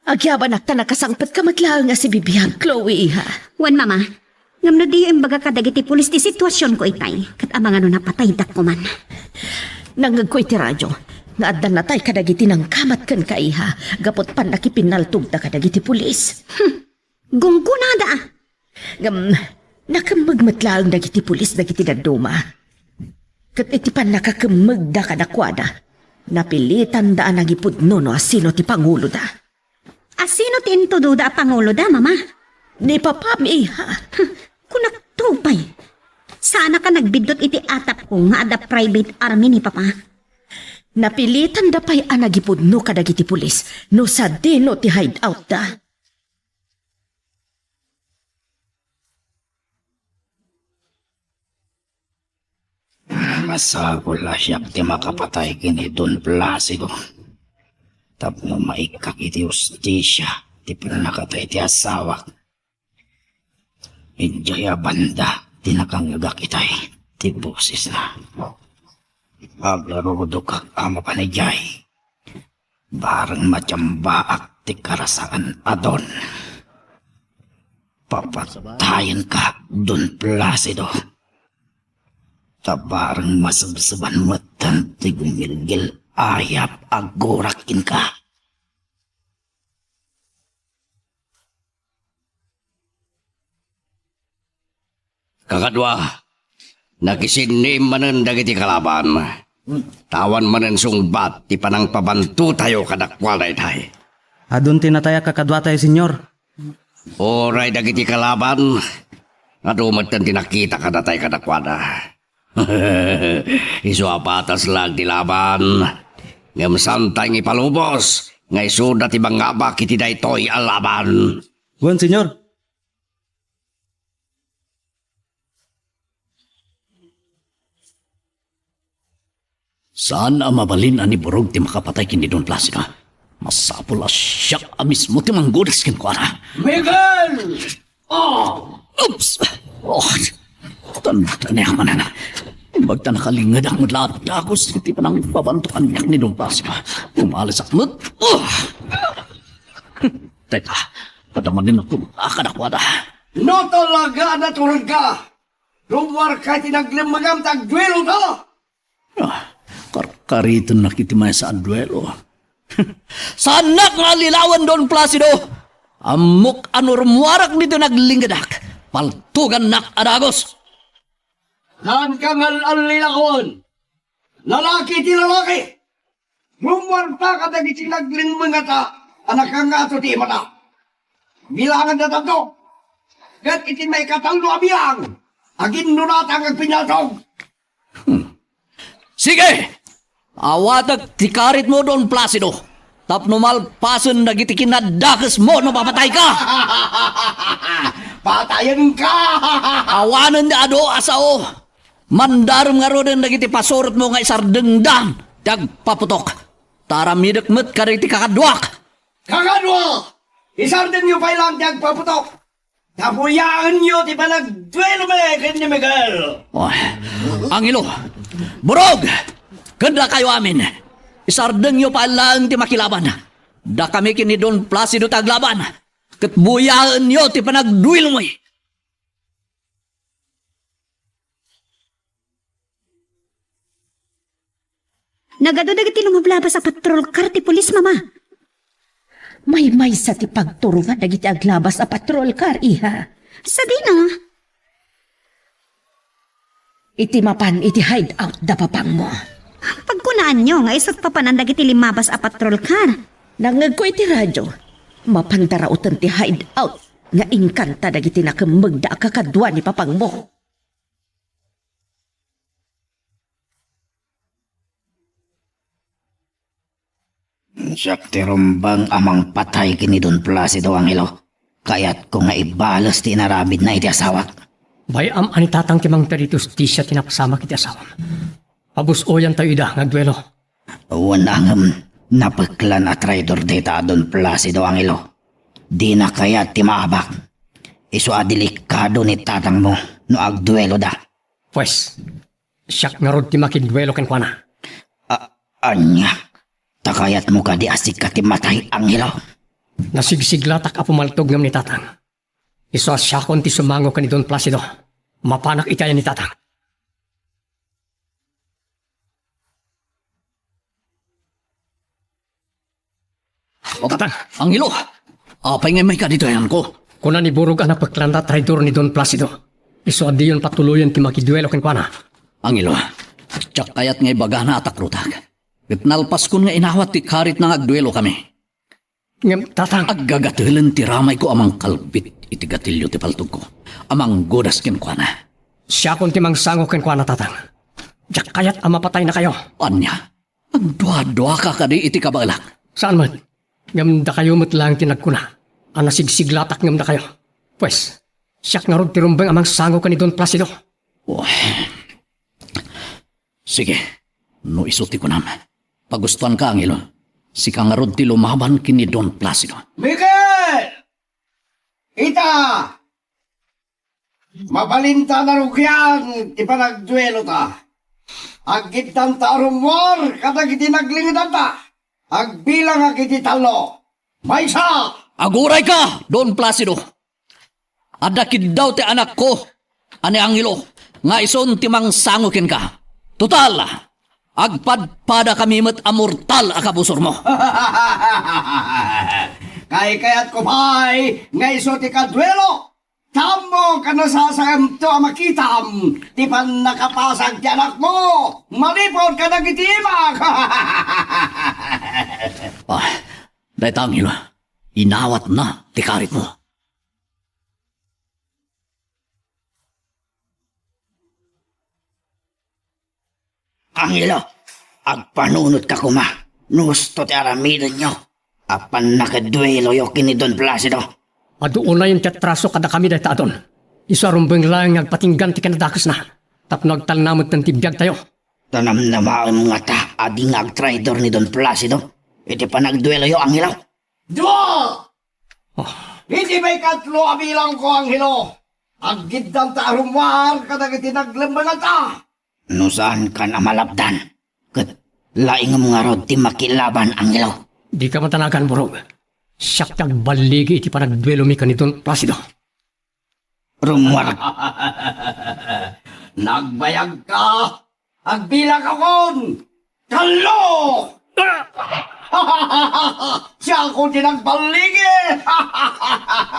Agyaban akta nakasangpat ka matlaang nga si bibiyang Chloe, ha? Wan, mama. Ngam na di yung baga kadagiti pulis ti sitwasyon ko itay. Kat amang ano napatay dak ko man. Nangag ko iti radyo. Nga addan na tay kadagiti ng kamat kan ka, iha. Gapot pan nakipinaltug da kadagiti pulis. Gunggunada. Ngam, nakamagmatlaang dagiti pulis dagiti daduma. Kat iti pan nakakamag da kadakwada. Napilitan daan nagipudno no asino ti Pangulo da. Asino ti intudo da Pangulo da, mama? Ni papami, ha? Kunak tupay. Sana ka nagbidot iti atap ko nga ada private army ni papa. Napilitan da pa'y anagipudno kadagiti pulis no sa dino ti hideout da. Masagol la siya ti makapatay kini Don Placido. Tapno maikak iti ustisya ti panakatay ti asawak. Injaya banda ti nakangagak itay ti boses na. Aglarudo kak ama panayjay. Barang macambaak ti karasaan adon. Papatayin ka, Don Placido. Tabarang masabsaban matan ti gumilgil ayap agorakin ka. Kakadwa, nakisinim manen dagiti kalaban. Tawan manen sungbat, ti panang pabantu tayo kadakwalay tayo. Adun tinataya kakadwa tayo, senyor. Oray dagiti kalaban, adumat kan tinakita kada tayo kadakwada. Isu apatas lang ti laban, ngam santay ng ipalubos, ngay suda ti bangabak iti daytoy alaban. Wan, senyor. Saan ang mabalin ani Burog ti makapatay kini Don Placido? Masapul asyak mismo ti manggudas kin kuara. Miguel! Oh! Oops! Oh! Tanda niya man na. Bagta nakalingad ang madlaat dagos iti panang pabantukan niyak ni Don Placido. Umalis ak mut. Oh! Teka, padamanin ako akadakwada. No talaga natulog ka! Lumwar ka tinaglimagam tagduelo to! Karkariton na kitimay sa duelo. Sanak nga lilawan Don Placido! Amok anurmuarak nito naglinggadak. Paltugan nak adagos. Saan ka ngal alilakon? Lalaki ti lalaki! Lumwar pa ka dagiti naglimagam ta anak ka nga to ti mata. Bilangan na tanto. Kat iti may katalo abiyang. Agin nunatang ang pinatog. Sige! Awatag tikarit mo Don Placido. Tapno malpasan nagiti kinadakas mo no papatay ka. Patayan ka! Awanan ni ado asao. Mandarom nga ron nagiti pasurot mo nga isardengdang. Tagpaputok. Taramidek met kariti kakadwak. Kakadwa! Isarden nyo pa ilang tagpaputok. Tapuyaan nyo ti pa nagduelo me kanya Miguel. Oh, Angelo, Burog! Kanda kayo amin. Isardeng nyo pa lang ti makilaban. Da kami kini Don Placido taglaban. Katbuyaan nyo ti panagduil mo'y. Nagado dagiti lumablaba sa patrol car ti pulis, mama. May sa ti pagturo nga dagiti aglabas a patrol car, iha. Sa di na. Iti mapan iti hideout da papang mo. Pagkunaan nyo nga isot papanan dagiti limabas a patrol car. Nangag ko iti radyo. Mapandarautan ti hideout nga inkanta dagiti nakemegda kakadwa ni papang mo. Siyak ti rumbang amang patay kini Don Placido Angelo. Kaya't ko nga ibalas ti narabid na iti asawak. Bayam ani tatang kimang taritus ti siya tinapasama kiti asawam. Pabusoyan tayo ida ngagduelo. Wanangam napaklan at traidor data Don Placido Angelo. Di na kaya ti maabak. Isu delikado ni tatang mo no agduelo da. Pues, siyak nga rod ti makidduelo ken kuana. Anya, takayat mo ka di asik ka ti matay Angelo. Nasigsiglatak a pumaltog ngam ni tatang. Isu asyakon ti sumango ka ni Don Placido. Mapanak itaya ni tatang. O tatang, Angelo, apay nga may ka dito yan ko. Kuna ni Burog ang napagklanda traidor ni Don Placido. Isu adi yun patuluyan ti makidduelo ken kuana. Angelo, tsak kayat nga ibagana at akrutag. Nalpas kun nga inawat ti karit na agduelo kami. Ngam tatang. Aggagatilan ti ramay ko amang kalbit iti gatilyo ti paltog ko. Amang godas ken kuana. Siya kon ti mangsango ken kuana tatang. Tsak kayat ang mapatay na kayo. Anya, agdwa-dwa ka kadi iti kabalak. Saan man? Ngam da kayo mo't lang tinagkuna. Ang nasigsiglatak ngam da kayo. Pues, siyak nga rod ti rumbeng amang sango ka ni Don Placido. Oh. Sige, no isuti ko naman. Pagustuhan ka, Angelo. Si kang nga rod ti lumaban kini Don Placido. Miguel! Ita! Mabalinta na rugyan, ti pa nagduelo ta. Agkitan ta rumor, kadag iti naglingdan ta. Agbilang ag iti talo. Maysa! Aguray ka, Don Placido. Adakid daw ti anak ko, ani Angelo, nga ison timang sangukin ka. Total, agpadpada kami met amortal akabusor mo. Kayat ko pa'y ngay ti kadwelo. Tamo ka nasasayam to ang makitam. Di pa nakapasag ti anak mo. Malipod ka nagitimak. Dahil Angelo, inawat na ti karit mo. Angelo, agpanunod ka kuma. Nusto ti aramidan nyo. Apan nakadwelo yo kini Don Placido. Adoon na yung tetraso kada kami dahil taadon. Isarumbeng lang agpatinggan ti kanadakas na. Tapno agtalnamot ng tibiyag tayo. Tanam na maang mga ta, ading agtraidor ni Don Placido. Iti pa nagduelo yo, Angelo. Dua! Hindi may katlo abilang ko, Angelo. Agidang taarumwar ka nagitinaglembang ta. No saan ka na malabdan? Kat laing mga rod ti makilaban, Angelo. Di ka matanagan, Burog. Siyak nagbaligi iti panagduelo mi kanitong Placido. Rumwar. Nagbayag ka. Agbilang akon. Kalo! Siya ako tinagbaligi.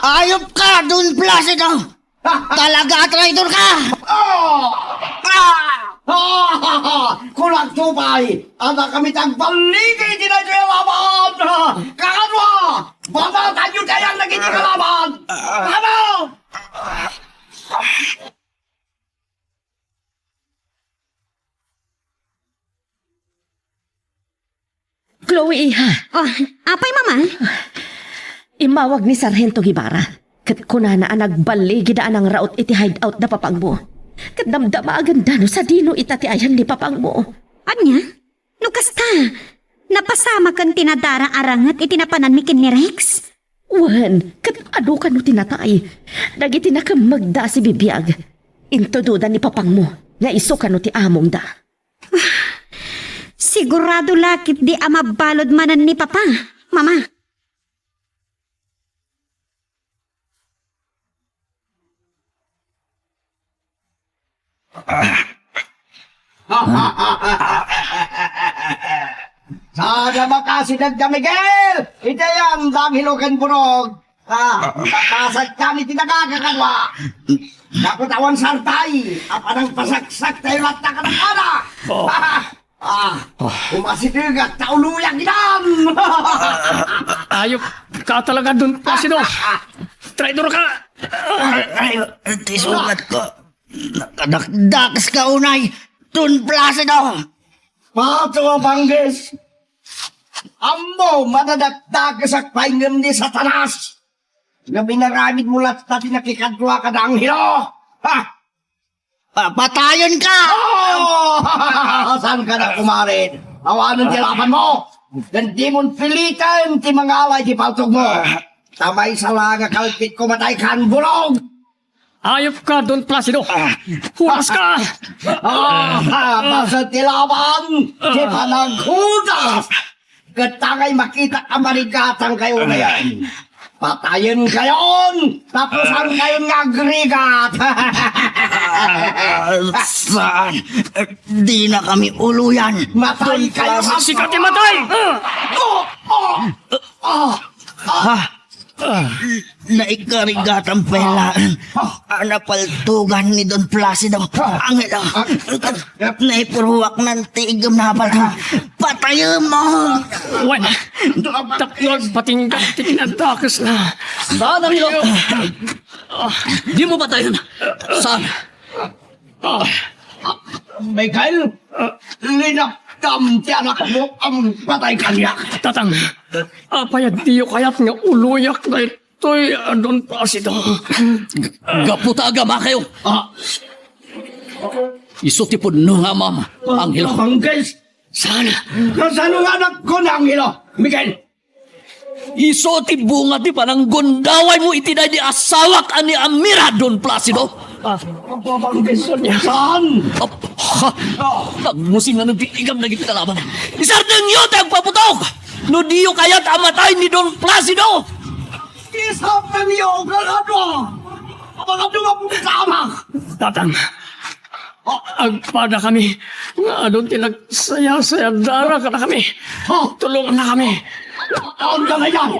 Ayop ka, Don Placido! Talaga traitor ka! Kulang tupay! Ada kami tagbaligi tinaglaban! Kakadwa! Babatan nyo kayang nagigikalaban! Ano? Chloe, iha. Oh, apay, mama? Imawag ni Sargento Guevara. Kat kunana ang nagbaligi daan ang raot iti hideout na papang mo. Kat damdama aganda no sa dino itatiayan ni papang mo. Anya? No kasta? Napasama kan tinadara arangat itinapanan mi kin ni Rex? Wan, kat ado ka no tinatay. Dagiti nakamagda si bibiyag. Into duda ni papang mo. Nga iso ka no ti among da. Sigurado lakit di amabalod manan ni Papa, Mama. Sada makasinag ka, Miguel! Ito yan, danghilogan burog. Pasag ka ni tinagagagalwa. Nakutawan sartay. Apanang pasaksak tayo lahat na kanakana. Umasidigat na uluyang ilan. Ayop ka talaga Don Placido. Traidor ka. Ay, tisugat ko. Nakadakdakas ka unay. Don Placido. Pato ang banggis. Ammo, madadakdakas at paingam ni Satanas. Nga binaramid mo lahat na tinakikadwa ka na ang hilo. Patayon ka! Saan ka na kumarin? Awanan ti laban mo. Hindi mo pilitan ti mga alay ti paltog mo. Tamay sa laga kalpit ko matay kan bulog. Ayop ka Don Placido. Huwas ka. Basta ti laban. Ti panaghudas. Katangay makita ka marigatang kayo na yan. Patayin kayon! Tapos ang kayon nga agrigat! Saan? Di na kami uluyan. Matay kayo! Sikati matay! Naikarigatang pelaan. Napaltugan ni Don Placido. Ang ito. Naipuruwak ng tigam na pala. Patayin mo! Wala. Taklog patinggan tinadakas na. Saan ang ilo? Di mo patayin. Saan? Michael, linaktam ti anak mo ang patay kanya. Tatang, apayad diyo kayat nga uluyak na ito'y Don Placido. Gaputa agama kayo. Isutipon no nga mama. Ang ilo. Banggis! Sana. Nasaan ang anak ko na ang hilo? Miguel! Iso ti bunga ti pananggundaway mo itiday di asawak ani Amira Don Placido. Banggis niya saan? Nagmusing na nagtitigam na gitalaban. Isar ng iyo tayong paputok! No diyo kaya't amatay ni Don Placido! Isapin niyo ang kalado! Mga dumapong sama! Tatang, agpada kami. Nga doon tinagsaya-saya dara ka na kami. Tulungan na kami. Taon ka na yan!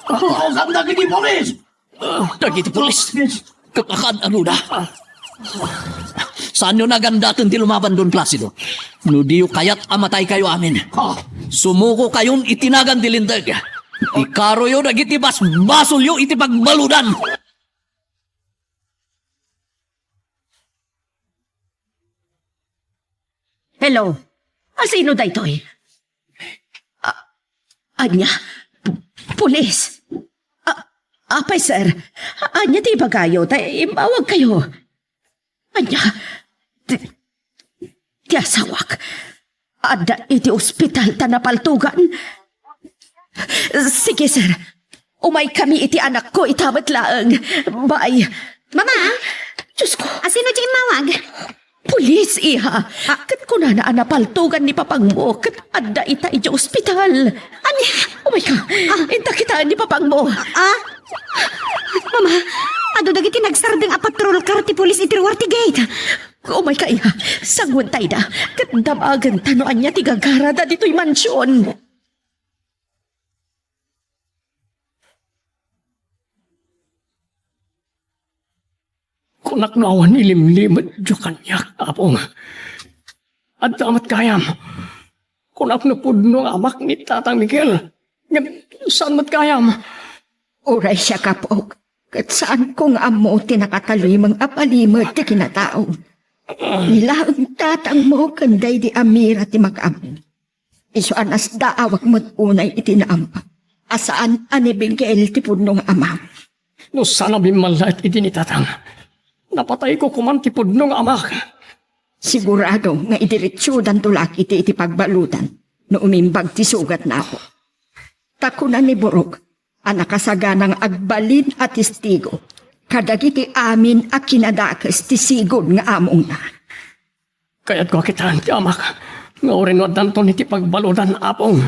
Ang ganda kini polis! Dagiti pulis. Kakakaan ano na? Saan nyo nagandatin ti lumaban Don Placido? No diyo kaya't amatay kayo amin. Sumuko kayon itinagan ti lintag. Ikaro yo dagiti basol yo iti pagbaludan. Hello? Asino da ito'y? Anya? Pulis? Apay, sir. Anya, di ba kayo? Imawag kayo. Anya? Di asawak. Ada iti ospital tanapaltugan. Sige, sir. Umay kami iti anak ko, itamat laang. Bye. Mama, Diyos ko. asino di imawag? Pulis, iha. Kat ko na napaltugan ni papang mo. Kat ada ita iti ospital. Ani? Oh my God. Inta kita ni papang mo. Mama, ado dagiti nagsardeng a patrol car ti pulis iti Ruarte Gate. Oh my God, iha. Sangwan tayo na. Kat damagan tanoan niya tigagarada dito'y mansyon. Kunak nawan ilimlimad jo kanyak, apong. At damat kayam. Kunak na pudno amak ni Tatang Miguel. Saan mat kayam? Uray siya kapog. Kat saan kong amo tinakatalimang apalimod ti kinatao. Nila ang tatang mo kanday di amira ti makam. Isuan as daawag mo't unay itinaampa. Asaan anibigel ti punong ama. No sana bimalat iti ni Tatang. Napatay ko kumantipod nung amak. Sigurado nga idiretsyodan tulak iti pagbalutan no umimbag ti sugat na ako. Takunan ni Burog, anakasaganang agbalin at testigo. Kadagiti amin a kinadakas ti sigod nga among na. Kaya't ko kitaan ti amak. Nga orin wadan to niti pagbaludan apong.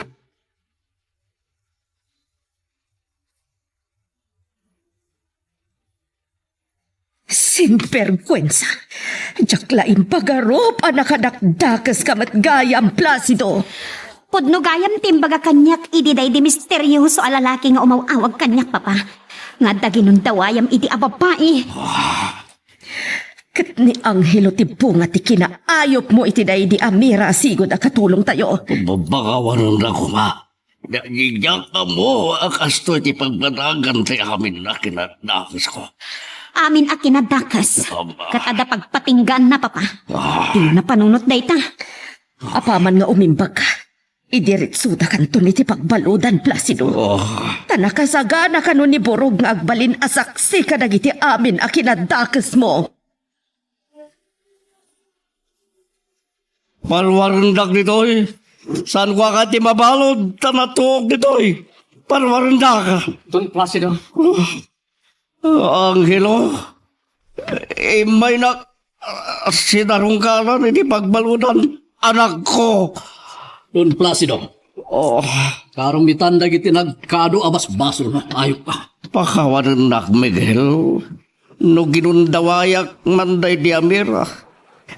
Sinvergüenza. Jaklain pagarop anakadakdakas kamat gayam Placido. Pudno gayam timbaga kanyak ididay di misteryoso a lalaki nga umawawag kanyak papa. Nga daginun dawayam iti ababae. Kat ni Angelo ti bunga ti kinaayop mo iti day di amira sigod a katulong tayo. Babakawanan na kuma. Nagigyak ka mo, akasto iti pagbanagan tayo amin na kinadakas ko. Amin a kinadakas. Katada pagpatinggan na papa. Di na panunot dayta. Apaman nga umimbag ka. Idiritsuda kanto niti pagbaludan Placido. Tanakasagana ka nun ni Burog nga agbalin asaksi ka dagiti amin a kinadakas mo. Parwarandak nito'y. Saan ko ka ti mabalod? Tanatuog nito'y. Parwarandak. Don Placido. Angelo, may sinarong ka na hindi pagbaludan. Anak ko. Don Placido. Karumitan dagiti nagkado abas basol na ayok pa. Pakawanan nak Miguel. No ginundawayak manday di amira.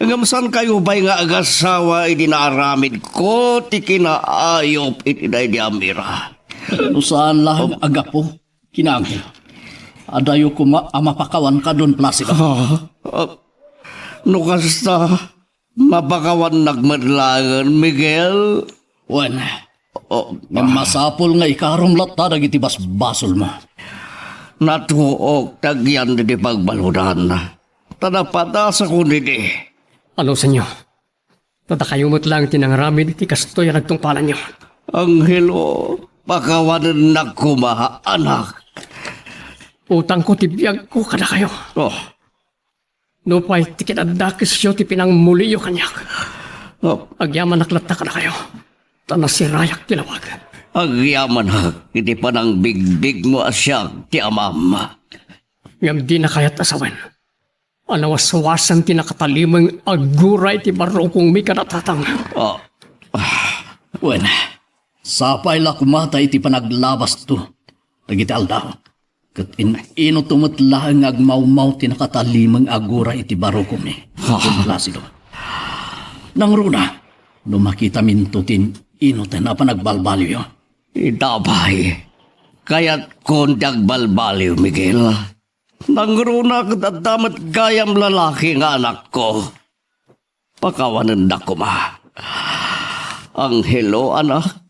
Ngamsan kayo ba'y nga agasawa idinaaramid ko ti kinaayop itiday di amira. No saan lang agapo kinangil. Adayo ko mapakawan ka Don Placido. No kasta mapakawan nagmadlangan Miguel. Wen, masapol nga ikarom lata dagiti basol mo. Natuok tagyan di pagbaludan. Tadapata sa kunidi. Ano sa inyo? Tatakayumot lang tinangaramid iti kastoy nagtungpalan niyo. Angelo, pakawanan na kumaha anak. Utang ko tibiyag ko kada kayo. No pa'y tikinadakis siyo ti pinangmuli yo kanyak. Agyaman naklata kada kayo. Tanasirayak tilawag. Agyaman hak, iti pa ng bigbig mo asyag ti amam. Ngam di na kaya't asawen. Anawaswasan ti nakatalimang aguray ti barokong may kanatatang. Wen, Sapay la kumata iti panaglabas to. Dagiti aldaw. Kat ino tumatla ang agmaumaw tinakatalimang agura iti baro kumi. Plasido. Nang runa, lumakita mintutin ino na panagbalbalyo yun. Idabay. Kaya't kondag balbaliw, Miguel. Nangruna kadadamat gayam lalaki nga anak ko. Pakawanan na ko ma. Ang hello, anak.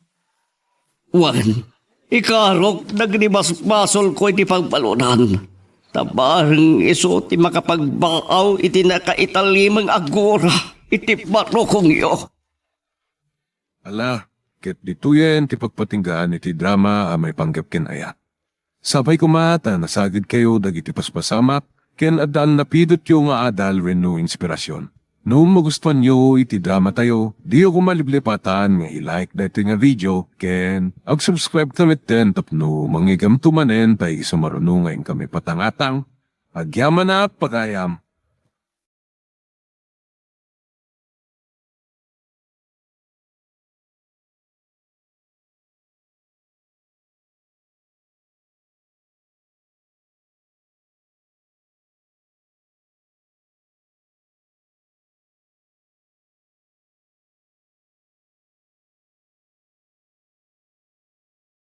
Wan, ikarok nagnibas-basol ko iti pagbalunan. Tabarang iso ti makapagbaaw iti nakaitalimang agora iti baro kong iyo. Ala, ket dituyen ti pagpatinggaan iti drama a may panggap ken aya. Sabay kumata nasagid kayo dagiti paspasamak ken adal napidot yung nga adal wenno inspirasyon. No magustuhan nyo iti drama tayo, di ako maliblipatan nga i-like dati nga video ken ag-subscribe tamit ten tapno mangigam tumanen tay sumarunong ngayon kami patangatang. Agyaman na pagayam.